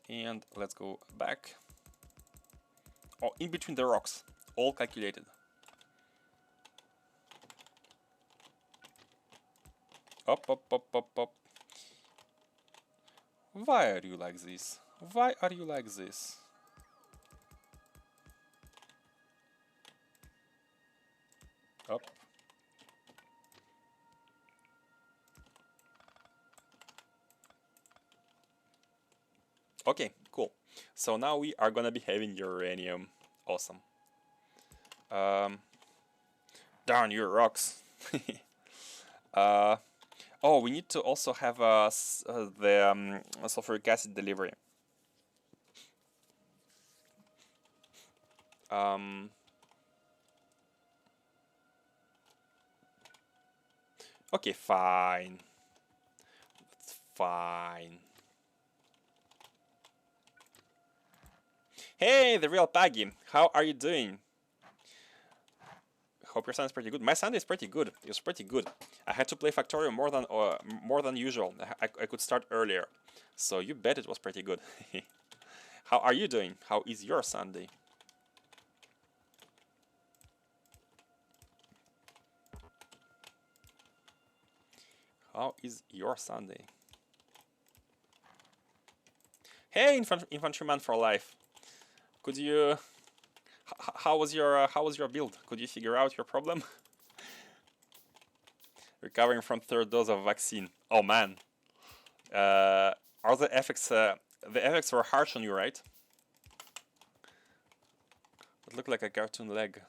And let's go back. Oh, in between the rocks, all calculated. Up, up, up, up, up. Why are you like this? Why are you like this? Up. Okay, cool. So now we are gonna be having uranium. Awesome. Darn your rocks. Oh, we need to also have the sulfuric acid delivery. Okay, fine. It's fine. Hey, the real Paggy. How are you doing? Hope your Sunday is pretty good. My Sunday is pretty good. It was pretty good. I had to play Factorio more than usual. I could start earlier, so you bet it was pretty good. How are you doing? How is your Sunday? How is your Sunday? Hey, infantryman for life. Could you? How was your build? Could you figure out your problem? Recovering from 3rd dose of vaccine. Oh man. Are the effects? The effects were harsh on you, right? It looked like a cartoon leg.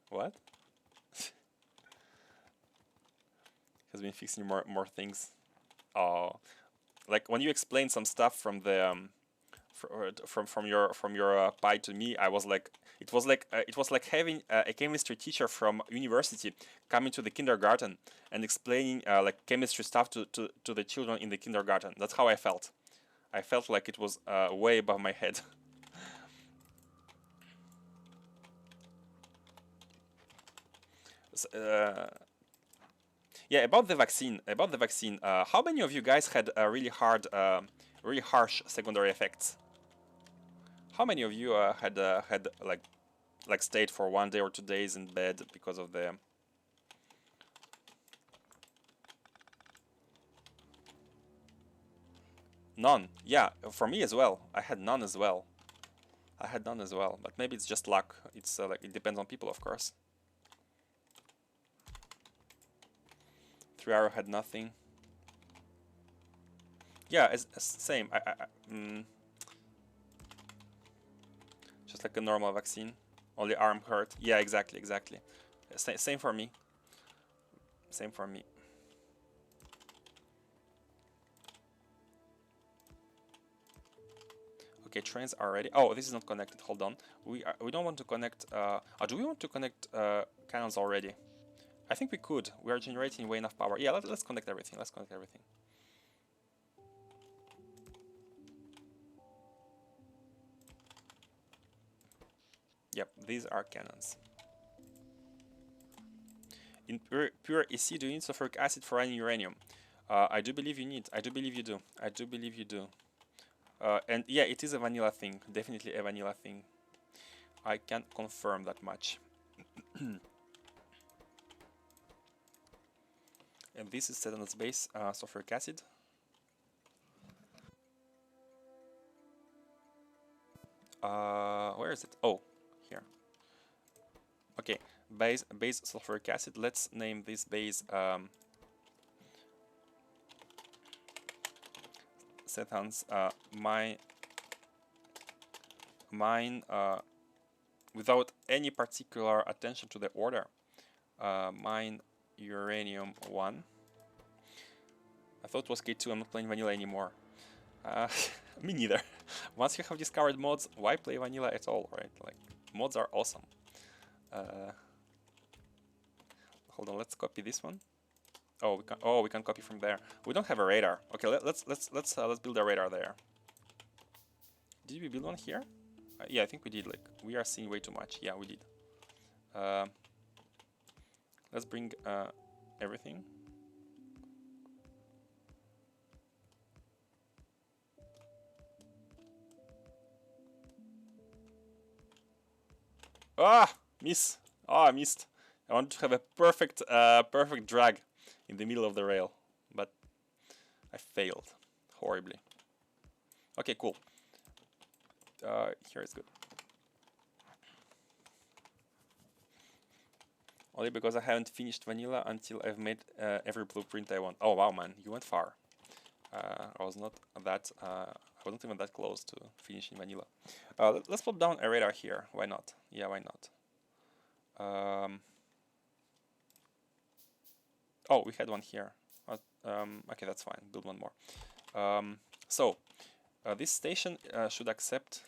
What? Has been fixing more things. Oh, like when you explained some stuff from the from your pie to me, I was like, it was like having a chemistry teacher from university coming to the kindergarten and explaining like chemistry stuff to the children in the kindergarten. That's how I felt. I felt like it was way above my head. Yeah, about the vaccine. How many of you guys had really harsh secondary effects? How many of you had like stayed for 1 day or 2 days in bed because of the? None. Yeah, for me as well. I had none as well. I had none as well, but maybe it's just luck. It's like it depends on people, of course. 3 Arrow had nothing. Yeah, it's same. Just like a normal vaccine. Only arm hurt. Yeah, exactly, exactly. Same for me. Same for me. Okay, trains are ready. Oh, this is not connected. Hold on. We don't want to connect. Oh, do we want to connect cannons already? I think we could. We are generating way enough power. Yeah, let's connect everything. Let's connect everything. Yep, these are cannons. In pure EC, do you need sulfuric acid for running uranium? I do believe you need. I do believe you do. I do believe you do. And yeah, it is a vanilla thing. Definitely a vanilla thing. I can confirm that much. And this is set on its base, sulfuric acid. Where is it? Oh, here. Okay, base sulfuric acid. Let's name this base Sethan's mine without any particular attention to the order. Mine uranium 1. I thought it was K2. I'm not playing vanilla anymore. Me neither. Once you have discovered mods, why play vanilla at all, right? Like, mods are awesome. Hold on, let's copy this one. Oh, we can copy from there. We don't have a radar. Okay, let's build a radar there. Did we build one here? Yeah, I think we did. Like, we are seeing way too much. Yeah, we did. Let's bring everything. Ah, miss. Ah, I missed. I want to have a perfect drag in the middle of the rail, but I failed horribly. Okay, cool. Here is good. Only because I haven't finished vanilla until I've made every blueprint I want. Oh wow, man, you went far. I was not that. I wasn't even that close to finishing vanilla. Let's pop down a radar here. Why not? Yeah, why not? Oh, we had one here. Okay, that's fine. Build one more. So this station should accept.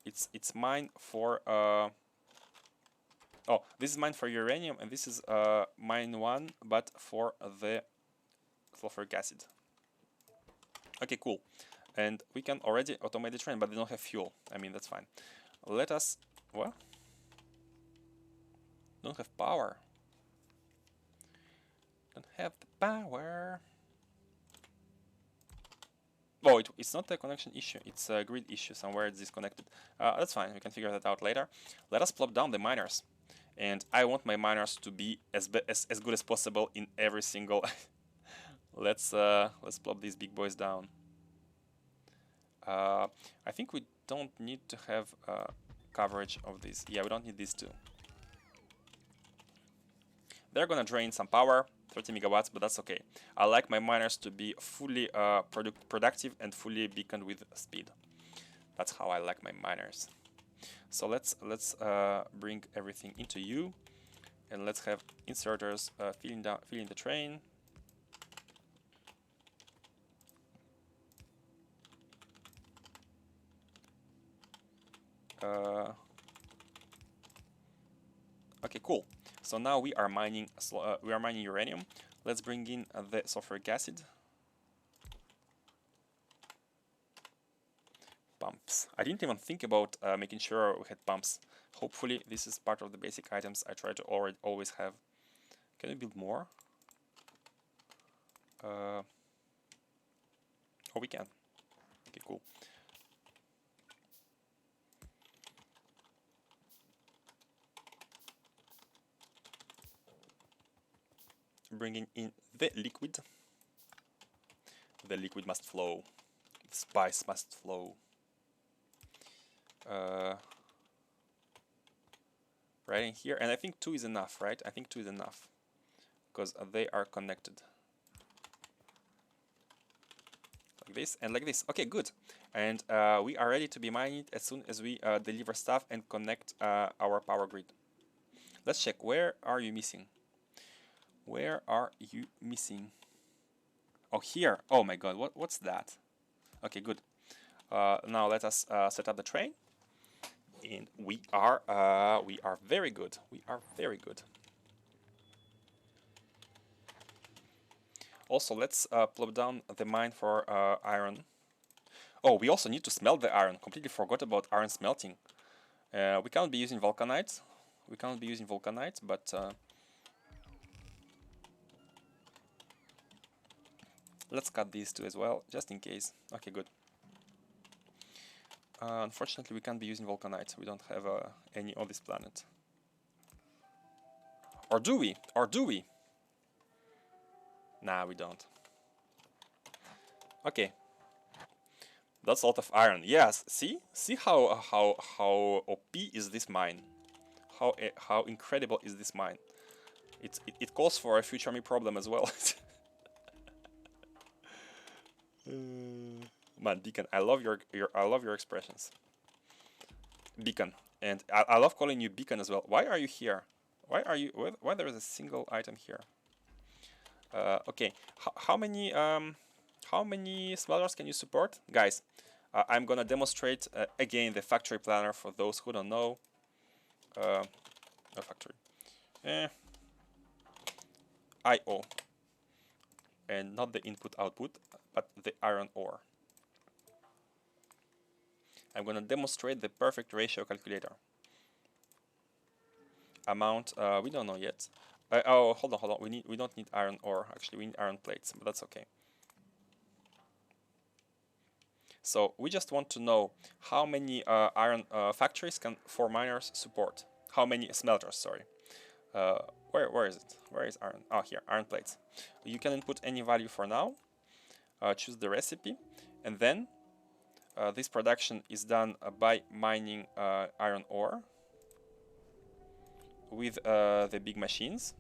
It's mine for. Oh, this is mine for uranium, and this is mine 1, but for the sulfuric acid. Okay, cool. And we can already automate the train, but they don't have fuel. I mean, that's fine. Let us... What? Don't have power. Don't have the power. Oh, it's not a connection issue. It's a grid issue. Somewhere it's disconnected. That's fine. We can figure that out later. Let us plop down the miners. And I want my miners to be as good as possible in every single... let's plop these big boys down. I think we don't need to have coverage of this. Yeah, we don't need these two. They're gonna drain some power, 30 megawatts, but that's okay. I like my miners to be fully productive and fully beaconed with speed. That's how I like my miners. So let's bring everything into you, and let's have inserters filling the train. Okay, cool. So now we are mining uranium. Let's bring in the sulfuric acid. Pumps. I didn't even think about making sure we had pumps. Hopefully this is part of the basic items I try to always have. Can we build more? Oh, we can. Okay, cool. Bringing in the liquid. The liquid must flow. The spice must flow. Right in here, and I think 2 is enough, right? I think 2 is enough because they are connected. Like this and like this. Okay, good. And we are ready to be mining as soon as we deliver stuff and connect our power grid. Let's check. Where are you missing? Where are you missing? Oh, here. Oh my god, what's that? Okay, good. Now let us set up the train. And we are very good. We are very good. Also, let's plop down the mine for iron. Oh, we also need to smelt the iron. Completely forgot about iron smelting. We can't be using Vulcanite. We can't be using Vulcanite, but let's cut these two as well, just in case. Okay, good. Unfortunately, we can't be using Vulcanite. We don't have any on this planet. Or do we? Or do we? Nah, we don't. Okay. That's a lot of iron. Yes, see how OP is this mine? How incredible is this mine? It calls for a future me problem as well. Man, Beacon, I love your expressions. Beacon, and I love calling you Beacon as well. Why are you here? Why are you? Why there is a single item here? Okay, how many smelters can you support, guys? I'm gonna demonstrate again the factory planner for those who don't know. Factory. IO, and not the input output, but the iron ore. I'm gonna demonstrate the perfect ratio calculator. Amount we don't know yet. Oh, hold on. We don't need iron ore. Actually, we need iron plates, but that's okay. So we just want to know how many iron factories can 4 miners support. How many smelters? Sorry. Where is it? Where is iron? Oh, here, iron plates. You can input any value for now. Choose the recipe, and then this production is done by mining iron ore with the big machines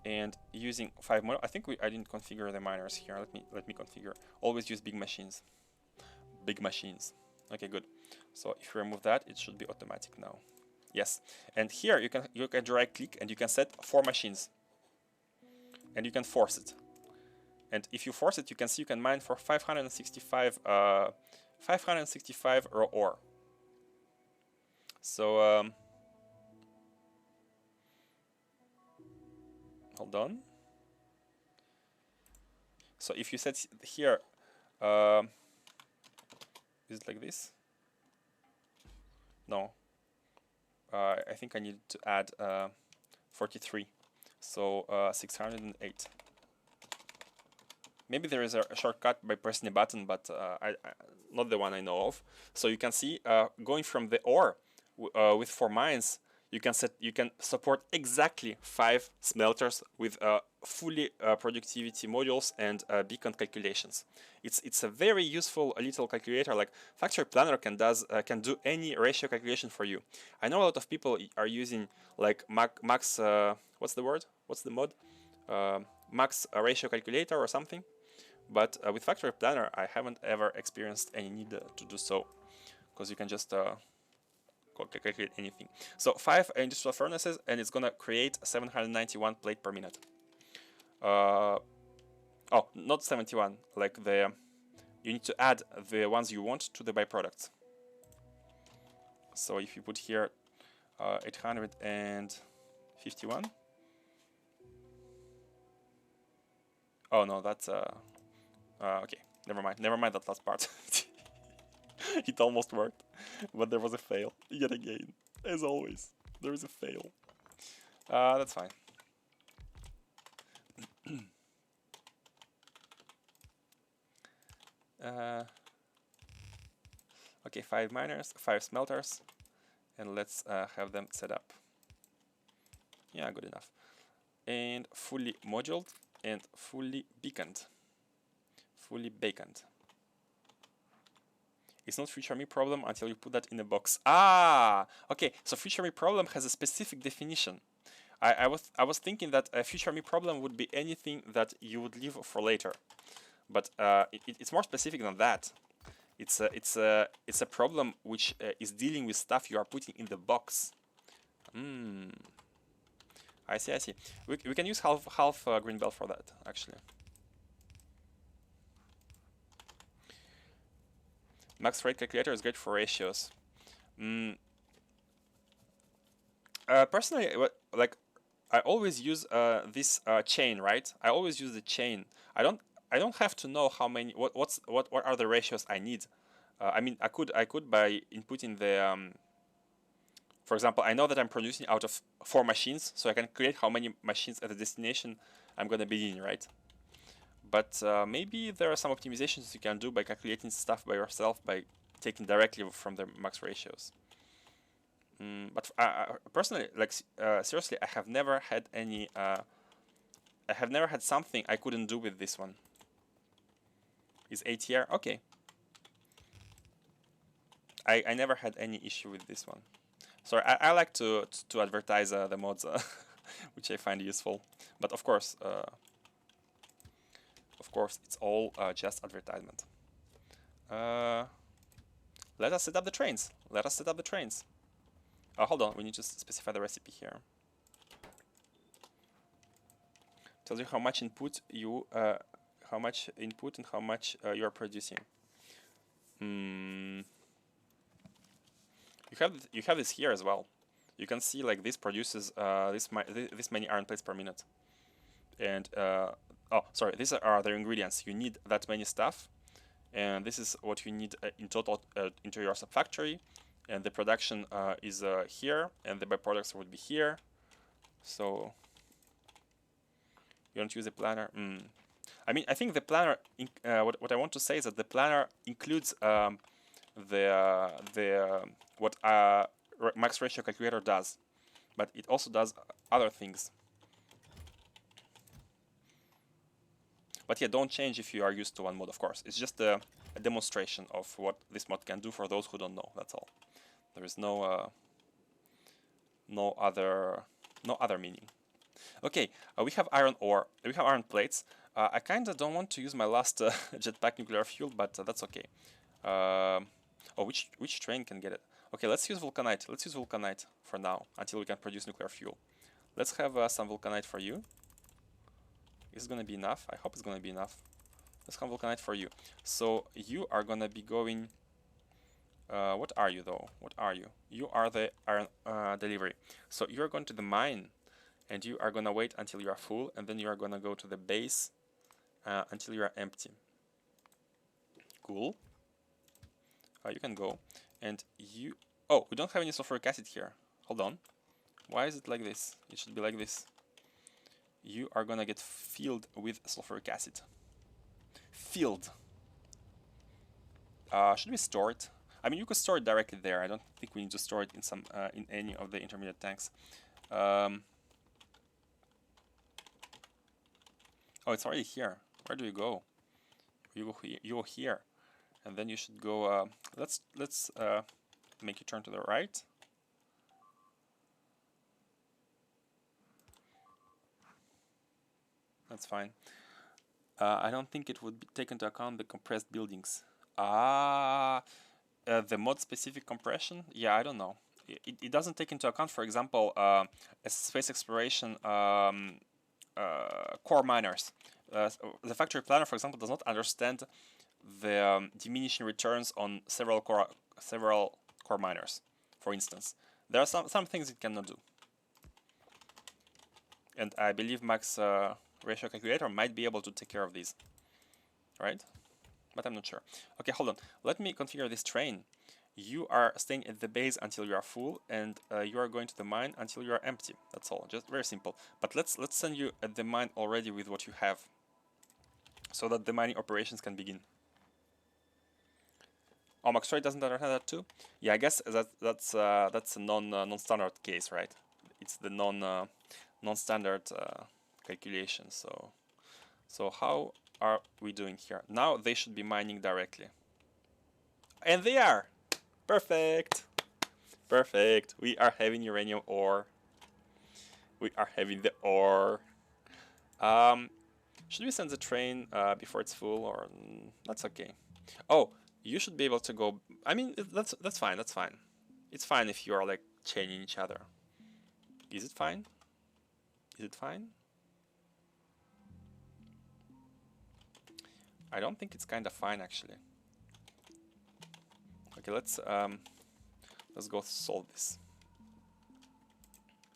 and using 5 more. I think I didn't configure the miners here. Let me configure. Always use big machines. Big machines. Okay, good. So if you remove that, it should be automatic now. Yes, and here you can right click and you can set 4 machines, and you can force it. And if you force it, you can see you can mine for 565 raw ore. So hold on. So if you set here, is it like this? No. I think I need to add 43. So 608. Maybe there is a shortcut by pressing a button, but not the one I know of. So you can see going from the ore with 4 mines, you can support exactly 5 smelters with fully productivity modules and beacon calculations. It's a very useful little calculator. Like Factory Planner can do any ratio calculation for you. I know a lot of people are using like max what's the word? What's the mod? Max ratio calculator or something. But with Factory Planner, I haven't ever experienced any need to do so, because you can just calculate anything. So 5 industrial furnaces, and it's gonna create 791 plate per minute. Oh, not 71. Like you need to add the ones you want to the byproducts. So if you put here 851. Oh no, that's okay. Never mind that last part. It almost worked, but there was a fail yet again. As always, there is a fail. That's fine. Okay, 5 miners, 5 smelters, and let's have them set up. Yeah, good enough. And fully moduled and fully beaconed. fully vacant. It's not future me problem until you put that in a box. Ah, okay. So future me problem has a specific definition. I was thinking that a future me problem would be anything that you would leave for later, but it's more specific than that. It's a problem which is dealing with stuff you are putting in the box. I see, I see. We can use half green belt for that, actually. Max rate calculator is great for ratios. Personally, like I always use this chain, right? I always use the chain. I don't have to know how many what are the ratios I need. I mean, I could by inputting the for example, I know that I'm producing out of 4 machines, so I can create how many machines at the destination I'm gonna be in, right? But maybe there are some optimizations you can do by calculating stuff by yourself by taking directly from the max ratios. But personally, like seriously, I have never had any. I have never had something I couldn't do with this one. Is ATR okay? I never had any issue with this one. Sorry, I like to advertise the mods, which I find useful. But of course, it's all just advertisement. Let us set up the trains. Let us set up the trains. Hold on, we need to specify the recipe here. Tells you how much input and how much you are producing. You have this here as well. You can see like this produces this many iron plates per minute. And oh, sorry, these are the ingredients. You need that many stuff, and this is what you need in total into your subfactory. And the production is here, and the byproducts would be here. So you don't use a planner. I mean, I think the planner. What I want to say is that the planner includes what max ratio calculator does, but it also does other things. But yeah, don't change if you are used to one mod, of course. It's just a demonstration of what this mod can do for those who don't know. That's all. There is no other meaning. Okay, we have iron ore. We have iron plates. I kind of don't want to use my last jetpack nuclear fuel, but that's okay. Oh, which train can get it? Okay, let's use Vulcanite. Let's use Vulcanite for now until we can produce nuclear fuel. Let's have some Vulcanite for you. Is it gonna be enough? I hope it's gonna be enough. Let's have Vulcanite for you. So you are gonna be going. What are you though? What are you? You are the iron delivery. So you are going to the mine, and you are gonna wait until you are full, and then you are gonna go to the base until you are empty. Cool. You can go, and you. Oh, we don't have any sulfuric acid here. Hold on. Why is it like this? It should be like this. You are gonna get filled with sulfuric acid. Filled. Should we store it? I mean, you could store it directly there. I don't think we need to store it in some in any of the intermediate tanks. Oh, it's already here. Where do you go? You go here, and then you should go. Let's make you turn to the right. That's fine. I don't think it would take into account the compressed buildings. The mod-specific compression? Yeah, I don't know. It doesn't take into account, for example, a space exploration core miners. The factory planner, for example, does not understand the diminishing returns on several core miners, for instance. There are some things it cannot do. And I believe max ratio calculator might be able to take care of these, right? But I'm not sure. Okay, hold on. Let me configure this train. You are staying at the base until you are full, and you are going to the mine until you are empty. That's all. Just very simple. But let's send you at the mine already with what you have, so that the mining operations can begin. Oh, Maxroy doesn't understand that too. Yeah, I guess that's a non-standard case, right? It's the non-standard calculation. So how are we doing here? Now they should be mining directly. And they are! Perfect! Perfect! We are having uranium ore. We are having the ore. Should we send the train before it's full, or that's okay? Oh, you should be able to go. I mean, that's fine. That's fine. It's fine if you are like chaining each other. Is it fine? Is it fine? I don't think it's kind of fine actually. Okay, let's go solve this.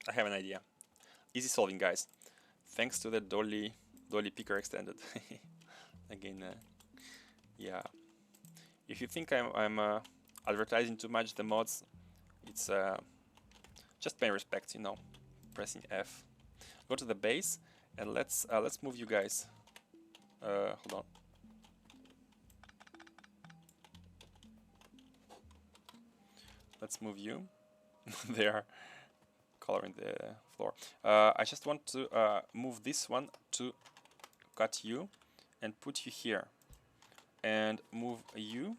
I have an idea. Easy solving, guys. Thanks to the dolly picker extended. Again, yeah. If you think I'm advertising too much the mods, it's just paying respect, you know. Pressing F. Go to the base and let's move you guys. Hold on. Let's move you. They are coloring the floor. I just want to move this one to cut you and put you here, and move you.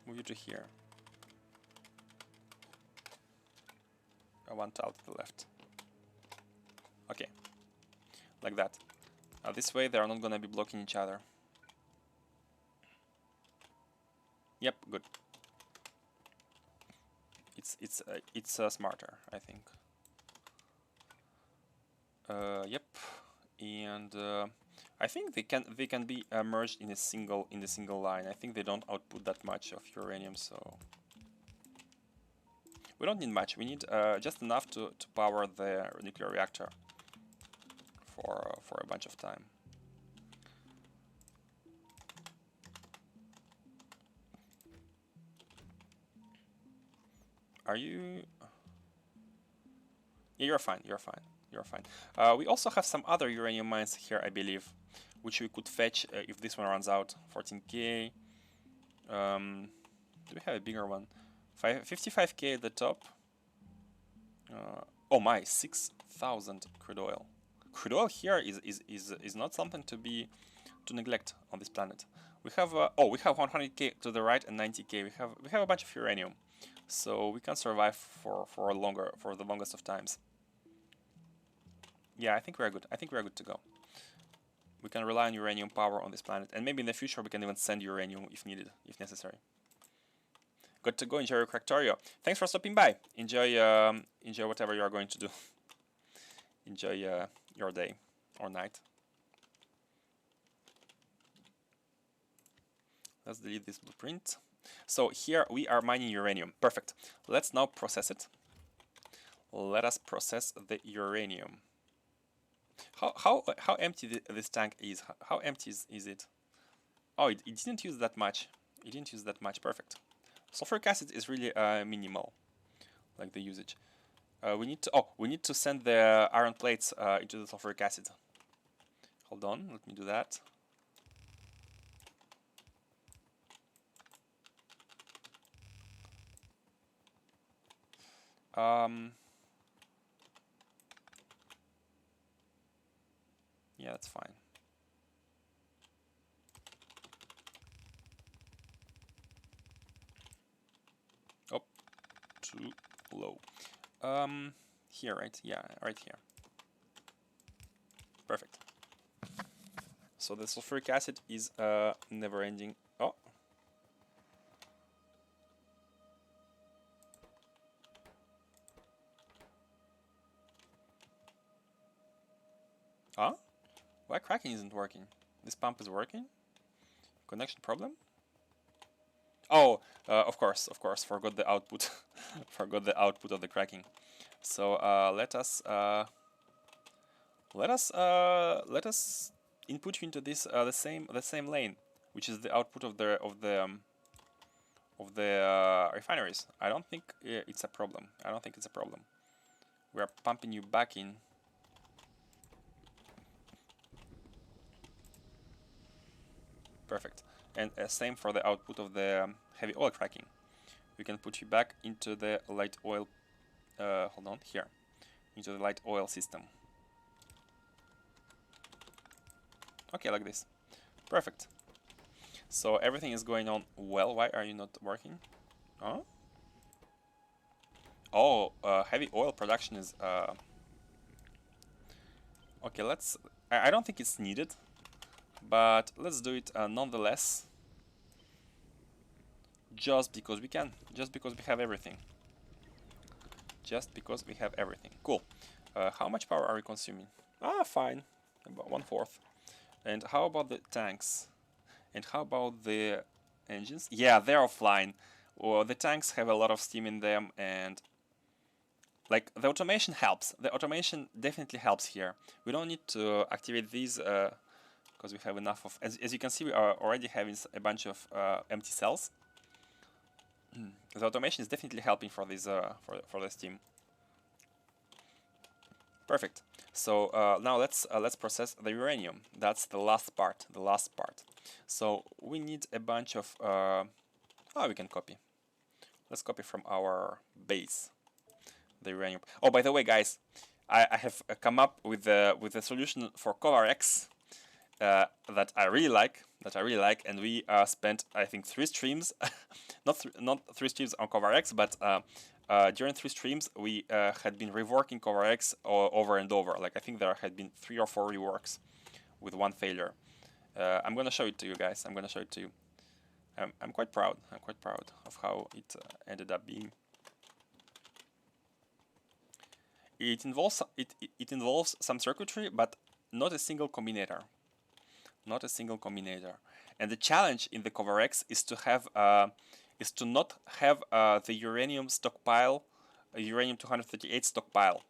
Move you to here. I want out to the left. Okay, like that. This way they are not gonna be blocking each other. Yep, good. It's smarter, I think. Yep, and I think they can be merged in a single line. I think they don't output that much of uranium, so we don't need much. We need just enough to power the nuclear reactor for a bunch of time. Are you? Yeah, you're fine. You're fine. You're fine. We also have some other uranium mines here, I believe, which we could fetch if this one runs out. 14K. Do we have a bigger one? 55K at the top. Oh my, 6,000 crude oil. Crude oil here is not something to neglect on this planet. We have we have 100K to the right and 90K. We have a bunch of uranium, so we can survive for the longest of times. Yeah, I think we're good. I think we're good to go. We can rely on uranium power on this planet, and maybe in the future we can even send uranium if needed, if necessary. Good to go. Enjoy your Factorio. Thanks for stopping by. Enjoy whatever you are going to do. Enjoy your day or night. Let's delete this blueprint. So here we are mining uranium. Perfect. Let's now process it. Let us process the uranium. How empty this tank is? How empty is it? Oh, it didn't use that much. It didn't use that much. Perfect. Sulfuric acid is really minimal, like the usage. We need to send the iron plates into the sulfuric acid. Hold on, let me do that. Yeah, that's fine. Oh, too low. Here, right? Yeah, right here. Perfect. So the sulfuric acid is never ending. Oh. Huh? Why cracking isn't working? This pump is working? Connection problem? Oh, of course, forgot the output. Forgot the output of the cracking. So let us input you into this the same lane, which is the output of the refineries. I don't think it's a problem. I don't think it's a problem. We are pumping you back in. Perfect. And same for the output of the heavy oil cracking. We can put you back into the light oil. Hold on, here, into the light oil system. Okay, like this. Perfect. So everything is going on well. Why are you not working? Huh? Oh, heavy oil production is... Okay, let's... I don't think it's needed, but let's do it nonetheless. Just because we can. Just because we have everything. Just because we have everything. Cool. How much power are we consuming? Ah, fine. About 1/4. And how about the tanks? And how about the engines? Yeah, they're offline. Well, the tanks have a lot of steam in them, and like the automation helps. The automation definitely helps here. We don't need to activate these because we have enough of. As you can see, we are already having a bunch of empty cells. The automation is definitely helping for this for the steam. Perfect. So now let's process the uranium. That's the last part. The last part. So we need a bunch of. Oh, we can copy. Let's copy from our base the uranium. Oh, by the way, guys, I have come up with a solution for CoverX that I really like. And we spent, I think, 3 streams, not 3 streams on CoverX, but during 3 streams we had been reworking CoverX over and over. Like I think there had been 3 or 4 reworks with 1 failure. I'm gonna show it to you guys. I'm gonna show it to you. I'm quite proud. I'm quite proud of how it ended up being. It involves some circuitry, but not a single combinator. Not a single combinator. And the challenge in the CoverX is to have is to not have the uranium stockpile, uranium 238 stockpile.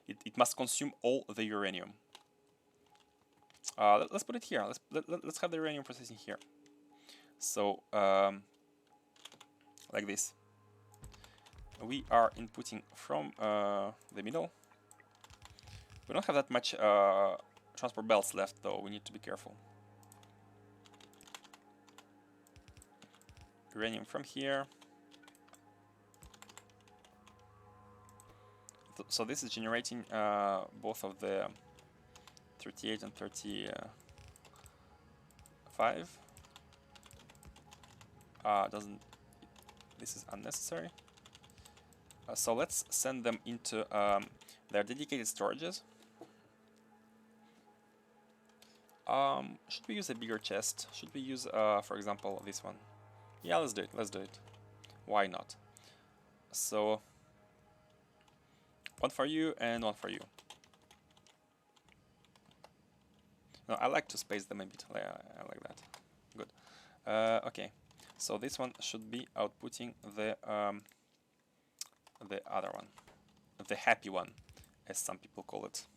It must consume all the uranium. Let's put it here. Let's have the uranium processing here. So like this. We are inputting from the middle. We don't have that much transport belts left, though. We need to be careful. Uranium from here. So this is generating both of the 38 and 35. Doesn't. This is unnecessary. So let's send them into their dedicated storages. Should we use a bigger chest? Should we use, for example, this one? Yeah, let's do it. Let's do it. Why not? So, 1 for you and 1 for you. No, I like to space them a bit. I like that. Good. Okay. So this one should be outputting the other one, the happy one, as some people call it.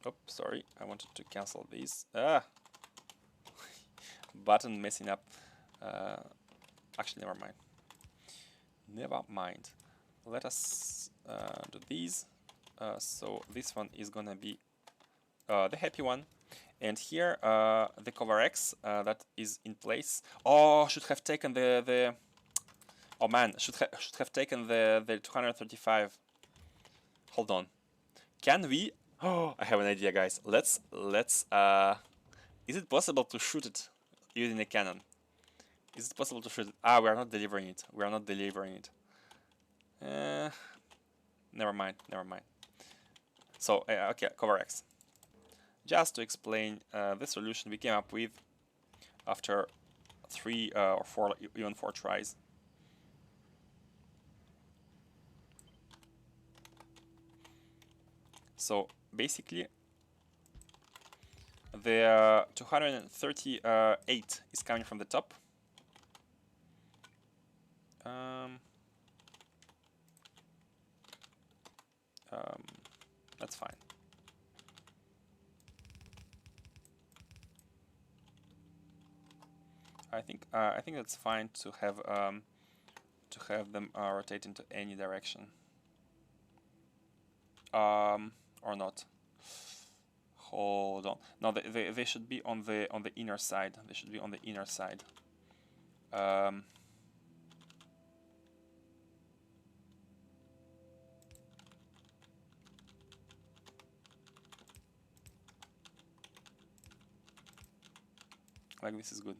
Oh, sorry, I wanted to cancel these. Button messing up. Actually, never mind. Never mind. Let us do these. So this one is gonna be the happy one, and here the CoverX that is in place. Oh, should have taken the. Oh man, should have taken the 235. Hold on. Can we? Oh, I have an idea, guys. Let's. Is it possible to shoot it using a cannon? Is it possible to shoot it? Ah, we are not delivering it. We are not delivering it. Never mind. Never mind. So okay, CoverX. Just to explain the solution we came up with after 3 or 4, even 4 tries. So basically, the 238 is coming from the top. That's fine. I think that's fine to have them rotate into any direction. Or not. Hold on. No, they should be on the inner side. They should be on the inner side. Like this is good.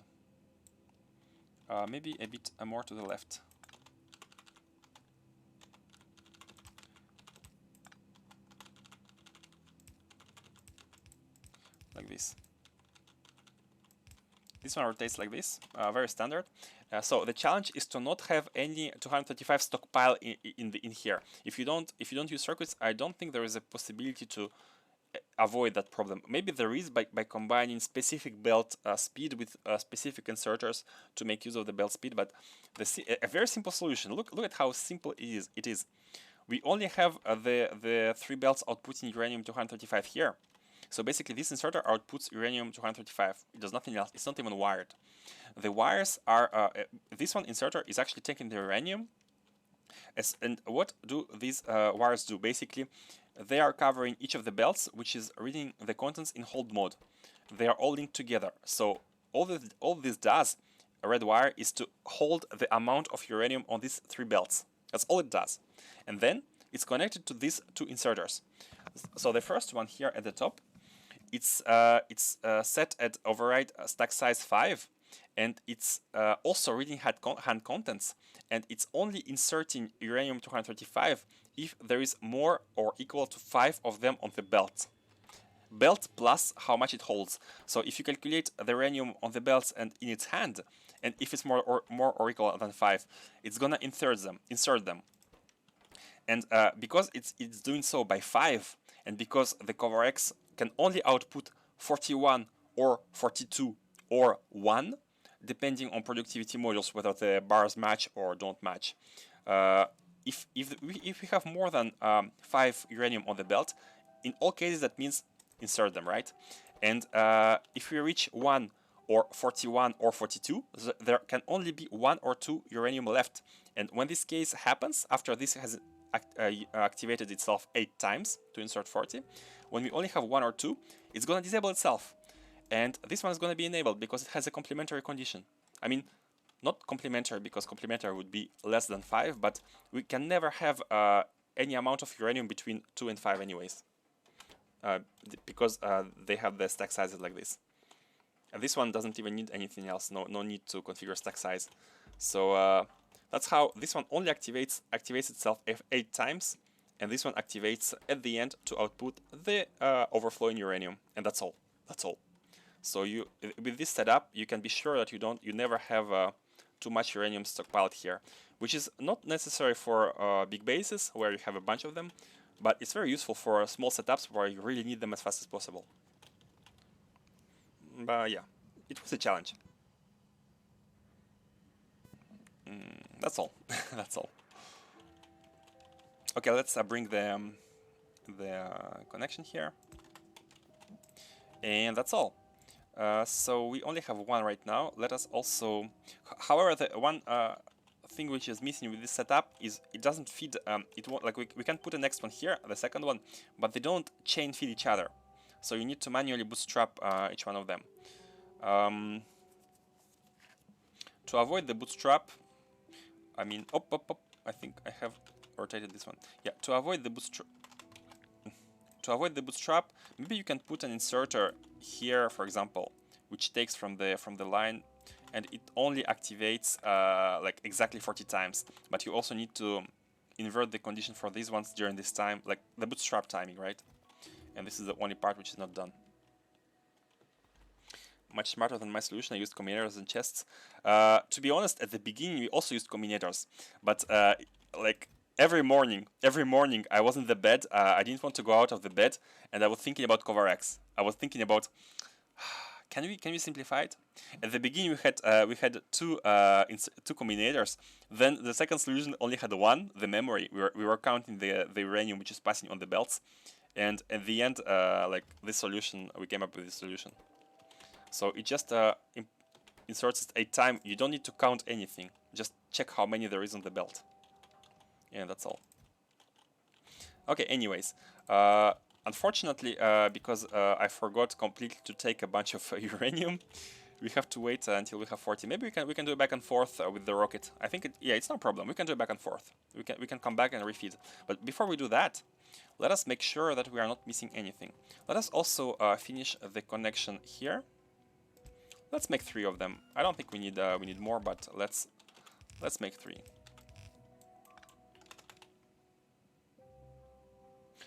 Maybe a bit more to the left. Like this. This one rotates like this, very standard. So the challenge is to not have any 235 stockpile in here. If you don't use circuits, I don't think there is a possibility to avoid that problem. Maybe there is by combining specific belt speed with specific inserters to make use of the belt speed. But a very simple solution. Look at how simple it is. We only have the 3 belts outputting uranium 235 here. So basically this inserter outputs uranium 235. It does nothing else. It's not even wired. The wires are, this one inserter is actually taking the uranium. And what do these wires do? Basically, they are covering each of the belts, which is reading the contents in hold mode. They are all linked together. So all this does, a red wire, is to hold the amount of uranium on these 3 belts. That's all it does. And then it's connected to these 2 inserters. So the first one here at the top, it's set at override stack size 5, and it's also reading hand contents, and it's only inserting uranium 235 if there is more or equal to 5 of them on the belt. Belt plus how much it holds. So if you calculate the uranium on the belts and in its hand, and if it's more or equal than 5, it's gonna insert them. And because it's doing so by 5, and because the cover X can only output 41 or 42 or 1, depending on productivity modules, whether the bars match or don't match. If we have more than 5 uranium on the belt, in all cases that means insert them, right? And if we reach 1 or 41 or 42, there can only be 1 or 2 uranium left. And when this case happens, after this has activated itself 8 times to insert 40, when we only have 1 or 2, it's going to disable itself. And this one is going to be enabled because it has a complementary condition. I mean, not complementary because complementary would be less than 5, but we can never have any amount of uranium between 2 and 5 anyways. Because they have the stack sizes like this. And this one doesn't even need anything else, no need to configure stack size. So that's how this one only activates itself 8 times, and this one activates at the end to output the overflowing uranium, and that's all. So with this setup, you can be sure that you never have too much uranium stockpiled here, which is not necessary for big bases where you have a bunch of them, but it's very useful for small setups where you really need them as fast as possible. But yeah, it was a challenge. That's all. That's all. Okay, let's bring the connection here, and that's all. So we only have one right now. Let us also, however, the one thing which is missing with this setup is it doesn't feed. It won't, like we can put the next one here, the second one, but they don't chain feed each other. So you need to manually bootstrap each one of them. To avoid the bootstrap, I mean, I think I have rotated this one. Yeah, to avoid the bootstrap, maybe you can put an inserter here, for example, which takes from the line, and it only activates like exactly 40 times. But you also need to invert the condition for these ones during this time, like the bootstrap timing, right? And this is the only part which is not done. Much smarter than my solution. I used combinators and chests. To be honest, at the beginning we also used combinators, but like every morning I was in the bed. I didn't want to go out of the bed, and I was thinking about cover X. I was thinking about can we simplify it? At the beginning we had two combinators. Then the second solution only had one, the memory. We were counting the uranium which is passing on the belts, and at the end like this solution, we came up with this solution. So it just inserts it 8 times. You don't need to count anything. Just check how many there is on the belt. Yeah, that's all. Okay, anyways. Unfortunately, because I forgot completely to take a bunch of uranium, we have to wait until we have 40. Maybe we can do it back and forth with the rocket. I think it's no problem. We can do it back and forth. We can come back and refeed. But before we do that, let us make sure that we are not missing anything. Let us also finish the connection here. Let's make 3 of them. I don't think we need more, but let's make 3.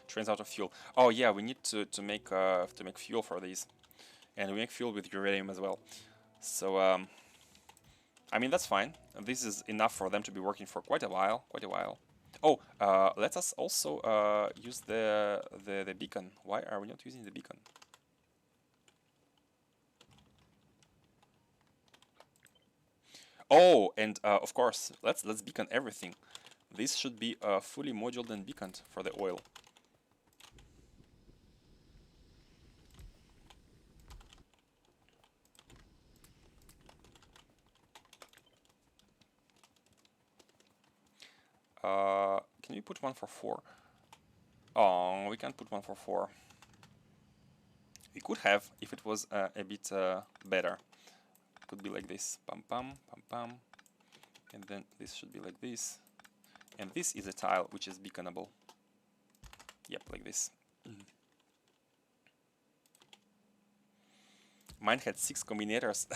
Trains out of fuel. Oh yeah, we need to make fuel for these, and we make fuel with uranium as well. So I mean that's fine. This is enough for them to be working for quite a while. Oh, let us also use the beacon. Why are we not using the beacon? Oh, and of course, let's beacon everything. This should be fully moduled and beaconed for the oil. Can we put one for 4? Oh, we can't put one for 4. We could have if it was a bit better. Could be like this, pam pam pam pam, and then this should be like this, and this is a tile which is beaconable. Yep, like this. Mine had 6 combinators.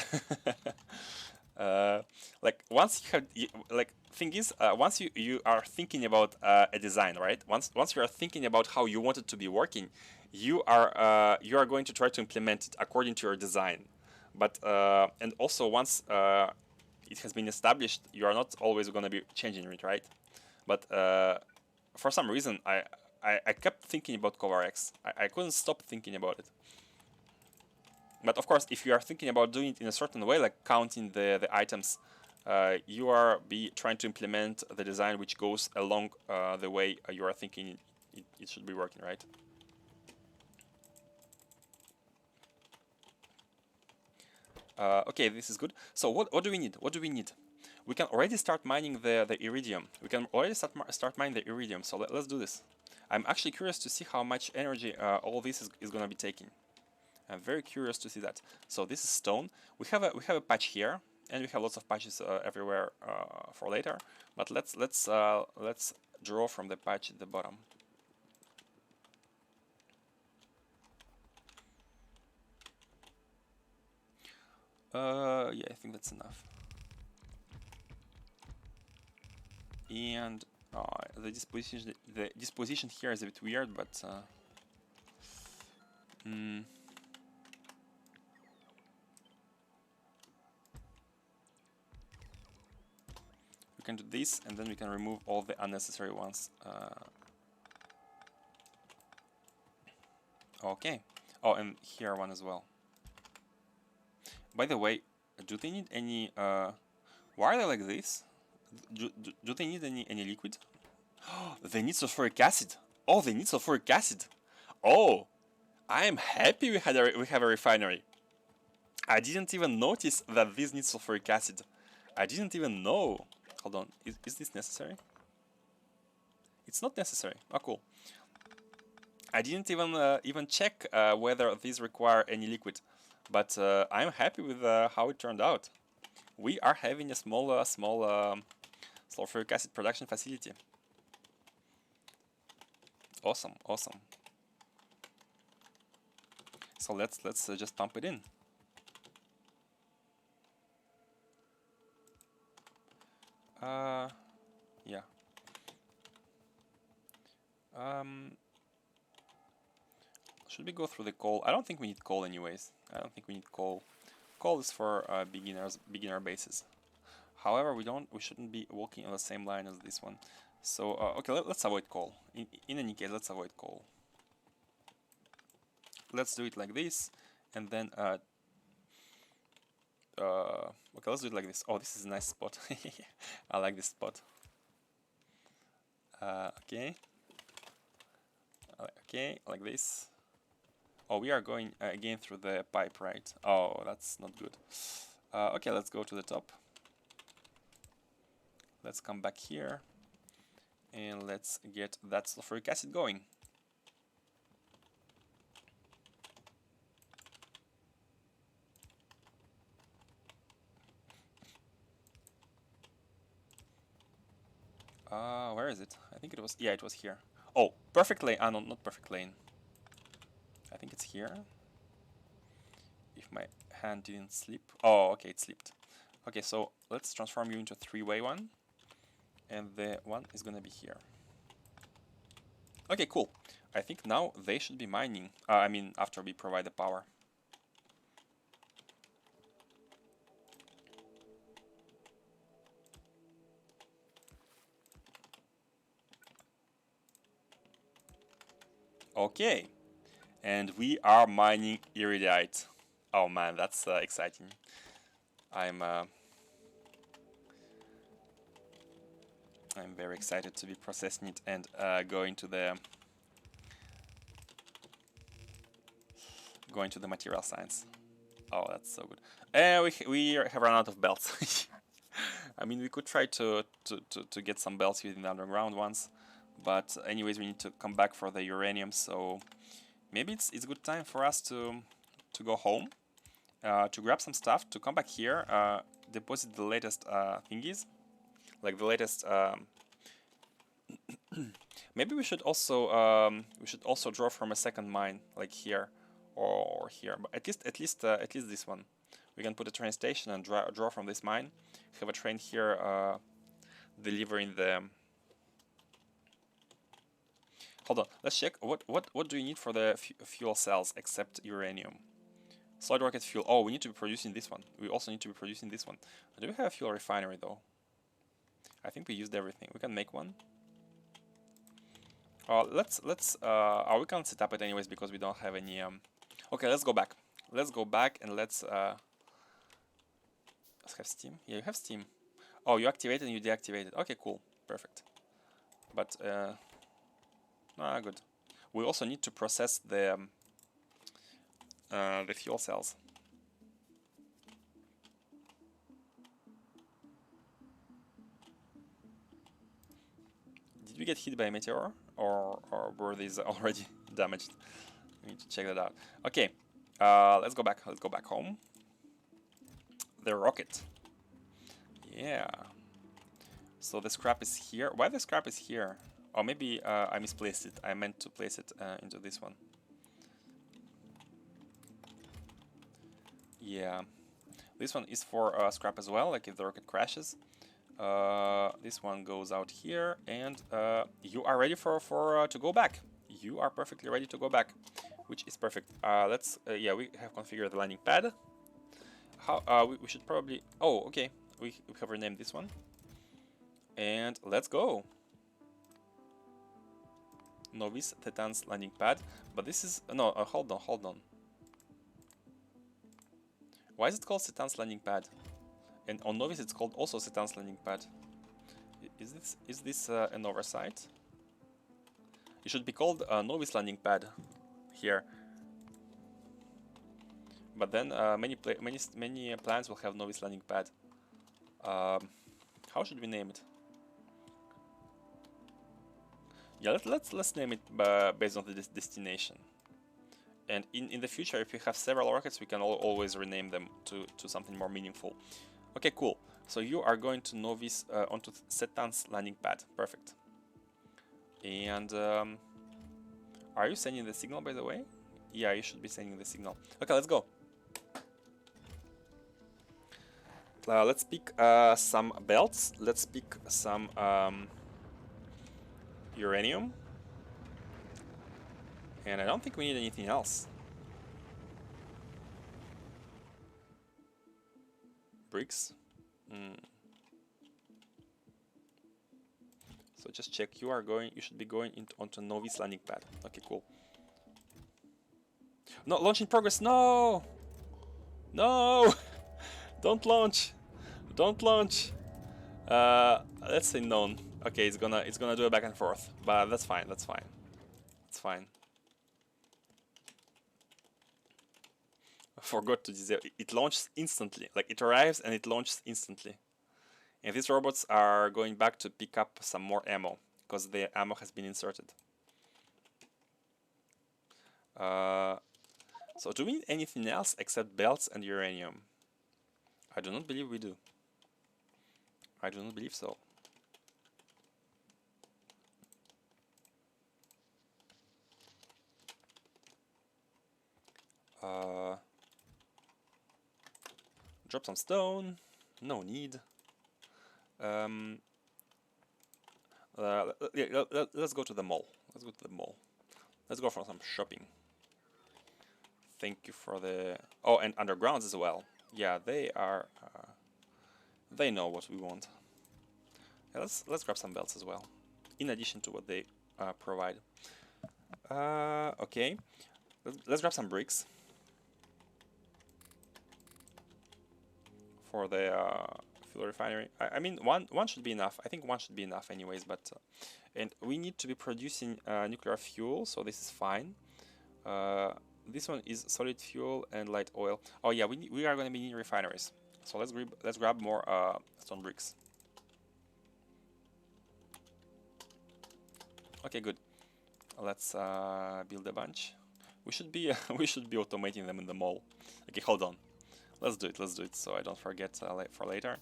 Like once you have, like thing is, once you are thinking about a design, right? Once you are thinking about how you want it to be working, you are going to try to implement it according to your design. But and also once it has been established, you are not always going to be changing it, right? But for some reason, I kept thinking about cover X. I couldn't stop thinking about it. But of course, if you are thinking about doing it in a certain way, like counting the items, you are trying to implement the design which goes along the way you are thinking it should be working, right? Okay, this is good. So what do we need? What do we need? We can already start mining the iridium. We can already start mining the iridium. So let's do this. I'm actually curious to see how much energy all this is going to be taking. I'm very curious to see that. So this is stone. We have a patch here, and we have lots of patches everywhere for later. But let's draw from the patch at the bottom. Yeah, I think that's enough. And the disposition here is a bit weird, but we can do this, and then we can remove all the unnecessary ones. Okay. Oh, and here one as well. By the way, do they need any? Why are they like this? Do they need any liquid? They need sulfuric acid. Oh, they need sulfuric acid. Oh, I am happy we have a refinery. I didn't even notice that this needs sulfuric acid. I didn't even know. Hold on, is this necessary? It's not necessary. Oh, cool. I didn't even check whether these require any liquid, but I'm happy with how it turned out. We are having a small sulfuric acid production facility. Awesome, awesome. So let's just pump it in. Yeah. Should we go through the coal? I don't think we need coal anyways. I don't think we need coal. Coal is for beginner bases. However, we shouldn't be walking on the same line as this one. So okay, let's avoid coal. In any case, let's avoid coal. Let's do it like this, and then okay, let's do it like this. Oh, this is a nice spot. I like this spot. Okay. Okay, like this. Oh, we are going again through the pipe, right? Oh, that's not good. Okay, let's go to the top. Let's come back here, and let's get that sulfuric acid going. Where is it? I think it was, yeah, it was here. Oh, perfect lane. Ah, no, not perfect lane. I think it's here. if my hand didn't slip. Oh, okay, it slipped. Okay, so let's transform you into a three-way one, and the one is gonna be here. Okay, cool. I think now they should be mining. I mean, after we provide the power. Okay, and we are mining Iridite. Oh man, that's exciting. I'm very excited to be processing it and going to the material science. Oh, that's so good. We have run out of belts. I mean, we could try to get some belts within the underground ones, but anyways, we need to come back for the uranium. So maybe it's good time for us to go home, to grab some stuff, to come back here, deposit the latest thingies, like the latest. Maybe we should also draw from a second mine, like here or here, but at least this one. We can put a train station and draw from this mine. Have a train here delivering the. Hold on, let's check. What do you need for the fuel cells except uranium? Solid rocket fuel. Oh, we need to be producing this one. We also need to be producing this one. Do we have a fuel refinery though? I think we used everything. We can make one. Let's we can't set up it anyways because we don't have any. Okay, let's go back. Let's go back and let's have Steam. Yeah, you have Steam. Oh, you activated and you deactivated. Okay, cool, perfect. But good. We also need to process the fuel cells. Did we get hit by a meteor, or were these already damaged? We need to check that out. Okay, let's go back. Let's go back home. The rocket. Yeah. So the scrap is here. Why the scrap is here? Or maybe I misplaced it. I meant to place it into this one. Yeah. This one is for scrap as well, like if the rocket crashes. This one goes out here, and you are ready to go back. You are perfectly ready to go back, which is perfect. Yeah, we have configured the landing pad. How we should probably. Oh, okay. We have renamed this one, and let's go. Novice Titan's landing pad, but this is no. Hold on. Why is it called Titan's landing pad? And on Novice it's called also Titan's landing pad. Is this an oversight? It should be called Novice landing pad here. But then many plans will have Novice landing pad. How should we name it? Yeah, let's name it based on the destination. And in the future, if we have several rockets, we can always rename them to something more meaningful. Okay, cool. So you are going to Novice onto Setan's landing pad. Perfect. And are you sending the signal, by the way? Yeah, you should be sending the signal. Okay, let's go. Let's pick some belts. Let's pick some uranium. And I don't think we need anything else. Bricks. So just check. You should be going onto Novice landing pad. Okay, cool. No, launch in progress. No, no, don't launch. Don't launch. Let's say none. Okay, it's gonna do a back and forth, but that's fine. That's fine. It's fine. I forgot to disable. It launches instantly. Like it arrives and it launches instantly. And these robots are going back to pick up some more ammo because the ammo has been inserted. So do we need anything else except belts and uranium? I do not believe we do. I do not believe so. drop some stone. No need. Let's go to the mall. Let's go to the mall. Let's go for some shopping. Thank you for the... Oh, and undergrounds as well. Yeah, they are... they know what we want. Yeah, let's grab some belts as well, in addition to what they provide. Okay, let's grab some bricks for the fuel refinery. I mean, one should be enough. I think one should be enough anyways, but... and we need to be producing nuclear fuel, so this is fine. This one is solid fuel and light oil. Oh yeah, we are going to be needing refineries. So let's grab more stone bricks. Okay, good. Let's build a bunch. We should be we should be automating them in the mall. Okay, hold on. Let's do it. Let's do it so I don't forget for later.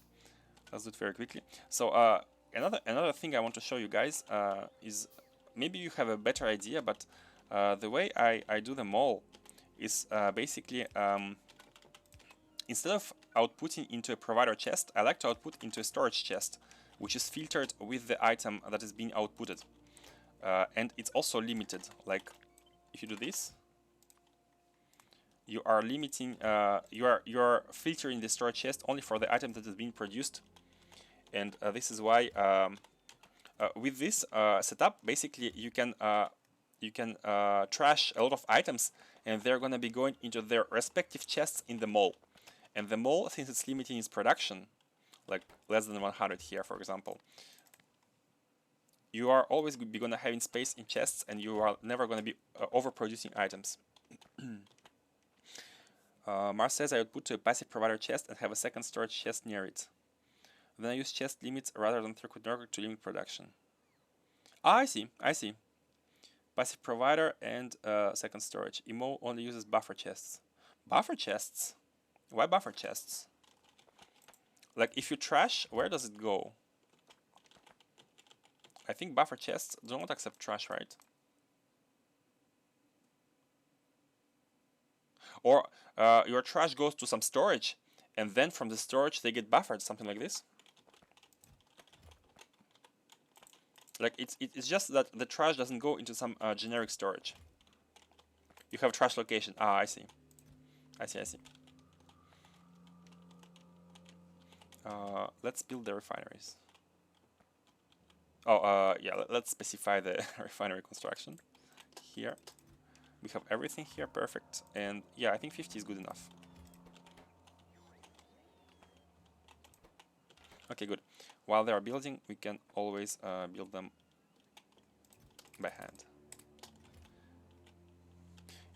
Let's do it very quickly. So another thing I want to show you guys is, maybe you have a better idea, but the way I do the mall is basically instead of outputting into a provider chest, I like to output into a storage chest, which is filtered with the item that is being outputted. And it's also limited. Like if you do this, you are limiting, you are filtering the storage chest only for the item that is being produced. And this is why with this setup, basically you can trash a lot of items, and they're going to be going into their respective chests in the mall. And the mall, since it's limiting its production, like less than 100 here, for example, you are always going to have space in chests, and you are never going to be overproducing items. Mars says I would put to a passive provider chest and have a second storage chest near it. Then I use chest limits rather than throughput network to limit production. Ah, I see. Passive provider and second storage. Emo only uses buffer chests. Buffer chests? Why buffer chests? Like if you trash, where does it go? I think buffer chests don't accept trash, right? Or your trash goes to some storage, and then from the storage they get buffered, something like this. Like it's just that the trash doesn't go into some generic storage. You have trash location. Ah, I see. Let's build the refineries. Oh, yeah, let's specify the refinery construction here. We have everything here, perfect. And yeah, I think 50 is good enough. Okay, good. While they are building, we can always build them by hand.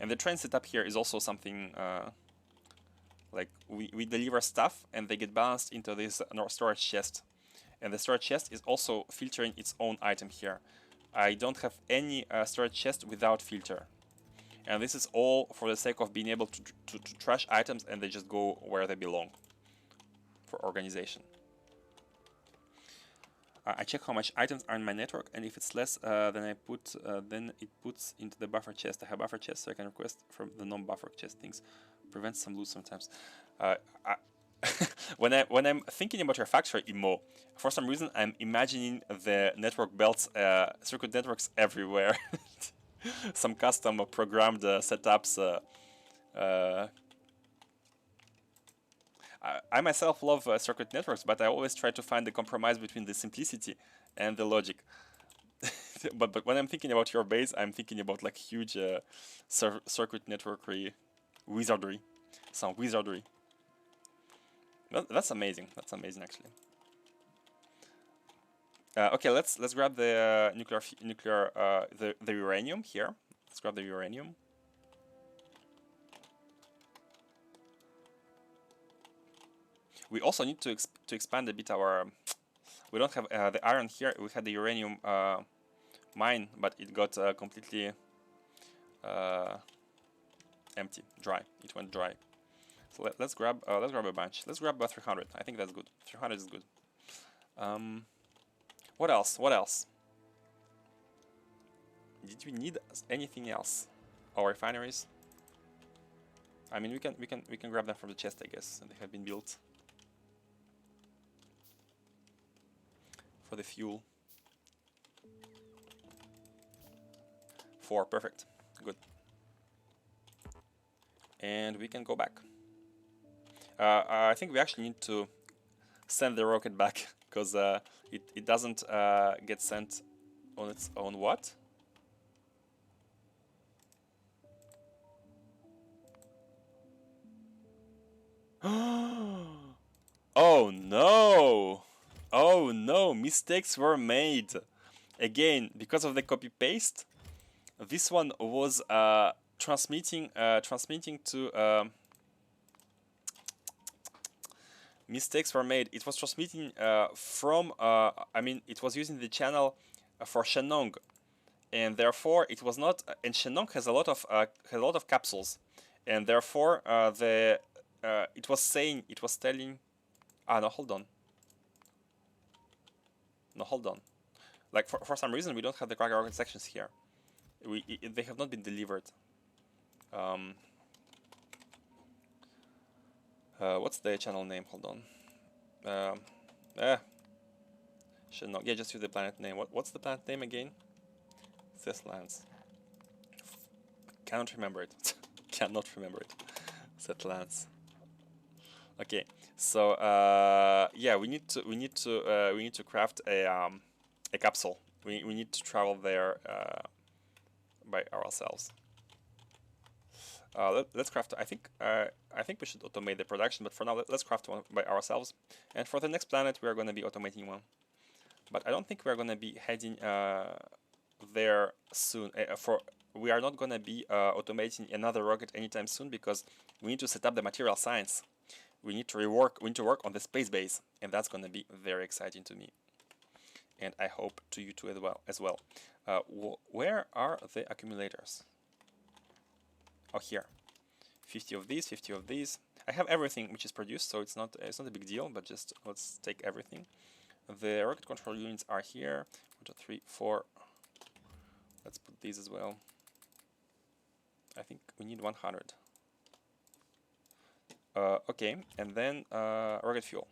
And the train setup here is also something like we deliver stuff and they get balanced into this storage chest. And the storage chest is also filtering its own item here. I don't have any storage chest without filter. And this is all for the sake of being able to trash items, and they just go where they belong for organization. I check how much items are in my network, and if it's less than I put, then it puts into the buffer chest. I have buffer chest, so I can request from the non-buffer chest things. Prevents some loot sometimes. When I'm thinking about Refactoring Imo, for some reason I'm imagining the network belts, circuit networks everywhere. Some custom programmed setups. I myself love circuit networks, but I always try to find the compromise between the simplicity and the logic. but when I'm thinking about your base, I'm thinking about like huge circuit networkery wizardry, some wizardry. That's amazing. That's amazing, actually. Okay, let's grab the the uranium here. Let's grab the uranium. We also need to expand a bit our. We don't have the iron here. We had the uranium mine, but it got completely empty, dry. It went dry. So let's grab a bunch. Let's grab 300. I think that's good. 300 is good. What else? What else? Did we need anything else? Our refineries. I mean, we can grab them from the chest, I guess. They have been built for the fuel. 4, perfect, good. And we can go back. I think we actually need to send the rocket back because it doesn't get sent on its own. What? Oh no! Oh no! Mistakes were made again because of the copy paste. This one was transmitting to. Mistakes were made. It was transmitting from. I mean, it was using the channel for Shenong, and therefore it was not. And Shenong has a lot of capsules, and therefore it was telling. Ah, no, hold on. No, hold on. Like for some reason we don't have the cracker rocket sections here. They have not been delivered. What's the channel name? Hold on. Shenong. Yeah, just use the planet name. What's the planet name again? Theslands. Cannot remember it. Cannot remember it. Theslands. Okay, so yeah, we need to craft a capsule. We need to travel there by ourselves. Let's craft. I think we should automate the production, but for now let's craft one by ourselves. And for the next planet, we are going to be automating one. But I don't think we are going to be heading there soon. We are not going to be automating another rocket anytime soon because we need to set up the material science. We need to work on the space base, and that's going to be very exciting to me, and I hope to you too as well. Where are the accumulators? Oh, here. 50 of these, 50 of these. I have everything which is produced, so it's not a big deal. But just let's take everything. The rocket control units are here. 1, 2, 3, 4. Let's put these as well. I think we need 100. Okay, and then rocket fuel.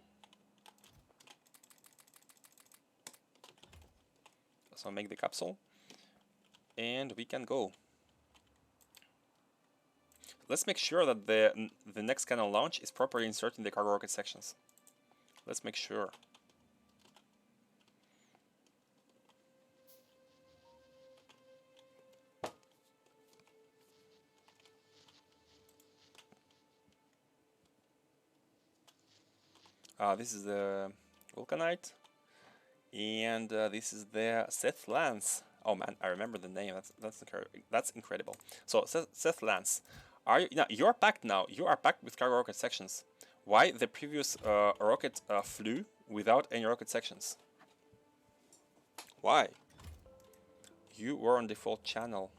So make the capsule, and we can go. Let's make sure that the next cannon launch is properly inserting the cargo rocket sections. Let's make sure. This is the Vulcanite, and this is the Seth Lance. Oh man, I remember the name. That's incredible. So Seth Lance, you're packed now. You are packed with cargo rocket sections. Why the previous rocket flew without any rocket sections? Why? You were on default channel.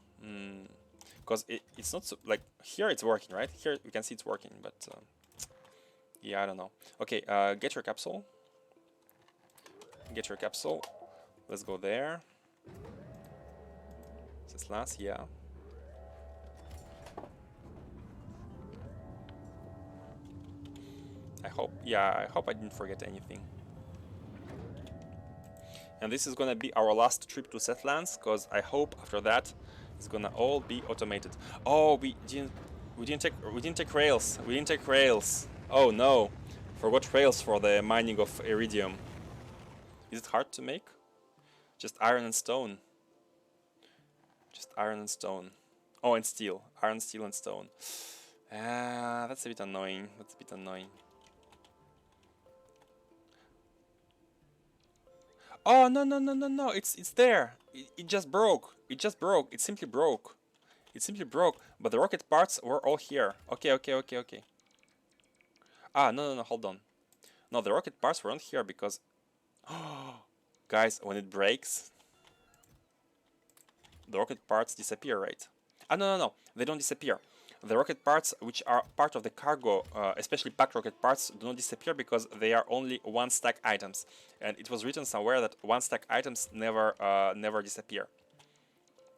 Because it's not so, like here it's working, right? Here we can see it's working, but. Yeah, I don't know. Okay, get your capsule. Get your capsule. Let's go there. This last, yeah. I hope I didn't forget anything. And this is gonna be our last trip to Setlands, because I hope after that it's gonna all be automated. Oh, we didn't take rails. We didn't take rails. Oh no, forgot rails for the mining of iridium. Is it hard to make? Just iron and stone. Just iron and stone. Oh, and steel. Iron, steel, and stone. That's a bit annoying. That's a bit annoying. Oh no no no no no! It's there. It just broke. It just broke. It simply broke. It simply broke. But the rocket parts were all here. Okay. No, hold on. No, the rocket parts weren't here because... Guys, when it breaks, the rocket parts disappear, right? No, they don't disappear. The rocket parts, which are part of the cargo, especially packed rocket parts, do not disappear because they are only one-stack items. And it was written somewhere that one-stack items never disappear.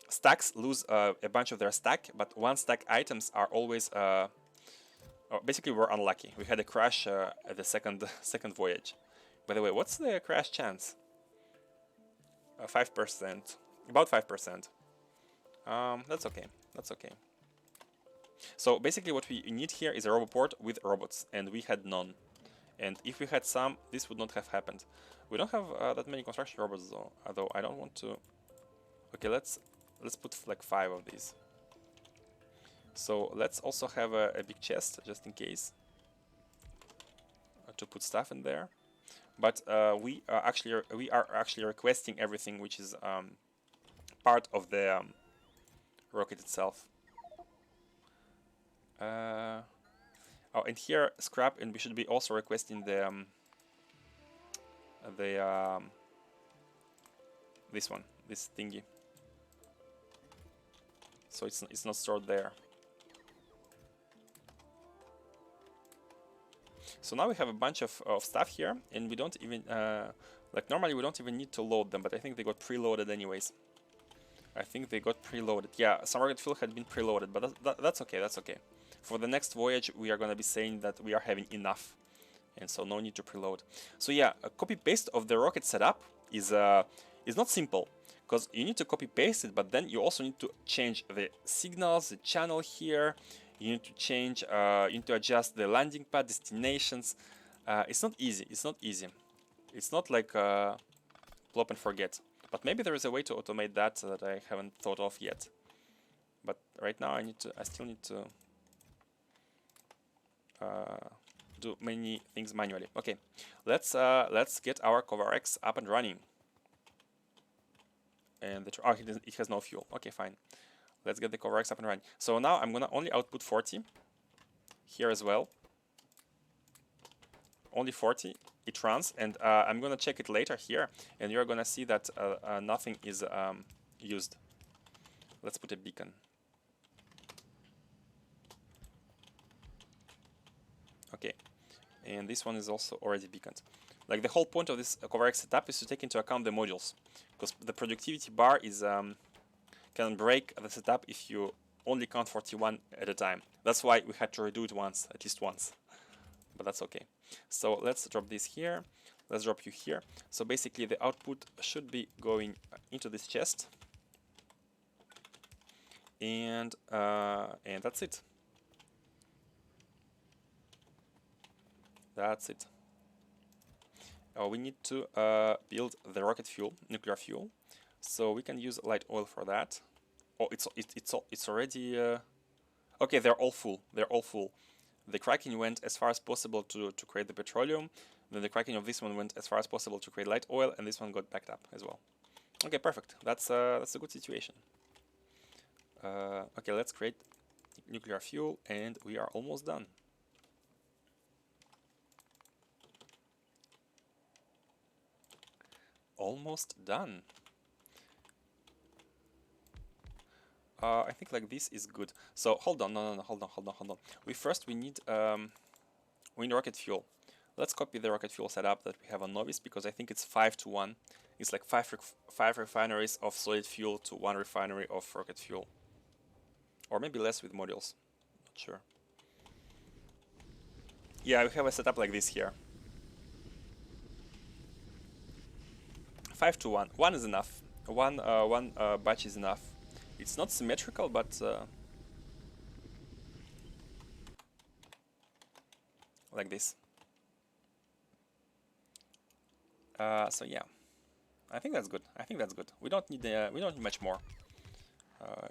Stacks lose a bunch of their stack, but one-stack items are always basically we're unlucky. We had a crash at the second voyage. By the way, what's the crash chance? 5%, about 5%. That's okay. That's okay. So basically, what we need here is a roboport with robots, and we had none. And if we had some, this would not have happened. We don't have that many construction robots though. Although I don't want to. Okay, let's put like 5 of these. So let's also have a big chest just in case to put stuff in there. But we are actually requesting everything which is part of the rocket itself. Oh, and here scrap, and we should be also requesting the this one, this thingy. So it's not stored there. So now we have a bunch of stuff here, and we don't even like normally we don't even need to load them, but I think they got preloaded anyways. I think they got preloaded. Yeah, some rocket fuel had been preloaded, but that's okay. That's okay. For the next voyage, we are gonna be saying that we are having enough, and so no need to preload. So yeah, a copy paste of the rocket setup is not simple, because you need to copy paste it, but then you also need to change the signals, the channel here. You need to change, you need to adjust the landing pad destinations. It's not easy. It's not easy. It's not like plop and forget. But maybe there is a way to automate that that I haven't thought of yet. But right now I still need to do many things manually. Okay, let's get our Cover X up and running. And it has no fuel. Okay, fine. Let's get the Cover X up and running. So now I'm gonna only output 40 here as well. Only 40. It runs, and I'm gonna check it later here, and you're gonna see that nothing is used. Let's put a beacon. Okay, and this one is also already beaconed. Like the whole point of this Cover X setup is to take into account the modules, because the productivity bar is can break the setup if you only count 41 at a time. That's why we had to redo it once, at least once. But that's okay. So let's drop this here. Let's drop you here. So basically the output should be going into this chest. And that's it. That's it. We need to build the rocket fuel, nuclear fuel. So we can use light oil for that. Oh, it's already okay. They're all full. They're all full. The cracking went as far as possible to create the petroleum. Then the cracking of this one went as far as possible to create light oil, and this one got backed up as well. Okay, perfect. That's a good situation. Okay, let's create nuclear fuel, and we are almost done. Almost done. I think like this is good. So hold on, no, hold on. We need rocket fuel. Let's copy the rocket fuel setup that we have on Novice, because I think it's 5 to 1. It's like five refineries of solid fuel to 1 refinery of rocket fuel, or maybe less with modules. Not sure. Yeah, we have a setup like this here. 5 to 1. 1 is enough. One batch is enough. It's not symmetrical, but like this. So yeah, I think that's good. I think that's good. We don't need much more.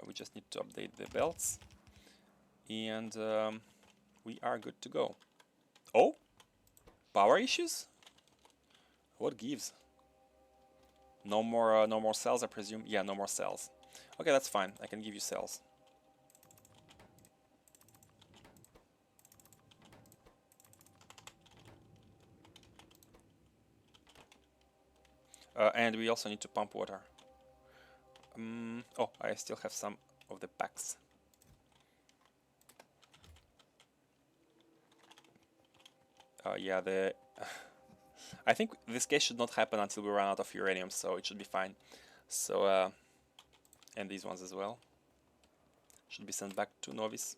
We just need to update the belts, and we are good to go. Oh, power issues? What gives? No more cells, I presume. Yeah, no more cells. Okay, that's fine. I can give you cells. And we also need to pump water. Oh, I still have some of the packs. Yeah, I think this case should not happen until we run out of uranium, so it should be fine. So, and these ones as well should be sent back to Novice.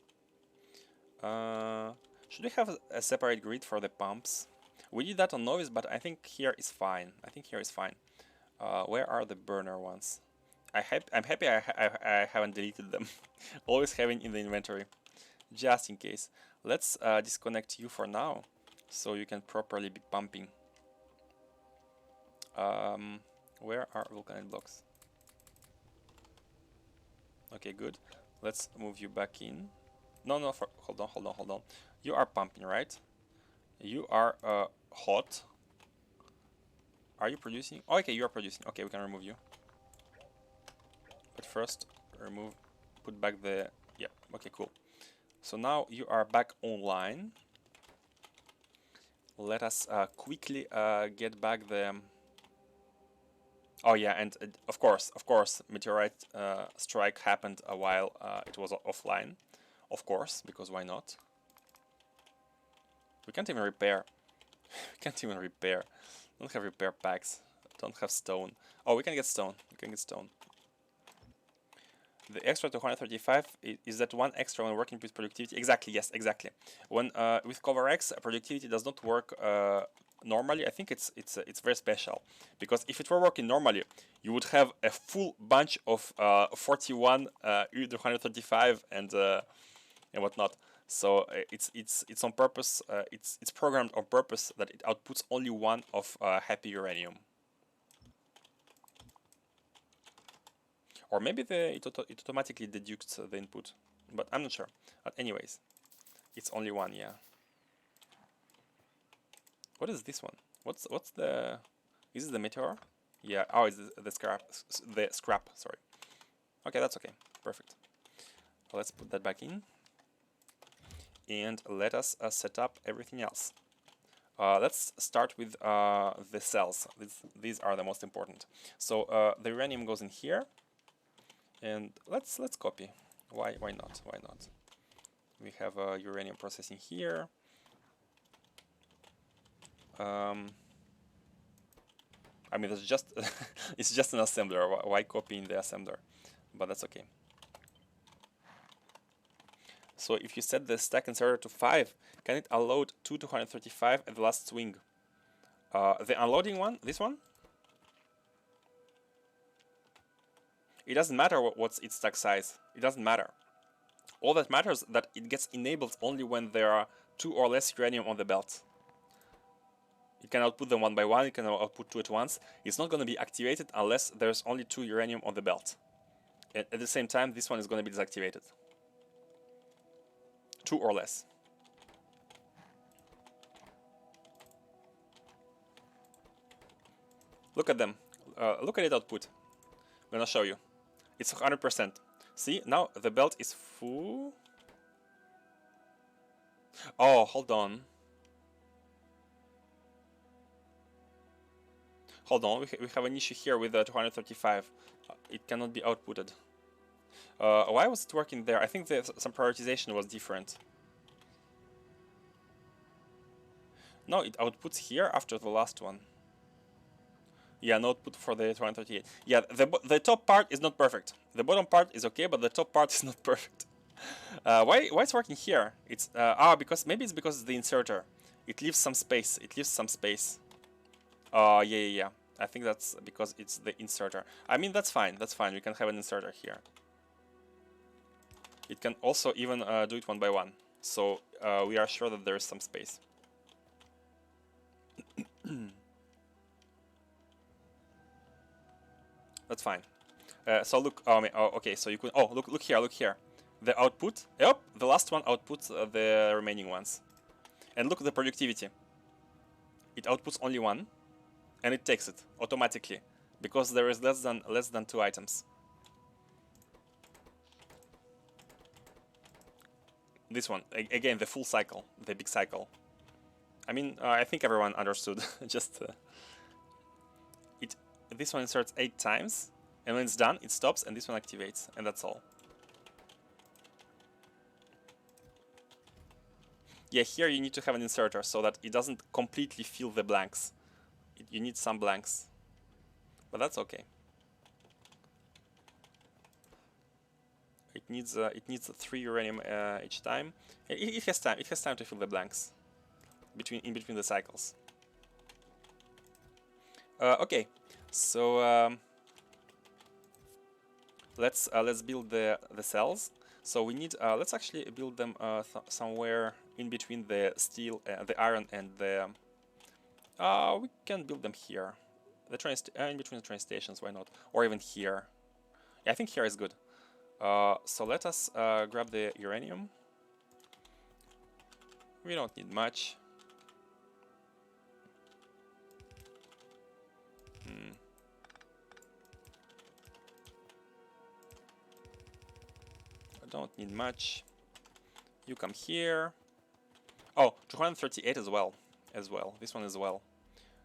Should we have a separate grid for the pumps? We did that on novice, but I think here is fine. I think here is fine. Where are the burner ones? I'm happy I haven't deleted them. Always having in the inventory, just in case. Let's disconnect you for now, so you can properly be pumping. Where are Vulcanite blocks? Okay, good. Let's move you back in. No, hold on. You are pumping, right? You are hot. Are you producing? Oh, okay, you are producing. Okay, we can remove you. But first, put back the... Yeah, okay, cool. So now you are back online. Let us quickly get back the... Oh yeah, and of course, meteorite strike happened while it was offline. Of course, because why not? We can't even repair. We can't even repair. Don't have repair packs. Don't have stone. Oh, we can get stone. We can get stone. The extra 235 is that one extra when working with productivity. Exactly. Yes. Exactly. When with cover X, productivity does not work normally. I think it's very special, because if it were working normally, you would have a full bunch of 41 235 and whatnot. So it's on purpose. It's programmed on purpose that it outputs only one of happy uranium. Or maybe it automatically deducts the input, but I'm not sure. But anyways, it's only one. Yeah. What is this one? What's the? Is it the meteor? Yeah. Oh, it's the scrap. The scrap. Sorry. Okay, that's okay. Perfect. Well, let's put that back in. And let us set up everything else. Let's start with the cells. These are the most important. So the uranium goes in here, and let's copy. Why not? Why not? We have uranium processing here. I mean, it's just it's just an assembler. Why copying the assembler? But that's okay. So if you set the stack inserter to 5, can it unload 235 at the last swing? The unloading one, this one? It doesn't matter what's its stack size. It doesn't matter. All that matters is that it gets enabled only when there are 2 or less uranium on the belt. It can output them one by one, it can output 2 at once. It's not going to be activated unless there's only 2 uranium on the belt. And at the same time, this one is going to be deactivated. 2 or less. Look at them. Look at it output. I'm gonna show you. It's 100%. See, now the belt is full. Oh, hold on. Hold on, we have an issue here with the 235. It cannot be outputted. Why was it working there? I think some prioritization was different. No, it outputs here after the last one. Yeah, no output for the 238. Yeah, the top part is not perfect. The bottom part is okay, but the top part is not perfect. Why it's working here? It's because maybe it's because it's the inserter. It leaves some space. It leaves some space. Yeah. I think that's because it's the inserter. I mean, that's fine. That's fine. We can have an inserter here. It can also even do it one by one. So we are sure that there is some space. That's fine. So look. Okay. So you could. Oh, look here. Look here. The output. Yep. The last one outputs the remaining ones. And look at the productivity. It outputs only one. And it takes it automatically because there is less than 2 items. This one again, the full cycle, the big cycle. I mean, I think everyone understood. Just this one inserts 8 times, and when it's done, it stops, and this one activates, and that's all. Yeah, here you need to have an inserter so that it doesn't completely fill the blanks. You need some blanks. But that's okay. needs 3 uranium each time. It has time. It has time to fill the blanks in between the cycles. Okay, so let's build the cells. So we need let's actually build them somewhere in between the steel, the iron, and the. We can build them here. The train in between the train stations. Why not? Or even here. Yeah, I think here is good. So let us grab the uranium. We don't need much. I don't need much. You come here. Oh, 238 as well. This one as well.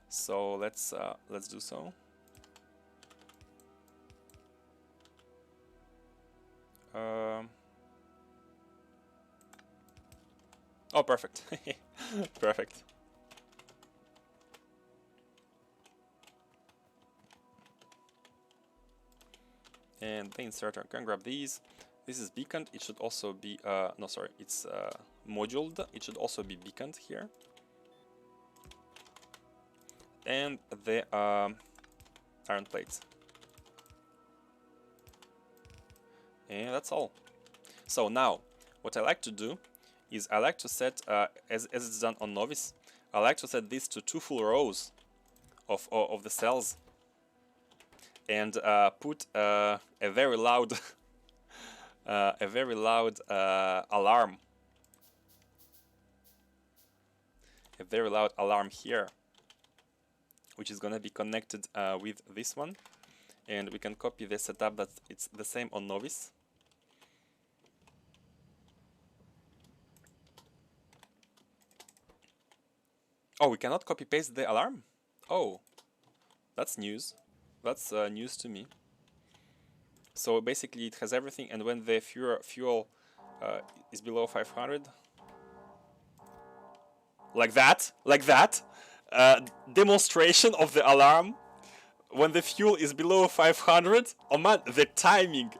So let's do so. Oh, perfect. Perfect. And the inserter can grab these. This is beaconed. It should also be no, sorry, it's moduled. It should also be beaconed here. And the iron plates. And that's all. So now, what I like to do is I like to set, as it's done on Novice, I like to set this to 2 full rows of the cells, and put a very loud alarm. A very loud alarm here, which is gonna be connected with this one, and we can copy the setup that it's the same on Novice. Oh, we cannot copy paste the alarm? Oh, that's news. That's news to me. So basically it has everything, and when the fuel is below 500, like that, demonstration of the alarm when the fuel is below 500. Oh man, the timing.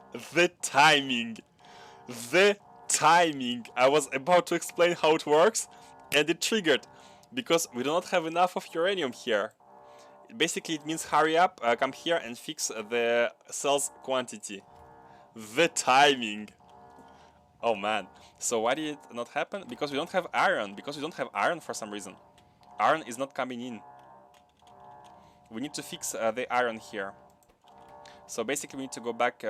I was about to explain how it works, and it triggered, because we do not have enough of uranium here. Basically it means hurry up, come here and fix the cells quantity. The timing. Oh man. So why did it not happen? Because we don't have iron. For some reason. Iron is not coming in. We need to fix the iron here. So basically we need to go back.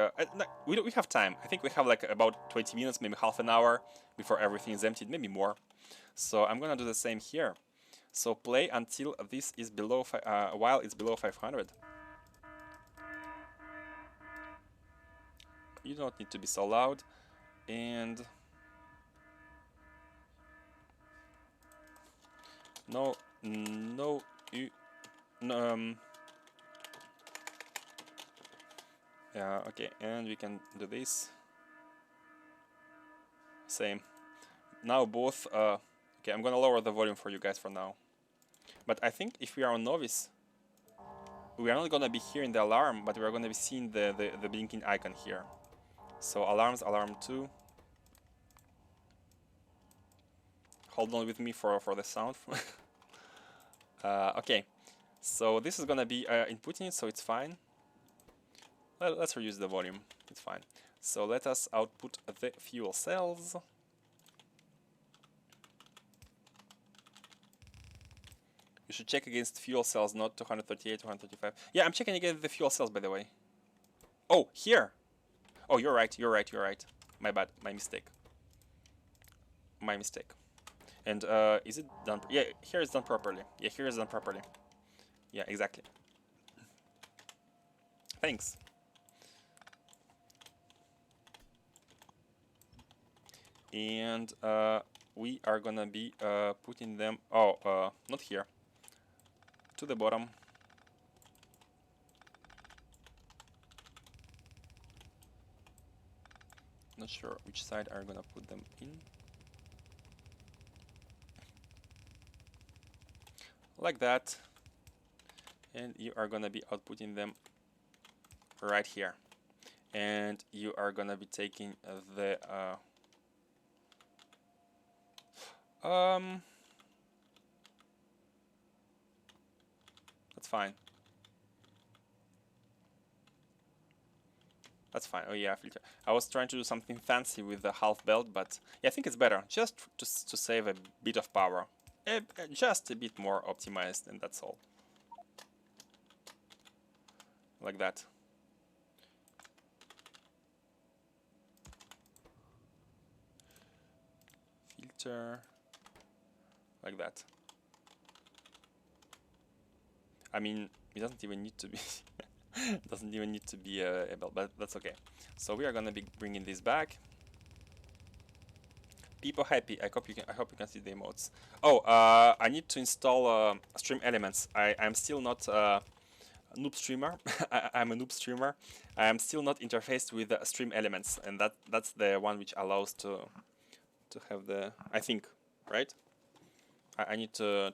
We have time. I think we have like about 20 minutes, maybe half an hour before everything is emptied, maybe more. So I'm gonna do the same here. So play until this is below, while it's below 500. You don't need to be so loud. And no, yeah, okay, and we can do this. Same. Now both, okay, I'm gonna lower the volume for you guys for now. But I think if we are on Novice, we are not gonna be hearing the alarm, but we are gonna be seeing the blinking icon here. So alarms, alarm 2. Hold on with me for the sound. Okay, so this is gonna be inputting, so it's fine. Well, let's reduce the volume, it's fine. So let us output the fuel cells. You should check against fuel cells, not 238, 235. Yeah, I'm checking against the fuel cells, by the way. Oh, here! Oh, you're right. My bad, my mistake. And is it done? Yeah, here it's done properly. Yeah, exactly. Thanks. And we are gonna be putting them, not here, to the bottom. Not sure which side are gonna put them in. Like that. And you are gonna be outputting them right here. and you are gonna be taking the that's fine. That's fine. Oh yeah, filter. I was trying to do something fancy with the half belt, but yeah, I think it's better just to save a bit of power, just a bit more optimized, and that's all. Like that. Filter. Like that. I mean, it doesn't even need to be. Doesn't even need to be a belt, but that's okay. So we are gonna be bringing this back. People happy. I hope you can see the emotes. Oh, I need to install stream elements. I'm still not a noob streamer. I'm a noob streamer. I am still not interfaced with stream elements, and that's the one which allows to have the, I think, right. I need to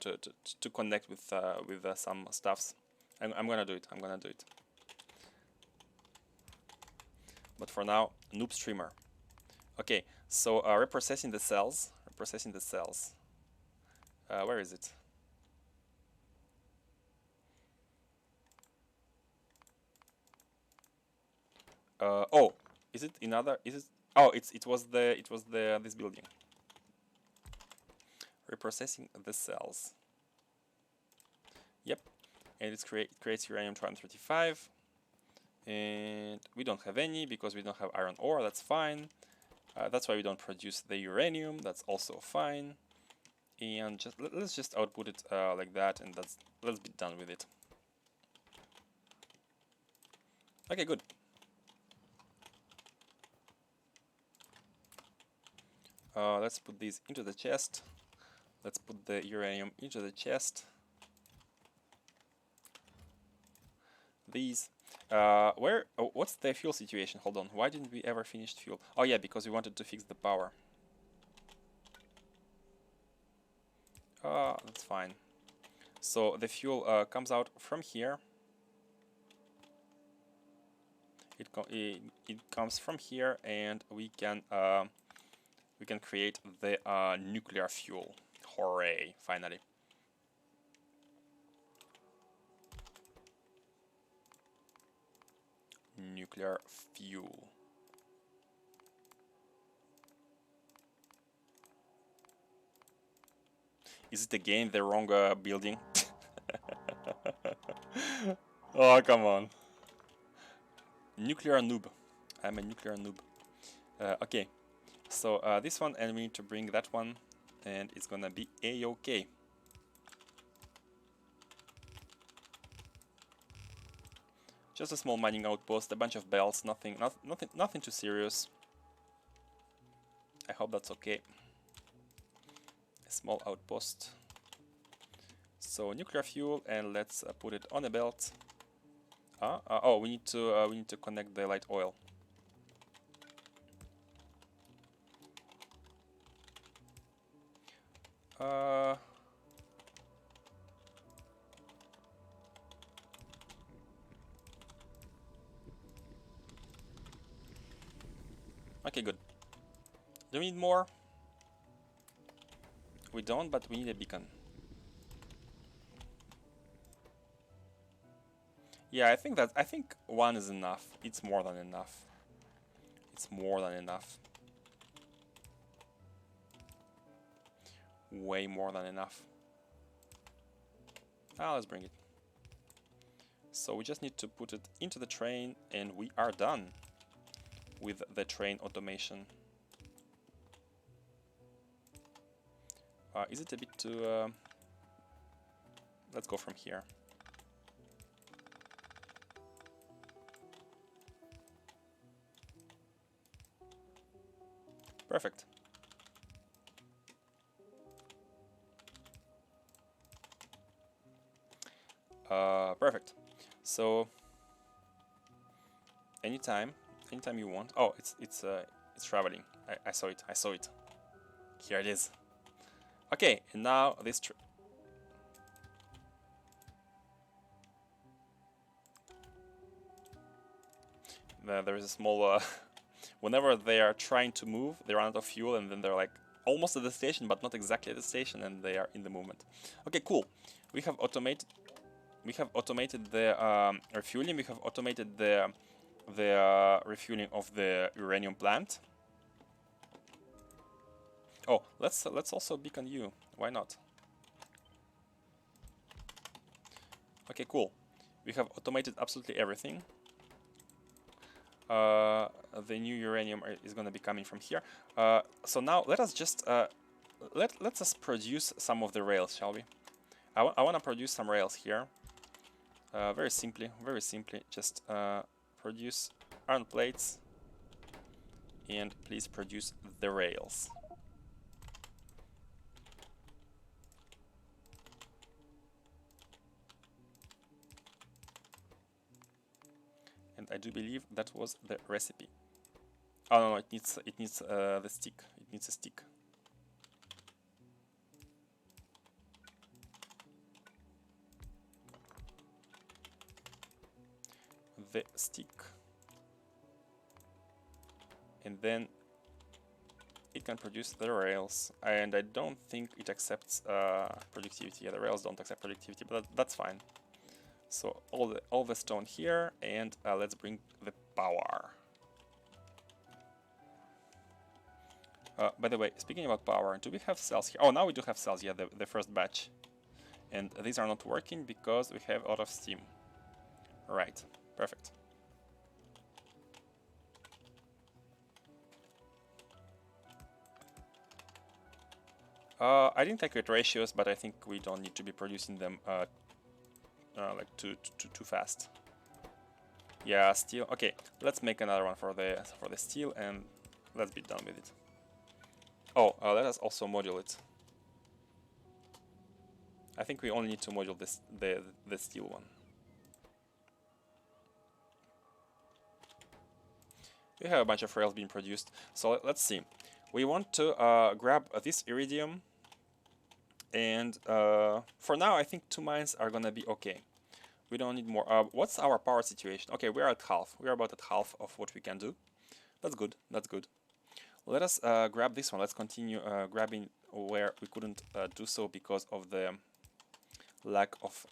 connect with some stuffs. I'm gonna do it. I'm gonna do it. But for now, noob streamer. Okay, so reprocessing the cells. Reprocessing the cells. Where is it? Oh, is it another? Is it? Oh, it was this building. Reprocessing the cells. Yep, and it creates uranium-235, and we don't have any because we don't have iron ore. That's fine. That's why we don't produce the uranium. That's also fine. And let's just output it like that, and let's be done with it. Okay, good. Let's put these into the chest. Let's put the uranium into the chest. These. What's the fuel situation? Hold on. Why didn't we ever finish fuel? Oh yeah, because we wanted to fix the power. That's fine. So the fuel comes out from here. It comes from here, and we can create the nuclear fuel. Hooray! Finally. Nuclear fuel. Is it again the wrong building? Oh, come on. Nuclear noob. I'm a nuclear noob. Okay, so this one, and we need to bring that one, and it's gonna be a-okay. Just a small mining outpost, a bunch of belts, nothing too serious. I hope that's okay. A small outpost. So nuclear fuel, and let's put it on a belt. Oh, we need to connect the light oil. Okay, good. Do we need more? We don't, but we need a beacon. Yeah, I think one is enough. It's more than enough. It's more than enough. Way more than enough. Let's bring it. So we just need to put it into the train, and we are done with the train automation. Is it a bit too... let's go from here. Perfect. Perfect. So anytime you want. Oh, it's traveling. I saw it. I saw it. Here it is. Okay, and now this. there is a small whenever they are trying to move, they run out of fuel, and then they're like almost at the station, but not exactly at the station, and they are in the movement. Okay, cool. We have automated the refueling. We have automated the refueling of the uranium plant. Oh, let's also beacon you. Why not? Okay, cool. We have automated absolutely everything. The new uranium is going to be coming from here. So now let us just let's us produce some of the rails, shall we? I want to produce some rails here. Very simply, just produce iron plates, and please produce the rails. And I do believe that was the recipe. Oh no, it needs the stick. It needs a stick. The stick. And then it can produce the rails. And I don't think it accepts productivity. Yeah, the rails don't accept productivity, but that's fine. So all the stone here, and let's bring the power. By the way, speaking about power, do we have cells here? Oh, now we do have cells, yeah, the first batch. And these are not working because we have out of steam. Right, perfect. I didn't calculate ratios, but I think we don't need to be producing them like too fast. Yeah, steel. Okay, let's make another one for the steel, and let's be done with it. Oh, let us also module it. I think we only need to module this the steel one. We have a bunch of rails being produced, so let's see. We want to grab this iridium, and for now I think 2 mines are gonna be okay. We don't need more. What's our power situation? Okay, we're at half. We're about at half of what we can do. That's good. That's good. Let us grab this one. Let's continue grabbing where we couldn't do so because of the lack of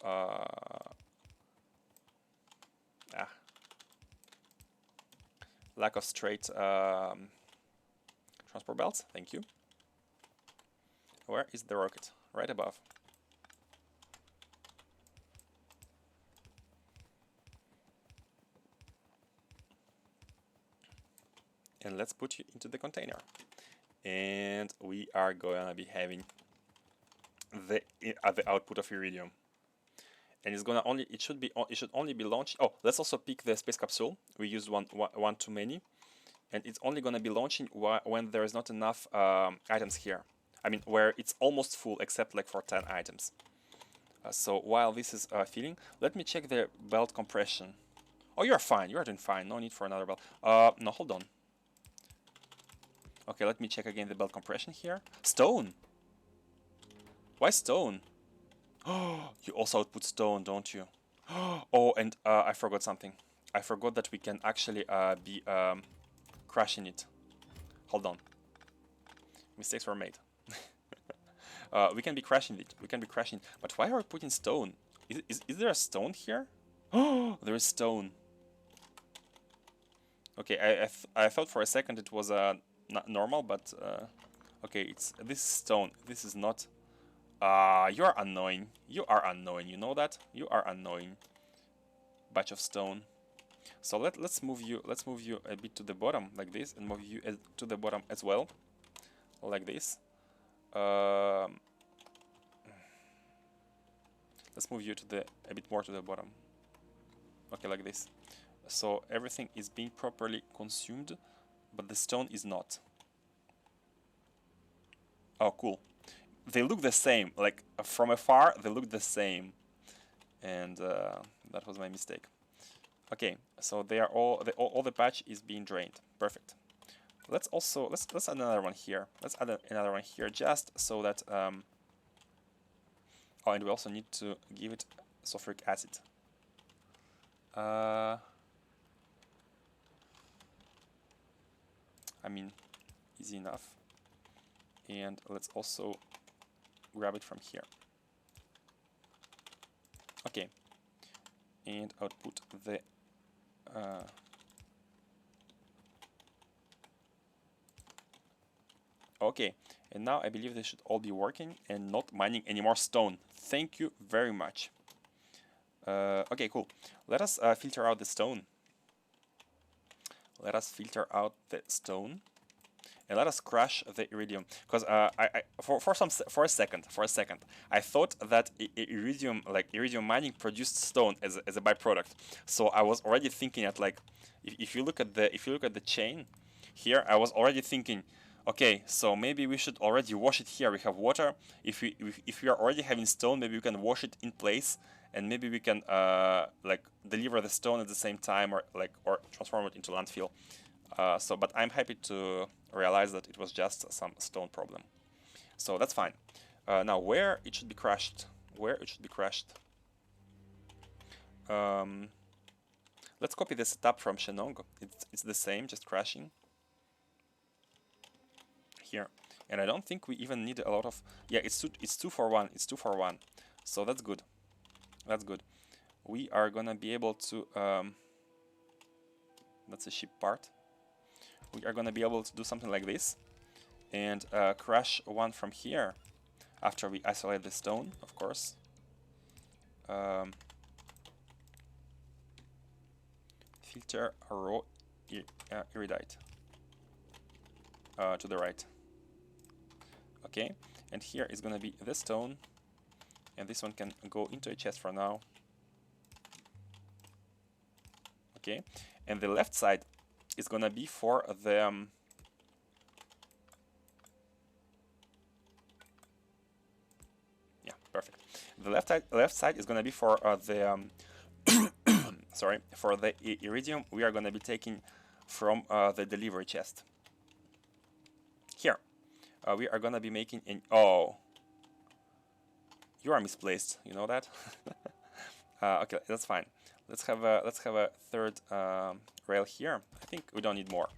lack of straight transport belts. Thank you. Where is the rocket? Right above. And let's put you into the container. And we are going to be having the output of iridium. And it's gonna only it should only be launched. Oh, let's also pick the space capsule. We used one too many, and it's only gonna be launching when there is not enough items here. I mean, where it's almost full except like for 10 items. So while this is filling, let me check the belt compression. Oh, you're fine. You're doing fine. No need for another belt. No, hold on. Okay, let me check again the belt compression here. Stone. Why stone? Oh, you also output stone, don't you? Oh, and I forgot something. I forgot that we can actually be crashing it. Hold on. Mistakes were made. We can be crashing it. We can be crashing. But why are we putting stone? Is there a stone here? Oh, there is stone. Okay, I thought for a second it was not normal, but okay, this is stone. This is not. You are annoying. You are annoying. You know that? You are annoying. Batch of stone. So let's move you. Let's move you a bit to the bottom like this, and move you to the bottom as well, like this. Let's move you to a bit more to the bottom. Okay, like this. So everything is being properly consumed, but the stone is not. Oh, cool. They look the same, like from afar they look the same, and that was my mistake. Okay, so they are all the patch is being drained. Perfect. Let's add another one here. Let's add another one here just so that oh, and we also need to give it sulfuric acid. I mean, easy enough. And let's also grab it from here. Okay. And output the okay, and now I believe they should all be working and not mining any more stone. Thank you very much. Okay, cool. Let us filter out the stone. Let us filter out the stone, and let us crush the iridium. Because for a second, I thought that iridium, like iridium mining, produced stone as a byproduct. So I was already thinking at like, if you look at the chain here, I was already thinking, okay, so maybe we should already wash it here. We have water. If we are already having stone, maybe we can wash it in place, and maybe we can like deliver the stone at the same time, or transform it into landfill. But I'm happy to realize that it was just some stone problem. So that's fine. Now where it should be crushed? Let's copy the setup from Shenong. It's the same, just crashing here. And I don't think we even need a lot of, yeah, it's 2 for 1. It's 2 for 1. So that's good. That's good. We are gonna be able to that's a ship part. We are gonna be able to do something like this and crash one from here after we isolate the stone, of course. Filter raw iridite to the right. Okay, and here is gonna be the stone, and this one can go into a chest for now. Okay, and the left side is gonna be for the yeah, perfect. The left side is gonna be for the sorry, for the iridium we are gonna be taking from the delivery chest. Here, we are gonna be making an you are misplaced. You know that? Okay, that's fine. Let's have a third rail here. I think we don't need more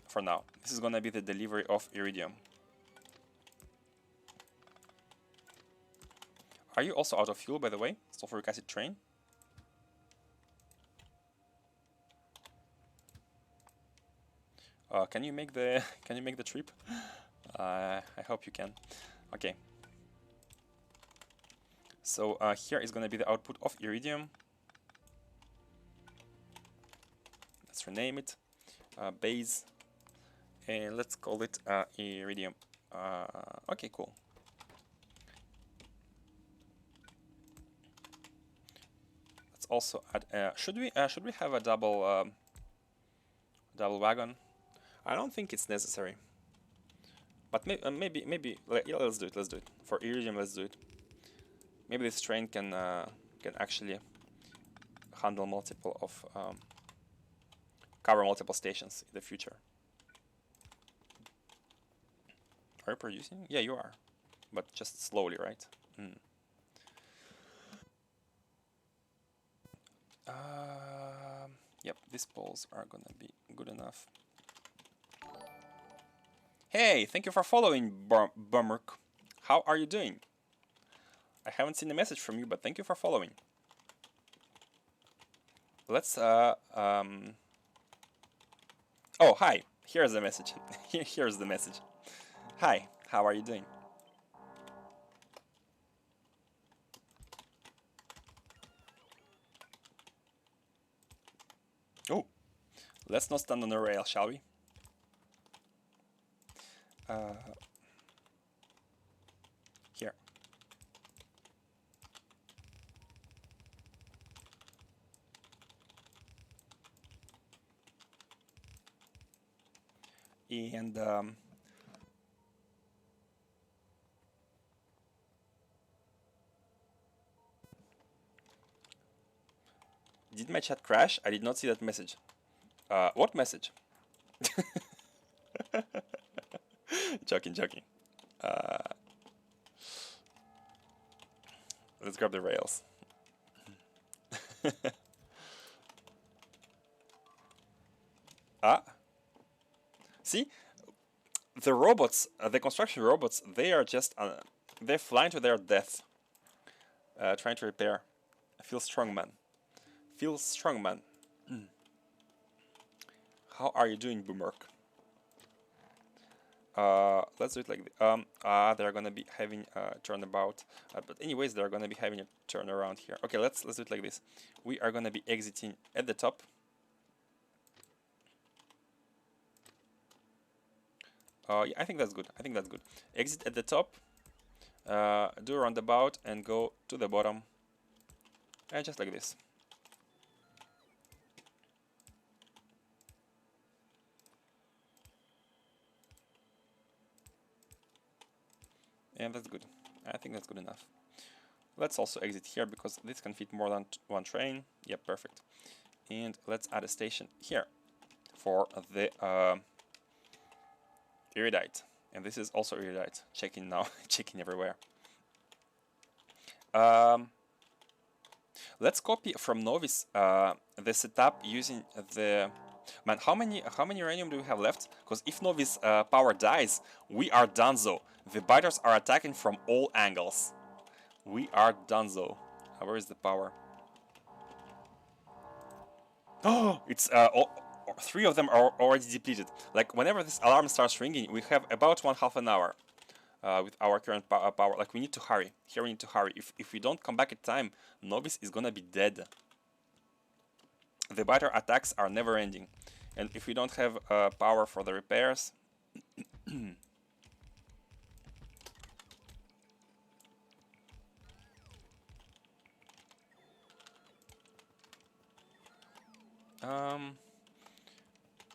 for now. This is gonna be the delivery of iridium. Are you also out of fuel, by the way? Sulfuric acid train. Can you make the trip? I hope you can. Okay. So here is gonna be the output of iridium. Let's rename it base, and let's call it iridium. Okay, cool. Let's also add. Should we have a double wagon? I don't think it's necessary, but maybe yeah, let's do it. Let's do it for iridium. Let's do it. Maybe this train can actually handle multiple of cover multiple stations in the future. Are you producing? Yeah, you are, but just slowly, right? Yep, these poles are gonna be good enough. Hey, thank you for following, Bummerk. How are you doing? I haven't seen a message from you, but thank you for following. Let's oh, hi. Here's the message. Here's the message. Hi, how are you doing? Oh, let's not stand on the rail, shall we? Here. And did my chat crash? I did not see that message. What message? Joking. Let's grab the rails. See, the robots, the construction robots, they are just they're flying to their death, trying to repair. Feel strong, man. Feel strong, man. How are you doing, Boomerk? Let's do it like this. They're gonna be having a turnabout, but anyways, they're gonna be having a turnaround here. Okay, let's do it like this. We are gonna be exiting at the top. Yeah, I think that's good. I think that's good. Exit at the top, do a roundabout, and go to the bottom, and just like this. And that's good. I think that's good enough. Let's also exit here because this can fit more than one train. Yep, perfect. And let's add a station here for the Iridite. And this is also Iridite. Checking now, checking everywhere. Let's copy from Novice the setup using the... Man, how many uranium do we have left? Because if Novice power dies, we are donezo. The biters are attacking from all angles. We are donezo. Where is the power? Oh, it's three of them are already depleted. Like whenever this alarm starts ringing, we have about half an hour with our current power. Like we need to hurry. Here we need to hurry. If we don't come back in time, Novice is gonna be dead. The biter attacks are never ending, and if we don't have power for the repairs.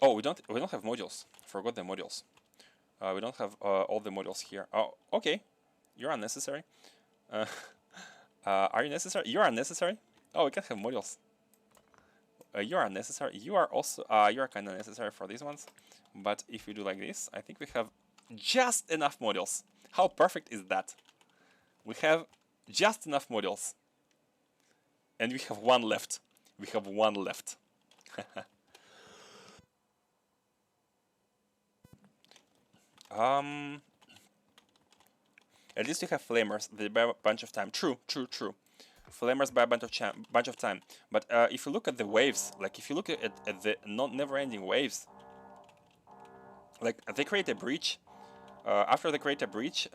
Oh, we don't have modules. Forgot the modules. We don't have all the modules here. Oh, okay. You're unnecessary. Are you necessary? You are unnecessary. Oh, we can have modules. You are unnecessary. You are also you are kind of necessary for these ones. But if we do like this, I think we have just enough modules. How perfect is that? We have just enough modules, and we have one left. We have one left. At least you have flamers. They buy a bunch of time. True. Flamers buy a bunch of time. But if you look at the waves, like if you look at the never-ending waves, like they create a breach. After they create a breach,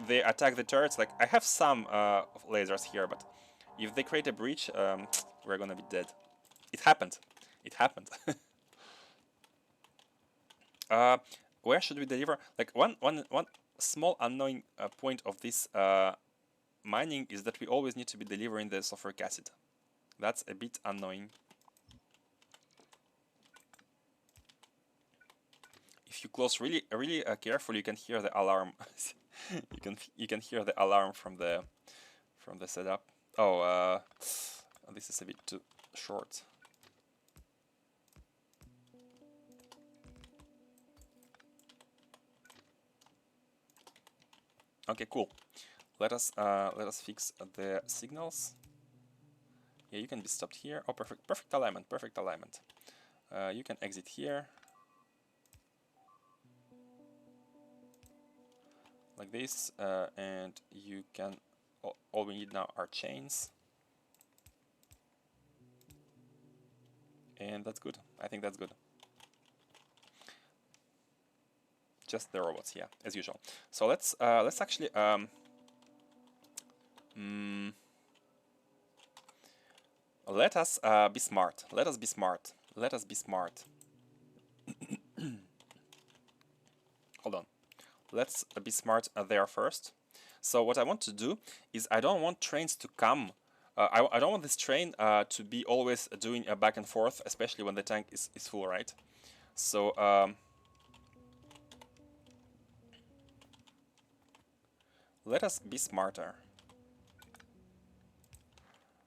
they attack the turrets. Like I have some lasers here, but if they create a breach, we're gonna be dead. It happened. It happened. Where should we deliver? Like one small annoying point of this mining is that we always need to be delivering the sulfuric acid. That's a bit annoying. If you close really carefully, you can hear the alarm. you can hear the alarm from the setup. Oh, this is a bit too short. Okay, cool. Let us fix the signals. Yeah, you can be stopped here. Oh, perfect alignment, perfect alignment. You can exit here. Like this, and you can, all we need now are chains. And that's good. I think that's good. Just the robots, yeah, as usual. So let's actually let us be smart. Let us be smart. Let us be smart. Hold on. Let's be smart there first. So what I want to do is I don't want trains to come. I don't want this train to be always doing a back and forth, especially when the tank is full, right? So let us be smarter.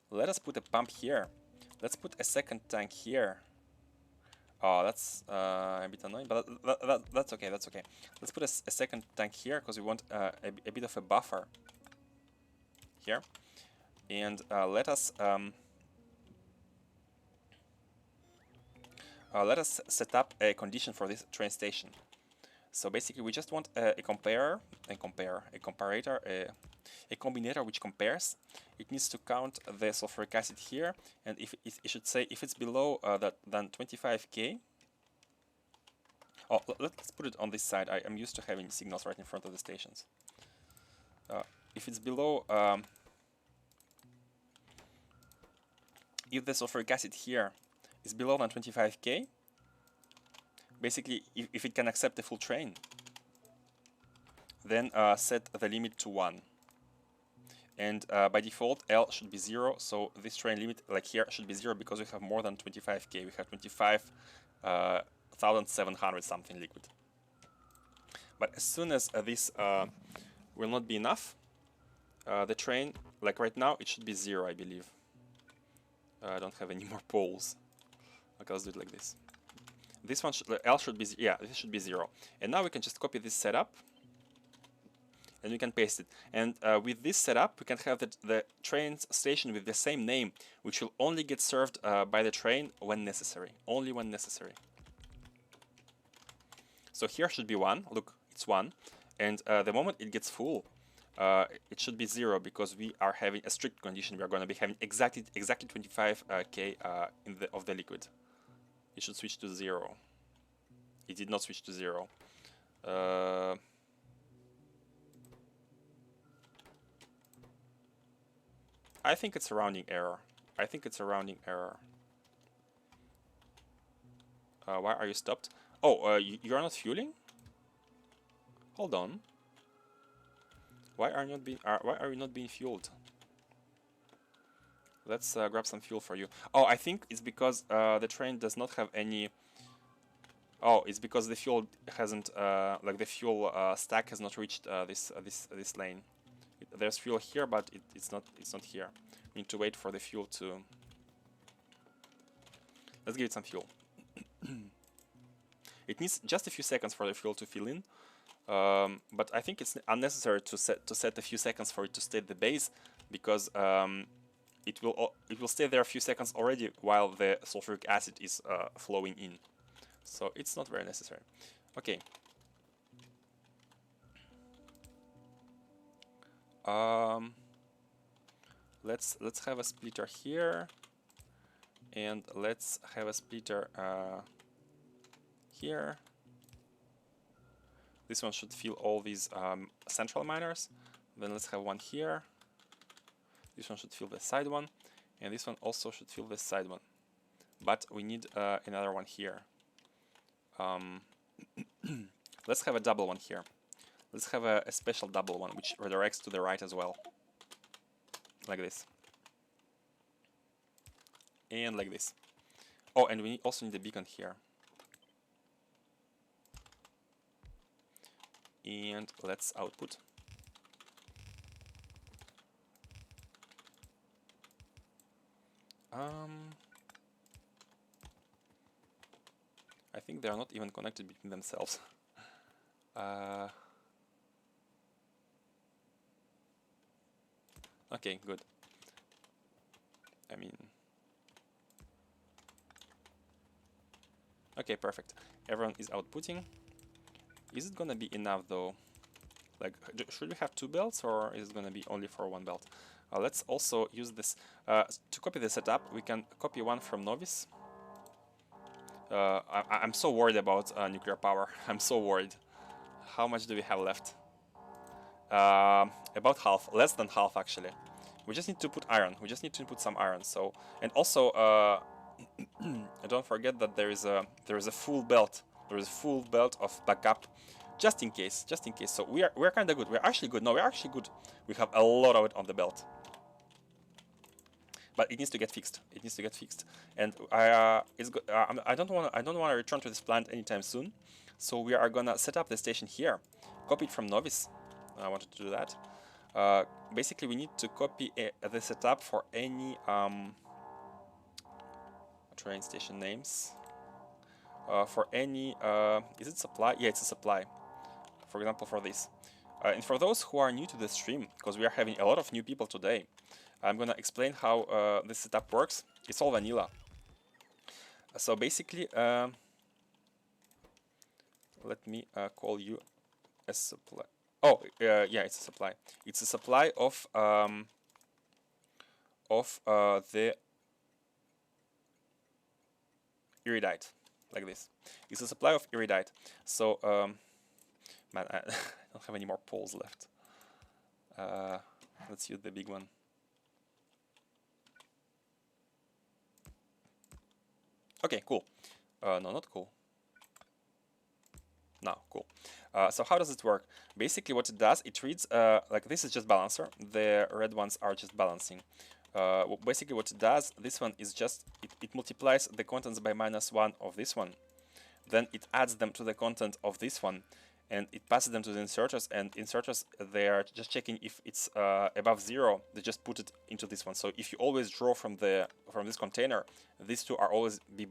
Let us put a pump here. Let's put a second tank here. Oh, that's a bit annoying, but that's okay, that's okay. Let's put a second tank here, because we want a bit of a buffer here. And let us let us set up a condition for this train station. So basically, we just want a comparator, a combinator which compares. It needs to count the sulfuric acid here, and if it should say if it's below than 25K. Oh, let's put it on this side. I'm used to having signals right in front of the stations. If it's below, if the sulfuric acid here is below than 25K, basically, if it can accept the full train, then set the limit to 1. And by default, L should be 0, so this train limit, like here, should be 0 because we have more than 25K. We have 25,700 something liquid. But as soon as this will not be enough, the train, like right now, it should be 0, I believe. I don't have any more poles. Okay, let's do it like this. This one, L should be, yeah, this should be 0. And now we can just copy this setup, and we can paste it. And with this setup, we can have the train station with the same name, which will only get served by the train when necessary, only when necessary. So here should be 1, look, it's 1. And the moment it gets full, it should be 0 because we are having a strict condition. We are going to be having exactly 25K of the liquid. It should switch to 0. It did not switch to 0. I think it's a rounding error. Why are you stopped? Oh, you are not fueling? Hold on. Why are you not being fueled? Let's grab some fuel for you. Oh, I think it's because the train does not have any. Oh, it's because the fuel hasn't, like the fuel stack has not reached this lane. There's fuel here, but it's not here. We need to wait for the fuel to. Let's give it some fuel. It needs just a few seconds for the fuel to fill in, but I think it's unnecessary to set a few seconds for it to stay at the base, because it will stay there a few seconds already while the sulfuric acid is flowing in. So it's not very necessary. Okay. Let's have a splitter here, and let's have a splitter here. This one should fill all these central miners. Then let's have one here. This one should fill the side one, and this one also should fill the side one. But we need another one here. Let's have a double one here. Let's have a special double one, which redirects to the right as well. Like this. And like this. Oh, and we also need a beacon here. And let's output. I think they are not even connected between themselves. Okay, good. I mean... Okay, perfect. Everyone is outputting. Is it gonna be enough though? Like, should we have 2 belts, or is it gonna be only for 1 belt? Let's also use this. To copy the setup, we can copy one from Novice. I'm so worried about nuclear power. I'm so worried. How much do we have left? About half, less than half actually. We just need to put iron. We just need to put some iron. So, and also, don't forget that there is a full belt. There is a full belt of backup, just in case. Just in case. So we're kind of good. We're actually good. No, we're actually good. We have a lot of it on the belt. But it needs to get fixed. It needs to get fixed. And I don't want to return to this plant anytime soon. So we are gonna set up the station here. Copy it from Novice. I wanted to do that. Basically, we need to copy the setup for any train station names. For any, is it supply? Yeah, it's a supply. For example, for this. And for those who are new to the stream, because we are having a lot of new people today, I'm gonna explain how this setup works. It's all vanilla. So basically, let me call you a supply. Oh, yeah, it's a supply. It's a supply of the Iridite, like this. It's a supply of Iridite. So, man, I don't have any more poles left. Let's use the big one. Okay, cool. No, not cool. No, cool. So how does it work? Basically, what it does, it reads, like this is just balancer. The red ones are just balancing. Basically, what it does, this one is just, it multiplies the contents by -1 of this one. Then it adds them to the content of this one. And it passes them to the inserters. And inserters, they are just checking if it's above 0. They just put it into this one. So if you always draw from this container, these two are always they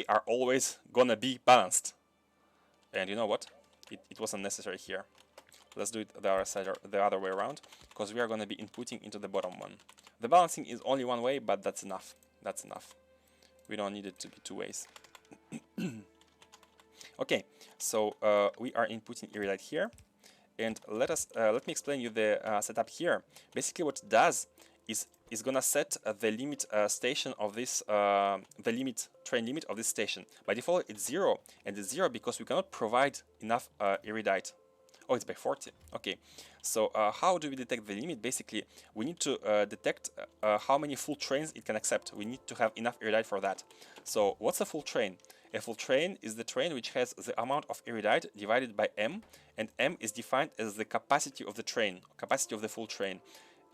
are always gonna be balanced. And you know what? It wasn't necessary here. Let's do it the other way around, because we are gonna be inputting into the bottom one. The balancing is only one way, but that's enough. That's enough. We don't need it to be two ways. Okay, so we are inputting Iridite here, and let me explain you the setup here. Basically, what it does is gonna set the limit station of this, the limit train limit of this station. By default, it's 0, and it's 0 because we cannot provide enough Iridite. Oh, it's by 40. Okay, so how do we detect the limit? Basically, we need to detect how many full trains it can accept. We need to have enough Iridite for that. So what's a full train? A full train is the train which has the amount of Iridite divided by m, and m is defined as the capacity of the train, capacity of the full train.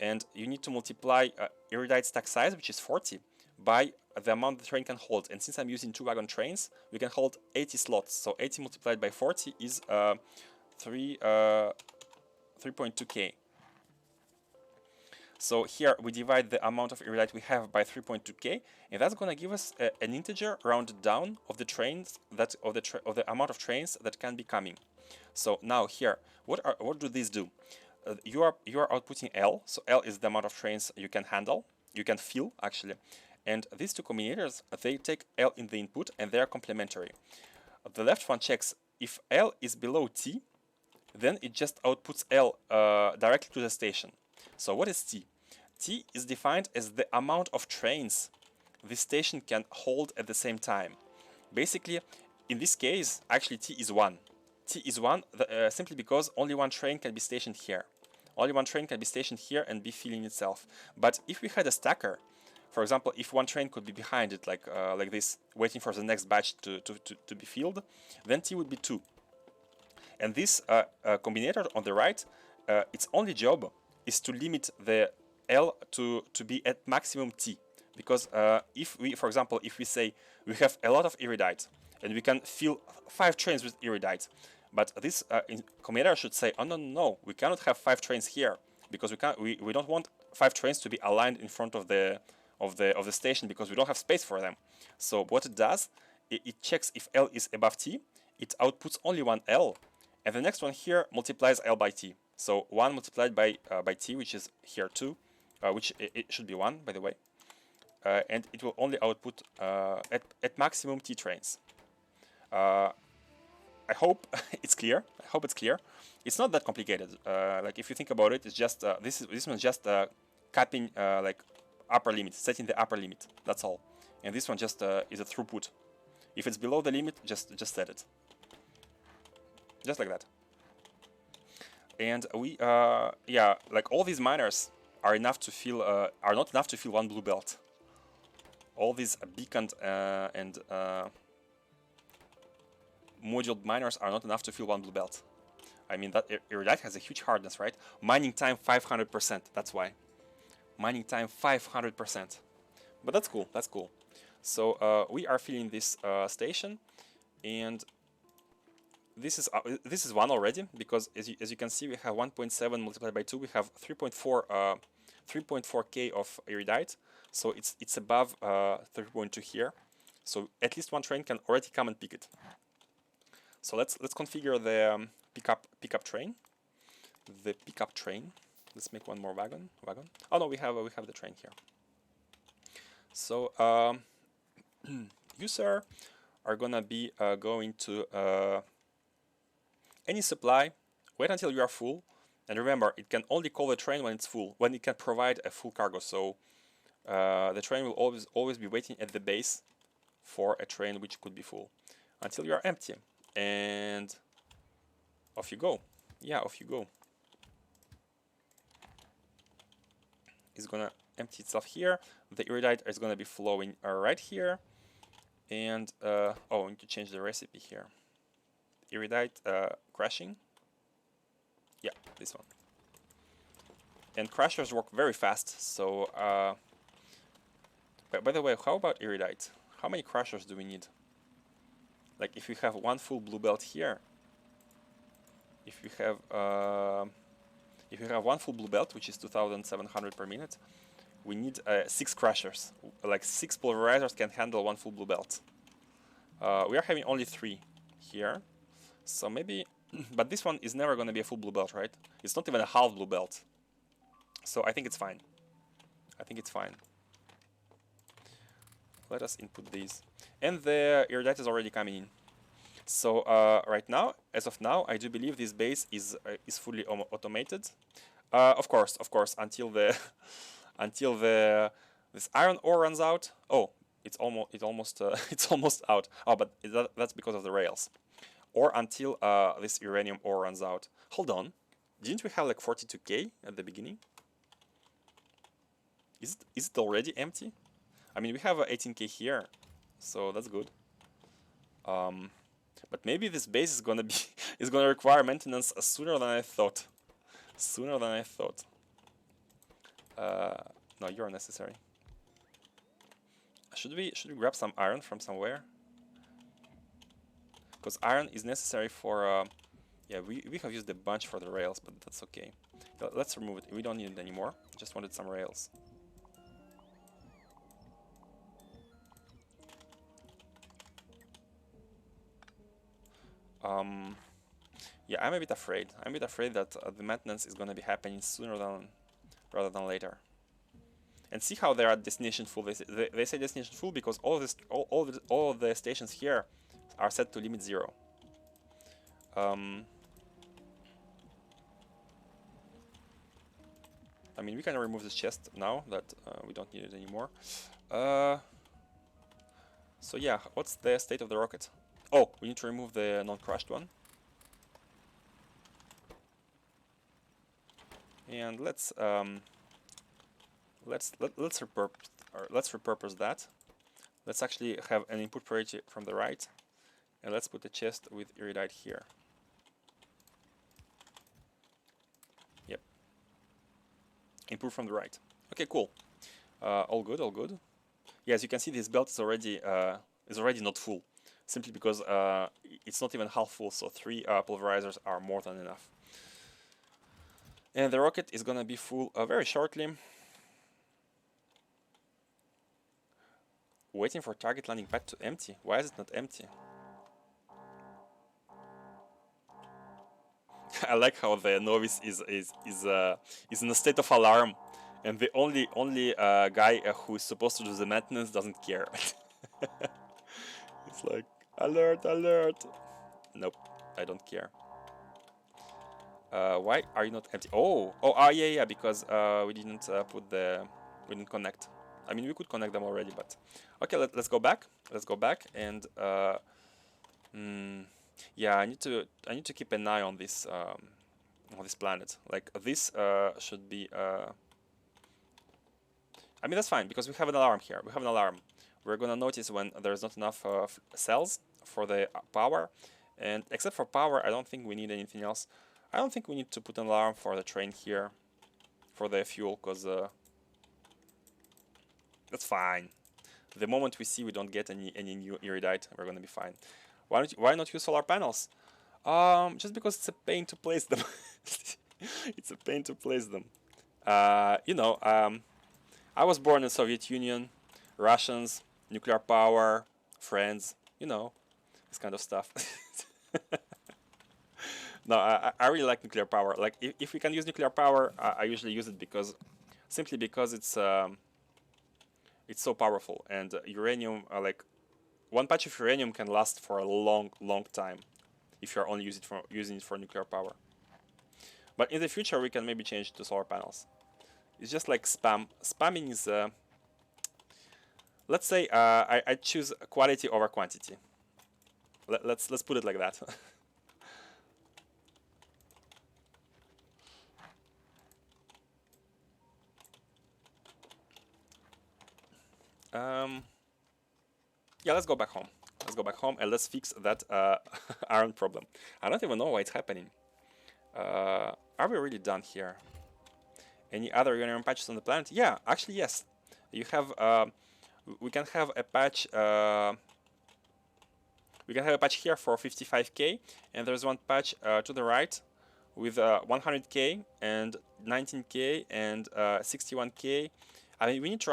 And you need to multiply Iridite stack size, which is 40, by the amount the train can hold. And since I'm using 2 wagon trains, we can hold 80 slots. So 80 multiplied by 40 is 3.2k. So here we divide the amount of Iridite we have by 3.2k, and that's going to give us an integer rounded down of the trains of the amount of trains that can be coming. So now here, what do these do? You are outputting L. So L is the amount of trains you can handle, you can fill actually, and these two combinators, they take L in the input and they are complementary. The left one checks if L is below T, then it just outputs L directly to the station. So what is T? T is defined as the amount of trains this station can hold at the same time. Basically, in this case, actually T is 1. T is 1 simply because only one train can be stationed here. Only one train can be stationed here and be filling itself. But if we had a stacker, for example, if one train could be behind it like this, waiting for the next batch to be filled, then T would be 2. And this combinator on the right, its only job is to limit the L to be at maximum T. Because if we, for example, if we say we have a lot of Iridite and we can fill 5 trains with Iridite, but this combinator should say, oh no, we cannot have 5 trains here because we don't want 5 trains to be aligned in front of the station because we don't have space for them. So what it does, it checks if L is above T, it outputs only one L, and the next one here multiplies L by T. So 1 multiplied by T, which is here 2, which it should be 1, by the way. And it will only output at maximum T trains. I hope it's clear. I hope it's clear. It's not that complicated. Like if you think about it, it's just this one's just capping like upper limit, setting the upper limit. That's all. And this one just is a throughput. If it's below the limit, just set it. Just like that. And we yeah, like all these miners are enough to fill are not enough to fill one blue belt. All these beaconed and moduled miners are not enough to fill one blue belt. I mean, that Iridite has a huge hardness, right? Mining time 500%. That's why. Mining time 500%. But that's cool. That's cool. So we are filling this station, and this is 1 already, because as you can see, we have 1.7 multiplied by 2. We have 3.4k of Iridite, so it's above 3.2 here. So at least one train can already come and pick it. So let's configure the pickup train. The pickup train. Let's make one more wagon. Oh no, we have the train here. So you, sir, are gonna be going to any supply. Wait until you are full, and remember, it can only call the train when it's full, when it can provide a full cargo. So the train will always be waiting at the base for a train which could be full until you are empty, and off you go. Yeah, off you go. It's gonna empty itself here. The Iridite is gonna be flowing right here, and oh, I need to change the recipe here. Iridite crashing. Yeah, this one. And crashers work very fast. So, by the way, how about Iridite? How many crashers do we need? Like, if we have one full blue belt here, if we have one full blue belt, which is 2,700 per minute, we need 6 crashers. Like 6 pulverizers can handle one full blue belt. We are having only 3 here, so maybe. But this one is never going to be a full blue belt, right? It's not even a half blue belt. So I think it's fine. I think it's fine. Let us input these. And the Iridite is already coming in. So right now, as of now, I do believe this base is fully automated. Of course, until the this iron ore runs out. Oh, it's almost out. Oh, but that's because of the rails. Or until this uranium ore runs out. Hold on, didn't we have like 42k at the beginning? Is it already empty? I mean, we have 18k here, so that's good. But maybe this base is gonna require maintenance sooner than I thought. No, you're necessary. Should we grab some iron from somewhere? Because iron is necessary for yeah, we have used a bunch for the rails, but that's okay. Let's remove it. We don't need it anymore. Just wanted some rails. Yeah, I'm a bit afraid. That the maintenance is gonna be happening sooner rather than later. And see how they are destination full. They say destination full because all the stations here are set to limit 0. I mean, we can remove this chest now that we don't need it anymore. So yeah, what's the state of the rocket? Oh, we need to remove the non-crushed one. And let's repurpose that. Let's actually have an input priority from the right, and let's put a chest with Iridite here. Yep. Input from the right. Okay, cool. All good, all good. Yeah, as you can see, this belt is already not full, simply because it's not even half full. So 3 pulverizers are more than enough. And the rocket is gonna be full very shortly. Waiting for target landing pad to empty. Why is it not empty? I like how the novice is in a state of alarm, and the only guy who is supposed to do the maintenance doesn't care. It's like, alert, alert. Nope, I don't care. Why are you not empty? Yeah, because we didn't connect. I mean, we could connect them already, but okay. Let's go back. And yeah, I need to keep an eye on this planet. Like this should be. I mean, that's fine because we have an alarm here. We're gonna notice when there's not enough cells for the power, and except for power, I don't think we need anything else. I don't think we need to put an alarm for the train here, for the fuel, because that's fine. The moment we see we don't get any new Iridite, we're gonna be fine. Why not use solar panels? Just because it's a pain to place them. It's a pain to place them. You know, I was born in Soviet Union, Russians, nuclear power, friends, you know, this kind of stuff. No, I really like nuclear power. Like, if we can use nuclear power, I usually use it simply because it's It's so powerful, and uranium, like one patch of uranium can last for a long time if you're only using it for nuclear power. But in the future, we can maybe change it to solar panels. It's just like spam. Spamming is, let's say, I choose quality over quantity. Let's put it like that. Yeah, let's go back home. Let's go back home and let's fix that iron problem. I don't even know why it's happening. Are we really done here? Any other uranium patches on the planet? Yeah, actually yes. You have. We can have a patch. We can have a patch here for 55k, and there's one patch to the right with 100k and 19k and 61k. I mean, we need to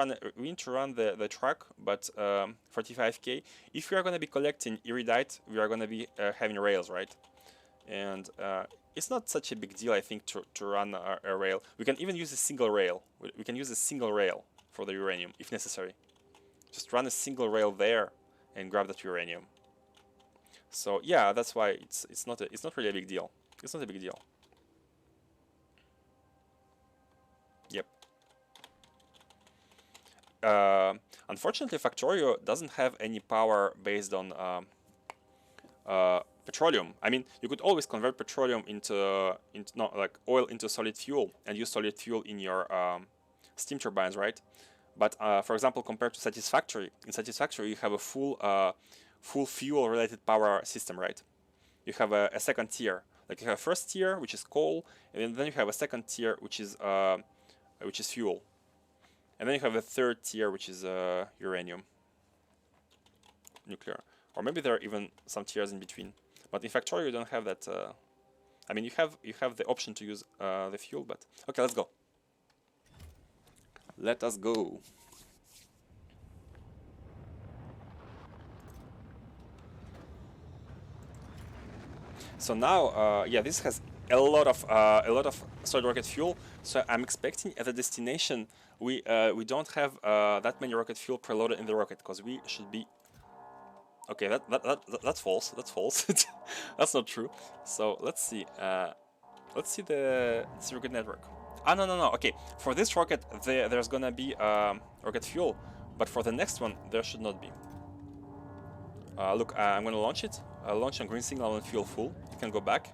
run the track, but 45k. If we are going to be collecting Iridite, we are going to be having rails, right? And it's not such a big deal, I think, to run a rail. We can even use a single rail. We can use a single rail for the uranium if necessary. Just run a single rail there and grab that uranium. So yeah, that's why it's not really a big deal. It's not a big deal. Yep. Unfortunately, Factorio doesn't have any power based on petroleum. I mean, you could always convert petroleum into like oil into solid fuel and use solid fuel in your steam turbines, right? But for example, compared to Satisfactory, in Satisfactory you have a full fuel related power system, right? You have a second tier. Like you have a first tier, which is coal, and then you have a second tier, which is fuel, and then you have a third tier, which is uranium, nuclear, or maybe there are even some tiers in between. But in Factorio you don't have that. I mean, you have the option to use the fuel, but okay, let's go. Let us go. So now, yeah, this has a lot of solid rocket fuel. So I'm expecting at the destination we don't have that many rocket fuel preloaded in the rocket, because we should be. Okay, that's false. That's false. That's not true. So let's see. Let's see the rocket network. Ah, no. Okay, for this rocket there's gonna be rocket fuel, but for the next one there should not be. Look, I'm gonna launch it. Launch on green signal and fuel full. You can go back.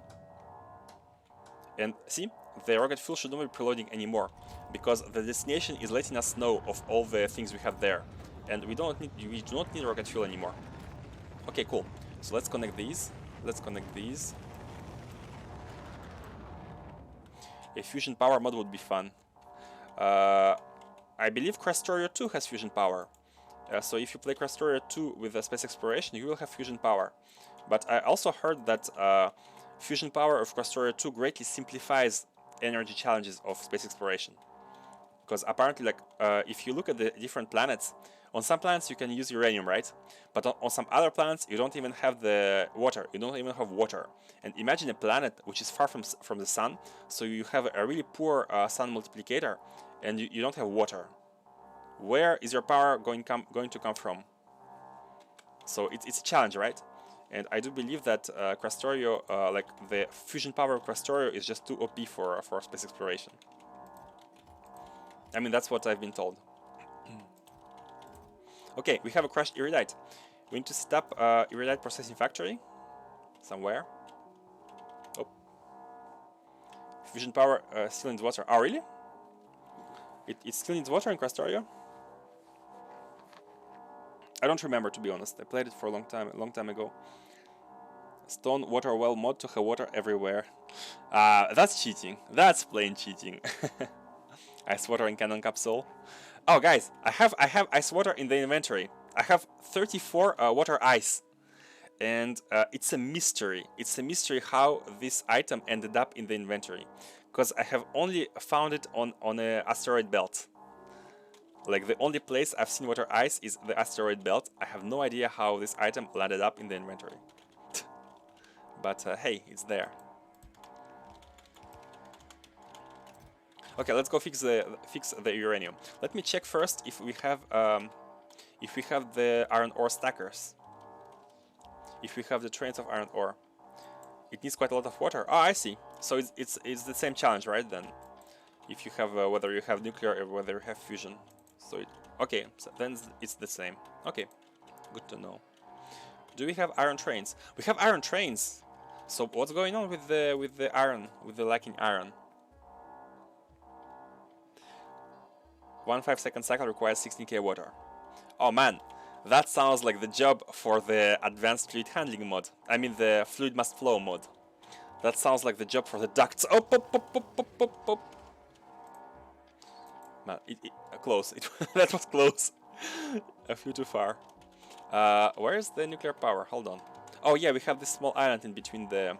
And see, the rocket fuel should not be preloading anymore, because the destination is letting us know of all the things we have there, and we do not need rocket fuel anymore. Okay, cool. So let's connect these. A fusion power mod would be fun. I believe Crastorier 2 has fusion power. So if you play Crastorier 2 with Space Exploration, you will have fusion power. But I also heard that fusion power of Crastorier 2 greatly simplifies energy challenges of space exploration. Because apparently, like, if you look at the different planets, on some planets you can use uranium, right? But on some other planets you don't even have the water. You don't even have water. And imagine a planet which is far from the sun, so you have a really poor sun multiplicator, and you don't have water. Where is your power going to come from? So it's a challenge, right? And I do believe that Crastorio, like the fusion power of Crastorio, is just too OP for space exploration. I mean, that's what I've been told. Okay, we have a crashed Iridite. We need to set up Iridite processing factory somewhere. Oh, fusion power still needs water. Oh, really? It still needs water in Crastorio? I don't remember, to be honest. I played it for a long time ago. Stone water well mod to have water everywhere. That's cheating. That's plain cheating. Ice water in cannon capsule. Oh, guys, I have ice water in the inventory. I have 34 water ice, and it's a mystery. It's a mystery how this item ended up in the inventory, because I have only found it on an asteroid belt. Like, the only place I've seen water ice is the asteroid belt. I have no idea how this item landed up in the inventory. But hey, it's there. Okay, let's go fix the uranium. Let me check first if we have the iron ore stackers. If we have the trains of iron ore, it needs quite a lot of water. Oh, I see. So it's the same challenge, right? Then, if you have whether you have nuclear or whether you have fusion. So okay, so then it's the same. Okay, good to know. Do we have iron trains? We have iron trains. So what's going on with the iron, with the lacking iron? 1 5-second cycle requires 16k water. Oh man, that sounds like the job for the advanced fluid handling mod. I mean the fluid must flow mod. That sounds like the job for the ducts. Oh, pop, pop, pop, pop, pop, pop. Man, close. That was close. I flew too far. Where's the nuclear power? Hold on. Oh yeah, we have this small island in between the.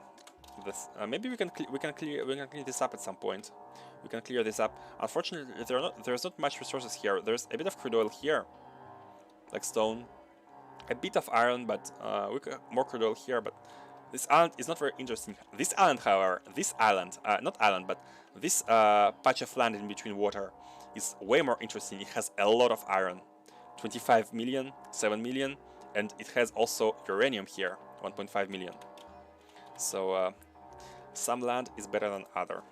Maybe we can clean this up at some point. We can clear this up. Unfortunately, there's not much resources here. There's a bit of crude oil here, like stone, a bit of iron, but we got more crude oil here. But this island is not very interesting. This island, however, not island, but this patch of land in between water is way more interesting. It has a lot of iron, 25 million, 7 million, and it has also uranium here, 1.5 million. So some land is better than other.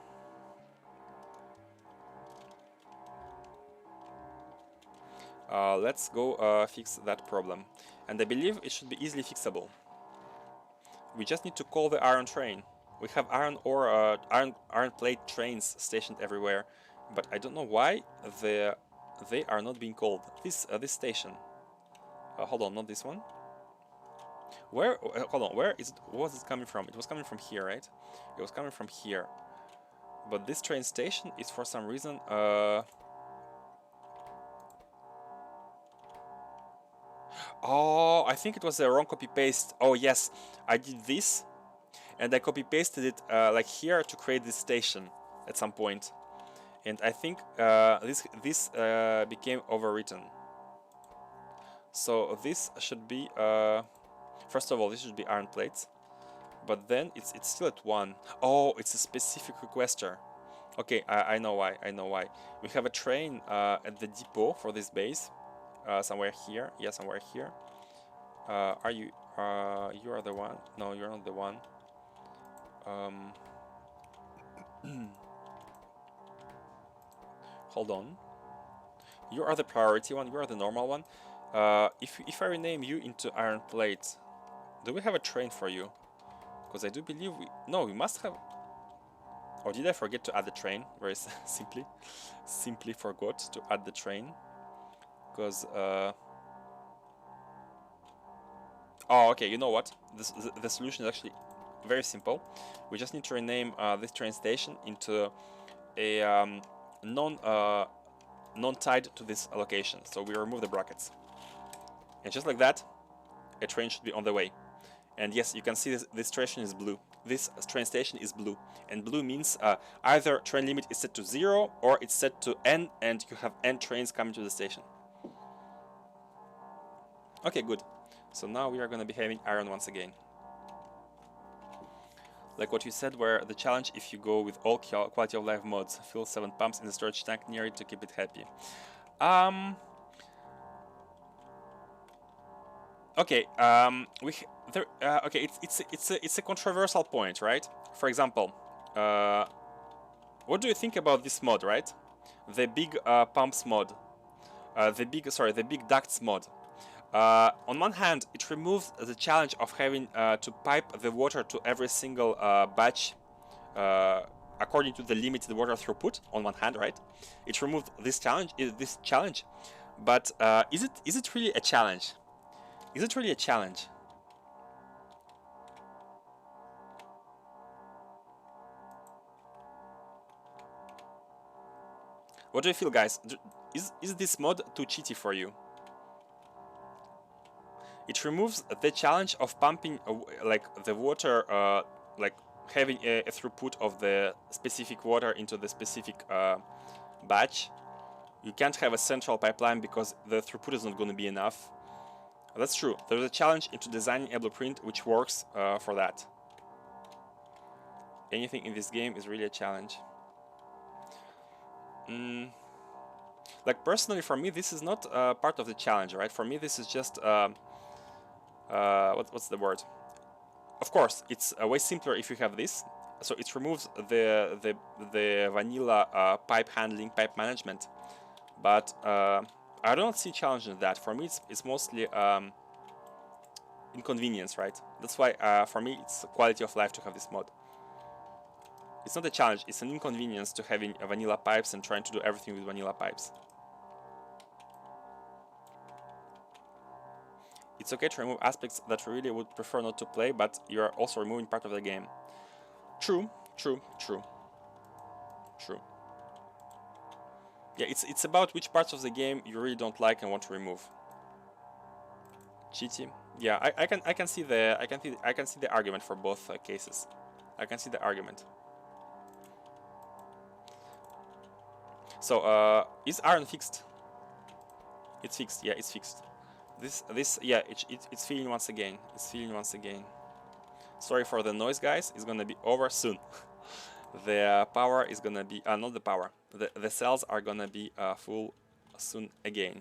Let's go fix that problem, and I believe it should be easily fixable. We just need to call the iron train. We have iron ore, iron plate trains stationed everywhere, but I don't know why they are not being called. This station. Hold on, not this one. Where? Hold on. Where was it coming from? It was coming from here, right? It was coming from here. But this train station is for some reason. Oh, I think it was a wrong copy paste. Oh yes, I did this, and I copy pasted it like here to create this station at some point, and I think this became overwritten. So this should be first of all, this should be iron plates, but then it's still at 1. Oh, it's a specific requester. Okay, I know why. I know why. We have a train at the depot for this base. Somewhere here. Yeah, somewhere here. Are you? You are the one. No, you're not the one. Hold on. You are the priority one. You are the normal one. If I rename you into iron plate, do we have a train for you? Because I do believe we. No, we must have. Or did I forget to add the train? Very simply forgot to add the train. Because oh, okay, you know what, the solution is actually very simple. We just need to rename this train station into a non-tied to this location, so we remove the brackets, and just like that a train should be on the way. And yes, you can see this station is blue. This train station is blue, and blue means either train limit is set to 0 or it's set to n, and you have n trains coming to the station. Okay, good. So now we are going to be having iron once again. Like what you said, where the challenge if you go with all quality of life mods, fill 7 pumps in the storage tank near it to keep it happy. Okay, okay, it's a controversial point, right? For example, what do you think about this mod, right? The big pumps mod, the big ducts mod. On one hand, it removes the challenge of having to pipe the water to every single batch according to the limited water throughput. On one hand, right? It removed this challenge, but is it really a challenge? Is it really a challenge? What do you feel, guys? Is this mod too cheaty for you? It removes the challenge of pumping like the water, like having a throughput of the specific water into the specific batch. You can't have a central pipeline because the throughput is not going to be enough. That's true. There's a challenge into designing a blueprint which works for that. Anything in this game is really a challenge. Like personally, for me, this is not part of the challenge, right? For me, this is just what's the word? Of course, it's way simpler if you have this. So it removes the vanilla pipe handling, pipe management. But I don't see challenge in that. For me, it's mostly inconvenience, right? That's why for me it's quality of life to have this mod. It's not a challenge, it's an inconvenience to having vanilla pipes and trying to do everything with vanilla pipes. It's okay to remove aspects that you really would prefer not to play, but you are also removing part of the game. True, true, true, true. Yeah, it's about which parts of the game you really don't like and want to remove. Cheaty. Yeah, I can see the argument for both cases. I can see the argument. So is iron fixed? It's fixed. Yeah, it's fixed. Yeah, it's feeling once again. It's feeling once again. Sorry for the noise, guys. It's gonna be over soon. The power is gonna be not the power. The cells are gonna be full soon again.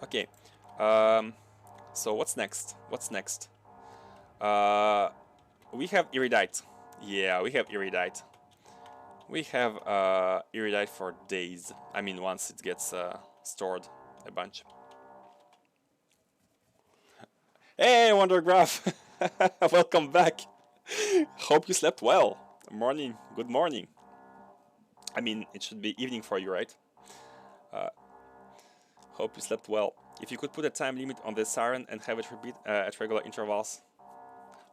Okay. So what's next? What's next? We have Iridite. Yeah, we have Iridite. We have Iridite for days. I mean, once it gets stored a bunch. Hey, Wondergraph! Welcome back. Hope you slept well. Morning. Good morning. I mean, it should be evening for you, right? Hope you slept well. If you could put a time limit on the siren and have it repeat at regular intervals,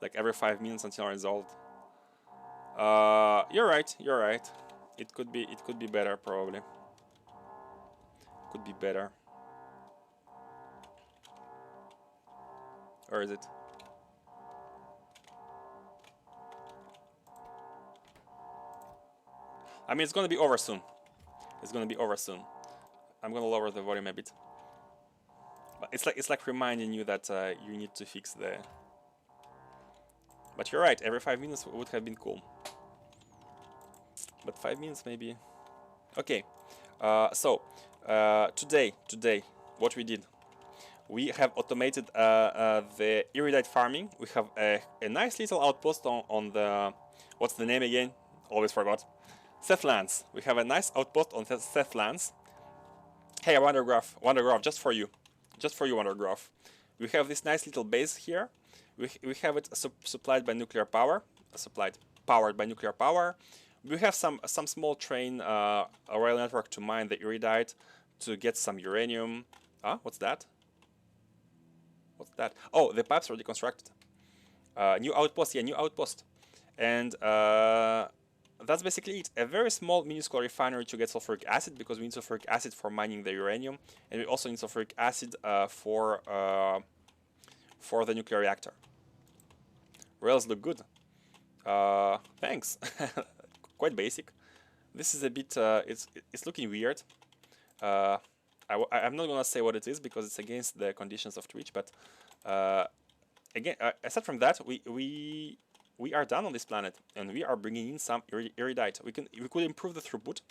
like every 5 minutes until resolved. You're right. You're right. It could be better, probably. Could be better. Or is it? I mean, it's gonna be over soon. It's gonna be over soon. I'm gonna lower the volume a bit. But it's like reminding you that you need to fix the. But you're right. Every 5 minutes would have been cool. But 5 minutes maybe. Okay. So today, what we did. We have automated the Iridite farming. We have a nice little outpost on the... What's the name again? Always forgot. Sethlands. We have a nice outpost on Sethlands. Hey, Wondergraph, just for you. Just for you, Wondergraph. We have this nice little base here. We have it supplied by nuclear power. Powered by nuclear power. We have some small train rail network to mine the Iridite to get some uranium. Ah, what's that? What's that? Oh, the pipes already constructed. New outpost, yeah, new outpost. And that's basically it. A very small minuscule refinery to get sulfuric acid, because we need sulfuric acid for mining the uranium, and we also need sulfuric acid for the nuclear reactor. Rails look good. Thanks. Quite basic. This is a bit. It's looking weird. I'm not gonna say what it is because it's against the conditions of Twitch. But again, aside from that, we are done on this planet, and we are bringing in some Iridite. We could improve the throughput.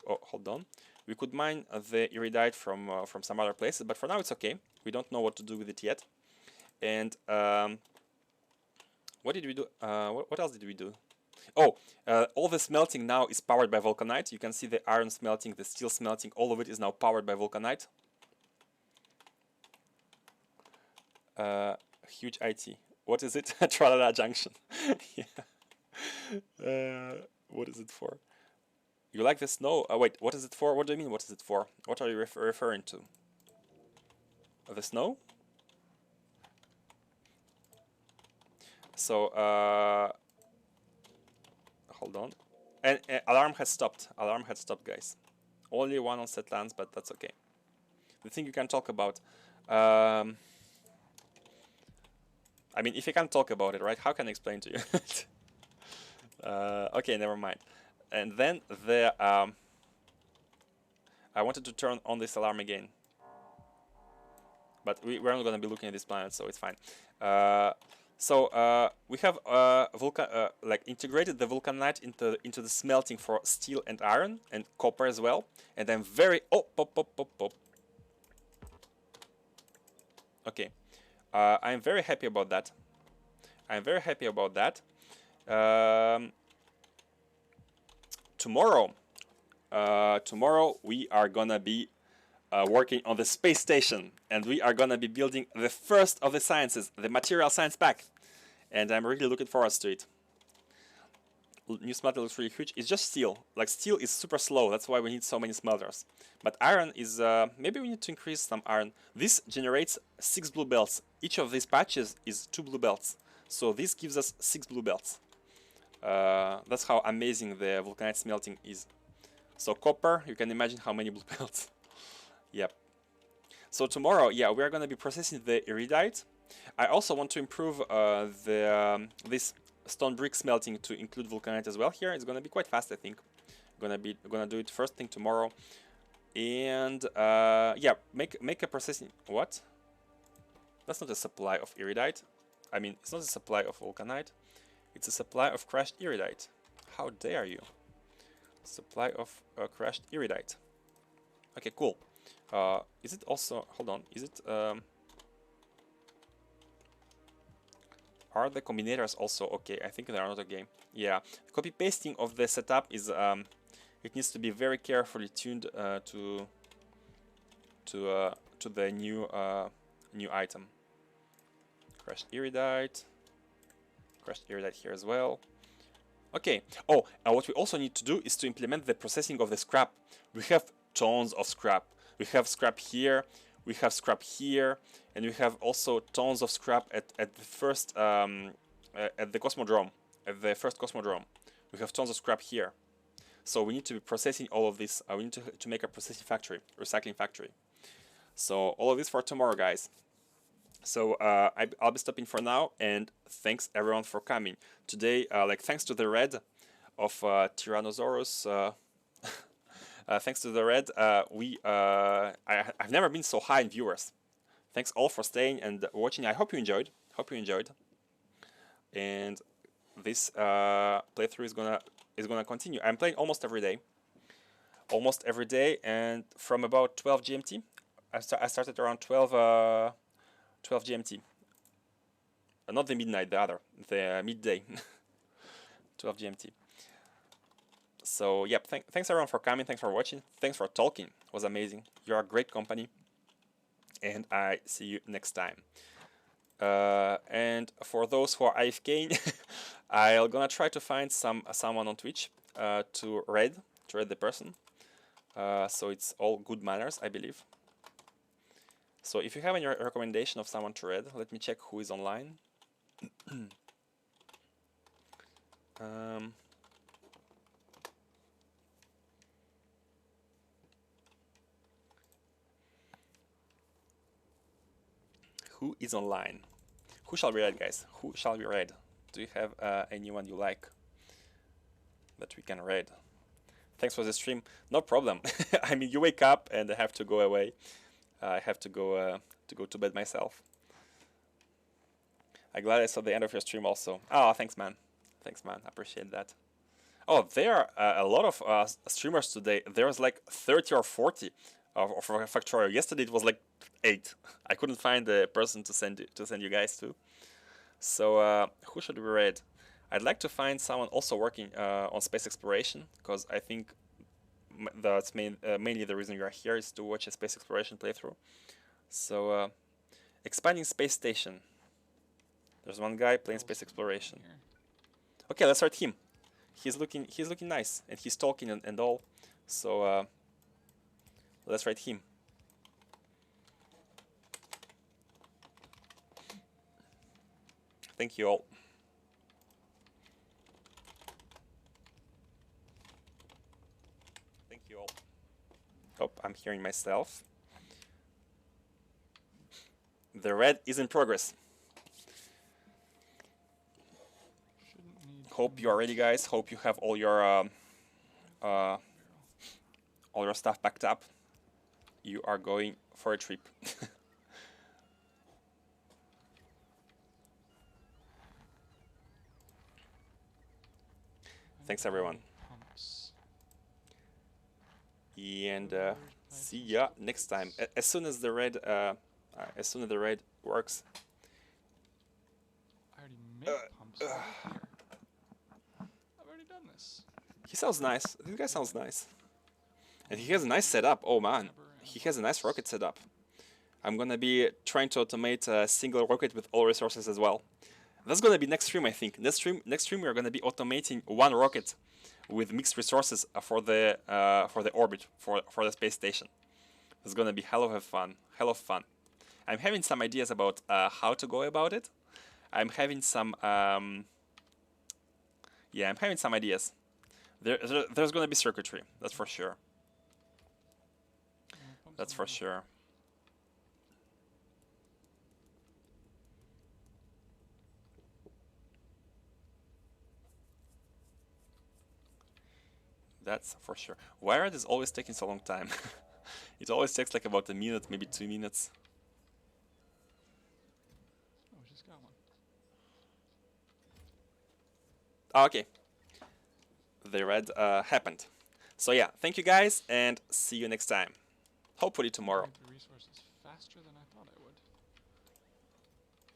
Oh, hold on. We could mine the Iridite from some other places, but for now it's okay. We don't know what to do with it yet. And what did we do? What else did we do? Oh, all the smelting now is powered by Vulcanite. You can see the iron smelting, the steel smelting, all of it is now powered by Vulcanite. Huge IT. What is it? Tralala Junction. Yeah. What is it for? You like the snow? Wait, what is it for? What do you mean, what is it for? What are you referring to? The snow? So, hold on. And alarm has stopped. Alarm had stopped, guys. Only one on set lands, but that's okay. The thing you can talk about. I mean, if you can't talk about it, right? How can I explain to you? Okay, never mind. And then the I wanted to turn on this alarm again, but we're not going to be looking at this planet, so it's fine. So we have like integrated the vulcanite into the smelting for steel and iron and copper as well. And I'm very pop. Okay, I'm very happy about that. I'm very happy about that. Tomorrow we are gonna be working on the space station, and we are gonna be building the first of the sciences, the material science pack, and I'm really looking forward to it. New smelter looks really huge. It's just steel. Like, steel is super slow, that's why we need so many smelters. But iron is, maybe we need to increase some iron. This generates 6 blue belts. Each of these patches is 2 blue belts. So this gives us 6 blue belts. That's how amazing the vulcanite smelting is. So copper, you can imagine how many blue belts. Yep. So tomorrow, yeah, we are going to be processing the iridite. I also want to improve this stone brick smelting to include vulcanite as well here. It's going to be quite fast, I think. Gonna do it first thing tomorrow. And yeah, make a processing. What? That's not a supply of iridite. I mean, it's not a supply of vulcanite. It's a supply of crushed iridite. How dare you? Supply of crushed iridite. Okay, cool. Is it also... Hold on. Is it... Are the combinators also okay? I think they are not okay. Yeah. Copy pasting of the setup is... it needs to be very carefully tuned to the new item. Crushed iridite. Crushed iridite here as well. Okay. Oh, and what we also need to do is to implement the processing of the scrap. We have tons of scrap. We have scrap here, we have scrap here, and we have also tons of scrap at the first at the cosmodrome, at the first cosmodrome. We have tons of scrap here. So we need to be processing all of this. We need to make a processing factory, recycling factory. So all of this for tomorrow, guys. So I'll be stopping for now, and thanks everyone for coming today. Like, thanks to the red of Tyrannosaurus. Thanks to the red, I've never been so high in viewers. Thanks all for staying and watching. I hope you enjoyed. And this playthrough is gonna continue. I'm playing almost every day, and from about 12 GMT. I started around 12 GMT. Not the midnight, the midday. 12 GMT. So, yep, thanks everyone for coming, thanks for watching, thanks for talking, it was amazing, you're a great company, and I see you next time. And for those who are AFK, I'm gonna try to find someone on Twitch to raid the person, so it's all good manners, I believe. So if you have any recommendation of someone to raid, let me check who is online. Who is online? Who shall we raid, guys? Who shall we raid? Do you have anyone you like that we can raid? Thanks for the stream. No problem. I mean, you wake up and I have to go away. I have to go to bed myself. I'm glad I saw the end of your stream also. Oh, thanks, man. Thanks, man. Appreciate that. Oh, there are a lot of streamers today. There was like 30 or 40 of Factorio. Yesterday it was like 8. I couldn't find the person to send you guys to. So who should we raid? I'd like to find someone also working on space exploration, because I think that's mainly the reason you are here is to watch a space exploration playthrough. So expanding space station. There's one guy playing space exploration. Okay, let's start him. He's looking nice, and he's talking and all. So let's rate him. Thank you all. Thank you all. Oh, I'm hearing myself. The red is in progress. Hope you are ready, guys. Hope you have all your stuff packed up. You are going for a trip. Thanks everyone. Pumps. And see ya next time. As soon as the raid works. I already make pumps right here. I've already done this. He sounds nice. This guy sounds nice. And he has a nice setup. Oh man, he has a nice rocket setup. I'm gonna be trying to automate a single rocket with all resources as well. That's gonna be next stream, I think. Next stream we're gonna be automating one rocket with mixed resources for the orbit for the space station. It's gonna be hell of fun. I'm having some ideas about how to go about it. I'm having some yeah, I'm having some ideas. There's gonna be circuitry. That's for sure. That's for sure. That's for sure. Why are this always taking so long time? It always takes like about a minute, maybe 2 minutes. Oh, we just got one. Oh, okay. The red happened. So yeah, thank you guys, and see you next time. Hopefully tomorrow. The resources faster than I